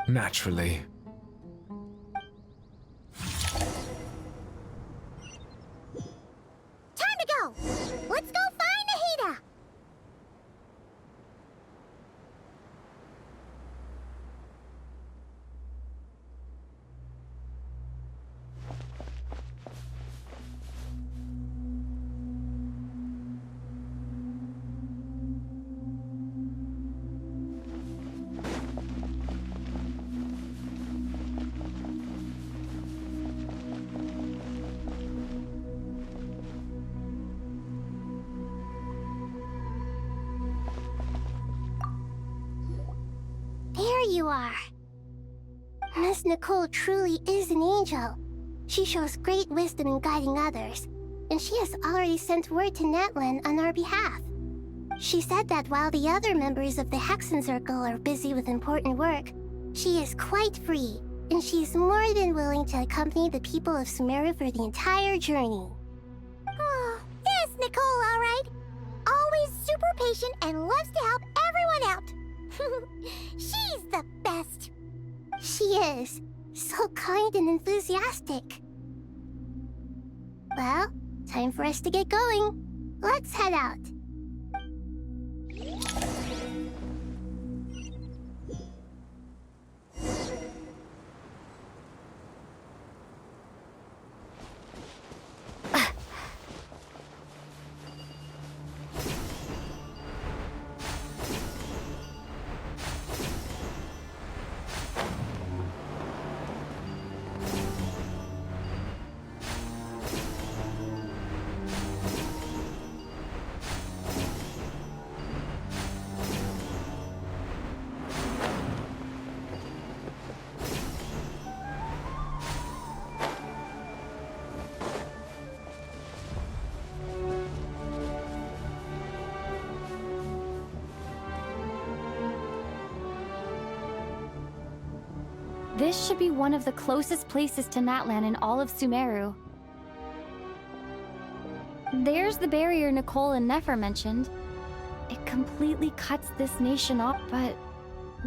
Naturally. Time to go! Let's go find Nahida! you are. Miss Nicole truly is an angel. She shows great wisdom in guiding others, and she has already sent word to Natlan on our behalf. She said that while the other members of the Hexen Circle are busy with important work, she is quite free, and she is more than willing to accompany the people of Sumeru for the entire journey. Oh, yes, Nicole, all right. Always super patient and loves to help everyone out. She's the best. She is. So kind and enthusiastic. Well, time for us to get going. Let's head out. This should be one of the closest places to Natlan in all of Sumeru. There's the barrier Nicole and Nefer mentioned. It completely cuts this nation off, but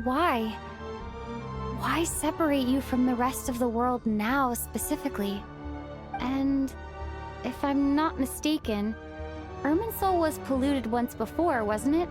why? Why separate you from the rest of the world now, specifically? And if I'm not mistaken, Irminsul was polluted once before, wasn't it?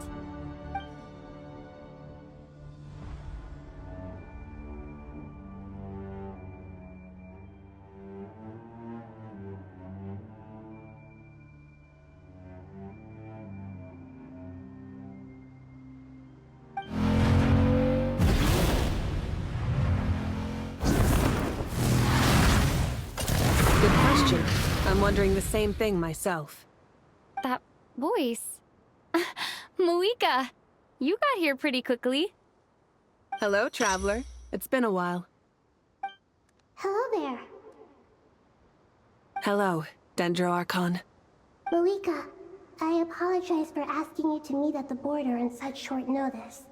I'm wondering the same thing myself. That voice. Moika! You got here pretty quickly. Hello, traveler. It's been a while. Hello there. Hello, Dendro Archon. Moika, I apologize for asking you to meet at the border on such short notice.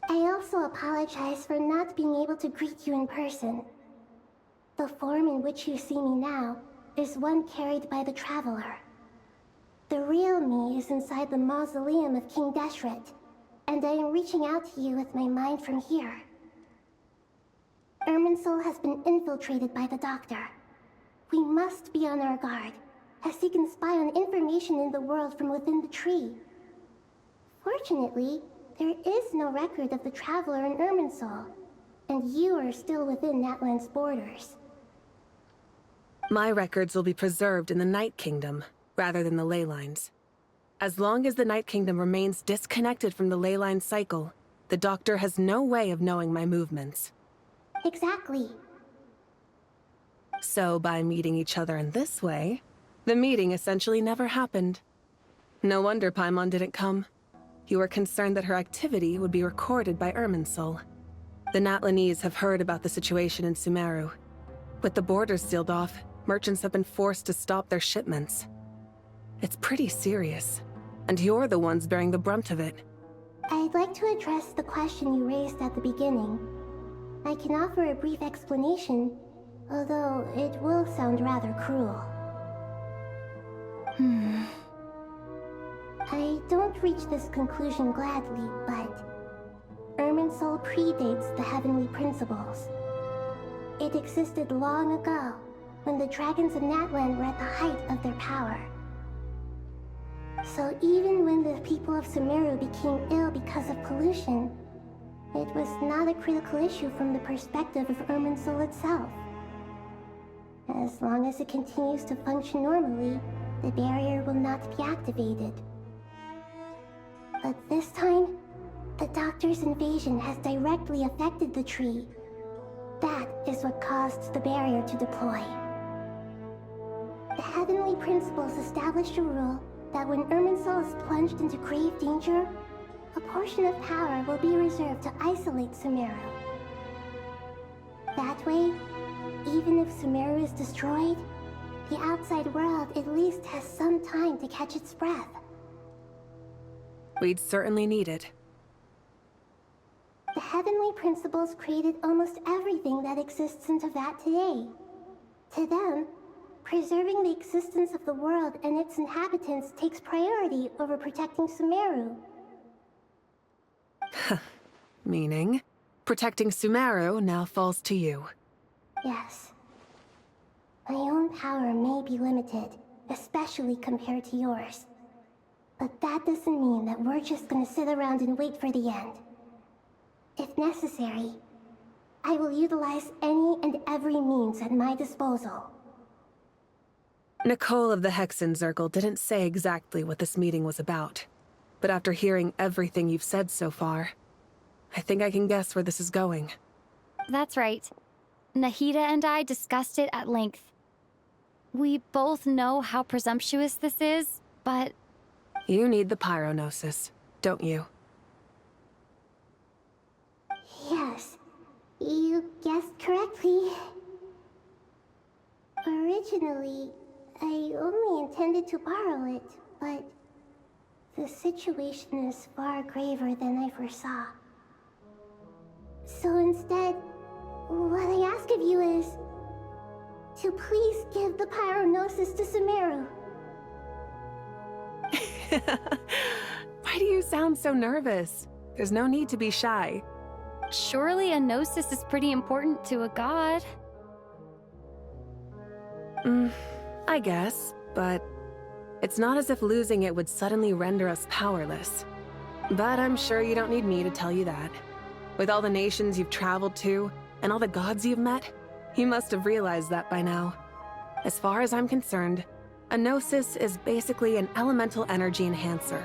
I also apologize for not being able to greet you in person. The form in which you see me now is one carried by the Traveler. The real me is inside the mausoleum of King Deshret, and I am reaching out to you with my mind from here. Irminsul has been infiltrated by the Doctor. We must be on our guard, as he can spy on information in the world from within the tree. Fortunately, there is no record of the Traveler in Irminsul, and you are still within Natlan's borders. My records will be preserved in the Night Kingdom, rather than the ley lines. As long as the Night Kingdom remains disconnected from the ley line cycle, the Doctor has no way of knowing my movements. Exactly. So by meeting each other in this way, the meeting essentially never happened. No wonder Paimon didn't come. You were concerned that her activity would be recorded by Irminsul. The Natlanese have heard about the situation in Sumeru. With the borders sealed off, merchants have been forced to stop their shipments. It's pretty serious, and you're the ones bearing the brunt of it. I'd like to address the question you raised at the beginning. I can offer a brief explanation, although it will sound rather cruel. I don't reach this conclusion gladly, but Irminsul predates the Heavenly Principles. It existed long ago, when the dragons of Natlan were at the height of their power. So even when the people of Sumeru became ill because of pollution, it was not a critical issue from the perspective of Irminsul itself. As long as it continues to function normally, the barrier will not be activated. But this time, the Doctor's invasion has directly affected the tree. That is what caused the barrier to deploy. The Heavenly Principles established a rule that when Irminsul is plunged into grave danger, a portion of power will be reserved to isolate Sumeru. That way, even if Sumeru is destroyed, the outside world at least has some time to catch its breath. We'd certainly need it. The Heavenly Principles created almost everything that exists in Teyvat today. To them, preserving the existence of the world and its inhabitants takes priority over protecting Sumeru. Meaning, protecting Sumeru now falls to you. Yes. My own power may be limited, especially compared to yours. But that doesn't mean that we're just gonna sit around and wait for the end. If necessary, I will utilize any and every means at my disposal. Nicole of the Hexen Circle didn't say exactly what this meeting was about. But after hearing everything you've said so far, I think I can guess where this is going. That's right. Nahida and I discussed it at length. We both know how presumptuous this is, but... You need the Pyronosis, don't you? Yes, you guessed correctly. Originally, I only intended to borrow it, but the situation is far graver than I foresaw. So instead, what I ask of you is to please give the Pyronosis to Sumeru. Why do you sound so nervous? There's no need to be shy. Surely a gnosis is pretty important to a god. I guess, but it's not as if losing it would suddenly render us powerless. But I'm sure you don't need me to tell you that. With all the nations you've traveled to, and all the gods you've met, you must have realized that by now. As far as I'm concerned, a gnosis is basically an elemental energy enhancer.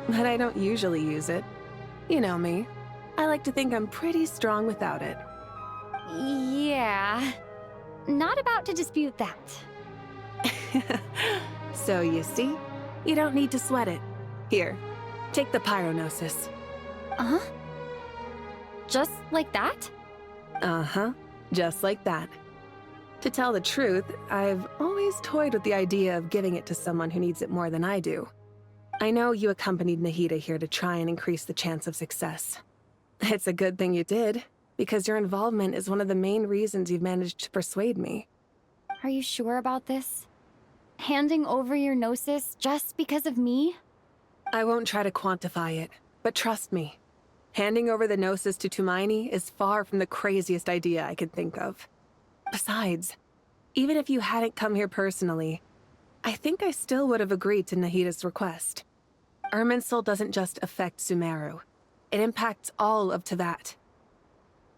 But I don't usually use it. You know me. I like to think I'm pretty strong without it. Yeah. Not about to dispute that. So you see, you don't need to sweat it. Here, take the Pyronosis. Uh-huh? Just like that? Uh-huh, just like that. To tell the truth, I've always toyed with the idea of giving it to someone who needs it more than I do. I know you accompanied Nahida here to try and increase the chance of success. It's a good thing you did, because your involvement is one of the main reasons you've managed to persuade me. Are you sure about this? Handing over your gnosis just because of me? I won't try to quantify it, but trust me. Handing over the gnosis to Tumaini is far from the craziest idea I could think of. Besides, even if you hadn't come here personally, I think I still would have agreed to Nahida's request. Irminsul doesn't just affect Sumeru. It impacts all of Teyvat.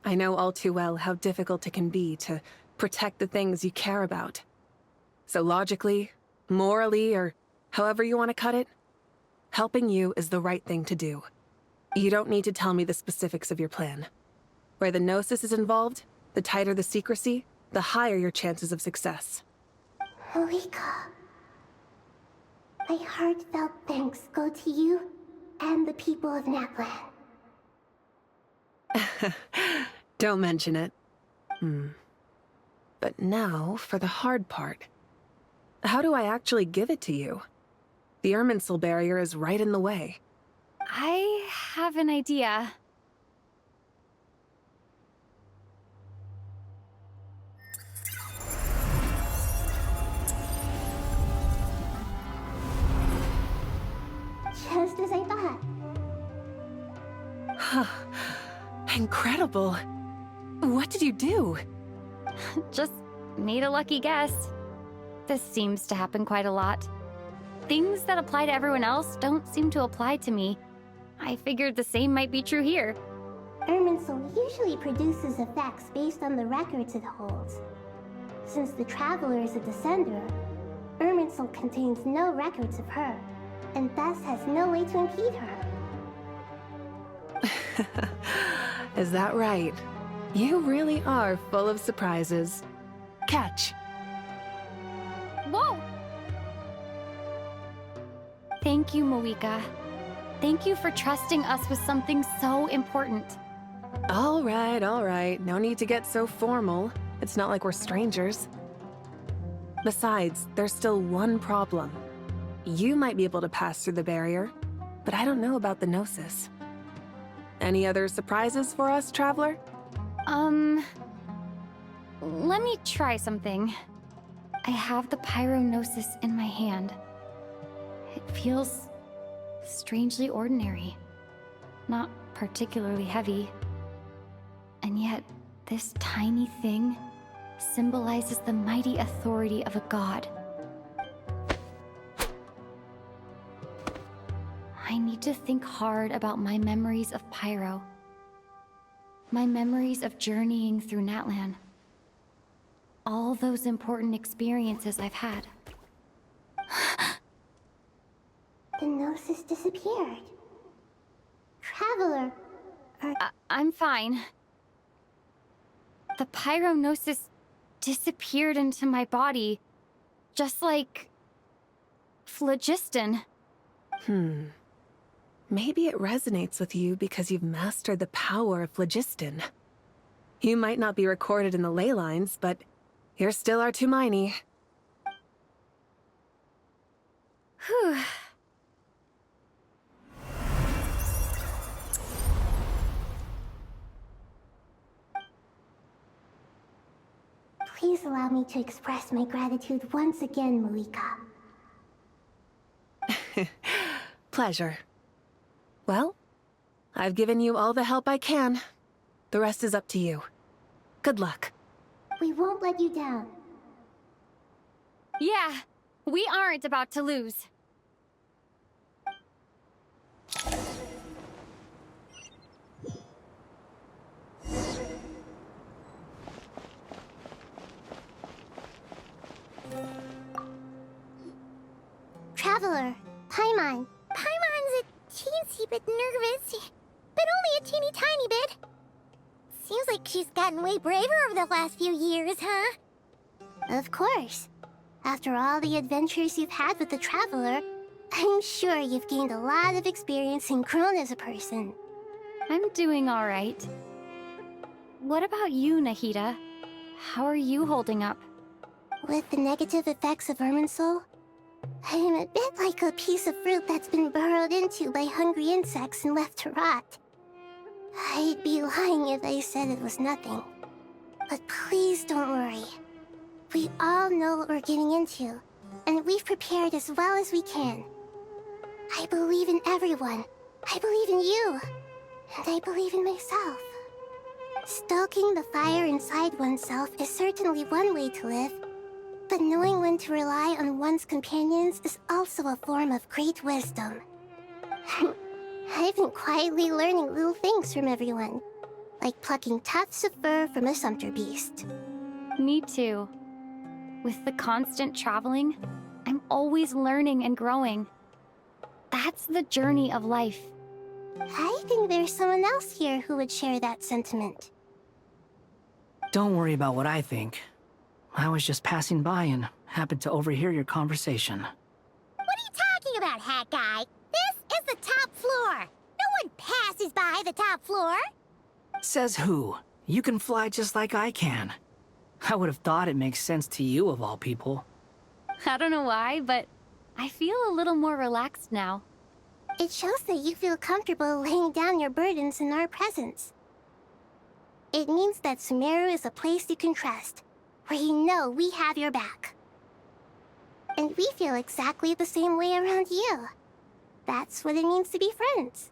I know all too well how difficult it can be to protect the things you care about. So logically, morally, or however you want to cut it, helping you is the right thing to do. You don't need to tell me the specifics of your plan. Where the Gnosis is involved, the tighter the secrecy, the higher your chances of success. Malika, my heartfelt thanks go to you and the people of Naplan. Don't mention it. But now, for the hard part. How do I actually give it to you? The Irminsul barrier is right in the way. I have an idea. Just as I thought. Incredible. What did you do? Just made a lucky guess. This seems to happen quite a lot. Things that apply to everyone else don't seem to apply to me. I figured the same might be true here. Irminsul usually produces effects based on the records it holds. Since the Traveler is a Descender, Irminsul contains no records of her, and thus has no way to impede her. Is that right? You really are full of surprises. Catch. Whoa! Thank you, Moika. Thank you for trusting us with something so important. All right. No need to get so formal. It's not like we're strangers. Besides, there's still one problem. You might be able to pass through the barrier, but I don't know about the Gnosis. Any other surprises for us, Traveler? Let me try something. I have the Pyronosis in my hand. It feels strangely ordinary. Not particularly heavy. And yet, this tiny thing symbolizes the mighty authority of a god. I need to think hard about my memories of Pyro. My memories of journeying through Natlan. All those important experiences I've had. The Gnosis disappeared. Traveler, I'm fine. The Pyronosis disappeared into my body, just like phlogiston. Maybe it resonates with you because you've mastered the power of phlogiston. You might not be recorded in the ley lines, but you're still our Tumaini. Whew. please allow me to express my gratitude once again, Malika. Pleasure. Well, I've given you all the help I can. The rest is up to you. Good luck. We won't let you down. Yeah, we aren't about to lose. Traveler, Paimon. Paimon's a teensy bit nervous, but only a teeny tiny bit. Seems like she's gotten way braver over the last few years, huh? Of course. After all the adventures you've had with the Traveler, I'm sure you've gained a lot of experience and grown as a person. I'm doing all right. What about you, Nahida? How are you holding up? With the negative effects of Irminsul, I'm a bit like a piece of fruit that's been burrowed into by hungry insects and left to rot. I'd be lying if I said it was nothing. But please don't worry. We all know what we're getting into, and we've prepared as well as we can. I believe in everyone. I believe in you. And I believe in myself. Stoking the fire inside oneself is certainly one way to live, but knowing when to rely on one's companions is also a form of great wisdom. I've been quietly learning little things from everyone, like plucking tufts of fur from a sumpter beast. Me too. With the constant traveling, I'm always learning and growing. That's the journey of life. I think there's someone else here who would share that sentiment. Don't worry about what I think. I was just passing by and happened to overhear your conversation. What are you talking about, Hat Guy? This is the top floor. No one passes by the top floor. Says who? You can fly just like I can. I would have thought it makes sense to you of all people. I don't know why, but I feel a little more relaxed now. It shows that you feel comfortable laying down your burdens in our presence. It means that Sumeru is a place you can trust, where you know we have your back. And we feel exactly the same way around you. That's what it means to be friends.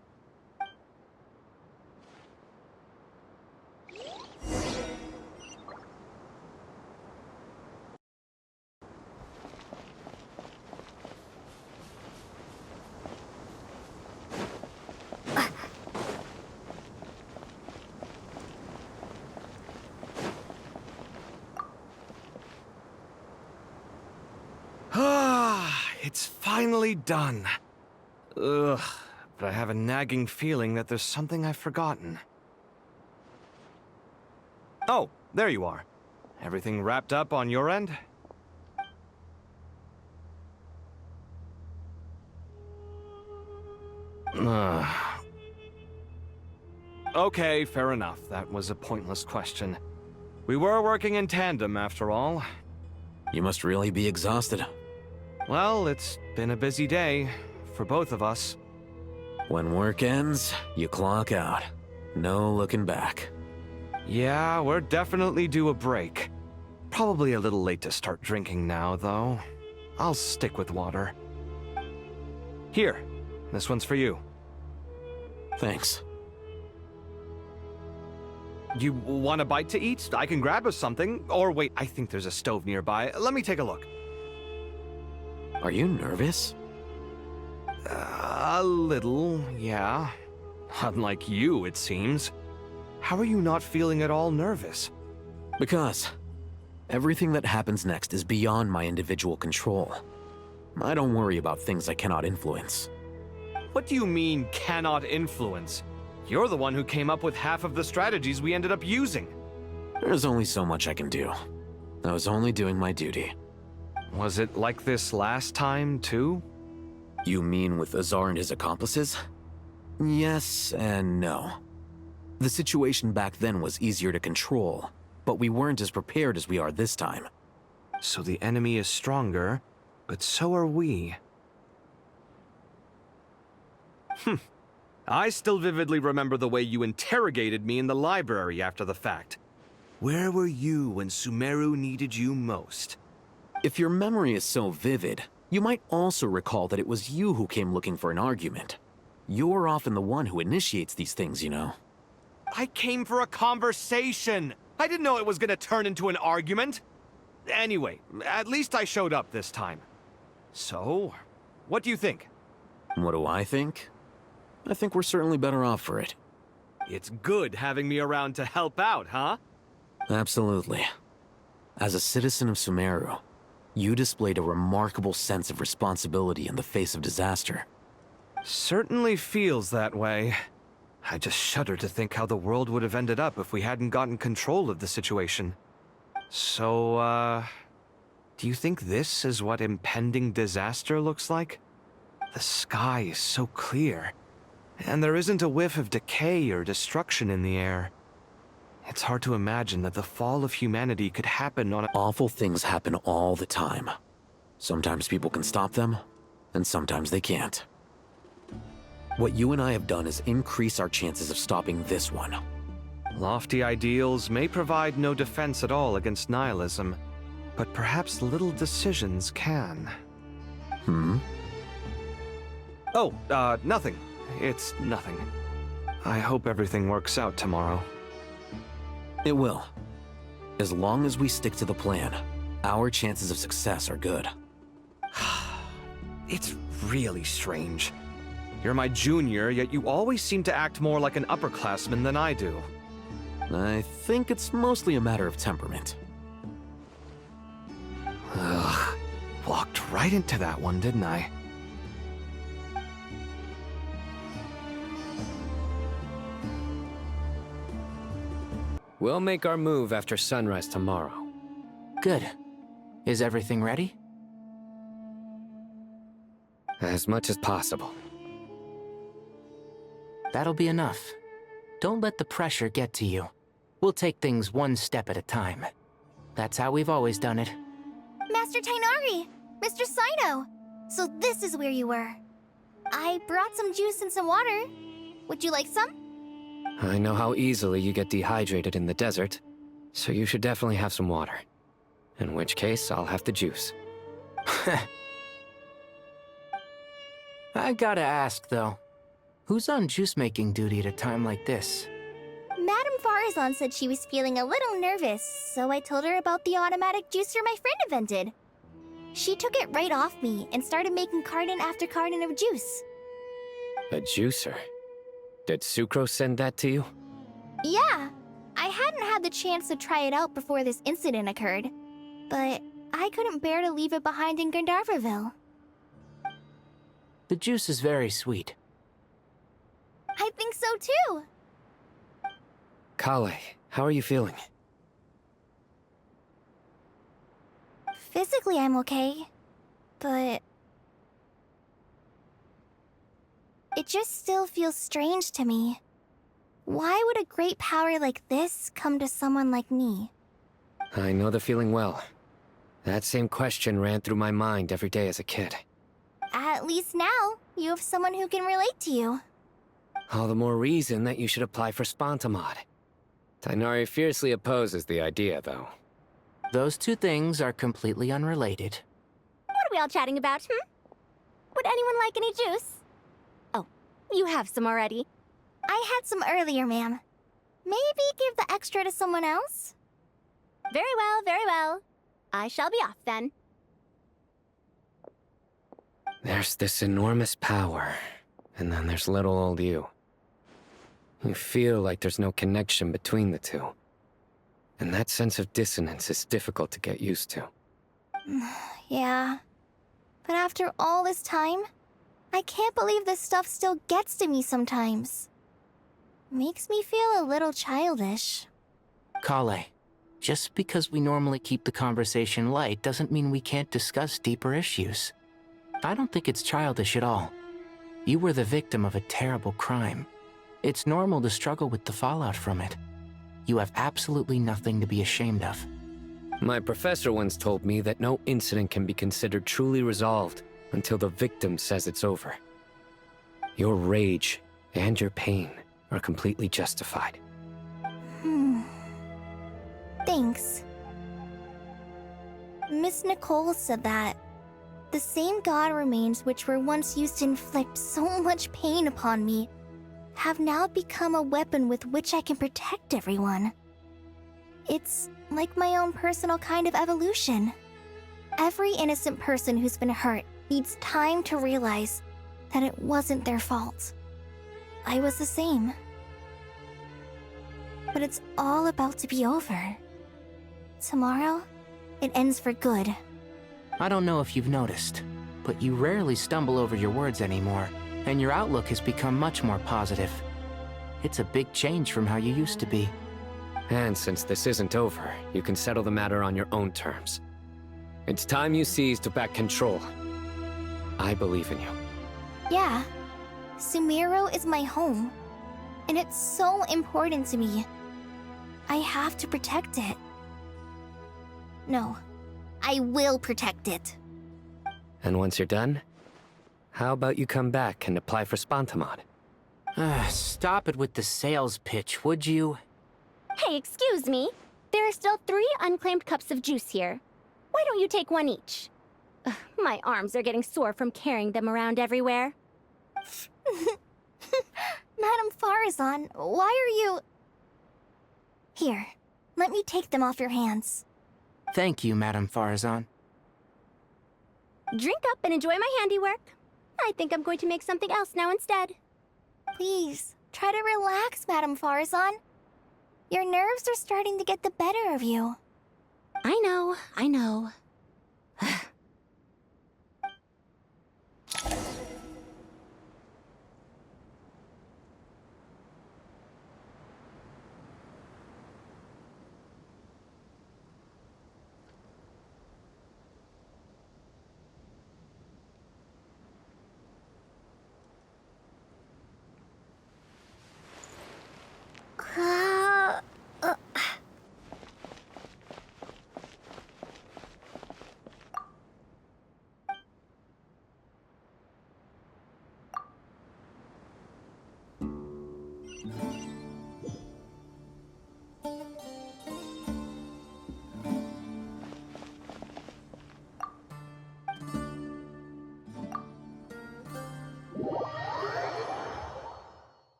It's finally done. Ugh, but I have a nagging feeling that there's something I've forgotten. Oh, there you are. Everything wrapped up on your end? Okay, fair enough. That was a pointless question. We were working in tandem, after all. You must really be exhausted. Well, it's been a busy day for both of us. When work ends, you clock out. No looking back. Yeah, we're definitely due a break. Probably a little late to start drinking now, though. I'll stick with water. Here, this one's for you. Thanks. You want a bite to eat? I can grab us something. Or wait, I think there's a stove nearby. Let me take a look. Are you nervous? A little, yeah. Unlike you, it seems. How are you not feeling at all nervous? Because everything that happens next is beyond my individual control. I don't worry about things I cannot influence. What do you mean, cannot influence? You're the one who came up with half of the strategies we ended up using. There's only so much I can do. I was only doing my duty. Was it like this last time, too? You mean with Azar and his accomplices? Yes and no. The situation back then was easier to control, but we weren't as prepared as we are this time. So the enemy is stronger, but so are we. I still vividly remember the way you interrogated me in the library after the fact. Where were you when Sumeru needed you most? If your memory is so vivid, you might also recall that it was you who came looking for an argument. You're often the one who initiates these things, you know. I came for a conversation! I didn't know it was gonna turn into an argument! Anyway, at least I showed up this time. So, what do you think? What do I think? I think we're certainly better off for it. It's good having me around to help out, huh? Absolutely. As a citizen of Sumeru, you displayed a remarkable sense of responsibility in the face of disaster. Certainly feels that way. I just shudder to think how the world would have ended up if we hadn't gotten control of the situation. So, do you think this is what impending disaster looks like? The sky is so clear, and there isn't a whiff of decay or destruction in the air. It's hard to imagine that the fall of humanity could happen on a— Awful things happen all the time. Sometimes people can stop them, and sometimes they can't. What you and I have done is increase our chances of stopping this one. Lofty ideals may provide no defense at all against nihilism, but perhaps little decisions can. Oh, nothing. It's nothing. I hope everything works out tomorrow. It will. As long as we stick to the plan, our chances of success are good. It's really strange. You're my junior, yet you always seem to act more like an upperclassman than I do. I think it's mostly a matter of temperament. Ugh. Walked right into that one, didn't I? We'll make our move after sunrise tomorrow. Good. Is everything ready? As much as possible. That'll be enough. Don't let the pressure get to you. We'll take things one step at a time. That's how we've always done it. Master Tainari! Mr. Saito! So this is where you were. I brought some juice and some water. Would you like some? I know how easily you get dehydrated in the desert, so you should definitely have some water. In which case, I'll have the juice. I gotta ask, though. Who's on juice-making duty at a time like this? Madame Farazan said she was feeling a little nervous, so I told her about the automatic juicer my friend invented. She took it right off me and started making carton after carton of juice. A juicer? Did Sucrose send that to you? Yeah, I hadn't had the chance to try it out before this incident occurred, but I couldn't bear to leave it behind in Gandharvaville. The juice is very sweet. I think so too. Kale, how are you feeling? Physically, I'm okay, but it just still feels strange to me. Why would a great power like this come to someone like me? I know the feeling well. That same question ran through my mind every day as a kid. At least now, you have someone who can relate to you. All the more reason that you should apply for Spontamod. Tighnari fiercely opposes the idea, though. Those two things are completely unrelated. What are we all chatting about, Would anyone like any juice? Oh, you have some already. I had some earlier, ma'am. Maybe give the extra to someone else? Very well, very well. I shall be off then. There's this enormous power, and then there's little old you. You feel like there's no connection between the two. And that sense of dissonance is difficult to get used to. Yeah. But after all this time, I can't believe this stuff still gets to me sometimes. Makes me feel a little childish. Kale, just because we normally keep the conversation light doesn't mean we can't discuss deeper issues. I don't think it's childish at all. You were the victim of a terrible crime. It's normal to struggle with the fallout from it. You have absolutely nothing to be ashamed of. My professor once told me that no incident can be considered truly resolved until the victim says it's over. Your rage and your pain are completely justified. Thanks. Miss Nicole said that the same god remains which were once used to inflict so much pain upon me have now become a weapon with which I can protect everyone. It's like my own personal kind of evolution. Every innocent person who's been hurt needs time to realize that it wasn't their fault. I was the same. But it's all about to be over. Tomorrow, it ends for good. I don't know if you've noticed, but you rarely stumble over your words anymore, and your outlook has become much more positive. It's a big change from how you used to be. And since this isn't over, you can settle the matter on your own terms. It's time you seized back control. I believe in you. Yeah. Sumiro is my home. And it's so important to me. I have to protect it. No. I will protect it. And once you're done, how about you come back and apply for Spontamod? Stop it with the sales pitch, would you? Hey, excuse me. There are still 3 unclaimed cups of juice here. Why don't you take one each? Ugh, my arms are getting sore from carrying them around everywhere. Madame Farazan, why are you... Here, let me take them off your hands. Thank you, Madame Farazan. Drink up and enjoy my handiwork. I think I'm going to make something else now instead. Please, try to relax, Madame Farazan. Your nerves are starting to get the better of you. I know, I know.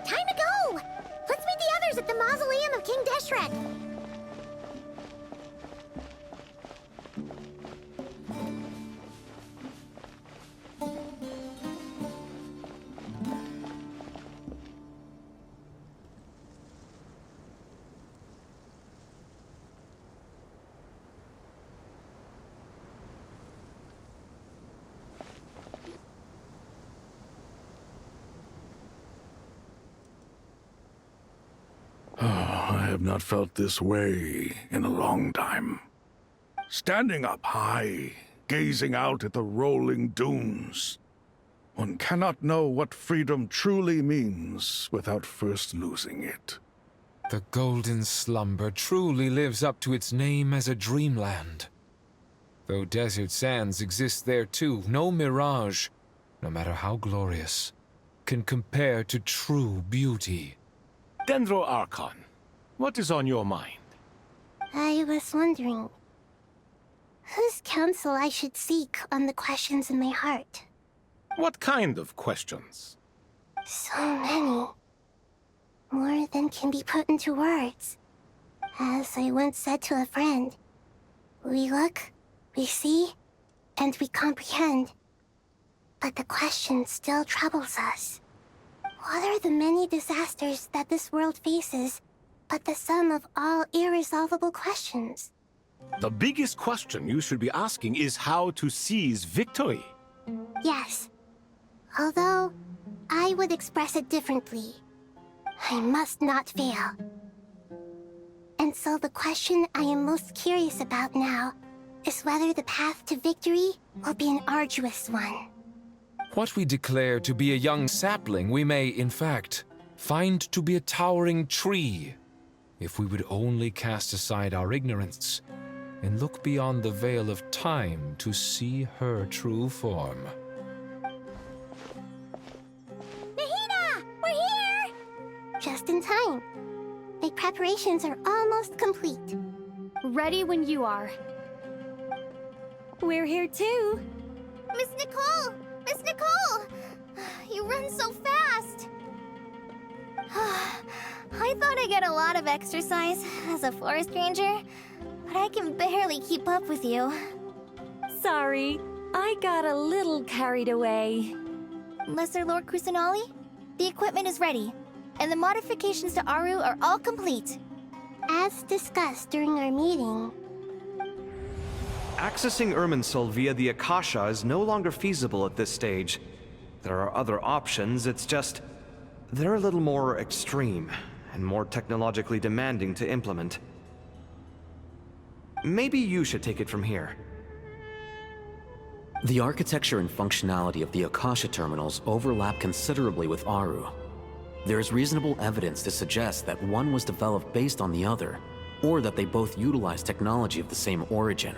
Time to go! Let's meet the others at the mausoleum of King Deshret! have not felt this way in a long time. Standing up high, gazing out at the rolling dunes. One cannot know what freedom truly means without first losing it. The Golden Slumber truly lives up to its name as a dreamland. Though desert sands exist there too, no mirage, no matter how glorious, can compare to true beauty. Dendro Archon, what is on your mind? I was wondering whose counsel I should seek on the questions in my heart. What kind of questions? So many. More than can be put into words. As I once said to a friend, we look, we see, and we comprehend. But the question still troubles us. What are the many disasters that this world faces, but the sum of all irresolvable questions? The biggest question you should be asking is how to seize victory. Yes. Although, I would express it differently. I must not fail. And so the question I am most curious about now is whether the path to victory will be an arduous one. What we declare to be a young sapling, we may, in fact, find to be a towering tree, if we would only cast aside our ignorance and look beyond the veil of time to see her true form. Nahida! We're here! Just in time. The preparations are almost complete. Ready when you are. We're here too. Miss Nicole! Miss Nicole! You run so fast! I thought I'd get a lot of exercise as a forest ranger, but I can barely keep up with you. Sorry, I got a little carried away. Lesser Lord Kusanali, the equipment is ready, and the modifications to Aru are all complete. As discussed during our meeting, Accessing Irminsul via the Akasha is no longer feasible at this stage. There are other options, it's just... they're a little more extreme, and more technologically demanding to implement. Maybe you should take it from here. The architecture and functionality of the Akasha terminals overlap considerably with Aru. There is reasonable evidence to suggest that one was developed based on the other, or that they both utilize technology of the same origin.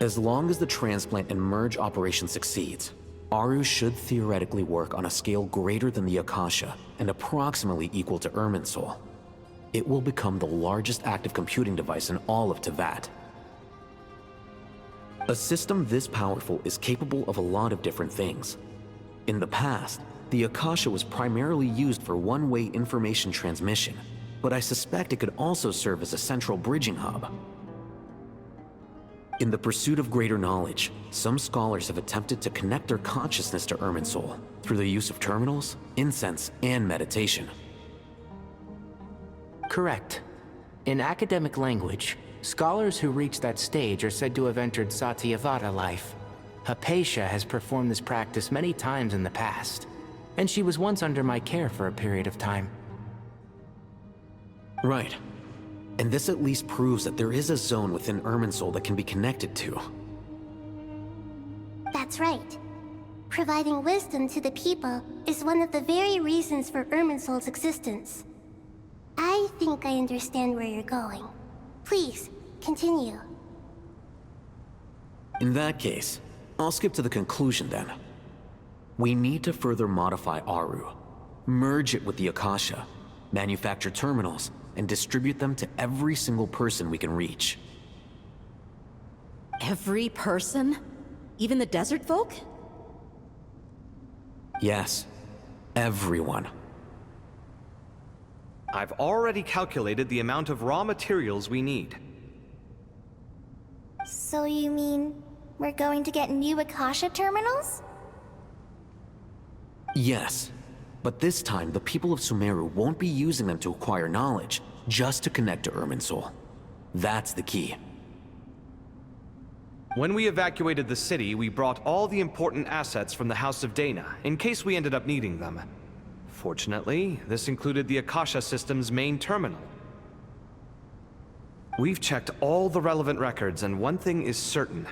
As long as the transplant and merge operation succeeds, Aru should theoretically work on a scale greater than the Akasha and approximately equal to Irminsul. It will become the largest active computing device in all of Teyvat. A system this powerful is capable of a lot of different things. In the past, the Akasha was primarily used for one-way information transmission, but I suspect it could also serve as a central bridging hub. In the pursuit of greater knowledge, some scholars have attempted to connect their consciousness to Irminsul through the use of terminals, incense, and meditation. Correct. In academic language, scholars who reach that stage are said to have entered Satyavada life. Hypatia has performed this practice many times in the past, and she was once under my care for a period of time. Right. And this at least proves that there is a zone within Irminsul that can be connected to. that's right. Providing wisdom to the people is one of the very reasons for Irminsul's existence. I think I understand where you're going. Please, continue. In that case, I'll skip to the conclusion then. We need to further modify Aru, merge it with the Akasha, manufacture terminals, and distribute them to every single person we can reach. Every person? Even the desert folk? Yes, everyone. I've already calculated the amount of raw materials we need. So you mean we're going to get new Akasha terminals? Yes, but this time the people of Sumeru won't be using them to acquire knowledge, just to connect to Irminsul. That's the key. When we evacuated the city, we brought all the important assets from the House of Dana, in case we ended up needing them. Fortunately, this included the Akasha system's main terminal. We've checked all the relevant records, and one thing is certain.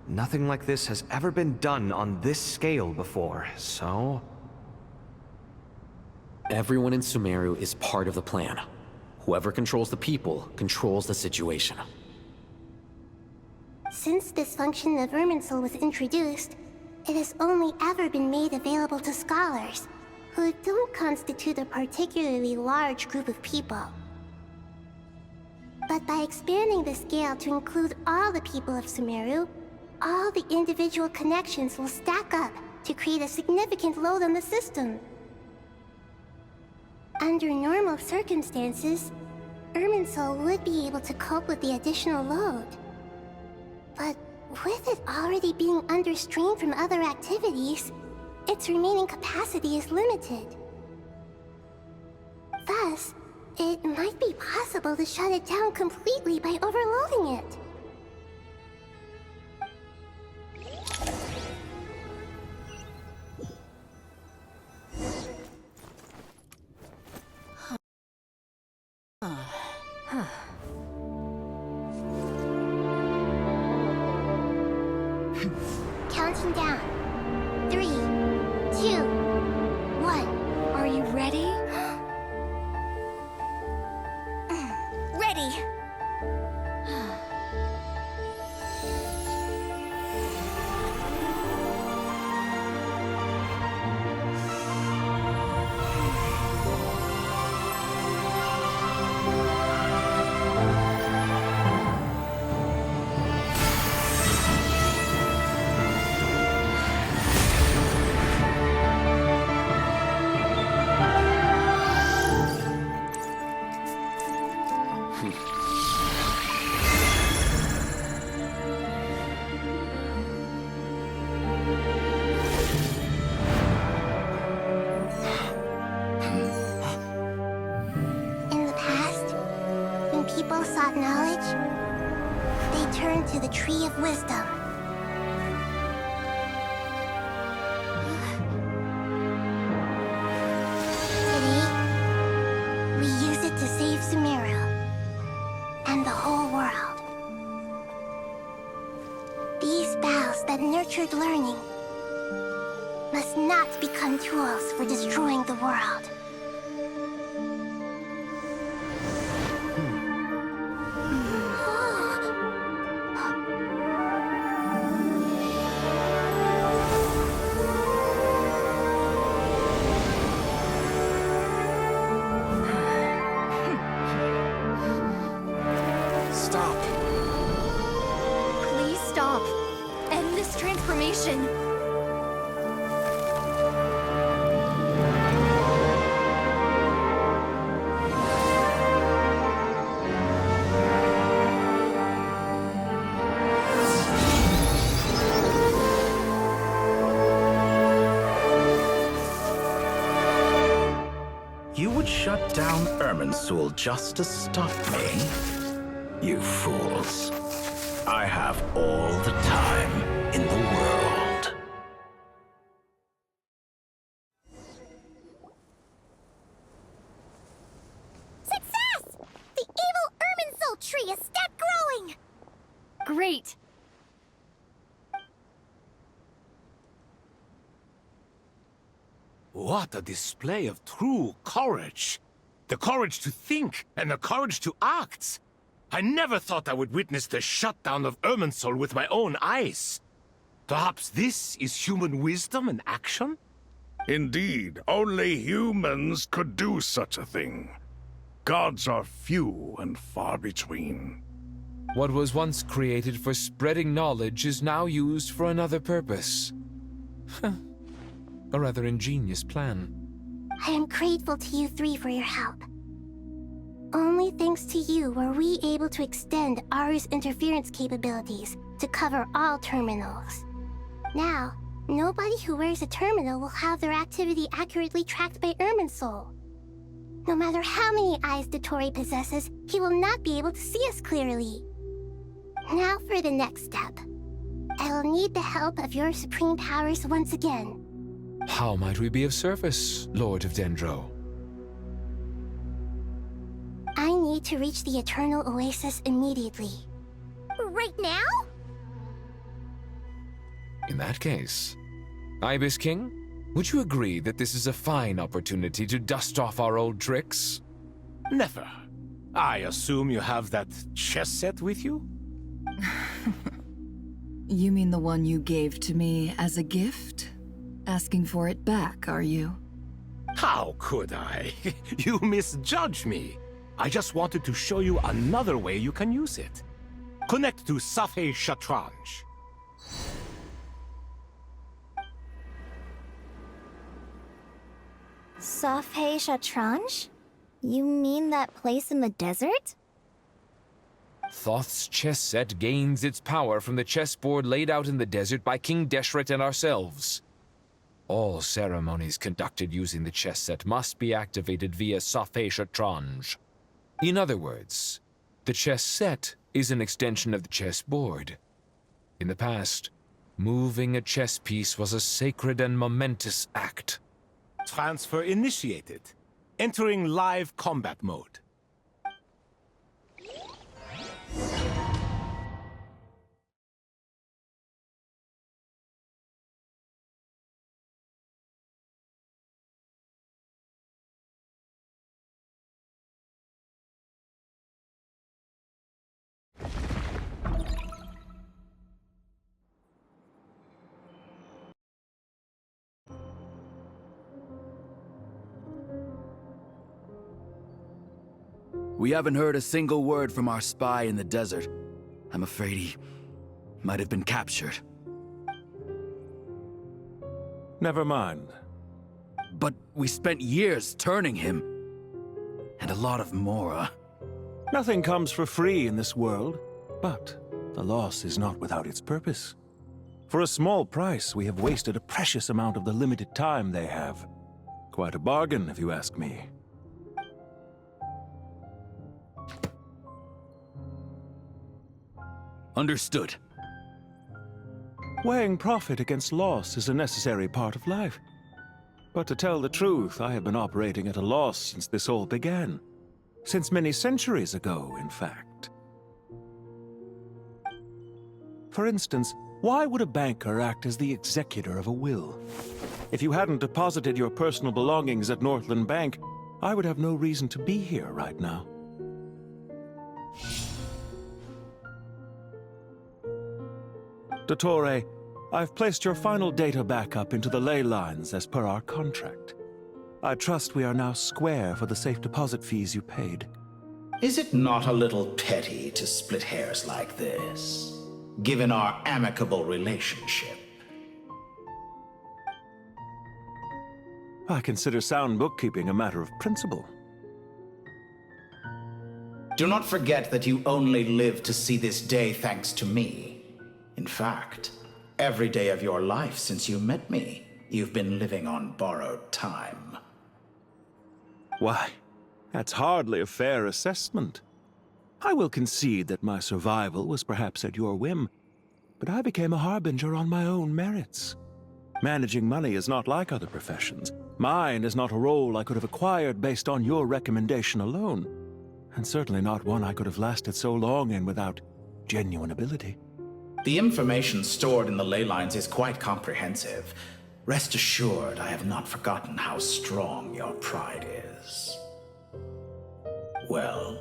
Nothing like this has ever been done on this scale before, so... Everyone in Sumeru is part of the plan. Whoever controls the people controls the situation. Since this function of Irminsul was introduced, it has only ever been made available to scholars, who don't constitute a particularly large group of people. But by expanding the scale to include all the people of Sumeru, all the individual connections will stack up to create a significant load on the system. Under normal circumstances, Irminsul would be able to cope with the additional load. But with it already being under strain from other activities, its remaining capacity is limited. Thus, it might be possible to shut it down completely by overloading it. Counting down. 3, 2, 1. Are you ready? Ready. People sought knowledge, they turned to the Tree of Wisdom. Today, we use it to save Sumeru and the whole world. These boughs that nurtured learning must not become tools for destroying the world. You would shut down Irminsul just to stop me? You fools. I have all the time in the world. Success! The evil Irminsul tree is step growing! Great! What a display of true courage! The courage to think and the courage to act! I never thought I would witness the shutdown of Irminsul with my own eyes. Perhaps this is human wisdom in action? Indeed, only humans could do such a thing. Gods are few and far between. What was once created for spreading knowledge is now used for another purpose. A rather ingenious plan. I am grateful to you three for your help. Only thanks to you were we able to extend Aru's interference capabilities to cover all terminals. Now, nobody who wears a terminal will have their activity accurately tracked by Irminsul. No matter how many eyes Dottore possesses, he will not be able to see us clearly. Now for the next step. I will need the help of your supreme powers once again. How might we be of service, Lord of Dendro? I need to reach the Eternal Oasis immediately. Right now? In that case, Ibis King, would you agree that this is a fine opportunity to dust off our old tricks? Never. I assume you have that chess set with you? You mean the one you gave to me as a gift? Asking for it back, are you? How could I? You misjudge me. I just wanted to show you another way you can use it. Connect to Safei Shatranj. Safei Shatranj? You mean that place in the desert? Thoth's chess set gains its power from the chessboard laid out in the desert by King Deshret and ourselves. All ceremonies conducted using the chess set must be activated via Safei Shatranj. In other words, the chess set is an extension of the chessboard. In the past, moving a chess piece was a sacred and momentous act. Transfer initiated. Entering live combat mode. We haven't heard a single word from our spy in the desert. I'm afraid he might have been captured. Never mind. But we spent years turning him. And a lot of Mora. Nothing comes for free in this world, but the loss is not without its purpose. For a small price, we have wasted a precious amount of the limited time they have. Quite a bargain, if you ask me. Understood. Weighing profit against loss is a necessary part of life. But to tell the truth, I have been operating at a loss since this all began. Since many centuries ago, in fact. For instance, why would a banker act as the executor of a will? If you hadn't deposited your personal belongings at Northland Bank, I would have no reason to be here right now. Dottore, I've placed your final data backup into the ley lines as per our contract. I trust we are now square for the safe deposit fees you paid. Is it not a little petty to split hairs like this, given our amicable relationship? I consider sound bookkeeping a matter of principle. Do not forget that you only live to see this day thanks to me. In fact, every day of your life since you met me, you've been living on borrowed time. Why, that's hardly a fair assessment. I will concede that my survival was perhaps at your whim, but I became a harbinger on my own merits. Managing money is not like other professions. Mine is not a role I could have acquired based on your recommendation alone, and certainly not one I could have lasted so long in without genuine ability. The information stored in the ley lines is quite comprehensive. Rest assured, I have not forgotten how strong your pride is. Well,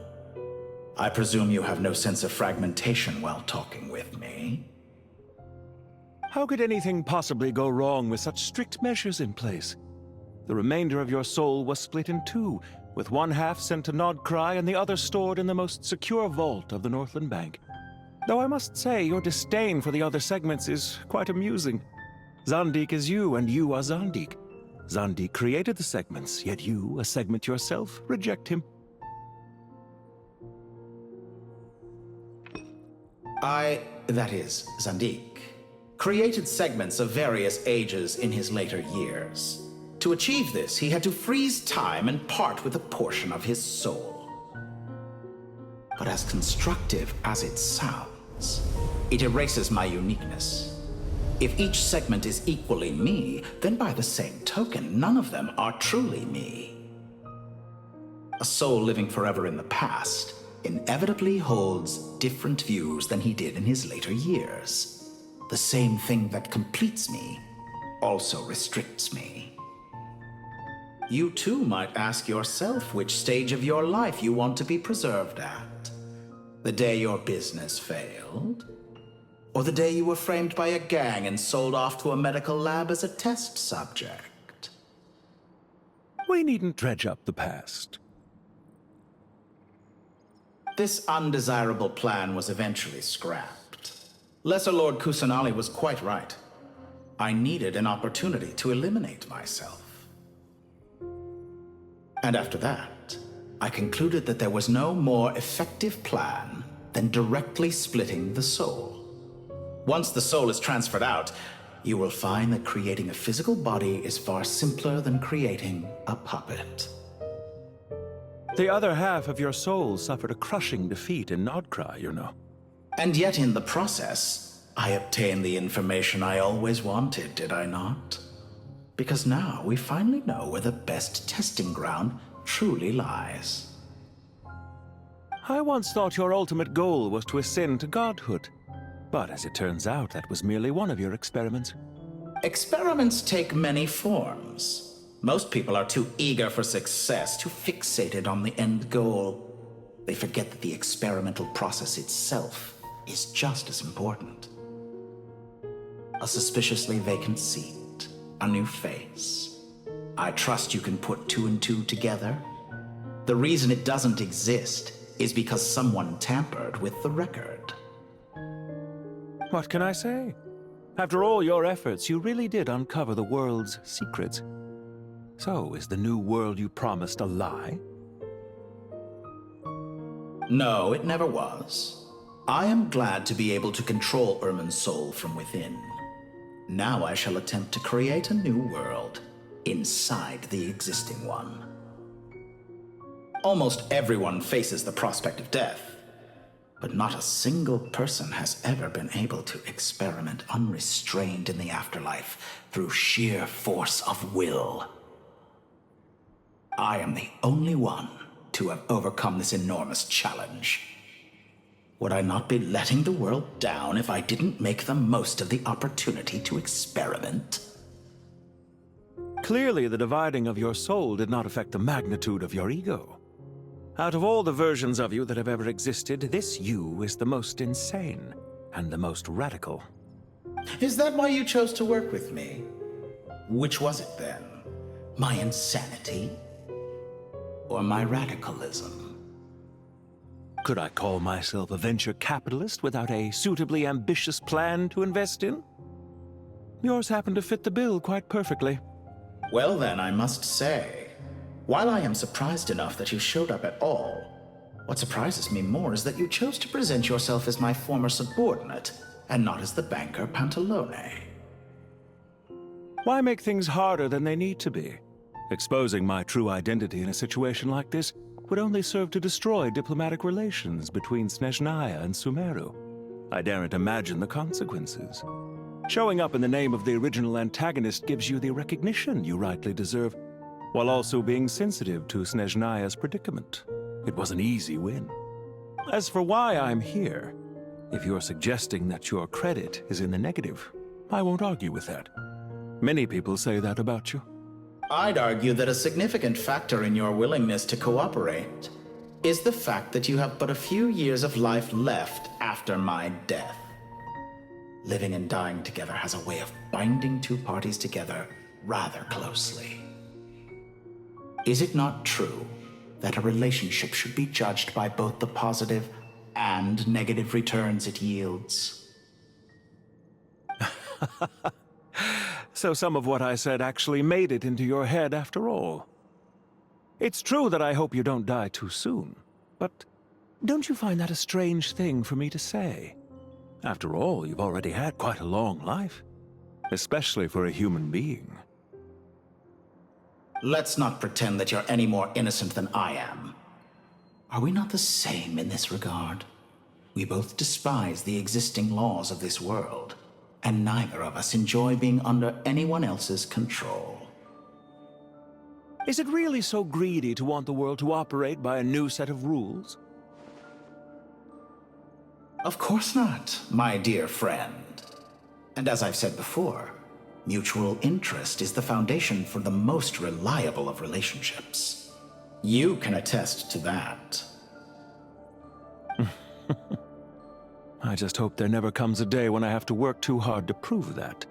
I presume you have no sense of fragmentation while talking with me. How could anything possibly go wrong with such strict measures in place? The remainder of your soul was split in two, with one half sent to Nodcry and the other stored in the most secure vault of the Northland Bank. Though I must say, your disdain for the other segments is quite amusing. Zandik is you, and you are Zandik. Zandik created the segments, yet you, a segment yourself, reject him. That is, Zandik, created segments of various ages in his later years. To achieve this, he had to freeze time and part with a portion of his soul. But as constructive as it sounds, it erases my uniqueness. If each segment is equally me, then by the same token, none of them are truly me. A soul living forever in the past inevitably holds different views than he did in his later years. The same thing that completes me also restricts me. You too might ask yourself which stage of your life you want to be preserved at. The day your business failed? Or the day you were framed by a gang and sold off to a medical lab as a test subject? We needn't dredge up the past. This undesirable plan was eventually scrapped. Lesser Lord Kusanali was quite right. I needed an opportunity to eliminate myself. And after that, I concluded that there was no more effective plan than directly splitting the soul. Once the soul is transferred out, you will find that creating a physical body is far simpler than creating a puppet. The other half of your soul suffered a crushing defeat in Nodcry, you know. And yet in the process, I obtained the information I always wanted, did I not? Because now we finally know where the best testing ground truly lies. I once thought your ultimate goal was to ascend to godhood. But as it turns out, that was merely one of your experiments. Experiments take many forms. Most people are too eager for success, too fixated on the end goal. They forget that the experimental process itself is just as important. A suspiciously vacant seat, a new face. I trust you can put two and two together. The reason it doesn't exist is because someone tampered with the record. What can I say? After all your efforts, you really did uncover the world's secrets. So, is the new world you promised a lie? No, it never was. I am glad to be able to control Irmin's soul from within. Now I shall attempt to create a new world inside the existing one. Almost everyone faces the prospect of death, but not a single person has ever been able to experiment unrestrained in the afterlife through sheer force of will. I am the only one to have overcome this enormous challenge. Would I not be letting the world down if I didn't make the most of the opportunity to experiment? Clearly, the dividing of your soul did not affect the magnitude of your ego. Out of all the versions of you that have ever existed, this you is the most insane and the most radical. Is that why you chose to work with me? Which was it then? My insanity? Or my radicalism? Could I call myself a venture capitalist without a suitably ambitious plan to invest in? Yours happened to fit the bill quite perfectly. Well then, I must say, while I am surprised enough that you showed up at all, what surprises me more is that you chose to present yourself as my former subordinate, and not as the banker Pantalone. Why make things harder than they need to be? Exposing my true identity in a situation like this would only serve to destroy diplomatic relations between Snezhnaya and Sumeru. I daren't imagine the consequences. Showing up in the name of the original antagonist gives you the recognition you rightly deserve, while also being sensitive to Snezhnaya's predicament. It was an easy win. As for why I'm here, if you're suggesting that your credit is in the negative, I won't argue with that. Many people say that about you. I'd argue that a significant factor in your willingness to cooperate is the fact that you have but a few years of life left after my death. Living and dying together has a way of binding two parties together rather closely. Is it not true that a relationship should be judged by both the positive and negative returns it yields? So some of what I said actually made it into your head after all. It's true that I hope you don't die too soon, but don't you find that a strange thing for me to say? After all, you've already had quite a long life, especially for a human being. Let's not pretend that you're any more innocent than I am. Are we not the same in this regard? We both despise the existing laws of this world, and neither of us enjoy being under anyone else's control. Is it really so greedy to want the world to operate by a new set of rules? Of course not, my dear friend. And as I've said before, mutual interest is the foundation for the most reliable of relationships. You can attest to that. I just hope there never comes a day when I have to work too hard to prove that.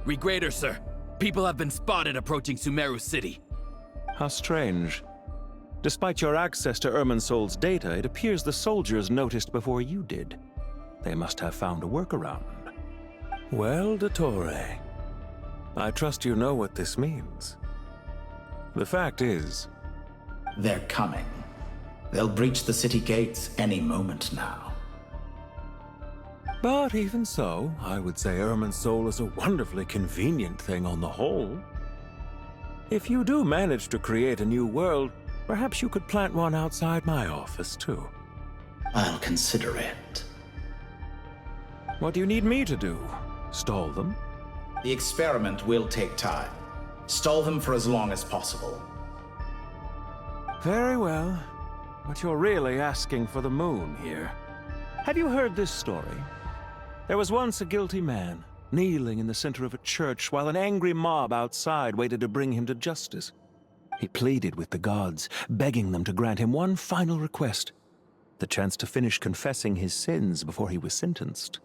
Regrader, sir. People have been spotted approaching Sumeru City. How strange. Despite your access to Irminsol's data, it appears the soldiers noticed before you did. They must have found a workaround. Well, Dottore, I trust you know what this means. The fact is... They're coming. They'll breach the city gates any moment now. But even so, I would say Irminsol is a wonderfully convenient thing on the whole. If you do manage to create a new world, perhaps you could plant one outside my office, too. I'll consider it. What do you need me to do? Stall them? The experiment will take time. Stall them for as long as possible. Very well. But you're really asking for the moon here. Have you heard this story? There was once a guilty man, kneeling in the center of a church while an angry mob outside waited to bring him to justice. He pleaded with the gods, begging them to grant him one final request, the chance to finish confessing his sins before he was sentenced.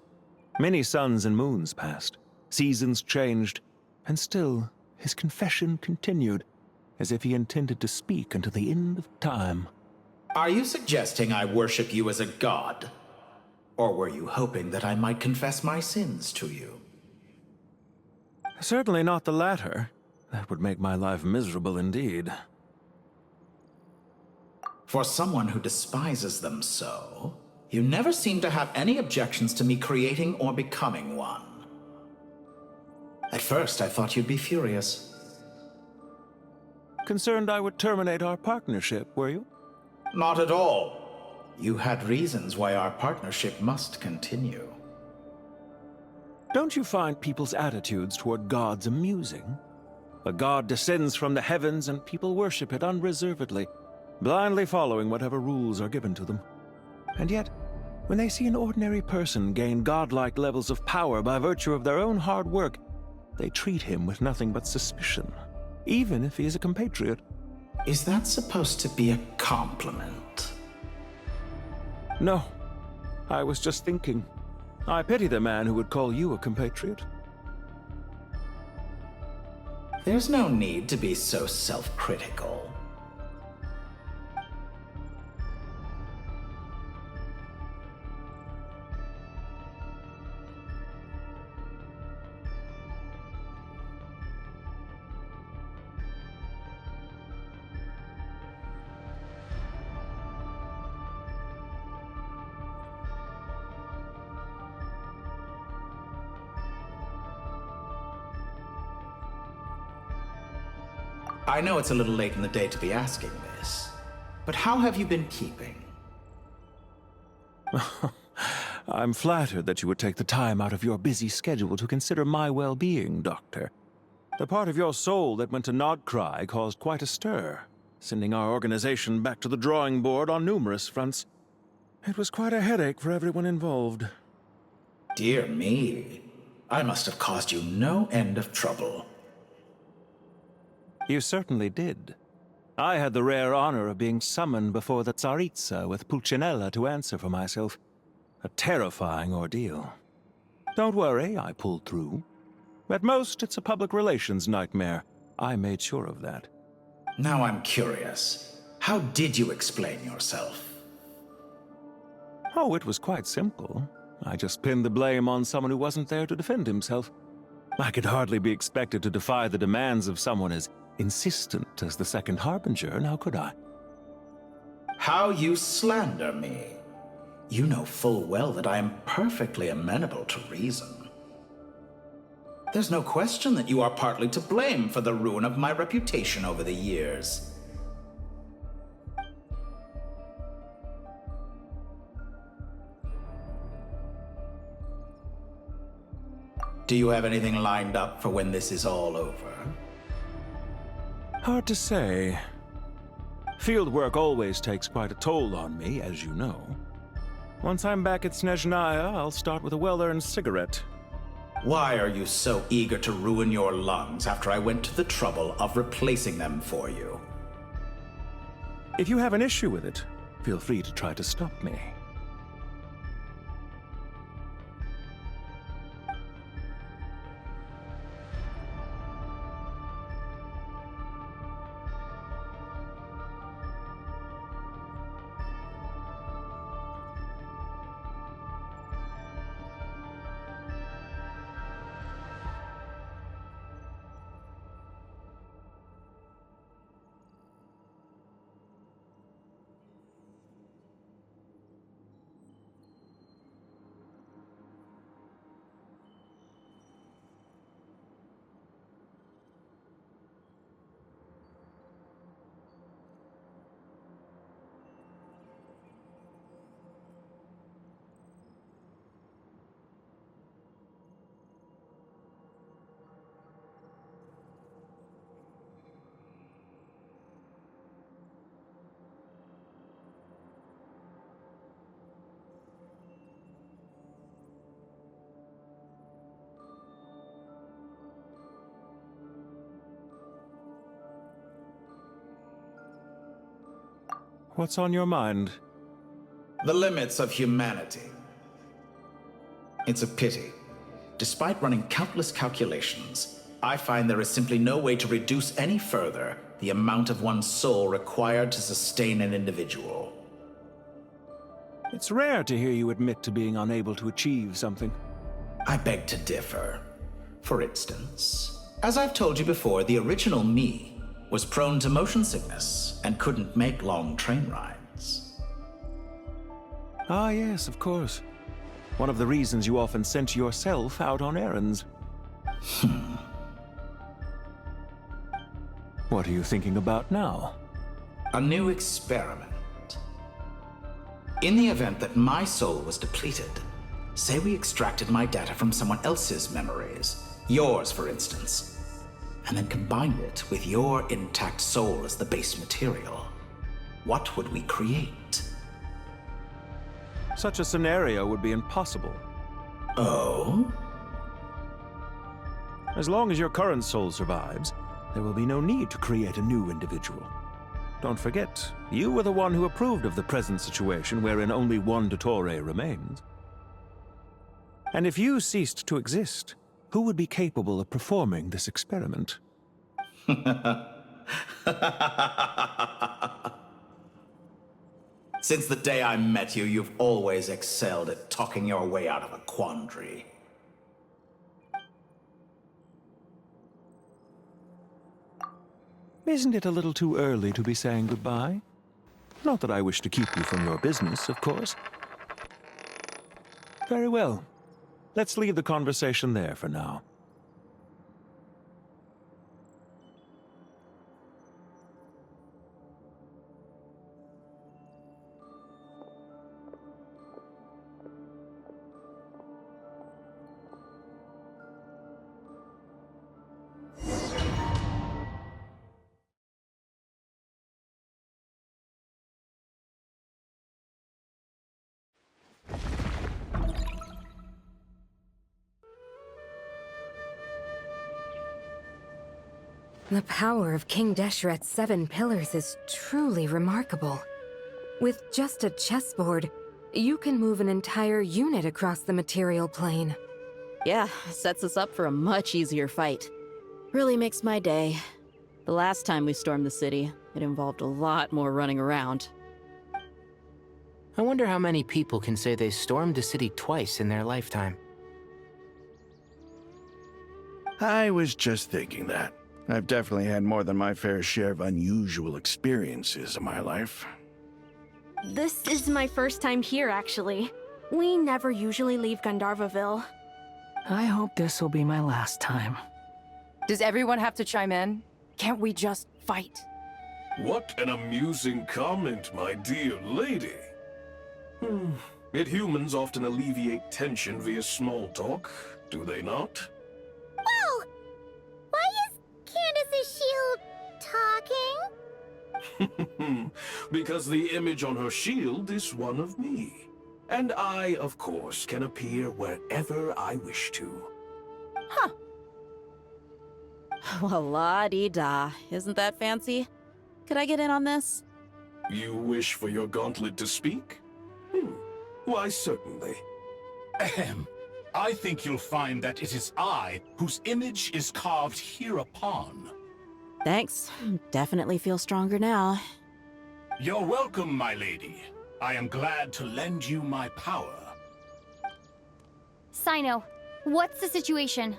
Many suns and moons passed, seasons changed, and still his confession continued, as if he intended to speak until the end of time. Are you suggesting I worship you as a god? Or were you hoping that I might confess my sins to you? Certainly not the latter. That would make my life miserable indeed. For someone who despises them so, you never seem to have any objections to me creating or becoming one. At first, I thought you'd be furious. Concerned I would terminate our partnership, were you? Not at all. You had reasons why our partnership must continue. Don't you find people's attitudes toward gods amusing? A god descends from the heavens and people worship it unreservedly, blindly following whatever rules are given to them. And yet, when they see an ordinary person gain godlike levels of power by virtue of their own hard work, they treat him with nothing but suspicion, even if he is a compatriot. Is that supposed to be a compliment? No. I was just thinking. I pity the man who would call you a compatriot. There's no need to be so self-critical. I know it's a little late in the day to be asking this, but how have you been keeping? I'm flattered that you would take the time out of your busy schedule to consider my well-being, Doctor. The part of your soul that went to Nodcry caused quite a stir, sending our organization back to the drawing board on numerous fronts. It was quite a headache for everyone involved. Dear me, I must have caused you no end of trouble. You certainly did. I had the rare honor of being summoned before the Tsaritsa with Pulcinella to answer for myself. A terrifying ordeal. Don't worry, I pulled through. At most, it's a public relations nightmare. I made sure of that. Now I'm curious. How did you explain yourself? Oh, it was quite simple. I just pinned the blame on someone who wasn't there to defend himself. I could hardly be expected to defy the demands of someone as insistent as the Second Harbinger, now could I? How you slander me. You know full well that I am perfectly amenable to reason. There's no question that you are partly to blame for the ruin of my reputation over the years. Do you have anything lined up for when this is all over? Hard to say. Field work always takes quite a toll on me, as you know. Once I'm back at Snezhnaya, I'll start with a well-earned cigarette. Why are you so eager to ruin your lungs after I went to the trouble of replacing them for you? If you have an issue with it, feel free to try to stop me. What's on your mind? The limits of humanity. It's a pity. Despite running countless calculations, I find there is simply no way to reduce any further the amount of one's soul required to sustain an individual. It's rare to hear you admit to being unable to achieve something. I beg to differ. For instance, as I've told you before, the original me was prone to motion sickness and couldn't make long train rides. Ah, yes, of course. One of the reasons you often sent yourself out on errands. What are you thinking about now? A new experiment. In the event that my soul was depleted, say we extracted my data from someone else's memories, yours for instance, and then combined it with your intact soul as the base material, what would we create? Such a scenario would be impossible. Oh? As long as your current soul survives, there will be no need to create a new individual. Don't forget, you were the one who approved of the present situation wherein only one Dottore remains. And if you ceased to exist, who would be capable of performing this experiment? Since the day I met you, you've always excelled at talking your way out of a quandary. Isn't it a little too early to be saying goodbye? Not that I wish to keep you from your business, of course. Very well. Let's leave the conversation there for now. The power of King Deshret's 7 pillars is truly remarkable. With just a chessboard, you can move an entire unit across the material plane. Yeah, sets us up for a much easier fight. Really makes my day. The last time we stormed the city, it involved a lot more running around. I wonder how many people can say they stormed a city twice in their lifetime. I was just thinking that. I've definitely had more than my fair share of unusual experiences in my life. This is my first time here, actually. We never usually leave Gandharvaville. I hope this will be my last time. Does everyone have to chime in? Can't we just fight? What an amusing comment, my dear lady. Yet humans often alleviate tension via small talk, do they not? Because the image on her shield is one of me. And I, of course, can appear wherever I wish to. Huh. Well, la-di-da. Isn't that fancy? Could I get in on this? You wish for your gauntlet to speak? Why, certainly. Ahem. I think you'll find that it is I whose image is carved hereupon. Thanks. Definitely feel stronger now. You're welcome, my lady. I am glad to lend you my power. Sino, what's the situation?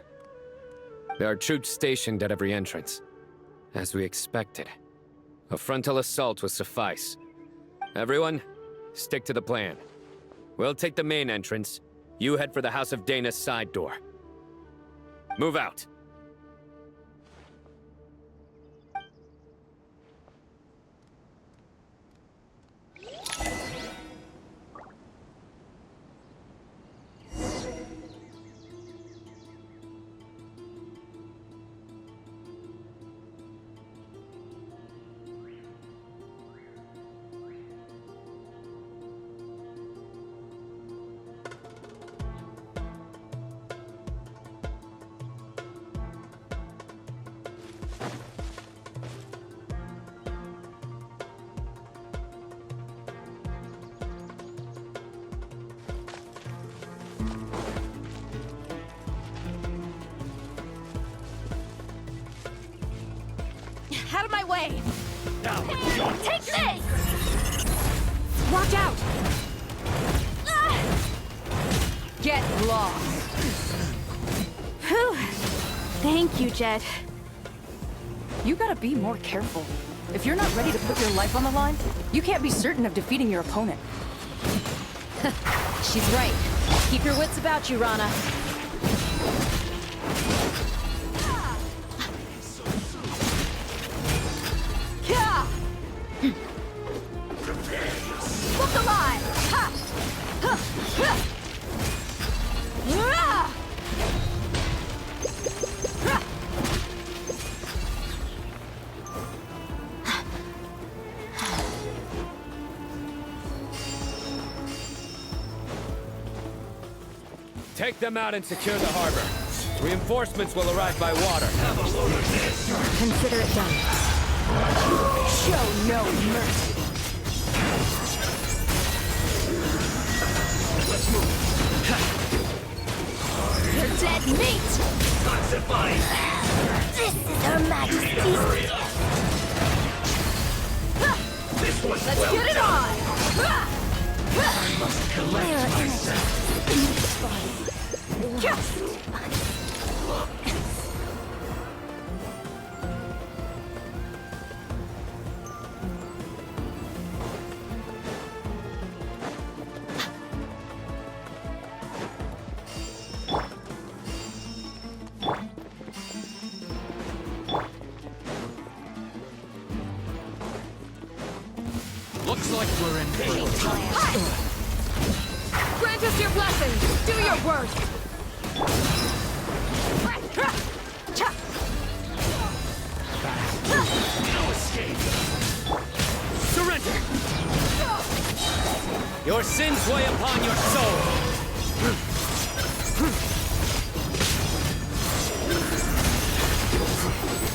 There are troops stationed at every entrance. As we expected. A frontal assault will suffice. Everyone, stick to the plan. We'll take the main entrance. You head for the House of Dana's side door. Move out. Out of my way! Take this! Watch out! Get lost! Whew. Thank you, Jet. You gotta be more careful. If you're not ready to put your life on the line, you can't be certain of defeating your opponent. She's right. Keep your wits about you, Rana. Look alive! Ha! Ha! Ha! Ah! Ha! Take them out and secure the harbor. Reinforcements will arrive by water. Consider it done. Show no mercy. You're dead meat! This is Her Majesty's... Let's get it on! Looks like we're in for a Grant us your blessing! Do your worst! no escape. Surrender! Your sins weigh upon your soul!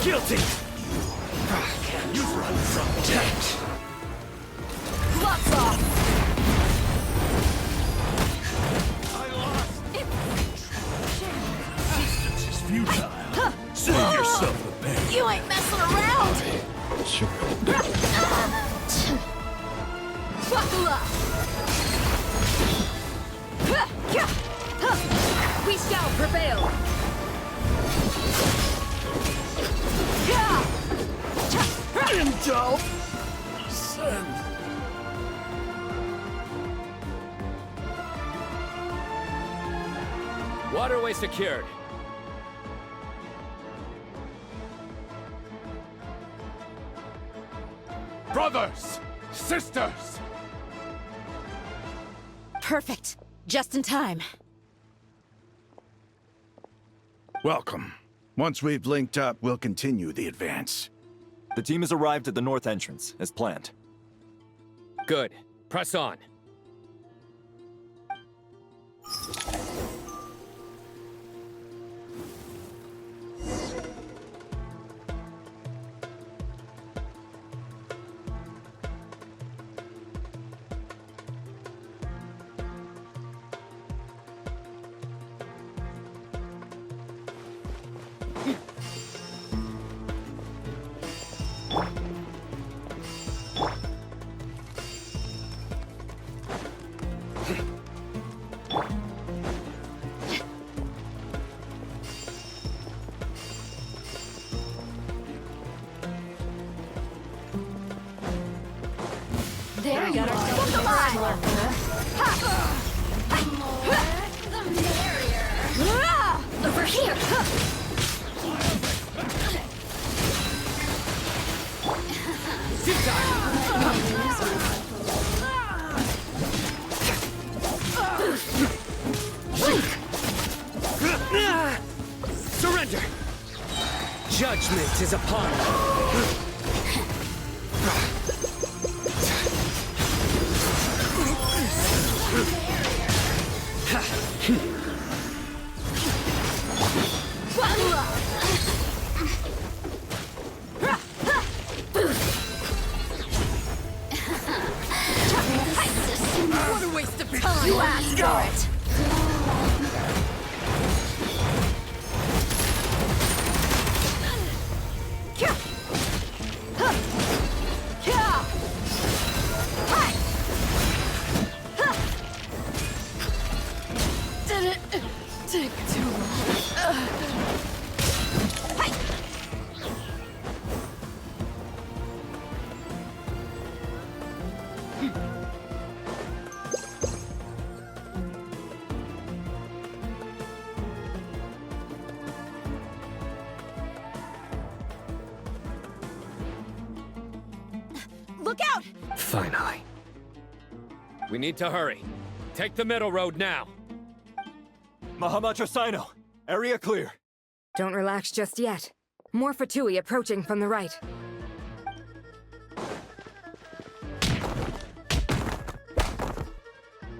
Guilty! You run from death! Gloves off! I lost! Resistance is futile. Save yourself the pain. You ain't messing around! Buckle up! We shall prevail! Indulge! Send! Waterway secured. Brothers! Sisters! Perfect. Just in time. Welcome. Once we've linked up, we'll continue the advance. The team has arrived at the north entrance, as planned. Good. Press on. There we got ourselves a traveler. The merrier. Over here. Surrender! Judgment is upon you. What a waste of time! You asked for it! Did it take too long? Look out! Finally. We need to hurry. Take the middle road now. Mahamatra Sino, area clear. Don't relax just yet. More Fatui approaching from the right.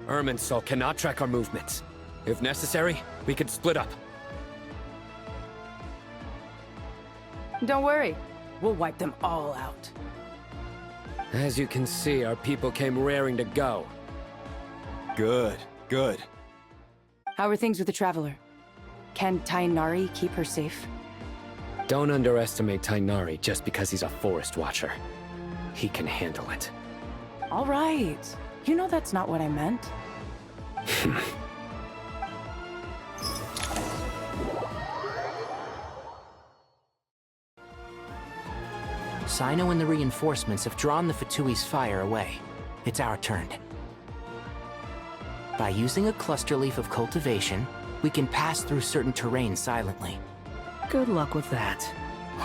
Irminsul cannot track our movements. If necessary, we could split up. Don't worry. We'll wipe them all out. As you can see, our people came raring to go. Good, good. How are things with the Traveler? Can Tainari keep her safe? Don't underestimate Tainari just because he's a forest watcher. He can handle it. All right. You know that's not what I meant. Sino and the reinforcements have drawn the Fatui's fire away. It's our turn. By using a cluster leaf of cultivation, we can pass through certain terrain silently. Good luck with that.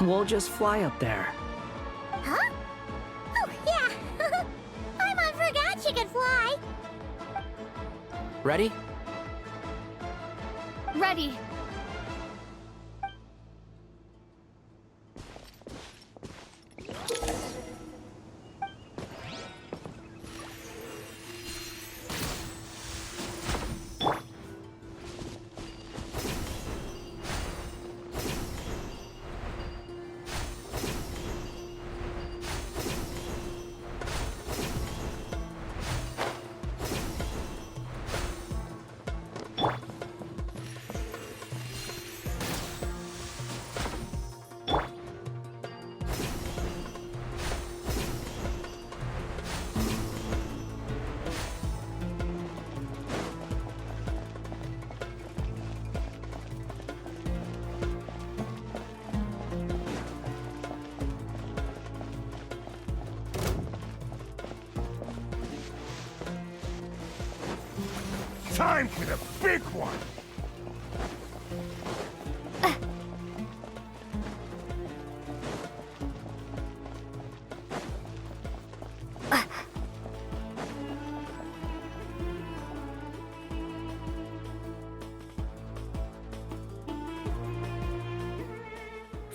We'll just fly up there. Huh? Oh, yeah. Paimon forgot she could fly. Ready? Ready. Time for the big one!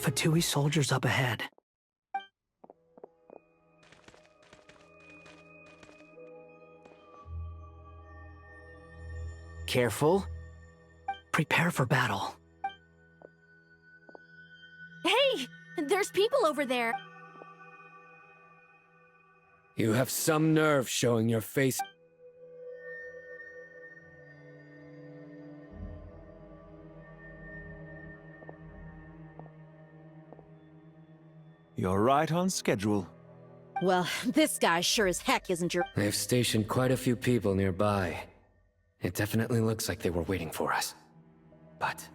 Fatui soldiers up ahead. careful. Prepare for battle. Hey! There's people over there! You have some nerve showing your face. You're right on schedule. Well, this guy sure as heck isn't your— They've stationed quite a few people nearby. It definitely looks like they were waiting for us. But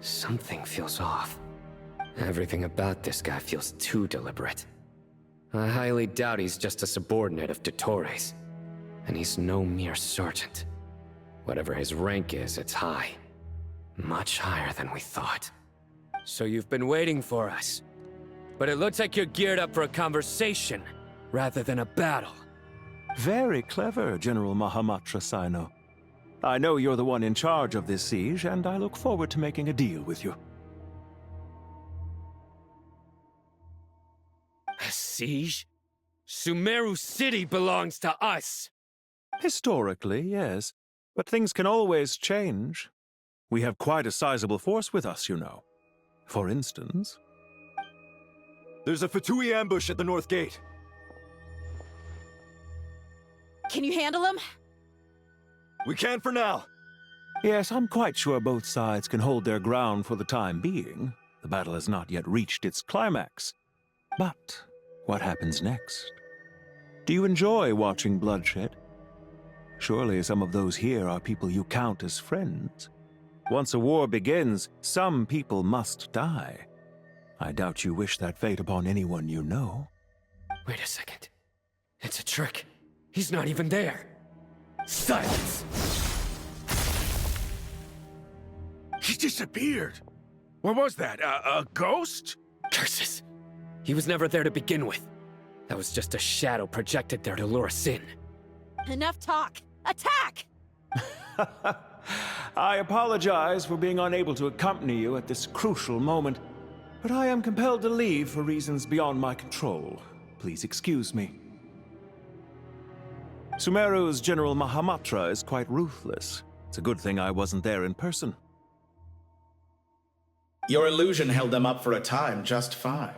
something feels off. Everything about this guy feels too deliberate. I highly doubt he's just a subordinate of Dottores. And he's no mere sergeant. Whatever his rank is, it's high. Much higher than we thought. So you've been waiting for us. But it looks like you're geared up for a conversation, rather than a battle. Very clever, General Mahamatra Sino. I know you're the one in charge of this siege, and I look forward to making a deal with you. A siege? Sumeru City belongs to us! Historically, yes. But things can always change. We have quite a sizable force with us, you know. For instance... There's a Fatui ambush at the north gate. Can you handle him? We can for now. Yes, I'm quite sure both sides can hold their ground for the time being. The battle has not yet reached its climax. But what happens next? Do you enjoy watching bloodshed? Surely some of those here are people you count as friends. Once a war begins, some people must die. I doubt you wish that fate upon anyone you know. Wait a second. It's a trick. He's not even there. Silence! He disappeared. What was that? A ghost? Curses! He was never there to begin with. That was just a shadow projected there to lure us in. Enough talk! Attack! I apologize for being unable to accompany you at this crucial moment, but I am compelled to leave for reasons beyond my control. Please excuse me. Sumeru's General Mahamatra is quite ruthless. It's a good thing I wasn't there in person. Your illusion held them up for a time just fine.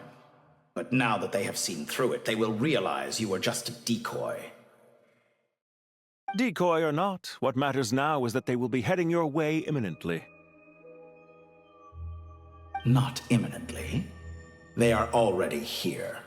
But now that they have seen through it, they will realize you were just a decoy. Decoy or not, what matters now is that they will be heading your way imminently. Not imminently. They are already here.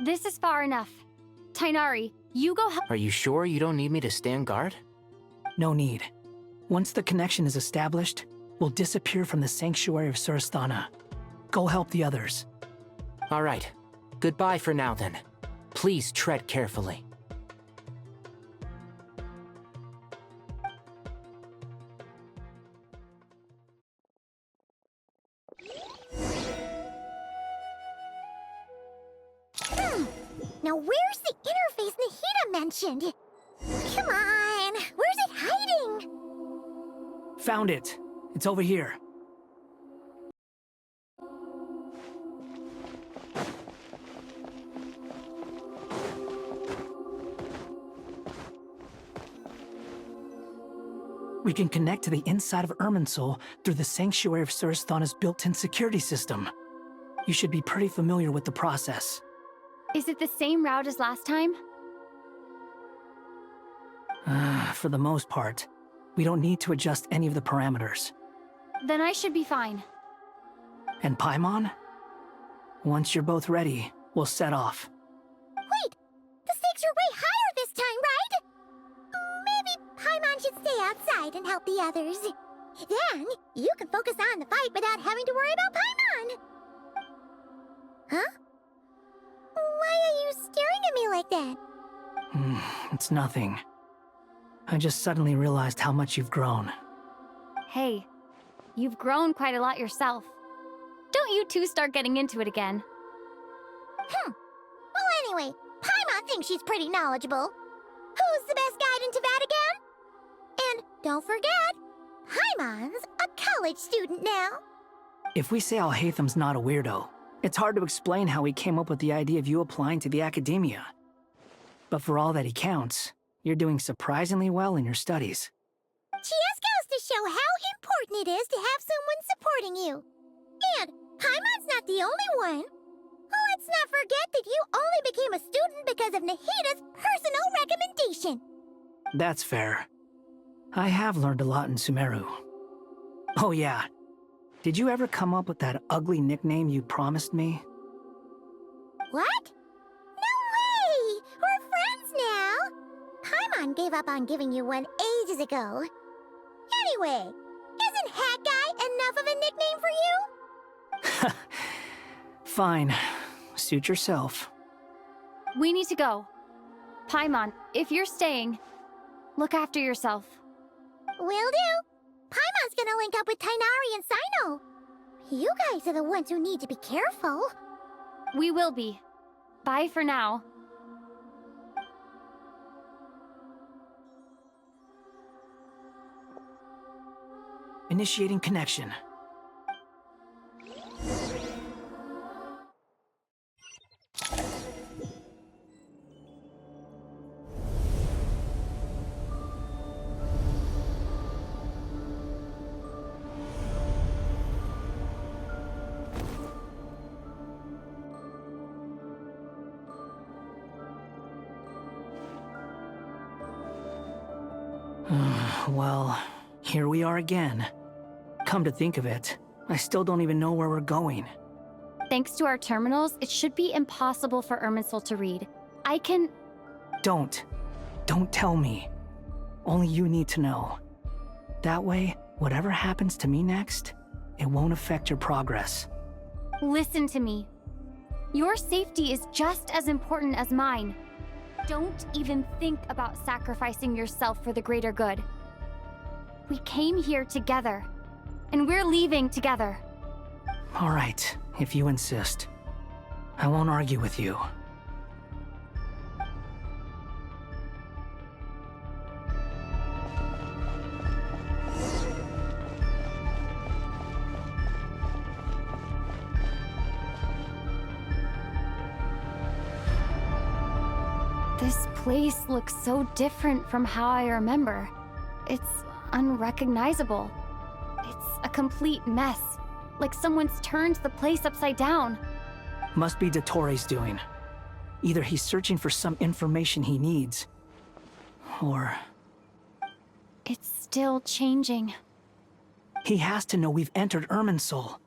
This is far enough. Tainari, you go help. Are you sure you don't need me to stand guard? No need. Once the connection is established, we'll disappear from the sanctuary of Surasthana. Go help the others. All right. Goodbye for now, then. Please tread carefully. Now where's the interface Nahida mentioned? Come on, where's it hiding? Found it. It's over here. We can connect to the inside of Irminsul through the Sanctuary of Surasthana's built-in security system. You should be pretty familiar with the process. Is it the same route as last time? For the most part. We don't need to adjust any of the parameters. Then I should be fine. And Paimon? Once you're both ready, we'll set off. Wait! The stakes are way higher this time, right? Maybe Paimon should stay outside and help the others. Then, you can focus on the fight without having to worry about Paimon! Huh? Why are you staring at me like that? It's nothing. I just suddenly realized how much you've grown. Hey, you've grown quite a lot yourself. Don't you two start getting into it again. Well, anyway, Paimon thinks she's pretty knowledgeable. Who's get into Vatican? And don't forget, Paimon's a college student now. If we say Alhatham's not a weirdo, it's hard to explain how he came up with the idea of you applying to the academia. But for all that he counts, you're doing surprisingly well in your studies. Just goes to show how important it is to have someone supporting you. And Paimon's not the only one. Let's not forget that you only became a student because of Nahida's personal recommendation. That's fair. I have learned a lot in Sumeru. Oh yeah. Did you ever come up with that ugly nickname you promised me? What? No way! We're friends now! Paimon gave up on giving you one ages ago. Anyway, isn't Hat Guy enough of a nickname for you? Fine. Suit yourself. We need to go. Paimon, if you're staying, look after yourself. Will do. Paimon's gonna link up with Tainari and Sino. You guys are the ones who need to be careful. We will be. Bye for now. Initiating connection. Well, here we are again. Come to think of it, I still don't even know where we're going. Thanks to our terminals, it should be impossible for Irminsul to read. I can... Don't tell me. Only you need to know. That way, whatever happens to me next, it won't affect your progress. Listen to me. Your safety is just as important as mine. Don't even think about sacrificing yourself for the greater good. We came here together, and we're leaving together. All right, if you insist. I won't argue with you. This place looks so different from how I remember. It's unrecognizable. It's a complete mess. Like someone's turned the place upside down. Must be Dottoro's doing. Either he's searching for some information he needs, or... It's still changing. He has to know we've entered Irminsul.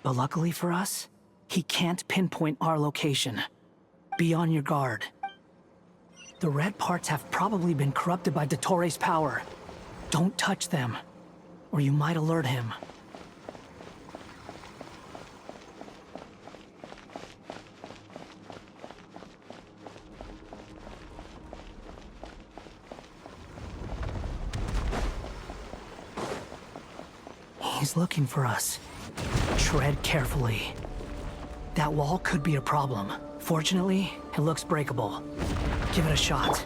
But luckily for us, he can't pinpoint our location. Be on your guard. The red parts have probably been corrupted by Dottoro's power. Don't touch them, or you might alert him. He's looking for us. Tread carefully. That wall could be a problem. Fortunately, it looks breakable. Give it a shot.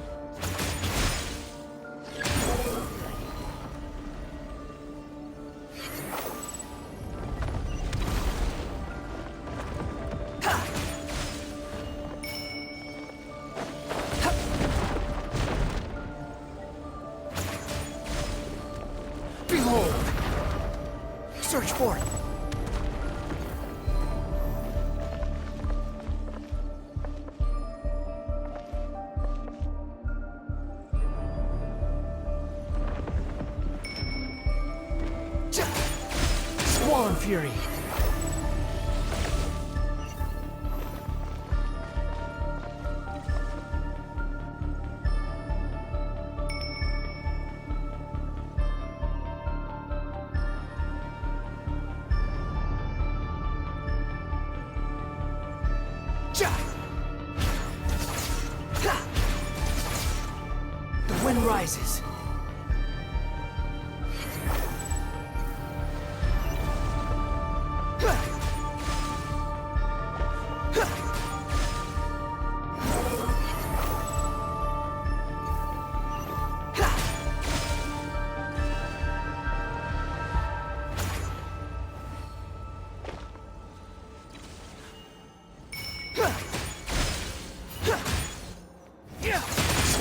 Behold! Search for it! Squall Fury! The wind rises.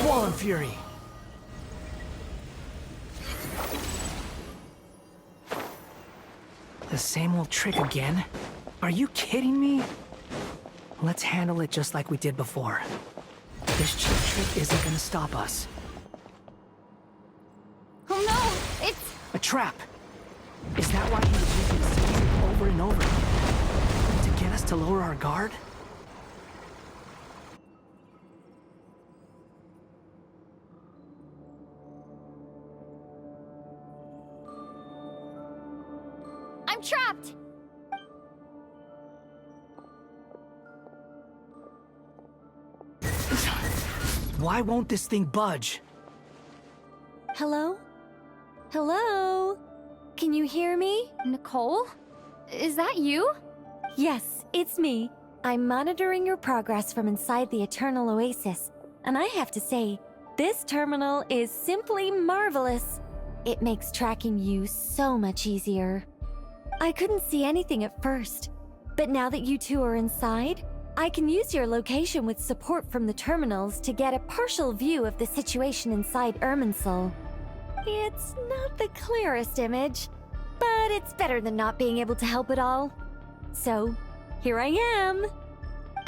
Swollen Fury! The same old trick again? Are you kidding me? Let's handle it just like we did before. This cheap trick isn't gonna stop us. Oh no! It's... A trap! Is that why he was using the same trick over and over again? To get us to lower our guard? I'm trapped! Why won't this thing budge? Hello? Hello? Can you hear me? Nicole? Is that you? Yes, it's me. I'm monitoring your progress from inside the Eternal Oasis, and I have to say, this terminal is simply marvelous. It makes tracking you so much easier. I couldn't see anything at first, but now that you two are inside, I can use your location with support from the terminals to get a partial view of the situation inside Irminsul. It's not the clearest image, but it's better than not being able to help at all. So, here I am.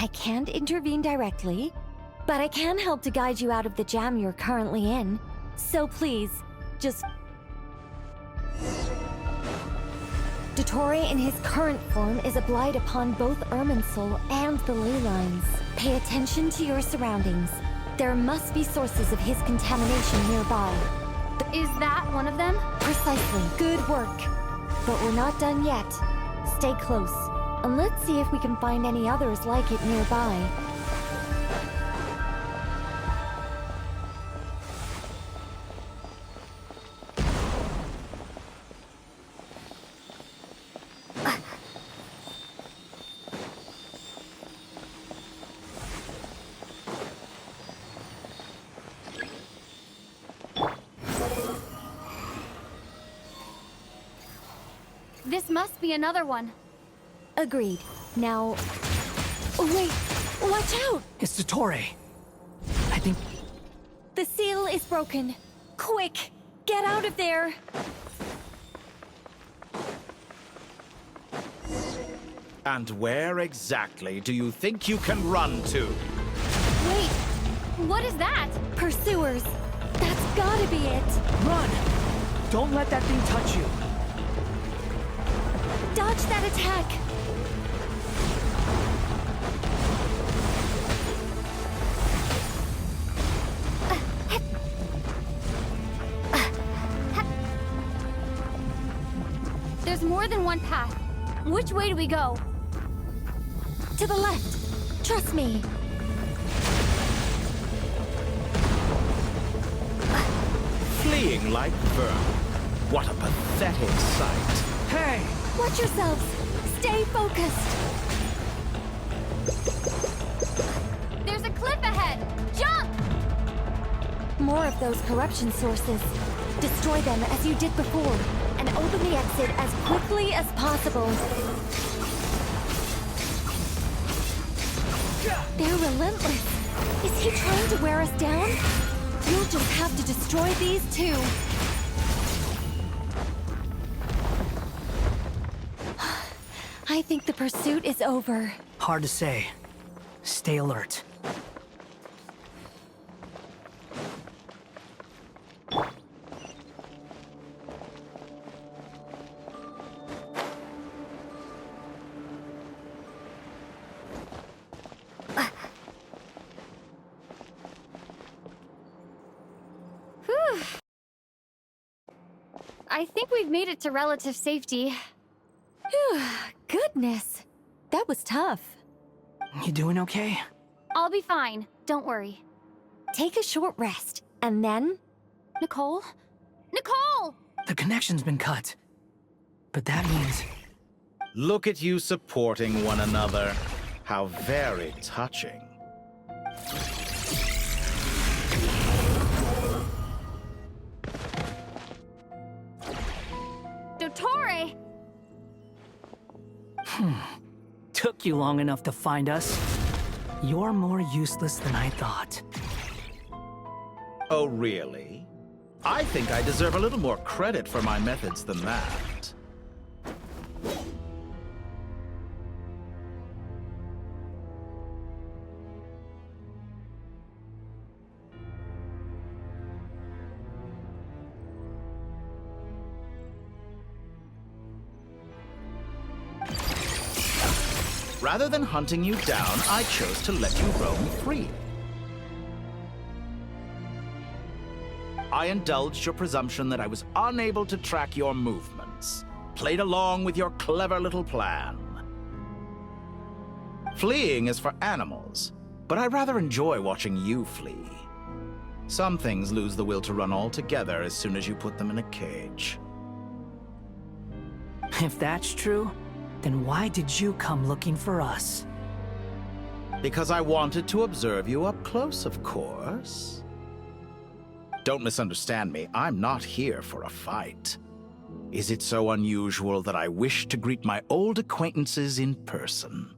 I can't intervene directly, but I can help to guide you out of the jam you're currently in. So please, just... Dottore in his current form is a blight upon both Irminsul and the ley lines. Pay attention to your surroundings. There must be sources of his contamination nearby. Is that one of them? Precisely. Good work. But we're not done yet. Stay close, and let's see if we can find any others like it nearby. This must be another one. Agreed. Now... Oh, wait! Watch out! It's Dottore. I think... The seal is broken. Quick! Get out of there! And where exactly do you think you can run to? Wait! What is that? Pursuers! That's gotta be it! Run! Don't let that thing touch you! Dodge that attack! There's more than one path. Which way do we go? To the left. Trust me. Fleeing like vermin. What a pathetic sight. Hey! Watch yourselves! Stay focused! There's a cliff ahead! Jump! More of those corruption sources. Destroy them as you did before, and open the exit as quickly as possible. They're relentless. Is he trying to wear us down? You'll just have to destroy these too. I think the pursuit is over. Hard to say. Stay alert. Whew. I think we've made it to relative safety. Phew, goodness. That was tough. You doing okay? I'll be fine. Don't worry. Take a short rest, and then... Nicole? Nicole! The connection's been cut. But that means... Look at you supporting one another. How very touching. Dottore! Took you long enough to find us. You're more useless than I thought. Oh, really? I think I deserve a little more credit for my methods than that. Rather than hunting you down, I chose to let you roam free. I indulged your presumption that I was unable to track your movements, played along with your clever little plan. Fleeing is for animals, but I rather enjoy watching you flee. Some things lose the will to run altogether as soon as you put them in a cage. If that's true, then why did you come looking for us? Because I wanted to observe you up close, of course. Don't misunderstand me, I'm not here for a fight. Is it so unusual that I wish to greet my old acquaintances in person?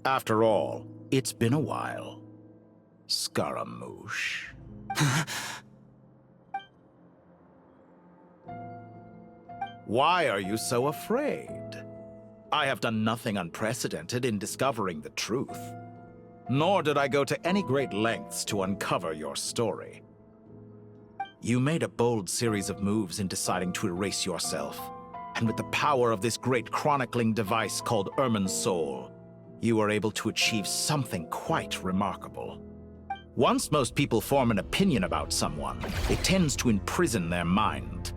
After all, it's been a while. Scaramouche. Why are you so afraid? I have done nothing unprecedented in discovering the truth. Nor did I go to any great lengths to uncover your story. You made a bold series of moves in deciding to erase yourself. And with the power of this great chronicling device called Irmin's Soul, you were able to achieve something quite remarkable. Once most people form an opinion about someone, it tends to imprison their mind.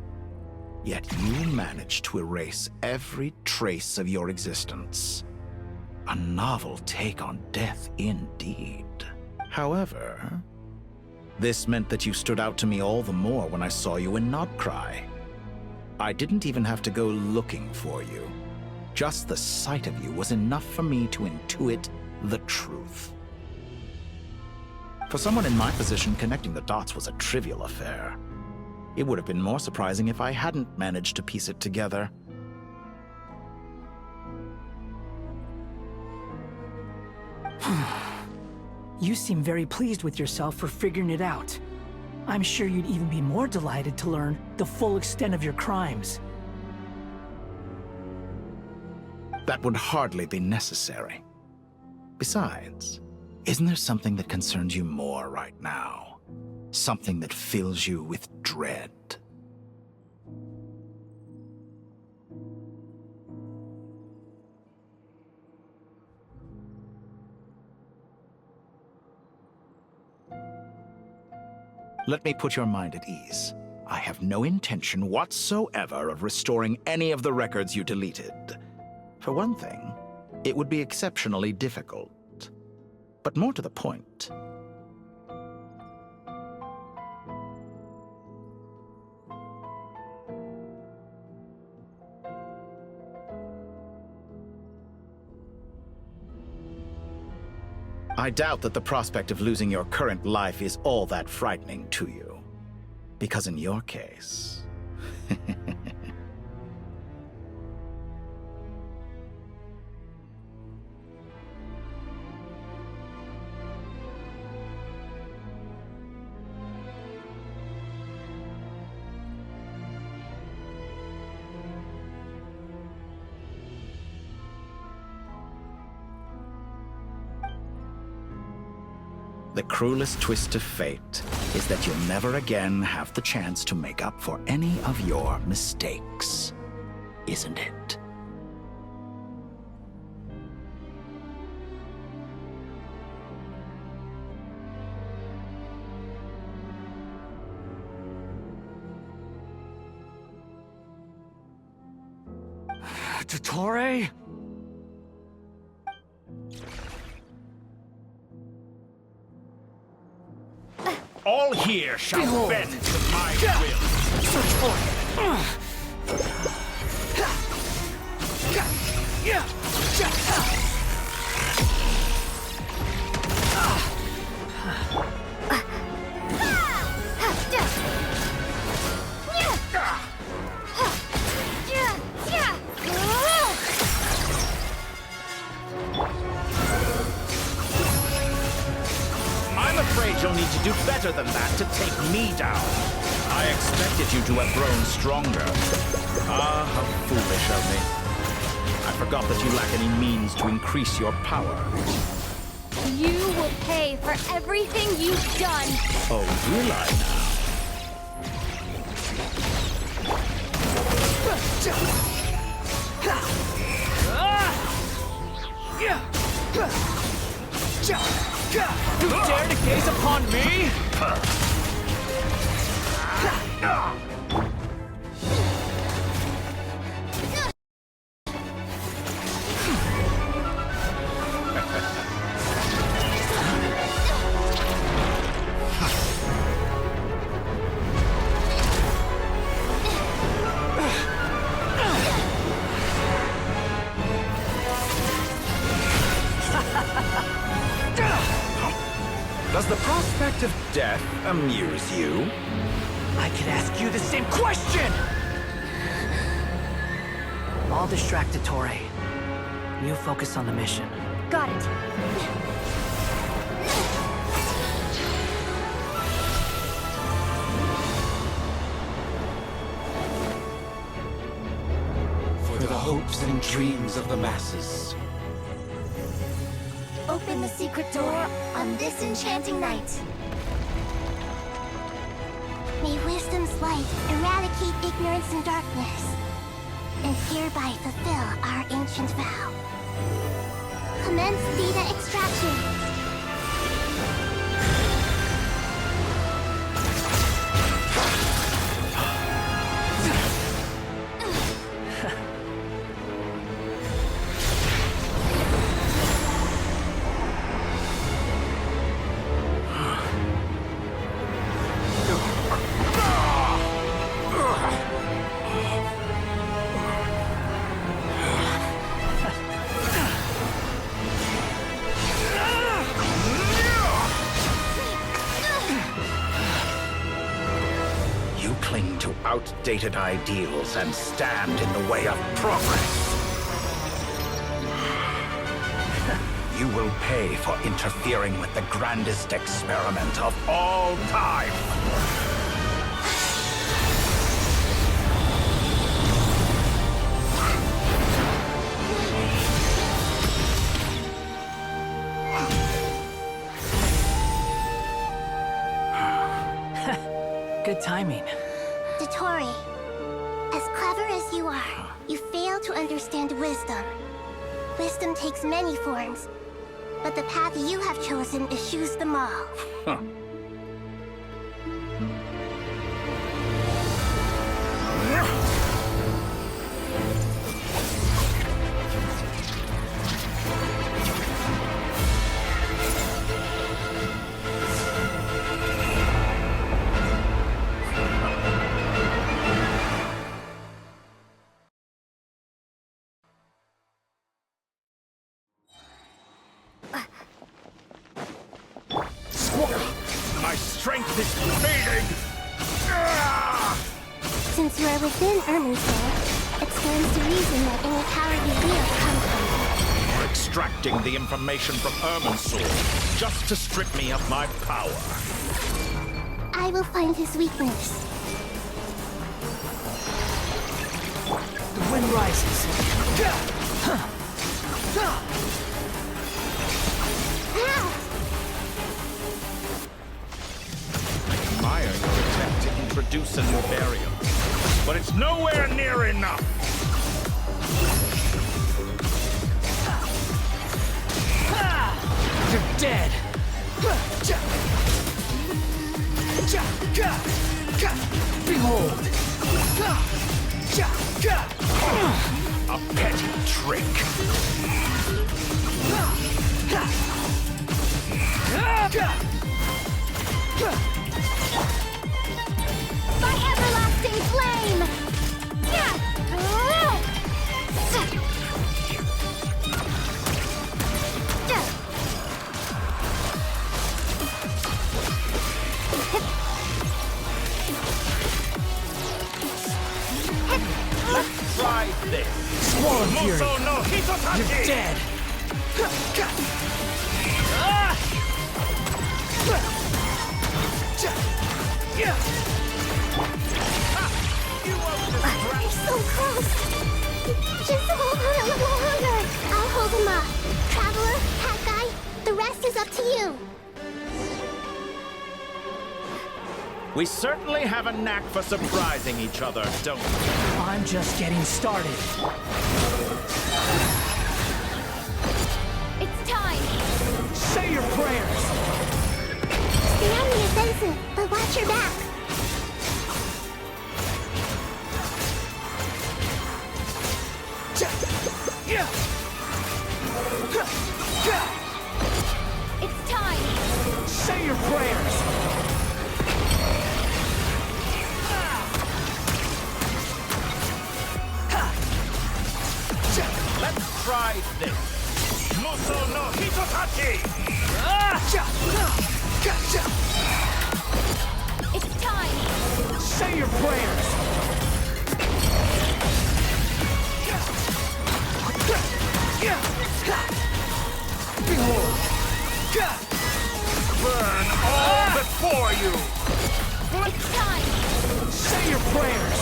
Yet you managed to erase every trace of your existence. A novel take on death indeed. However, this meant that you stood out to me all the more when I saw you in Nodcry. I didn't even have to go looking for you. Just the sight of you was enough for me to intuit the truth. For someone in my position, connecting the dots was a trivial affair. It would have been more surprising if I hadn't managed to piece it together. You seem very pleased with yourself for figuring it out. I'm sure you'd even be more delighted to learn the full extent of your crimes. That would hardly be necessary. Besides, isn't there something that concerns you more right now? Something that fills you with dread? Let me put your mind at ease. I have no intention whatsoever of restoring any of the records you deleted. For one thing, it would be exceptionally difficult. But more to the point, I doubt that the prospect of losing your current life is all that frightening to you. Because in your case... The cruelest twist of fate is that you'll never again have the chance to make up for any of your mistakes, isn't it? Dottore? All here shall Behold. bend to my will. Search for I'm a afraid you'll need to do better than that to take me down. I expected you to have grown stronger. Ah, how foolish of me. I forgot that you lack any means to increase your power. You will pay for everything you've done. Oh, will I now? You dare to gaze upon me? Does the prospect of death amuse you? I could ask you the same question! I'll distract Ettore. You focus on the mission. Got it. For the hopes and dreams of the masses. Open the secret door on this enchanting night. May wisdom's light eradicate ignorance and darkness, and hereby fulfill our ancient vow. Commence data extraction. Cling to outdated ideals and stand in the way of progress. You will pay for interfering with the grandest experiment of all time. Good timing. Ettore, as clever as you are, you fail to understand wisdom. Wisdom takes many forms, but the path you have chosen eschews them all. Huh. My strength is fading! Since you are within Irminsul, it stands to reason that any power you wield comes from You're extracting the information from Irminsul just to strip me of my power. it. I will find his weakness. The wind rises. I admire your attempt to introduce a new barrier, but it's nowhere near enough. You're dead. Behold. A petty trick. My everlasting flame! Let's try this. Swallow Fury. Muso no Hitotaki! You're dead. rest is up to you. We certainly have a knack for surprising each other, don't we? I'm just getting started. It's time! Say your prayers! Stay on the offensive, but watch your back. It's time! Say your prayers! Let's try this. Muso no Hitotachi! It's time! Say your prayers! Behold! Burn all before you! It's time! Say your prayers!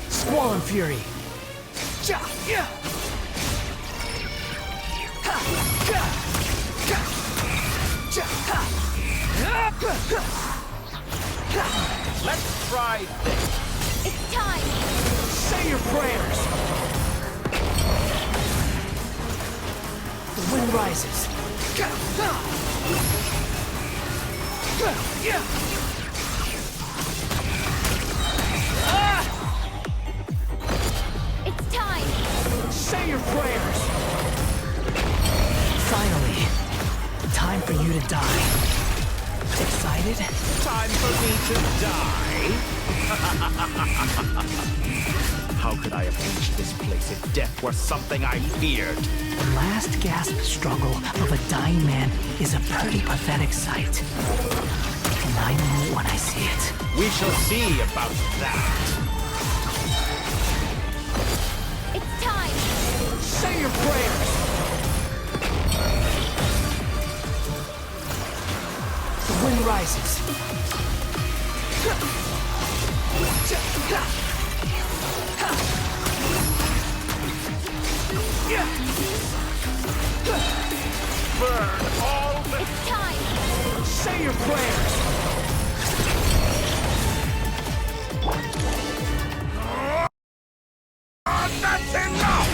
Squall Fury! Let's try this. It's time! Say your prayers! The wind rises. It's time! Say your prayers! Finally, time for you to die. Excited? Time for me to die? How could I have reached this place if death were something I feared? The last gasp struggle of a dying man is a pretty pathetic sight. And I know it when I see it. We shall see about that. It's time! Say your prayers! The wind rises. Burn all the... It's time! Say your prayers! That's enough!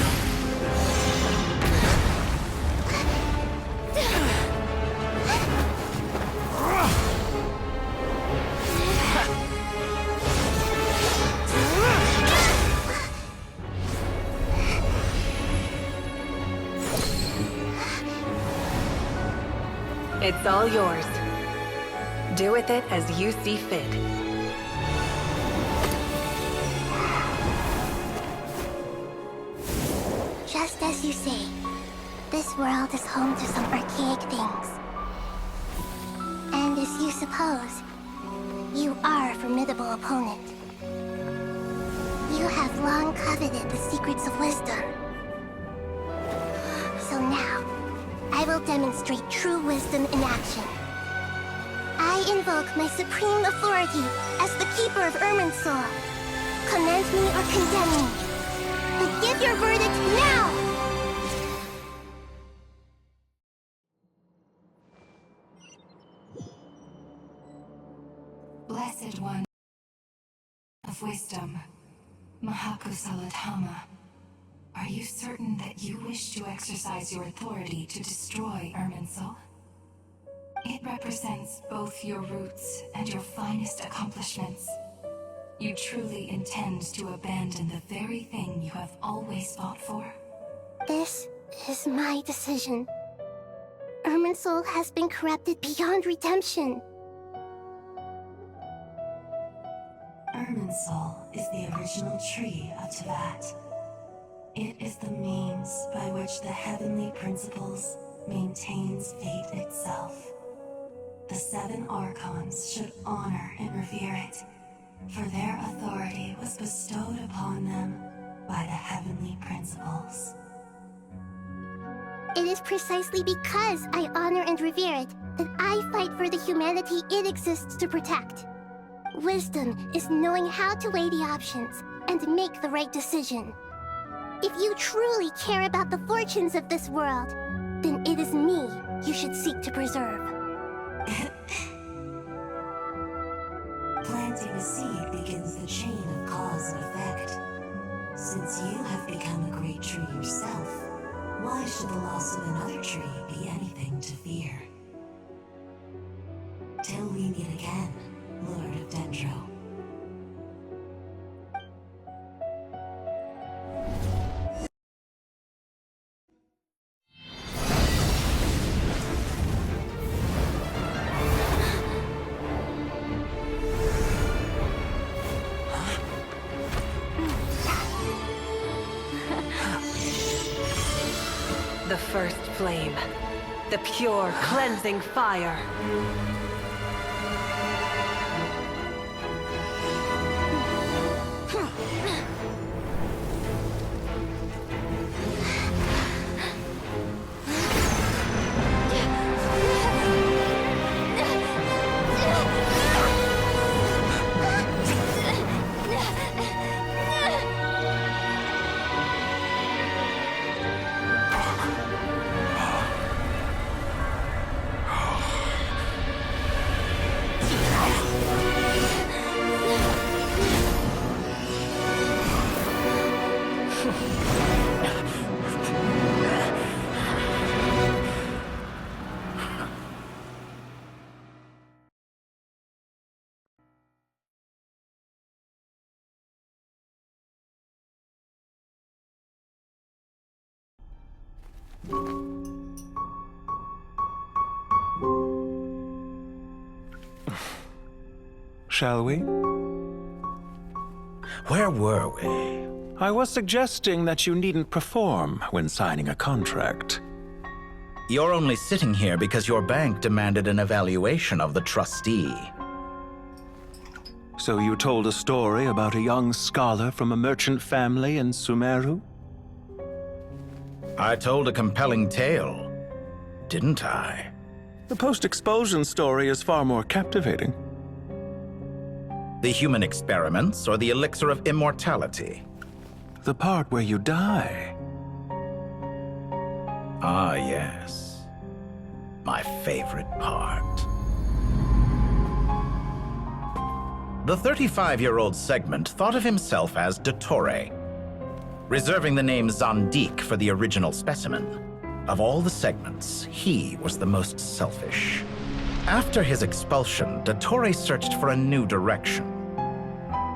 It's all yours. Do with it as you see fit. Just as you say, this world is home to some archaic things. And as you suppose, you are a formidable opponent. You have long coveted the secrets of wisdom. So now, I will demonstrate true wisdom in action. I invoke my supreme authority as the keeper of Irminsul. Commend me or condemn me, but give your verdict now! Blessed One of Wisdom, Mahakusaladhama, are you certain that you wish to exercise your authority to destroy Irminsul? It represents both your roots and your finest accomplishments. You truly intend to abandon the very thing you have always fought for? This is my decision. Irminsul has been corrupted beyond redemption. Irminsul is the original tree of Teyvat. It is the means by which the heavenly principles maintains fate itself. The 7 Archons should honor and revere it, for their authority was bestowed upon them by the heavenly principles. It is precisely because I honor and revere it that I fight for the humanity it exists to protect. Wisdom is knowing how to weigh the options and make the right decision. If you truly care about the fortunes of this world, then it is me you should seek to preserve. Planting a seed begins the chain of cause and effect. Since you have become a great tree yourself, why should the loss of another tree be anything to fear? Till we meet again, Lord of Dendro. The first flame. The pure, cleansing fire. Shall we? Where were we? I was suggesting that you needn't perform when signing a contract. You're only sitting here because your bank demanded an evaluation of the trustee. So you told a story about a young scholar from a merchant family in Sumeru? I told a compelling tale, didn't I? The post-expulsion story is far more captivating. The human experiments or the elixir of immortality? The part where you die. Ah, yes. My favorite part. The 35-year-old Segment thought of himself as Dottore, reserving the name Zandik for the original specimen. Of all the Segments, he was the most selfish. After his expulsion, Dottore searched for a new direction.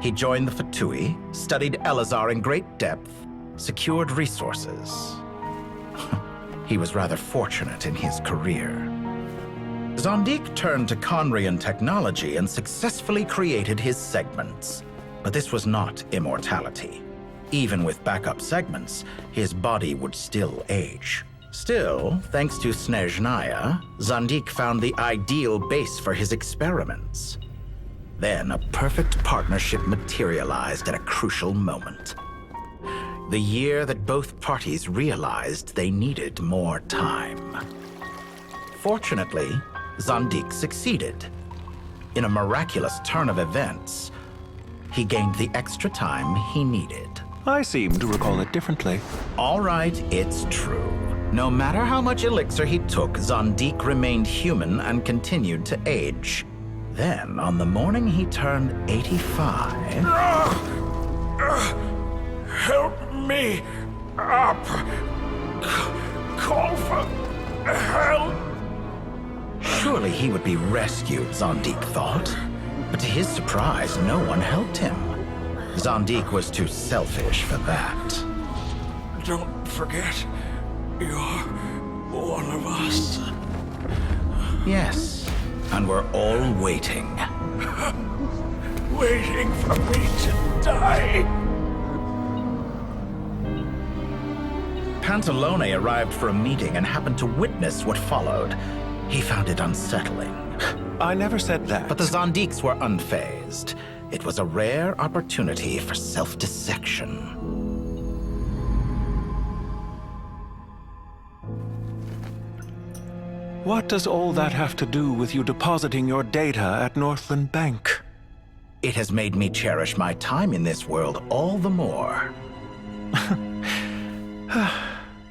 He joined the Fatui, studied Elazar in great depth, secured resources. He was rather fortunate in his career. Zandik turned to Conrian technology and successfully created his segments. But this was not immortality. Even with backup segments, his body would still age. Still, thanks to Snezhnaya, Zandik found the ideal base for his experiments. Then a perfect partnership materialized at a crucial moment. The year that both parties realized they needed more time. Fortunately, Zandik succeeded. In a miraculous turn of events, he gained the extra time he needed. I seem to recall it differently. All right, it's true. No matter how much elixir he took, Zandik remained human and continued to age. Then, on the morning he turned 85... Help me up! Call for help! Surely he would be rescued, Zandik thought. But to his surprise, no one helped him. Zandik was too selfish for that. Don't forget, you're one of us. Yes, and we're all waiting. Waiting for me to die. Pantalone arrived for a meeting and happened to witness what followed. He found it unsettling. I never said that. But the Zandiks were unfazed. It was a rare opportunity for self-dissection. What does all that have to do with you depositing your data at Northland Bank? It has made me cherish my time in this world all the more.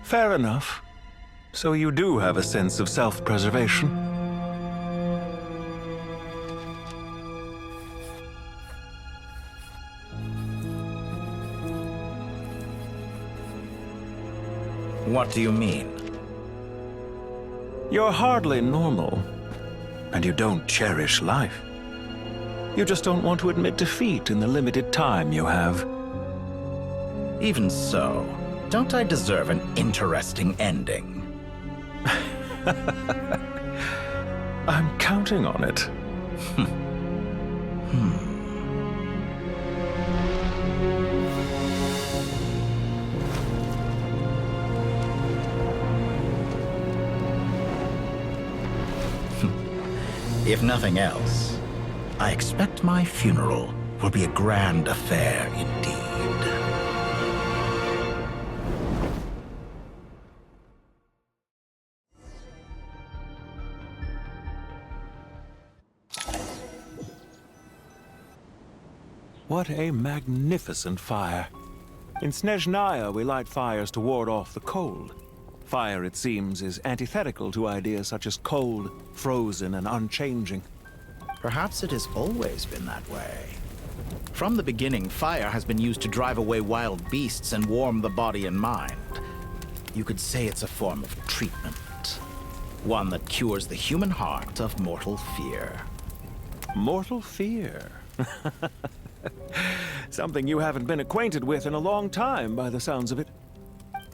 Fair enough. So you do have a sense of self-preservation. What do you mean? You're hardly normal, and you don't cherish life. You just don't want to admit defeat in the limited time you have. Even so, don't I deserve an interesting ending? I'm counting on it. If nothing else, I expect my funeral will be a grand affair indeed. What a magnificent fire. In Snezhnaya, we light fires to ward off the cold. Fire, it seems, is antithetical to ideas such as cold, frozen, and unchanging. Perhaps it has always been that way. From the beginning, fire has been used to drive away wild beasts and warm the body and mind. You could say it's a form of treatment. One that cures the human heart of mortal fear. Mortal fear? Something you haven't been acquainted with in a long time, by the sounds of it.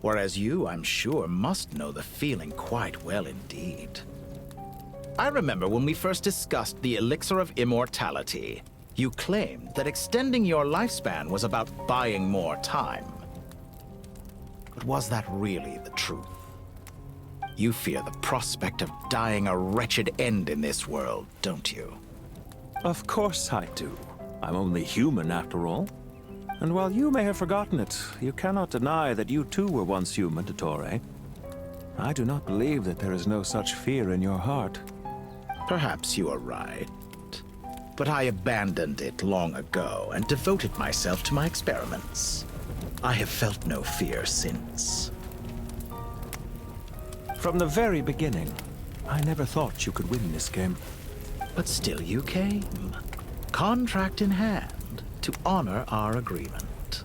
Whereas you, I'm sure, must know the feeling quite well indeed. I remember when we first discussed the elixir of immortality, you claimed that extending your lifespan was about buying more time. But was that really the truth? You fear the prospect of dying a wretched end in this world, don't you? Of course I do. I'm only human, after all. And while you may have forgotten it, you cannot deny that you too were once human, Dottore. I do not believe that there is no such fear in your heart. Perhaps you are right. But I abandoned it long ago and devoted myself to my experiments. I have felt no fear since. From the very beginning, I never thought you could win this game. But still you came. Contract in hand, to honor our agreement.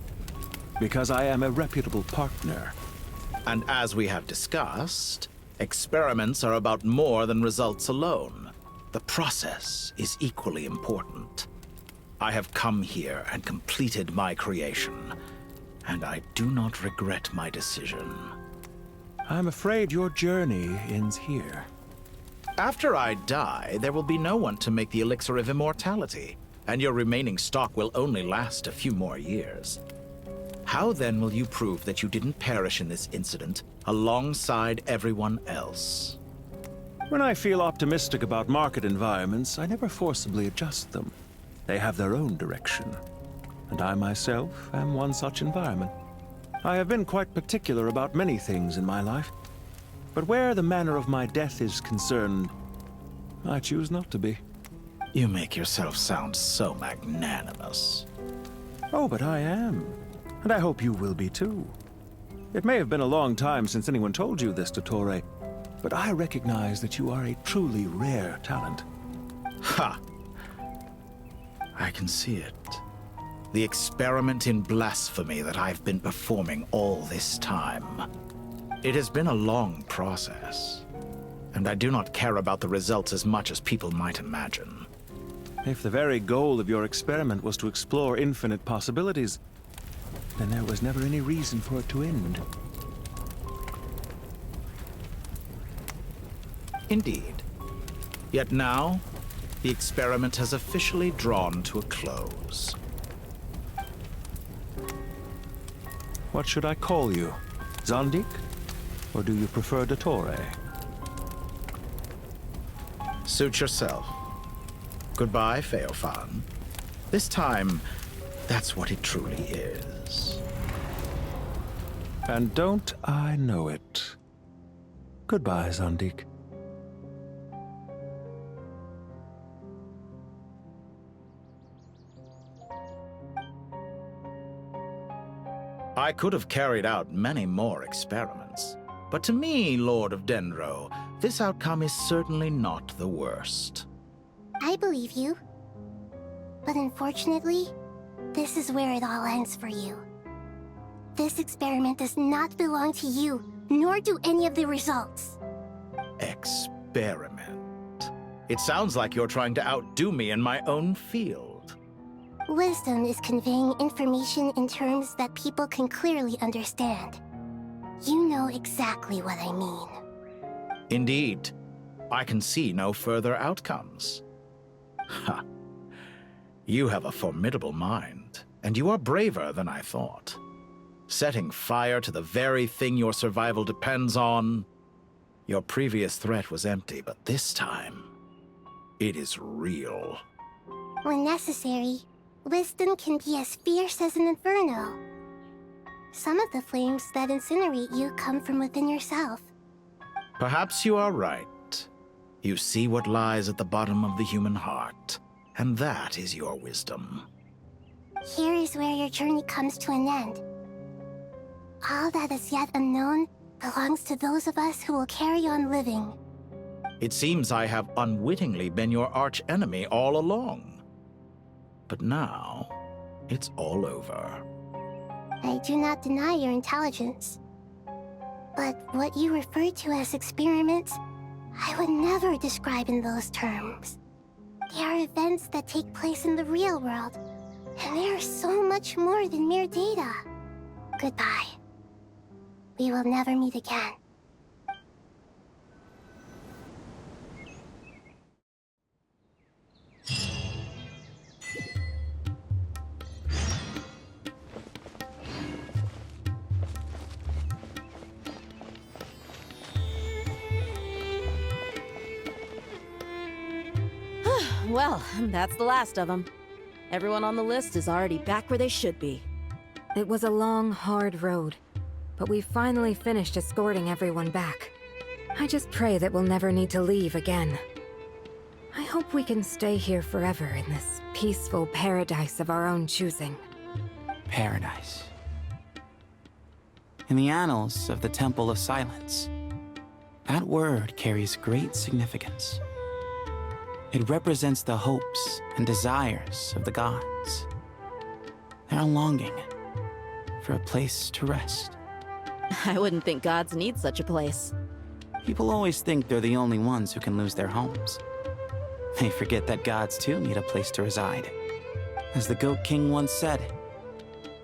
Because I am a reputable partner. And as we have discussed, experiments are about more than results alone. The process is equally important. I have come here and completed my creation, and I do not regret my decision. I'm afraid your journey ends here. After I die, there will be no one to make the elixir of immortality, and your remaining stock will only last a few more years. How then will you prove that you didn't perish in this incident alongside everyone else? When I feel optimistic about market environments, I never forcibly adjust them. They have their own direction. And I myself am one such environment. I have been quite particular about many things in my life. But where the manner of my death is concerned, I choose not to be. You make yourself sound so magnanimous. Oh, but I am. And I hope you will be too. It may have been a long time since anyone told you this, Dottore, but I recognize that you are a truly rare talent. Ha! I can see it. The experiment in blasphemy that I've been performing all this time. It has been a long process, and I do not care about the results as much as people might imagine. If the very goal of your experiment was to explore infinite possibilities, then there was never any reason for it to end. Indeed. Yet now, the experiment has officially drawn to a close. What should I call you? Zandik? Or do you prefer Dottore? Suit yourself. Goodbye, Feofan. This time, that's what it truly is. And don't I know it? Goodbye, Zandik. I could have carried out many more experiments. But to me, Lord of Dendro, this outcome is certainly not the worst. I believe you. But unfortunately, this is where it all ends for you. This experiment does not belong to you, nor do any of the results. Experiment? It sounds like you're trying to outdo me in my own field. Wisdom is conveying information in terms that people can clearly understand. You know exactly what I mean. Indeed. I can see no further outcomes. Ha. You have a formidable mind, and you are braver than I thought. Setting fire to the very thing your survival depends on. Your previous threat was empty, but this time, it is real. When necessary, wisdom can be as fierce as an inferno. Some of the flames that incinerate you come from within yourself. Perhaps you are right. You see what lies at the bottom of the human heart, and that is your wisdom. Here is where your journey comes to an end. All that is yet unknown belongs to those of us who will carry on living. It seems I have unwittingly been your arch-enemy all along. But now, it's all over. I do not deny your intelligence. But what you refer to as experiments, I would never describe in those terms. They are events that take place in the real world, and they are so much more than mere data. Goodbye. We will never meet again. Well, that's the last of them. Everyone on the list is already back where they should be. It was a long, hard road, but we finally finished escorting everyone back. I just pray that we'll never need to leave again. I hope we can stay here forever in this peaceful paradise of our own choosing. Paradise. In the annals of the Temple of Silence, that word carries great significance. It represents the hopes and desires of the gods. Their longing for a place to rest. I wouldn't think gods need such a place. People always think they're the only ones who can lose their homes. They forget that gods too need a place to reside. As the Goat King once said,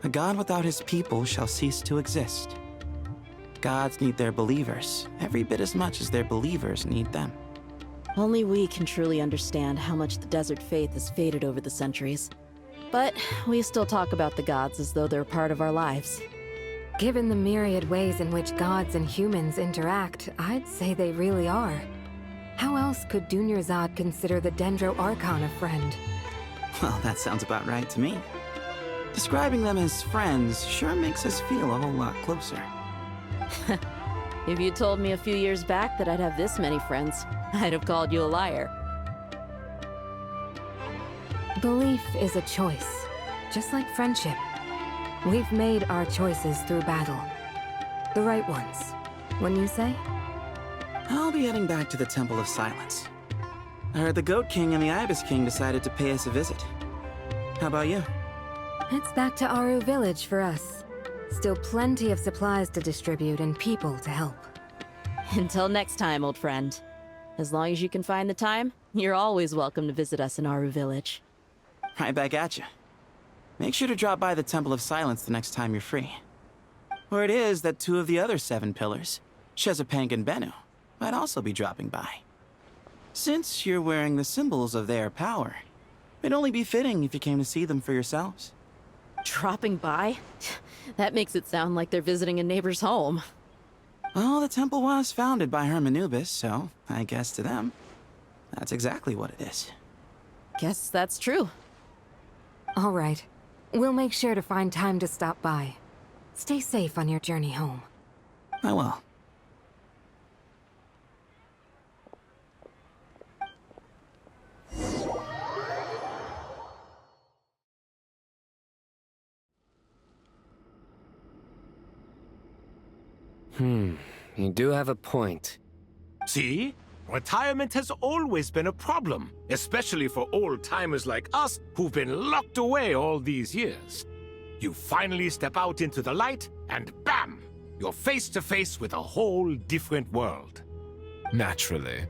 "A god without his people shall cease to exist." Gods need their believers every bit as much as their believers need them. Only we can truly understand how much the desert faith has faded over the centuries. But we still talk about the gods as though they're part of our lives. Given the myriad ways in which gods and humans interact, I'd say they really are. How else could Dunyarzad consider the Dendro Archon a friend? Well, that sounds about right to me. Describing them as friends sure makes us feel a whole lot closer. If you told me a few years back that I'd have this many friends, I'd have called you a liar. Belief is a choice, just like friendship. We've made our choices through battle. The right ones, wouldn't you say? I'll be heading back to the Temple of Silence. I heard the Goat King and the Ibis King decided to pay us a visit. How about you? It's back to Aru Village for us. Still plenty of supplies to distribute and people to help. Until next time, old friend. As long as you can find the time, you're always welcome to visit us in Aru Village. Right back at you. Make sure to drop by the Temple of Silence the next time you're free. Or it is that two of the other 7 pillars, Shezapang and Bennu, might also be dropping by. Since you're wearing the symbols of their power, it'd only be fitting if you came to see them for yourselves. Dropping by? That makes it sound like they're visiting a neighbor's home. Well, the temple was founded by Hermanubis, so I guess to them, that's exactly what it is. Guess that's true. All right. We'll make sure to find time to stop by. Stay safe on your journey home. I will. You do have a point. See? Retirement has always been a problem, especially for old-timers like us who've been locked away all these years. You finally step out into the light, and bam! You're face to face with a whole different world. Naturally.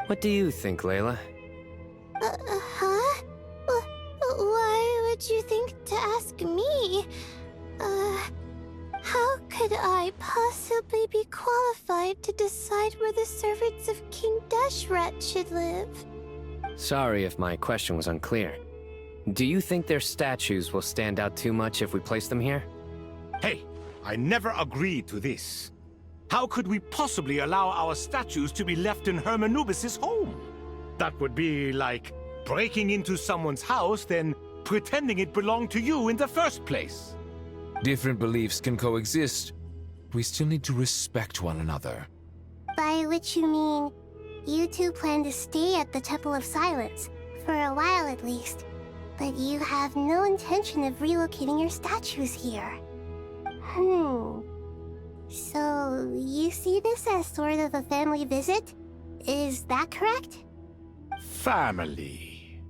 What do you think, Layla? Huh? Why would you think to ask me? How could I possibly be qualified to decide where the servants of King Deshret should live? Sorry if my question was unclear. Do you think their statues will stand out too much if we place them here? Hey, I never agreed to this. How could we possibly allow our statues to be left in Hermanubis' home? That would be like breaking into someone's house, then pretending it belonged to you in the first place. Different beliefs can coexist. We still need to respect one another. By which you mean, you two plan to stay at the Temple of Silence, for a while at least. But you have no intention of relocating your statues here. So, you see this as sort of a family visit? Is that correct? Family.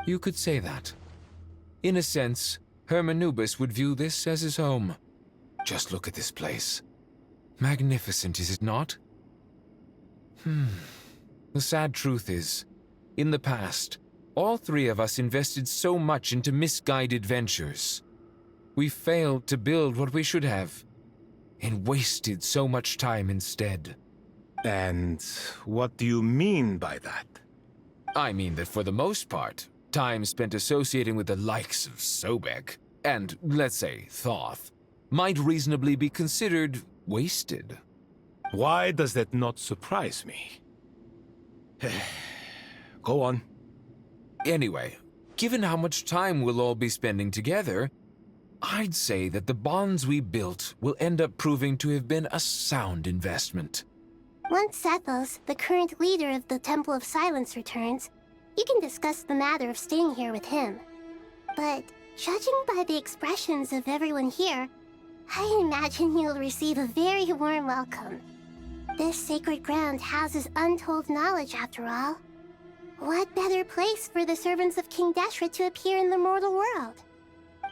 You could say that. In a sense, Hermanubis would view this as his home. Just look at this place. Magnificent, is it not? The sad truth is, in the past, all three of us invested so much into misguided ventures. We failed to build what we should have, and wasted so much time instead. And what do you mean by that? I mean that for the most part, time spent associating with the likes of Sobek, and, let's say, Thoth, might reasonably be considered wasted. Why does that not surprise me? Go on. Anyway, given how much time we'll all be spending together, I'd say that the bonds we built will end up proving to have been a sound investment. Once Sethos, the current leader of the Temple of Silence, returns, you can discuss the matter of staying here with him. But judging by the expressions of everyone here, I imagine you'll receive a very warm welcome. This sacred ground houses untold knowledge, after all. What better place for the servants of King Deshret to appear in the mortal world?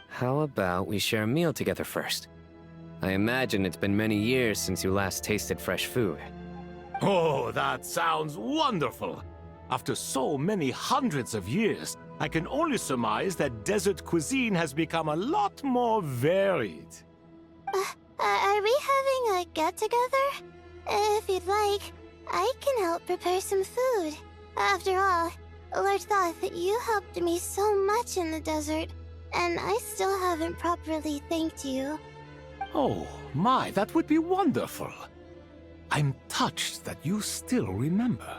How about we share a meal together first? I imagine it's been many years since you last tasted fresh food. Oh, that sounds wonderful! After so many hundreds of years, I can only surmise that desert cuisine has become a lot more varied. Are we having a get-together? If you'd like, I can help prepare some food. After all, Lord Thoth, you helped me so much in the desert, and I still haven't properly thanked you. Oh, my, that would be wonderful. I'm touched that you still remember.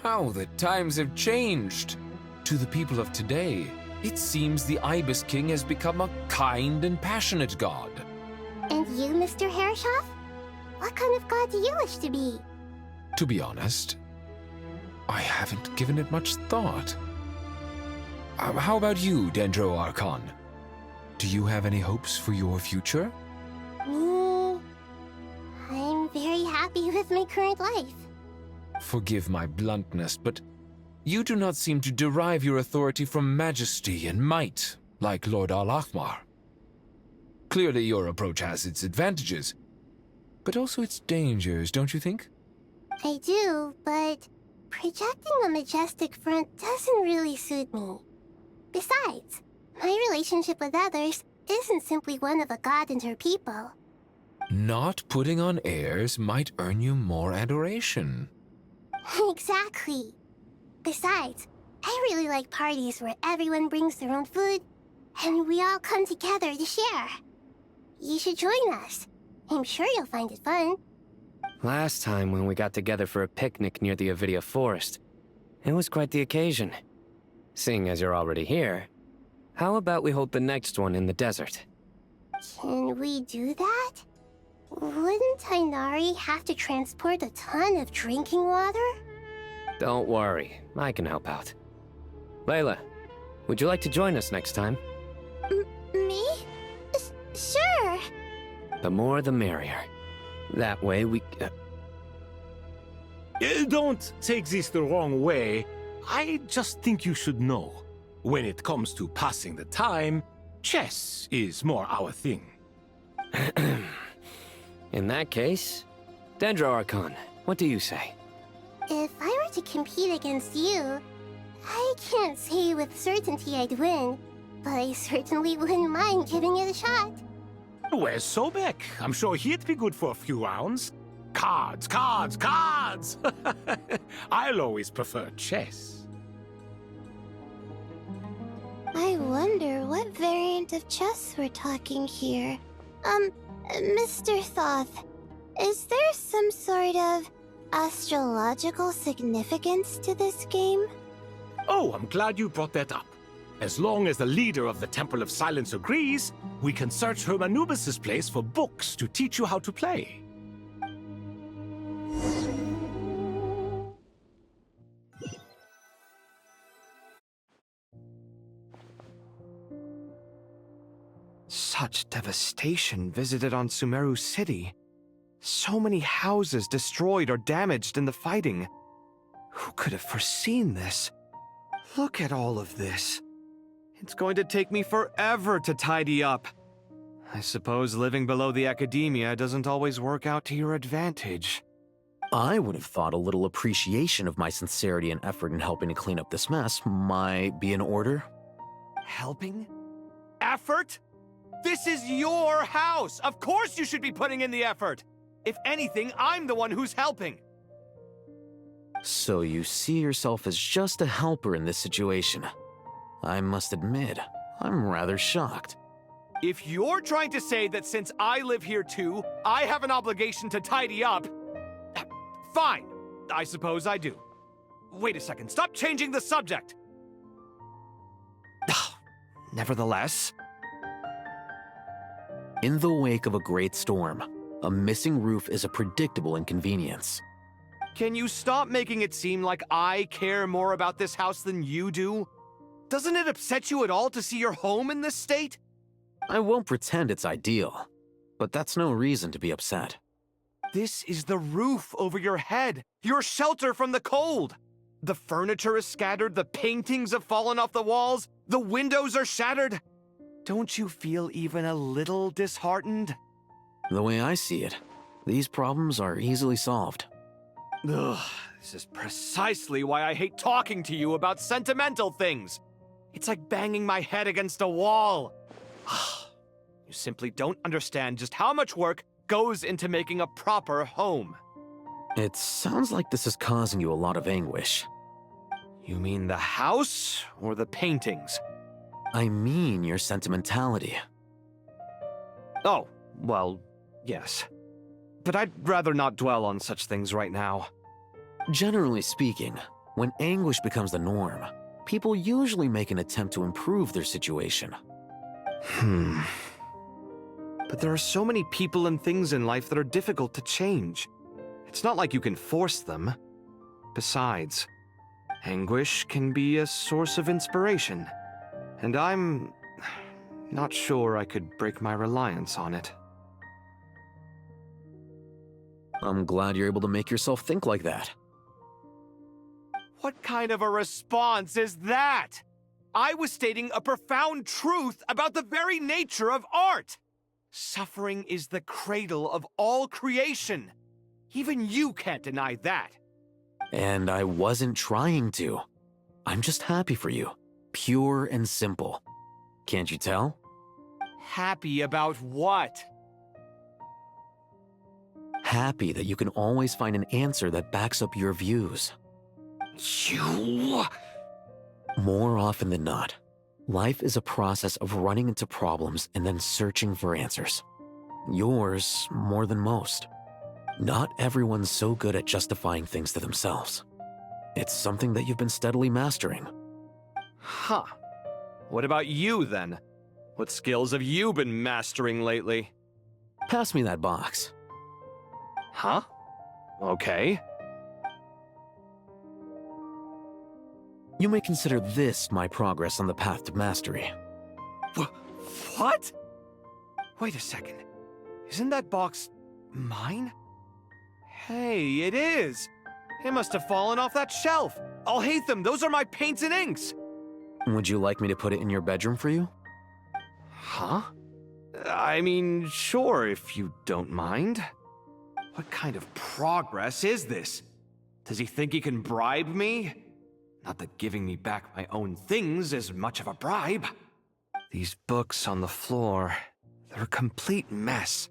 How the times have changed! To the people of today, it seems the Ibis King has become a kind and passionate god. And you, Mr. Herreshoff? What kind of god do you wish to be? To be honest, I haven't given it much thought. How about you, Dendro Archon? Do you have any hopes for your future? Me? I'm very happy with my current life. Forgive my bluntness, but you do not seem to derive your authority from majesty and might, like Lord Al-Ahmar. Clearly your approach has its advantages, but also its dangers, don't you think? I do, but projecting a majestic front doesn't really suit me. Besides, my relationship with others isn't simply one of a god and her people. Not putting on airs might earn you more adoration. Exactly. Besides, I really like parties where everyone brings their own food, and we all come together to share. You should join us. I'm sure you'll find it fun. Last time when we got together for a picnic near the Avidia Forest, it was quite the occasion. Seeing as you're already here, how about we hold the next one in the desert? Can we do that? Wouldn't Tainari have to transport a ton of drinking water? Don't worry, I can help out. Layla, would you like to join us next time? Me? The more the merrier. That way we... Don't take this the wrong way. I just think you should know. When it comes to passing the time, chess is more our thing. In that case, Dendro Archon, what do you say? If I were to compete against you, I can't say with certainty I'd win, but I certainly wouldn't mind giving it a shot. Where's Sobek? I'm sure he'd be good for a few rounds. Cards, cards, cards! I'll always prefer chess. I wonder what variant of chess we're talking here. Mr. Thoth, is there some sort of astrological significance to this game? Oh, I'm glad you brought that up. As long as the leader of the Temple of Silence agrees, we can search Hermanubis' place for books to teach you how to play. Such devastation visited on Sumeru City. So many houses destroyed or damaged in the fighting. Who could have foreseen this? Look at all of this. It's going to take me forever to tidy up. I suppose living below the academia doesn't always work out to your advantage. I would have thought a little appreciation of my sincerity and effort in helping to clean up this mess might be in order. Helping? Effort? This is your house! Of course you should be putting in the effort! If anything, I'm the one who's helping! So you see yourself as just a helper in this situation. I must admit, I'm rather shocked. If you're trying to say that since I live here too, I have an obligation to tidy up, fine, I suppose I do. Wait a second, stop changing the subject! Nevertheless... In the wake of a great storm, a missing roof is a predictable inconvenience. Can you stop making it seem like I care more about this house than you do? Doesn't it upset you at all to see your home in this state? I won't pretend it's ideal, but that's no reason to be upset. This is the roof over your head, your shelter from the cold. The furniture is scattered, the paintings have fallen off the walls, the windows are shattered. Don't you feel even a little disheartened? The way I see it, these problems are easily solved. Ugh, this is precisely why I hate talking to you about sentimental things. It's like banging my head against a wall. You simply don't understand just how much work goes into making a proper home. It sounds like this is causing you a lot of anguish. You mean the house or the paintings? I mean your sentimentality. Oh, well, yes. But I'd rather not dwell on such things right now. Generally speaking, when anguish becomes the norm, people usually make an attempt to improve their situation. But there are so many people and things in life that are difficult to change. It's not like you can force them. Besides, anguish can be a source of inspiration. And I'm not sure I could break my reliance on it. I'm glad you're able to make yourself think like that. What kind of a response is that? I was stating a profound truth about the very nature of art. Suffering is the cradle of all creation. Even you can't deny that. And I wasn't trying to. I'm just happy for you. Pure and simple. Can't you tell? Happy about what? Happy that you can always find an answer that backs up your views. You... More often than not, life is a process of running into problems and then searching for answers. Yours more than most. Not everyone's so good at justifying things to themselves. It's something that you've been steadily mastering. Huh. What about you, then? What skills have you been mastering lately? Pass me that box. Huh? Okay. You may consider this my progress on the path to mastery. What? Wait a second. Isn't that box mine? Hey, it is! It must have fallen off that shelf! I'll hate them! Those are my paints and inks! Would you like me to put it in your bedroom for you? Huh? I mean, sure, if you don't mind. What kind of progress is this? Does he think he can bribe me? Not that giving me back my own things is much of a bribe. These books on the floor, they're a complete mess.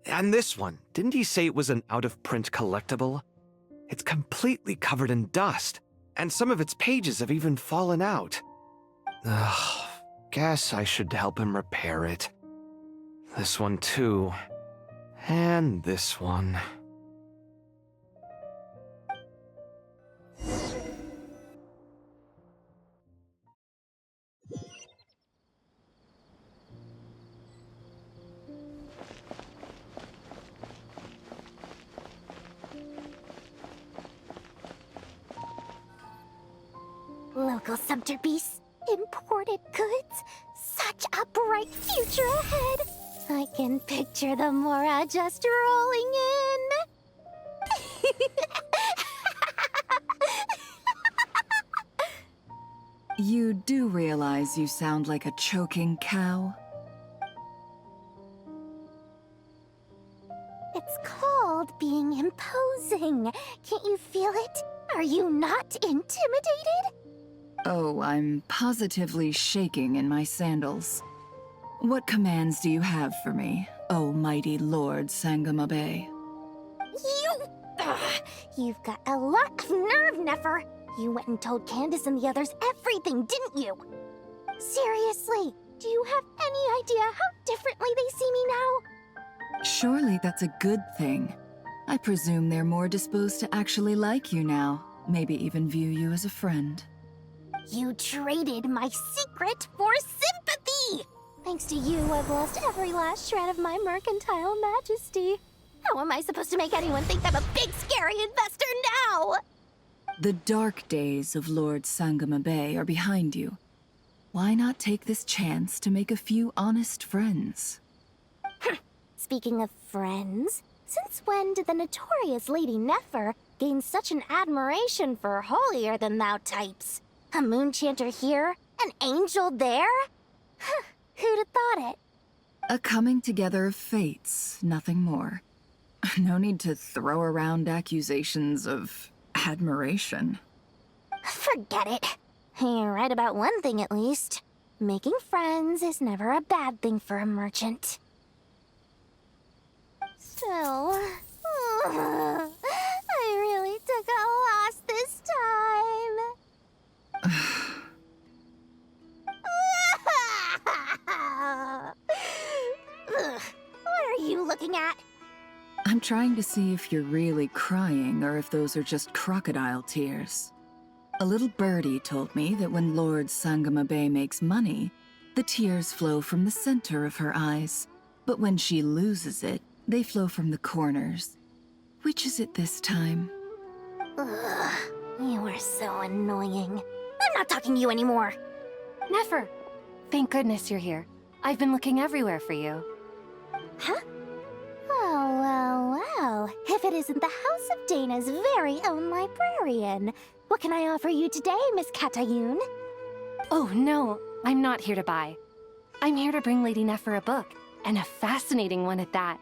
And this one, didn't he say it was an out-of-print collectible? It's completely covered in dust, and some of its pages have even fallen out. Ugh, guess I should help him repair it. This one too. And this one. Local Sumter beasts, imported goods, such a bright future ahead. I can picture the Mora just rolling in. You do realize you sound like a choking cow? It's called being imposing. Can't you feel it? Are you not intimidated? Oh, I'm positively shaking in my sandals. What commands do you have for me, oh mighty Lord Sangamabe? You've got a lot of nerve, Nefer. You went and told Candace and the others everything, didn't you? Seriously, do you have any idea how differently they see me now? Surely that's a good thing. I presume they're more disposed to actually like you now, maybe even view you as a friend. You traded my secret for sympathy! Thanks to you, I've lost every last shred of my mercantile majesty. How am I supposed to make anyone think I'm a big, scary investor now? The dark days of Lord Sangamabe are behind you. Why not take this chance to make a few honest friends? Speaking of friends, since when did the notorious Lady Nefer gain such an admiration for holier-than-thou types? A moon chanter here? An angel there? Who'd have thought it? A coming together of fates, nothing more. No need to throw around accusations of admiration. Forget it. You're right about one thing at least. Making friends is never a bad thing for a merchant. So, I really took a loss this time. What are you looking at? I'm trying to see if you're really crying or if those are just crocodile tears. A little birdie told me that when Lord Sangamabe makes money, the tears flow from the center of her eyes. But when she loses it, they flow from the corners. Which is it this time? Ugh, you are so annoying. I'm not talking to you anymore. Nefer! Thank goodness you're here. I've been looking everywhere for you. Huh? Well. If it isn't the House of Dana's very own librarian. What can I offer you today, Miss Katayun? Oh, no. I'm not here to buy. I'm here to bring Lady Nefer a book, and a fascinating one at that.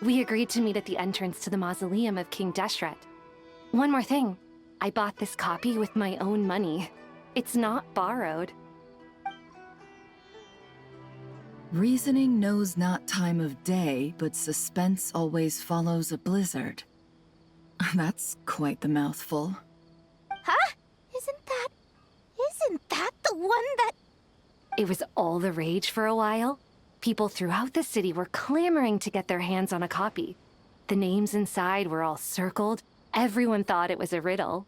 We agreed to meet at the entrance to the mausoleum of King Deshret. One more thing. I bought this copy with my own money. It's not borrowed. Reasoning knows not time of day, but suspense always follows a blizzard. That's quite the mouthful. Huh? Isn't that the one that... It was all the rage for a while. People throughout the city were clamoring to get their hands on a copy. The names inside were all circled. Everyone thought it was a riddle.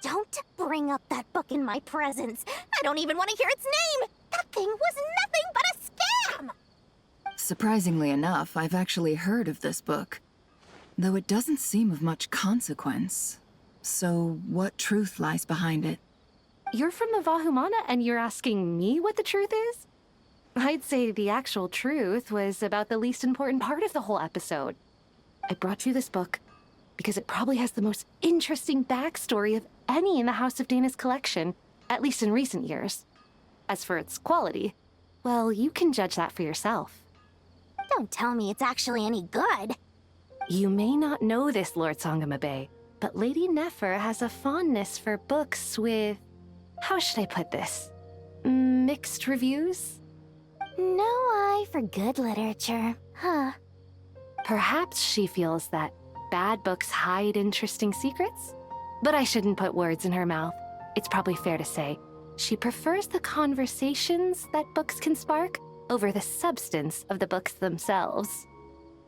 Don't bring up that book in my presence. I don't even want to hear its name. That thing was nothing but a scam! Surprisingly enough, I've actually heard of this book. Though it doesn't seem of much consequence. So, what truth lies behind it? You're from the Vahumana and you're asking me what the truth is? I'd say the actual truth was about the least important part of the whole episode. I brought you this book because it probably has the most interesting backstory of any in the House of Dana's collection, at least in recent years. As for its quality, well, you can judge that for yourself. Don't tell me it's actually any good. You may not know this, Lord Sangamabe, but Lady Nefer has a fondness for books with... how should I put this? Mixed reviews? No eye for good literature, huh? Perhaps she feels that bad books hide interesting secrets? But I shouldn't put words in her mouth. It's probably fair to say she prefers the conversations that books can spark over the substance of the books themselves.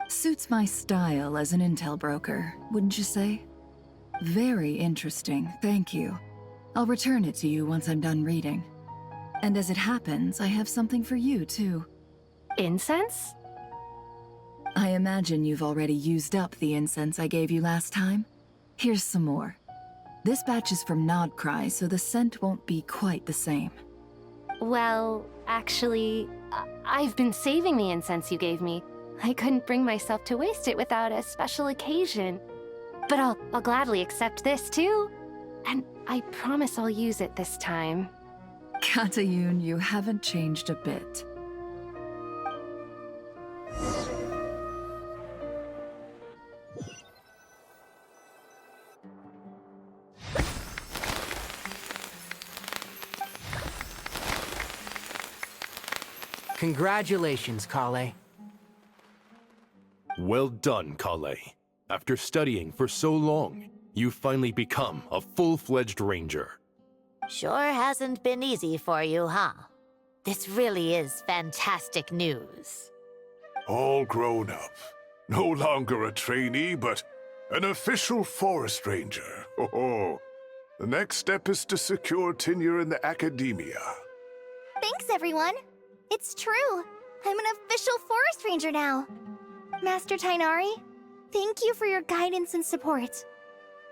Suits my style as an intel broker, wouldn't you say? Very interesting, thank you. I'll return it to you once I'm done reading. And as it happens, I have something for you, too. Incense? I imagine you've already used up the incense I gave you last time. Here's some more. This batch is from Nodcry, so the scent won't be quite the same. Well, actually, I've been saving the incense you gave me. I couldn't bring myself to waste it without a special occasion. But I'll gladly accept this, too. And I promise I'll use it this time. Katayun, you haven't changed a bit. Congratulations, Kale. Well done, Kale. After studying for so long, you've finally become a full-fledged ranger. Sure hasn't been easy for you, huh? This really is fantastic news. All grown up. No longer a trainee, but an official forest ranger. Oh, the next step is to secure tenure in the academia. Thanks, everyone. It's true. I'm an official forest ranger now. Master Tainari, thank you for your guidance and support.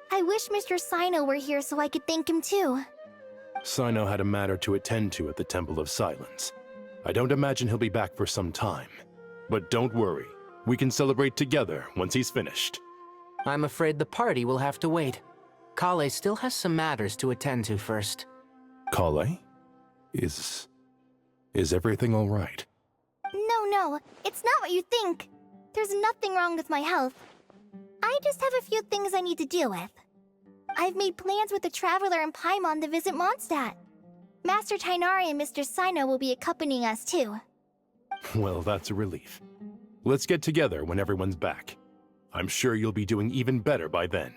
I wish Mr. Sino were here so I could thank him too. Sino had a matter to attend to at the Temple of Silence. I don't imagine he'll be back for some time. But don't worry, we can celebrate together once he's finished. I'm afraid the party will have to wait. Kale still has some matters to attend to first. Kale? Is everything all right? No, it's not what you think. There's nothing wrong with my health. I just have a few things I need to deal with. I've made plans with the Traveler and Paimon to visit Mondstadt. Master Tainari and Mr. Sino will be accompanying us too. Well, that's a relief. Let's get together when everyone's back. I'm sure you'll be doing even better by then.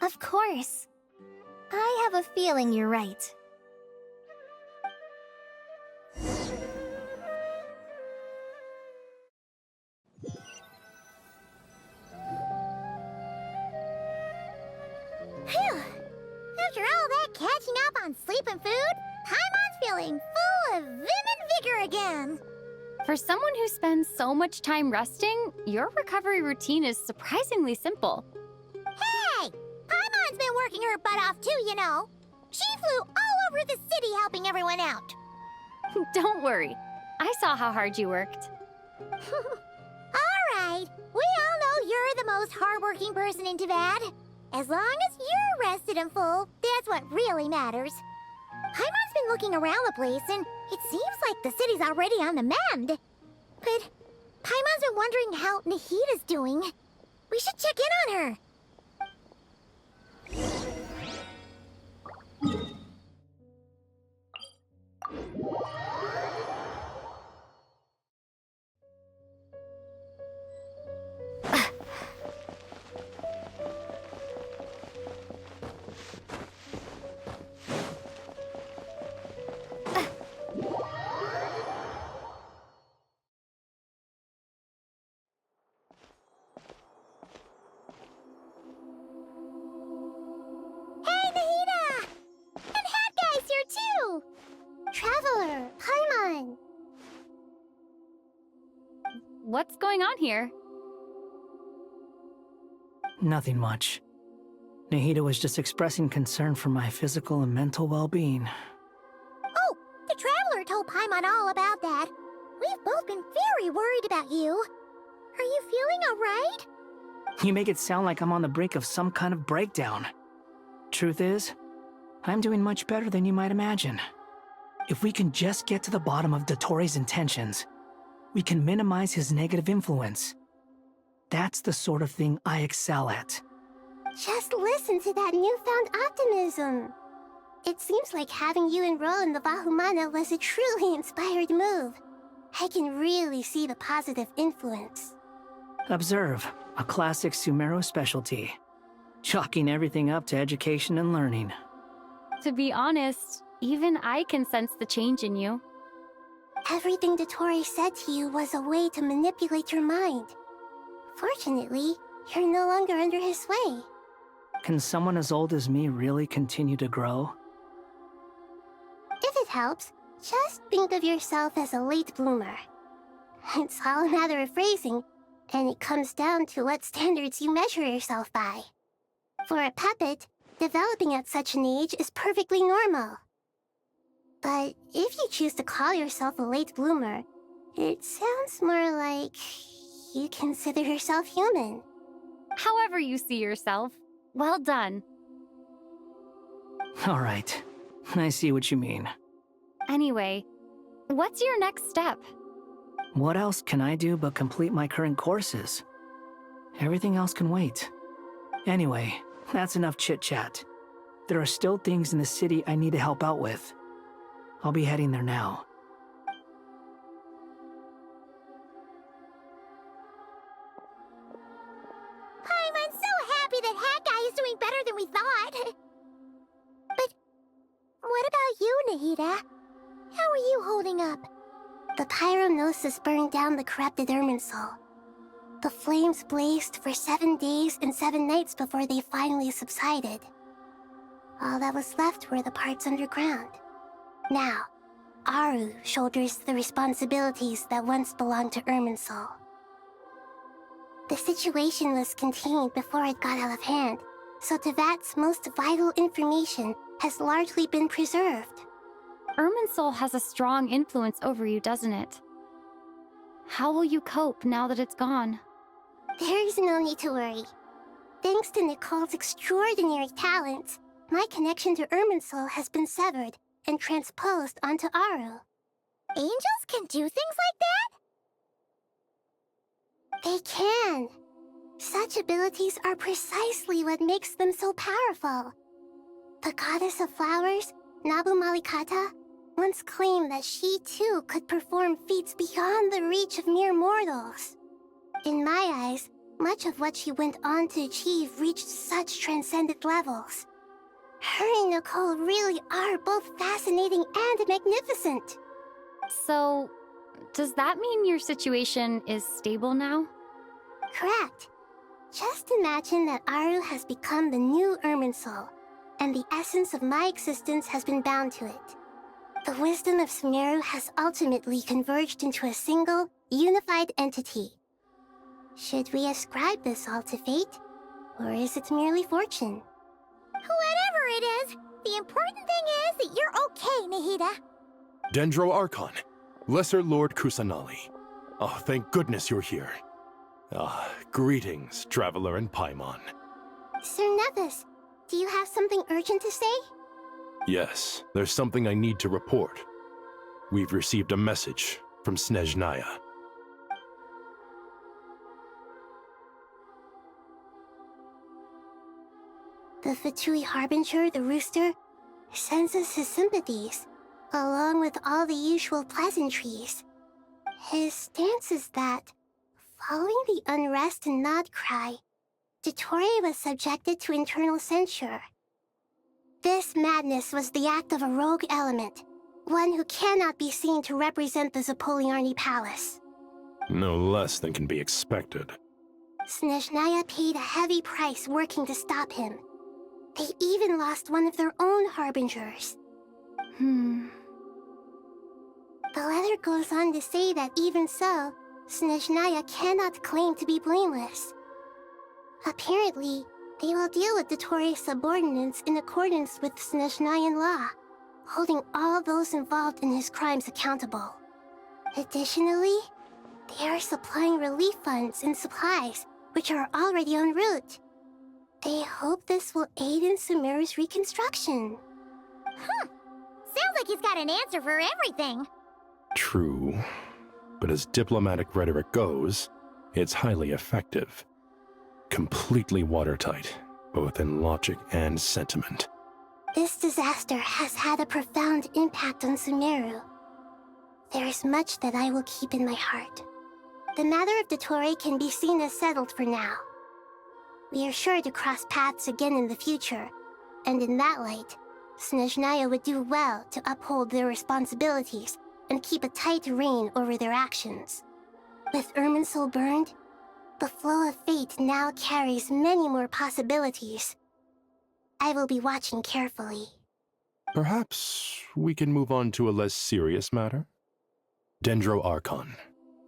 Of course. I have a feeling you're right. Phew! After all that catching up on sleep and food, Paimon's feeling full of vim and vigor again. For someone who spends so much time resting, your recovery routine is surprisingly simple. Hey! Paimon's been working her butt off too, you know. She flew all over the city helping everyone out. Don't worry. I saw how hard you worked. Alright, we all know you're the most hardworking person in Tavad. As long as you're rested and full, that's what really matters. Paimon's been looking around the place, and it seems like the city's already on the mend. But Paimon's been wondering how Nahita's doing. We should check in on her. Traveler, Paimon! What's going on here? Nothing much. Nahida was just expressing concern for my physical and mental well-being. Oh, the Traveler told Paimon all about that. very worried about you. Are you feeling alright? You make it sound like I'm on the brink of some kind of breakdown. Truth is, I'm doing much better than you might imagine. If we can just get to the bottom of Dottoro's intentions, we can minimize his negative influence. That's the sort of thing I excel at. Just listen to that newfound optimism. It seems like having you enroll in the Vahumana was a truly inspired move. I can really see the positive influence. Observe, a classic Sumeru specialty. Chalking everything up to education and learning. To be honest, even I can sense the change in you. Everything Dottore said to you was a way to manipulate your mind. Fortunately, you're no longer under his sway. Can someone as old as me really continue to grow? If it helps, just think of yourself as a late bloomer. It's all a matter of phrasing, and it comes down to what standards you measure yourself by. For a puppet, developing at such an age is perfectly normal. But if you choose to call yourself a late bloomer, it sounds more like you consider yourself human. However you see yourself, well done. All right, I see what you mean. Anyway, what's your next step? What else can I do but complete my current courses? Everything else can wait. Anyway, that's enough chit-chat. There are still things in the city I need to help out with. I'll be heading there now. I'm so happy that Hat Guy is doing better than we thought. But what about you, Nahida? How are you holding up? The pyronosis burned down the corrupted Irminsul. The flames blazed for 7 days and 7 nights before they finally subsided. All that was left were the parts underground. Now, Aru shoulders the responsibilities that once belonged to Irminsul. The situation was contained before it got out of hand, so Tevat's most vital information has largely been preserved. Irminsul has a strong influence over you, doesn't it? How will you cope now that it's gone? There is no need to worry. Thanks to Nicole's extraordinary talents, my connection to Irminsul has been severed and transposed onto Aru. Angels can do things like that? They can. Such abilities are precisely what makes them so powerful. The goddess of flowers, Nabu Malikata, once claimed that she too could perform feats beyond the reach of mere mortals. In my eyes, much of what she went on to achieve reached such transcendent levels. Her and Nicole really are both fascinating and magnificent. So, does that mean your situation is stable now? Correct. Just imagine that Aru has become the new Irminsul, and the essence of my existence has been bound to it. The wisdom of Sumeru has ultimately converged into a single, unified entity. Should we ascribe this all to fate, or is it merely fortune? Whatever it is, the important thing is that you're okay, Nahida. Dendro Archon, Lesser Lord Kusanali. Oh, thank goodness you're here. Greetings, Traveler and Paimon. Sir Nevis, do you have something urgent to say? Yes, there's something I need to report. We've received a message from Snezhnaya. The Fatui Harbinger, the Rooster, sends us his sympathies, along with all the usual pleasantries. His stance is that, following the unrest and Nod Cry, Dottore was subjected to internal censure. This madness was the act of a rogue element, one who cannot be seen to represent the Zapoliarni Palace. No less than can be expected. Snezhnaya paid a heavy price working to stop him. They even lost one of their own harbingers. The letter goes on to say that even so, Snezhnaya cannot claim to be blameless. Apparently, they will deal with Dottore's subordinates in accordance with Snezhnayan law, holding all those involved in his crimes accountable. Additionally, They are supplying relief funds and supplies, which are already en route. They hope this will aid in Sumeru's reconstruction. Sounds like he's got an answer for everything. True. But as diplomatic rhetoric goes, it's highly effective. Completely watertight, both in logic and sentiment. This disaster has had a profound impact on Sumeru. There is much that I will keep in my heart. The matter of Dottore can be seen as settled for now. We are sure to cross paths again in the future, and in that light, Snezhnaya would do well to uphold their responsibilities and keep a tight rein over their actions. With Irminsul burned, the flow of fate now carries many more possibilities. I will be watching carefully. Perhaps we can move on to a less serious matter? Dendro Archon,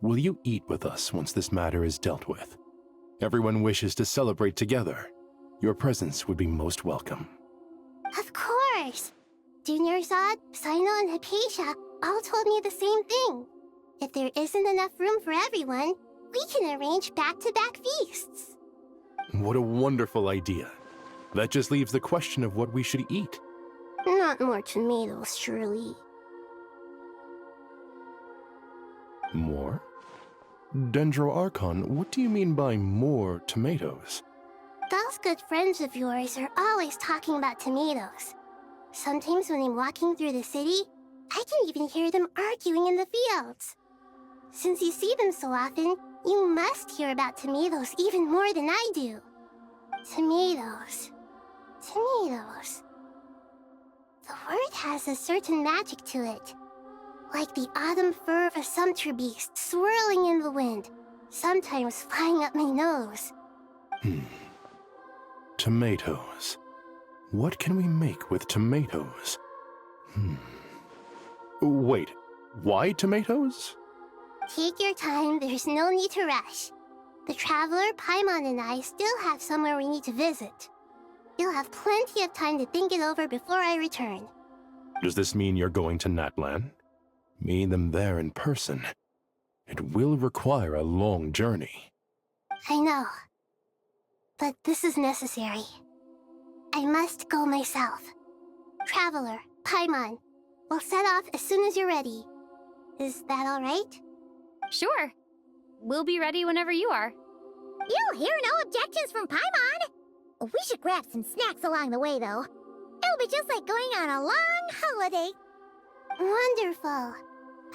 will you eat with us once this matter is dealt with? Everyone wishes to celebrate together. Your presence would be most welcome. Of course! Junior Zod, Sino, and Hypatia all told me the same thing. If there isn't enough room for everyone, we can arrange back-to-back feasts. What a wonderful idea. That just leaves the question of what we should eat. Not more tomatoes, surely. More? Dendro Archon, what do you mean by more tomatoes? Those good friends of yours are always talking about tomatoes. Sometimes when I'm walking through the city, I can even hear them arguing in the fields. Since you see them so often, you must hear about tomatoes even more than I do. Tomatoes. Tomatoes. The word has a certain magic to it. Like the autumn fur of a sumpter beast swirling in the wind, sometimes flying up my nose. Tomatoes. What can we make with tomatoes? Wait, why tomatoes? Take your time, there's no need to rush. The Traveler, Paimon, and I still have somewhere we need to visit. You'll have plenty of time to think it over before I return. Does this mean you're going to Natlan? Meet them there in person. It will require a long journey. I know. But this is necessary. I must go myself. Traveler, Paimon, we'll set off as soon as you're ready. Is that all right? Sure. We'll be ready whenever you are. You'll hear no objections from Paimon. We should grab some snacks along the way, though. It'll be just like going on a long holiday. Wonderful.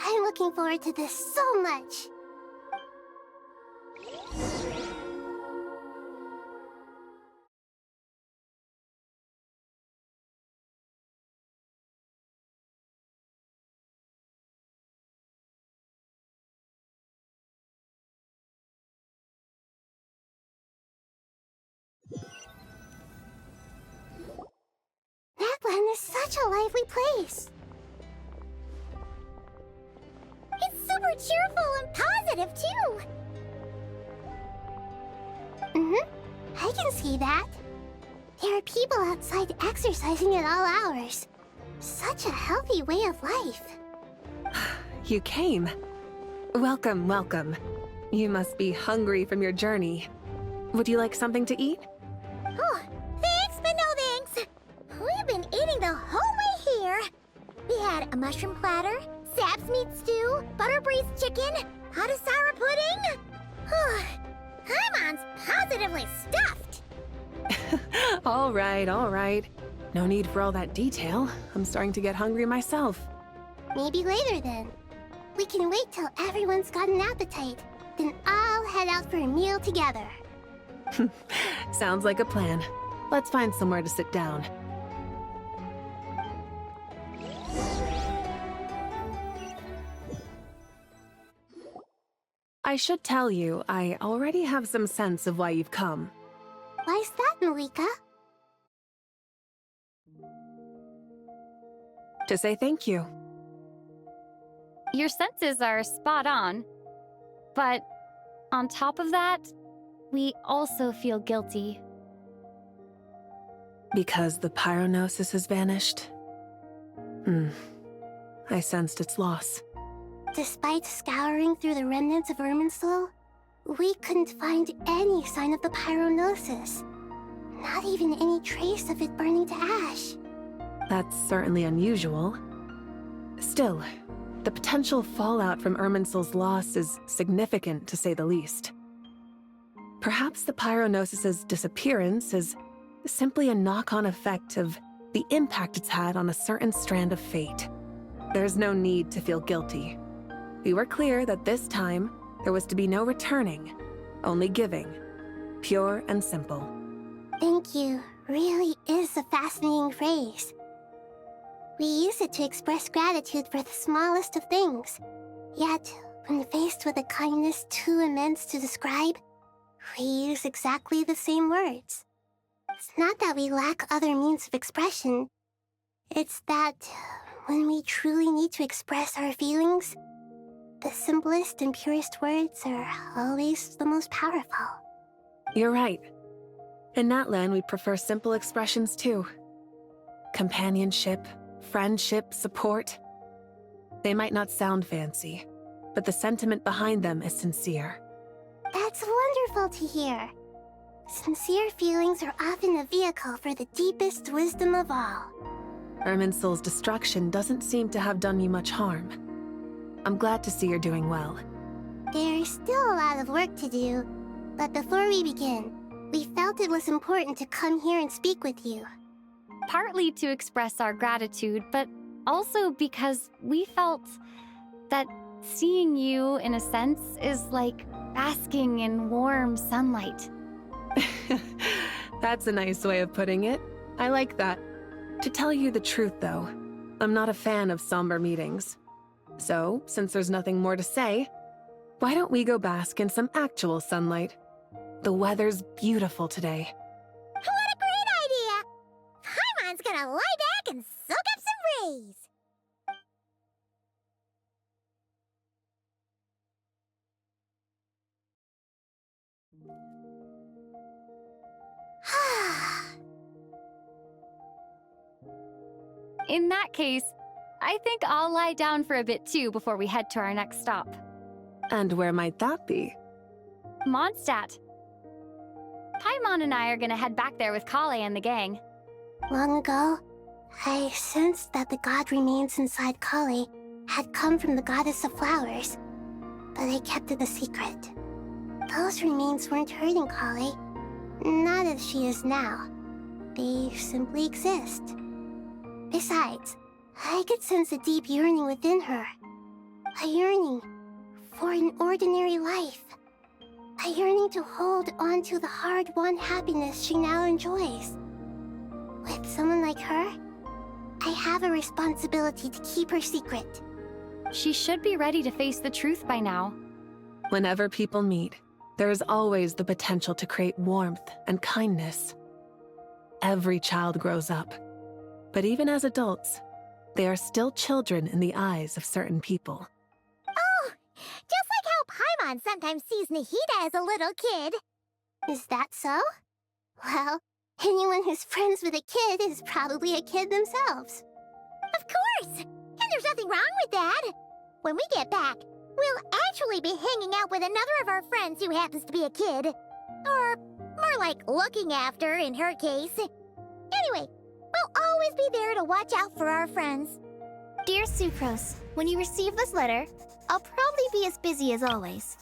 I'm looking forward to this so much. Natlan is such a lively place. It's super cheerful and positive, too. I can see that. There are people outside exercising at all hours. Such a healthy way of life. You came. Welcome, welcome. You must be hungry from your journey. Would you like something to eat? Oh, thanks, but no thanks. We've been eating the whole way here. We had a mushroom platter, Sap's meat stew, butter braised chicken, Hadasara pudding. Paimon's positively stuffed. All right, all right. No need for all that detail. I'm starting to get hungry myself. Maybe later then. We can wait till everyone's got an appetite. Then I'll head out for a meal together. Sounds like a plan. Let's find somewhere to sit down. I should tell you, I already have some sense of why you've come. Why's that, Malika? To say thank you. Your senses are spot on. But on top of that, we also feel guilty. Because the pyronosis has vanished? I sensed its loss. Despite scouring through the remnants of Irminsul, we couldn't find any sign of the pyronosis. Not even any trace of it burning to ash. That's certainly unusual. Still, the potential fallout from Irminsul's loss is significant, to say the least. Perhaps the pyronosis's disappearance is simply a knock-on effect of the impact it's had on a certain strand of fate. There's no need to feel guilty. We were clear that this time, there was to be no returning, only giving. Pure and simple. Thank you really is a fascinating phrase. We use it to express gratitude for the smallest of things. Yet, when faced with a kindness too immense to describe, we use exactly the same words. It's not that we lack other means of expression. It's that when we truly need to express our feelings, the simplest and purest words are always the most powerful. You're right. In Natlan, we prefer simple expressions too. Companionship, friendship, support. They might not sound fancy, but the sentiment behind them is sincere. That's wonderful to hear. Sincere feelings are often a vehicle for the deepest wisdom of all. Irminsul's destruction doesn't seem to have done you much harm. I'm glad to see you're doing well. There's still a lot of work to do, but before we begin, we felt it was important to come here and speak with you. Partly to express our gratitude, but also because we felt that seeing you, in a sense, is like basking in warm sunlight. That's a nice way of putting it. I like that. To tell you the truth, though, I'm not a fan of somber meetings. So, since there's nothing more to say, why don't we go bask in some actual sunlight? The weather's beautiful today. What a great idea! Paimon's gonna lie back and soak up some rays. In that case, I think I'll lie down for a bit too before we head to our next stop. And where might that be? Mondstadt. Paimon and I are gonna head back there with Kale and the gang. Long ago, I sensed that the god remains inside Kali had come from the goddess of flowers, but I kept it a secret. Those remains weren't hurting Kali, not as she is now. They simply exist. Besides, I could sense a deep yearning within her. A yearning for an ordinary life. A yearning to hold on to the hard-won happiness she now enjoys. With someone like her, I have a responsibility to keep her secret. She should be ready to face the truth by now. Whenever people meet, there is always the potential to create warmth and kindness. Every child grows up, but even as adults, they are still children in the eyes of certain people. Oh, just like how Paimon sometimes sees Nahida as a little kid. Is that so? Well, anyone who's friends with a kid is probably a kid themselves. Of course! And there's nothing wrong with that. When we get back, we'll actually be hanging out with another of our friends who happens to be a kid. Or more like looking after, in her case. Anyway, we'll always be there to watch out for our friends. Dear Sucrose, when you receive this letter, I'll probably be as busy as always.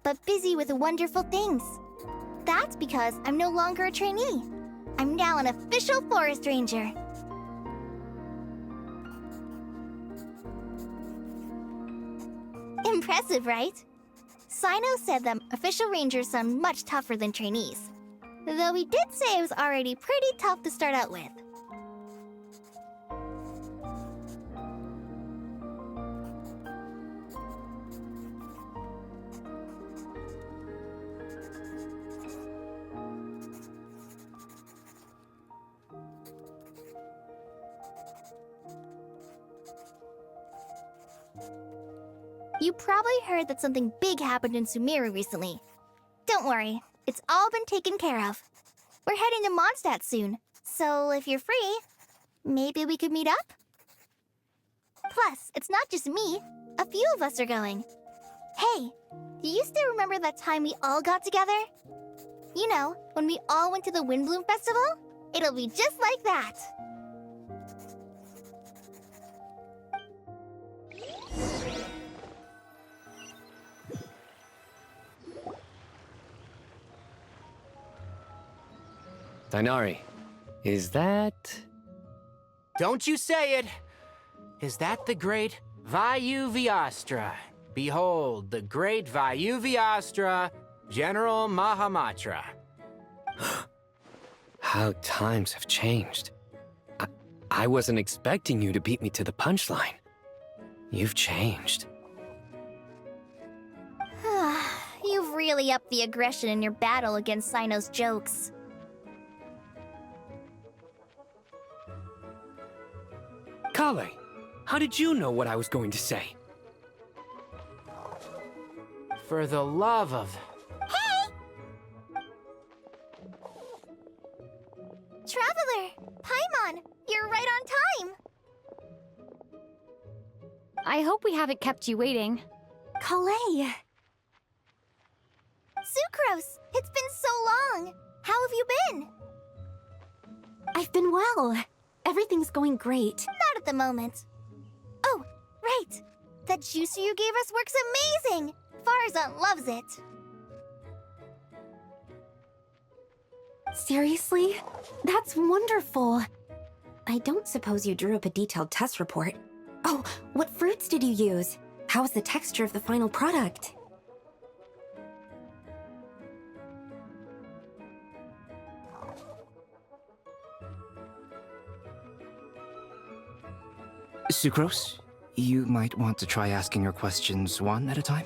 But busy with wonderful things. That's because I'm no longer a trainee. I'm now an official forest ranger. Impressive, right? Sino said that official rangers sound much tougher than trainees. Though he did say it was already pretty tough to start out with. You probably heard that something big happened in Sumeru recently. Don't worry, it's all been taken care of. We're heading to Mondstadt soon, so if you're free, maybe we could meet up? Plus, it's not just me. A few of us are going. Hey, do you still remember that time we all got together? You know, when we all went to the Windbloom Festival? It'll be just like that. Dainari, is that... Don't you say it! Is that the great Vayu Vyastra? Behold, the great Vayu Vyastra, General Mahamatra. How times have changed. I wasn't expecting you to beat me to the punchline. You've changed. You've really upped the aggression in your battle against Sino's jokes. Kale, how did you know what I was going to say? For the love of... Hey! Traveler! Paimon! You're right on time! I hope we haven't kept you waiting. Kalei! Sucrose! It's been so long! How have you been? I've been well. Everything's going great. Not at the moment. Oh, right! That juicer you gave us works amazing! Farzan loves it. Seriously? That's wonderful. I don't suppose you drew up a detailed test report. Oh, what fruits did you use? How was the texture of the final product? Sucrose, you might want to try asking your questions one at a time.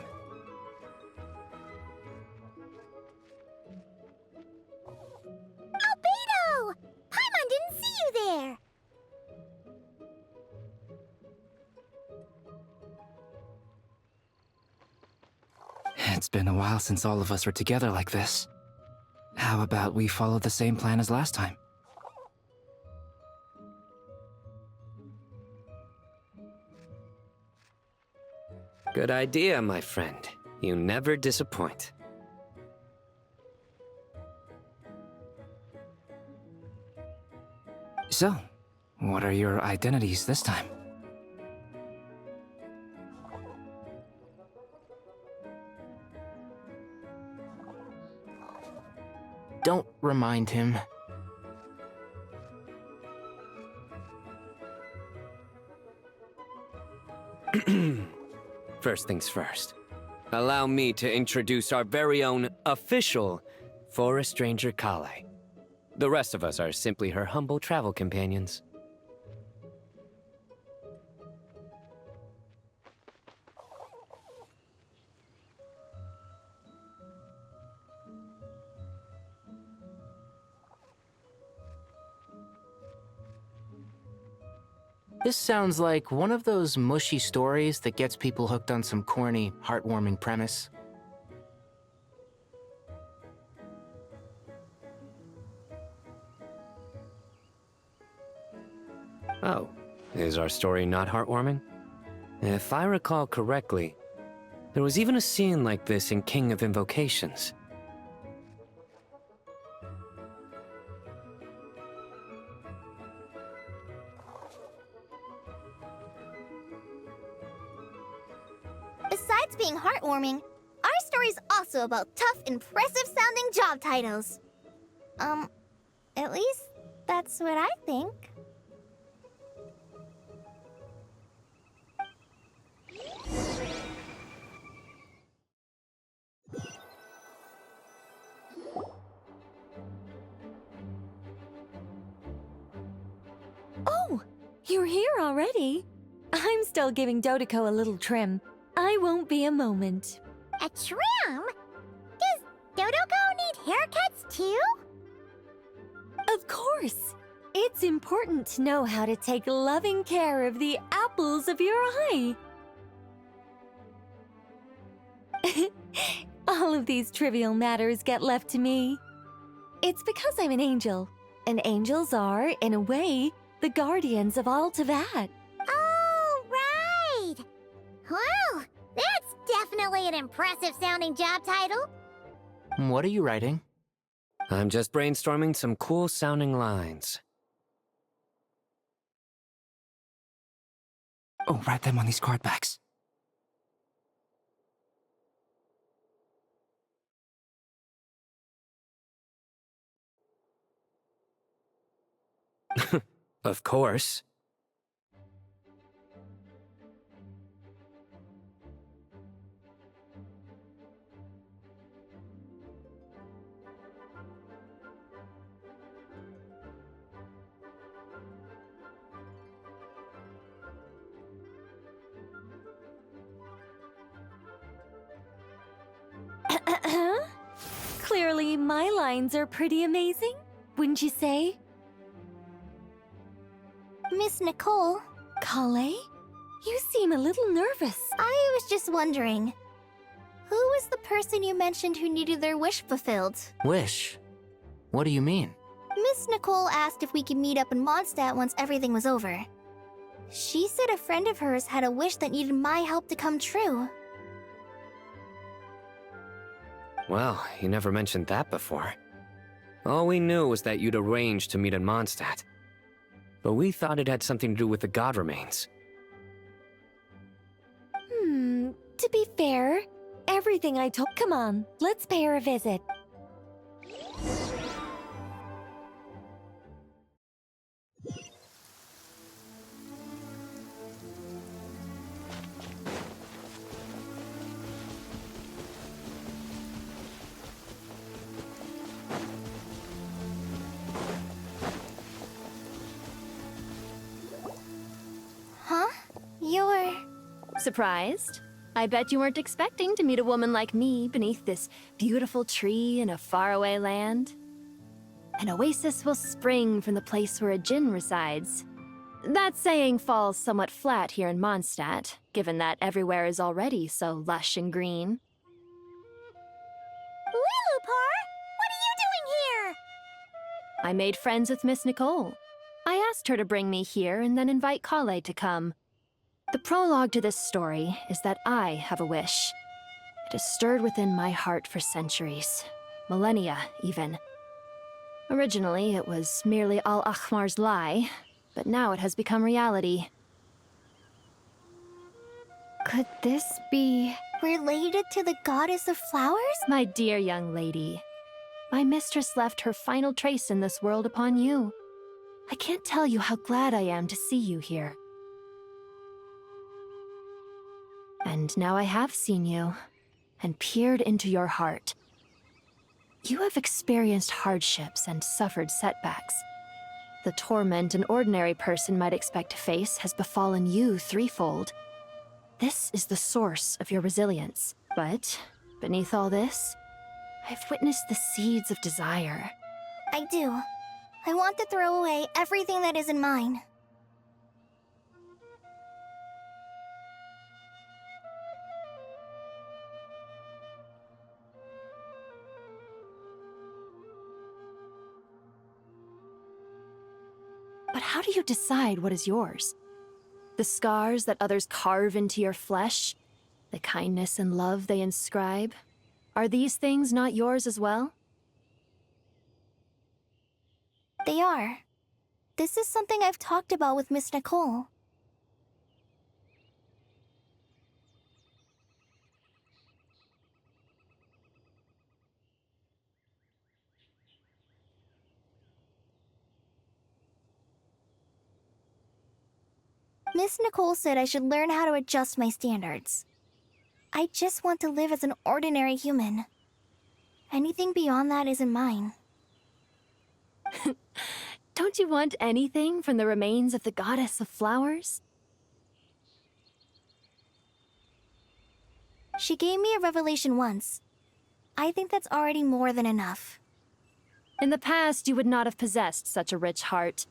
Albedo! Paimon didn't see you there! It's been a while since all of us were together like this. How about we follow the same plan as last time? Good idea, my friend. You never disappoint. So, what are your identities this time? Don't remind him. First things first. Allow me to introduce our very own official Forest Ranger Kale. The rest of us are simply her humble travel companions. This sounds like one of those mushy stories that gets people hooked on some corny, heartwarming premise. Oh, is our story not heartwarming? If I recall correctly, there was even a scene like this in King of Invocations. Besides being heartwarming, our story's also about tough, impressive-sounding job titles. At least that's what I think. Oh, you're here already? I'm still giving Dodeko a little trim. I won't be a moment. A trim? Does Dodoko need haircuts too? Of course. It's important to know how to take loving care of the apples of your eye. All of these trivial matters get left to me. It's because I'm an angel, and angels are, in a way, the guardians of all Teyvat. Oh, right! Well, really an impressive sounding job title. What are you writing? I'm just brainstorming some cool sounding lines. Oh, write them on these card backs. Of course. Clearly, my lines are pretty amazing, wouldn't you say? Miss Nicole? Kale? You seem a little nervous. I was just wondering, who was the person you mentioned who needed their wish fulfilled? Wish? What do you mean? Miss Nicole asked if we could meet up in Mondstadt once everything was over. She said a friend of hers had a wish that needed my help to come true. Well, you never mentioned that before. All we knew was that you'd arranged to meet in Mondstadt. But we thought it had something to do with the god remains. To be fair, everything I told— Come on, let's pay her a visit. Huh? You're... Surprised? I bet you weren't expecting to meet a woman like me beneath this beautiful tree in a faraway land. An oasis will spring from the place where a djinn resides. That saying falls somewhat flat here in Mondstadt, given that everywhere is already so lush and green. Lilupar, what are you doing here? I made friends with Miss Nicole. I asked her to bring me here and then invite Kale to come. The prologue to this story is that I have a wish. It has stirred within my heart for centuries, millennia even. Originally, it was merely Al-Ahmar's lie, but now it has become reality. Could this be related to the goddess of flowers? My dear young lady, my mistress left her final trace in this world upon you. I can't tell you how glad I am to see you here. And now I have seen you, and peered into your heart. You have experienced hardships and suffered setbacks. The torment an ordinary person might expect to face has befallen you threefold. This is the source of your resilience. But, beneath all this, I've witnessed the seeds of desire. I do. I want to throw away everything that isn't mine. But how do you decide what is yours? The scars that others carve into your flesh? The kindness and love they inscribe? Are these things not yours as well? They are. This is something I've talked about with Miss Nicole. Miss Nicole said I should learn how to adjust my standards. I just want to live as an ordinary human. Anything beyond that isn't mine. Don't you want anything from the remains of the goddess of flowers? She gave me a revelation once. I think that's already more than enough. In the past, you would not have possessed such a rich heart.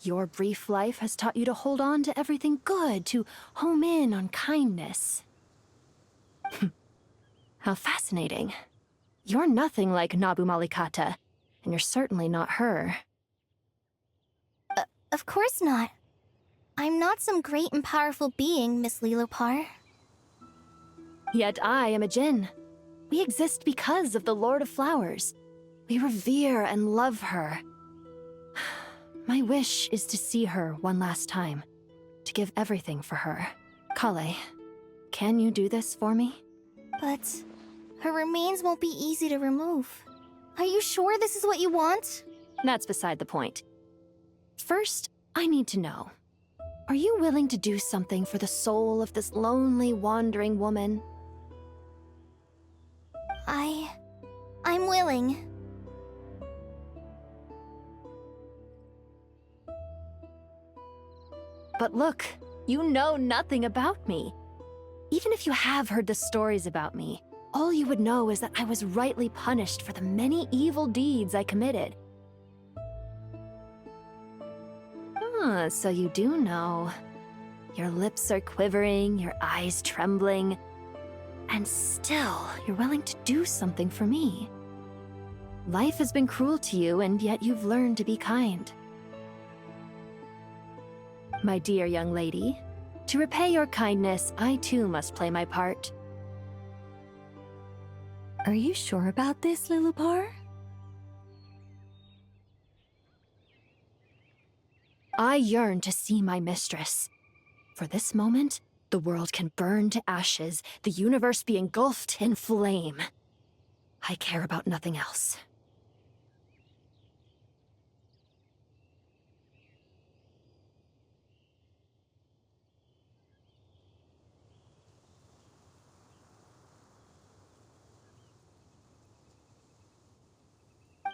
Your brief life has taught you to hold on to everything good, to home in on kindness. How fascinating. You're nothing like Nabu Malikata, and you're certainly not her. Of course not. I'm not some great and powerful being, Miss Lilopar. Yet I am a Jinn. We exist because of the Lord of Flowers. We revere and love her. My wish is to see her one last time, to give everything for her. Kale, can you do this for me? But her remains won't be easy to remove. Are you sure this is what you want? That's beside the point. First, I need to know. Are you willing to do something for the soul of this lonely, wandering woman? I'm willing. But look, you know nothing about me. Even if you have heard the stories about me, all you would know is that I was rightly punished for the many evil deeds I committed. Ah, so you do know. Your lips are quivering, your eyes trembling, and still you're willing to do something for me. Life has been cruel to you, and yet you've learned to be kind. My dear young lady, to repay your kindness, I too must play my part. Are you sure about this, Lilupar? I yearn to see my mistress. For this moment, the world can burn to ashes, the universe be engulfed in flame. I care about nothing else.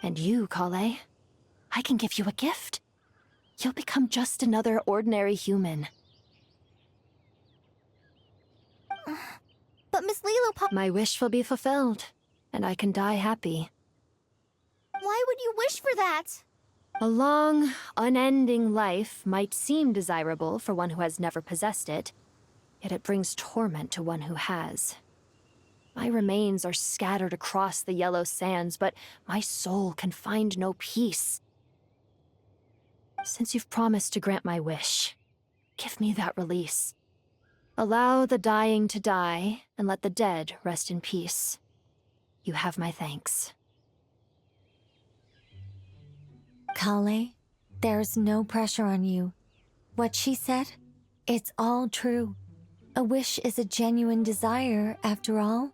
And you, Kale, I can give you a gift. You'll become just another ordinary human. But Miss Lilupar— My wish will be fulfilled, and I can die happy. Why would you wish for that? A long, unending life might seem desirable for one who has never possessed it, yet it brings torment to one who has. My remains are scattered across the yellow sands, but my soul can find no peace. Since you've promised to grant my wish, give me that release. Allow the dying to die, and let the dead rest in peace. You have my thanks. Kale, there's no pressure on you. What she said, it's all true. A wish is a genuine desire, after all.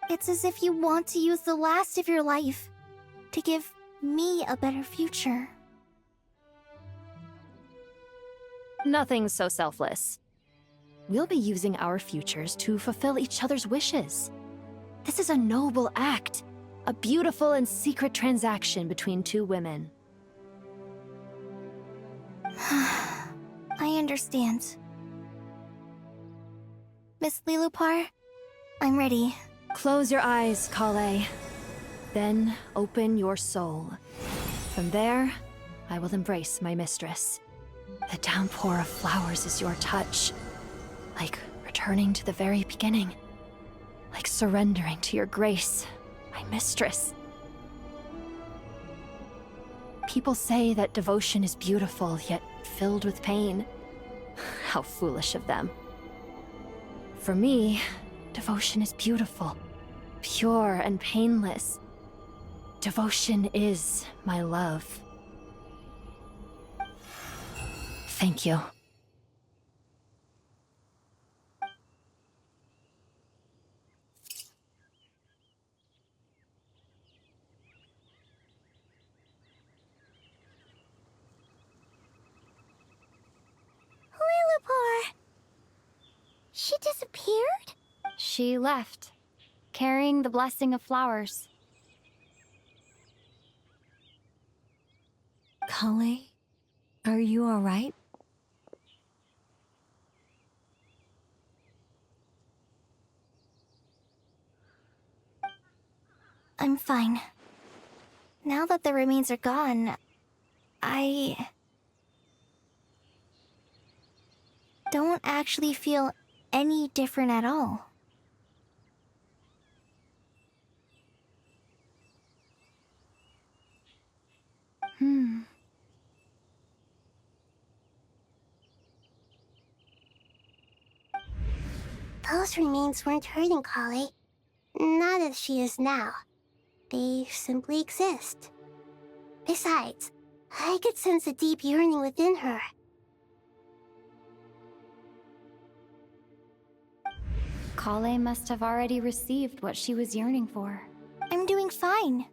It's as if you want to use the last of your life to give me a better future. Nothing's so selfless. We'll be using our futures to fulfill each other's wishes. This is a noble act, a beautiful and secret transaction between two women. I understand. Miss Lilupar, I'm ready. Close your eyes, Kale. Then open your soul. From there, I will embrace my mistress. The downpour of flowers is your touch. Like returning to the very beginning. Like surrendering to your grace, my mistress. People say that devotion is beautiful, yet filled with pain. How foolish of them. For me, devotion is beautiful, pure and painless. Devotion is my love. Thank you. Lilupar! She disappeared? She left, carrying the blessing of flowers. Kale, are you all right? I'm fine. Now that the remains are gone, I don't actually feel any different at all. Those remains weren't hurting Kale. Not as she is now. They simply exist. Besides, I could sense a deep yearning within her. Kale must have already received what she was yearning for. I'm doing fine.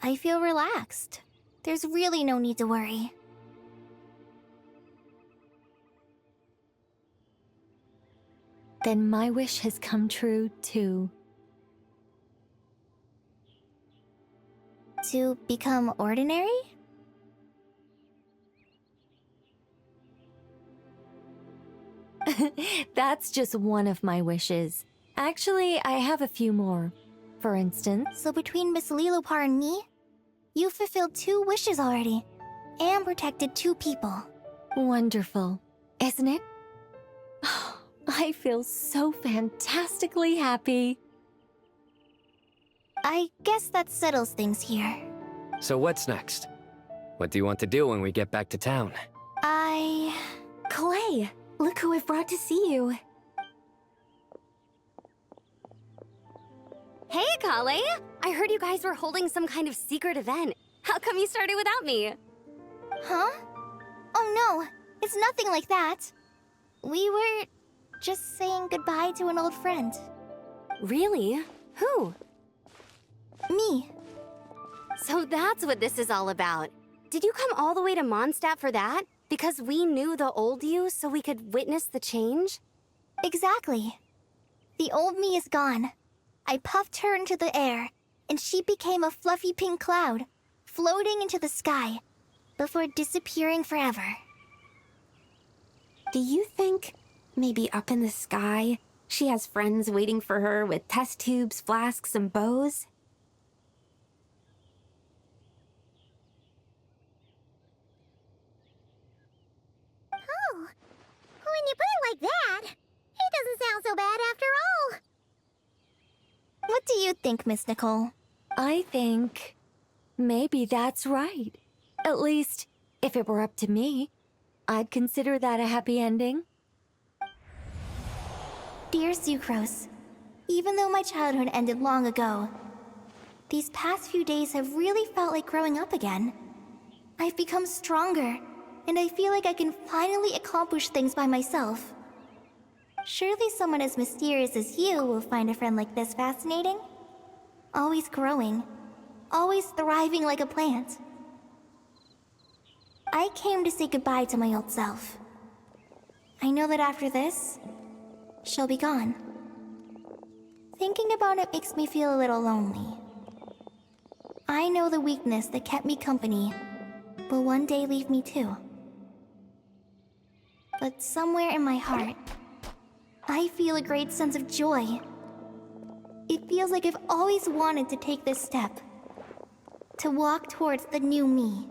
I feel relaxed. There's really no need to worry. Then my wish has come true, too. To become ordinary? That's just one of my wishes. Actually, I have a few more. For instance... So between Miss Lilopar and me, you fulfilled 2 wishes already, and protected 2 people. Wonderful, isn't it? I feel so fantastically happy. I guess that settles things here. So what's next? What do you want to do when we get back to town? Clay, look who I've brought to see you. Hey, Kale! I heard you guys were holding some kind of secret event. How come you started without me? Huh? Oh no, it's nothing like that. We were just saying goodbye to an old friend. Really? Who? Me. So that's what this is all about. Did you come all the way to Mondstadt for that? Because we knew the old you so we could witness the change? Exactly. The old me is gone. I puffed her into the air, and she became a fluffy pink cloud, floating into the sky, before disappearing forever. Do you think, maybe up in the sky, she has friends waiting for her with test tubes, flasks, and bows? Oh, when you put it like that, it doesn't sound so bad after all. What do you think, Miss Nicole? I think... maybe that's right. At least, if it were up to me, I'd consider that a happy ending. Dear Sucrose, even though my childhood ended long ago, these past few days have really felt like growing up again. I've become stronger, and I feel like I can finally accomplish things by myself. Surely someone as mysterious as you will find a friend like this fascinating? Always growing, always thriving like a plant. I came to say goodbye to my old self. I know that after this, she'll be gone. Thinking about it makes me feel a little lonely. I know the weakness that kept me company will one day leave me too. But somewhere in my heart, I feel a great sense of joy. It feels like I've always wanted to take this step. To walk towards the new me.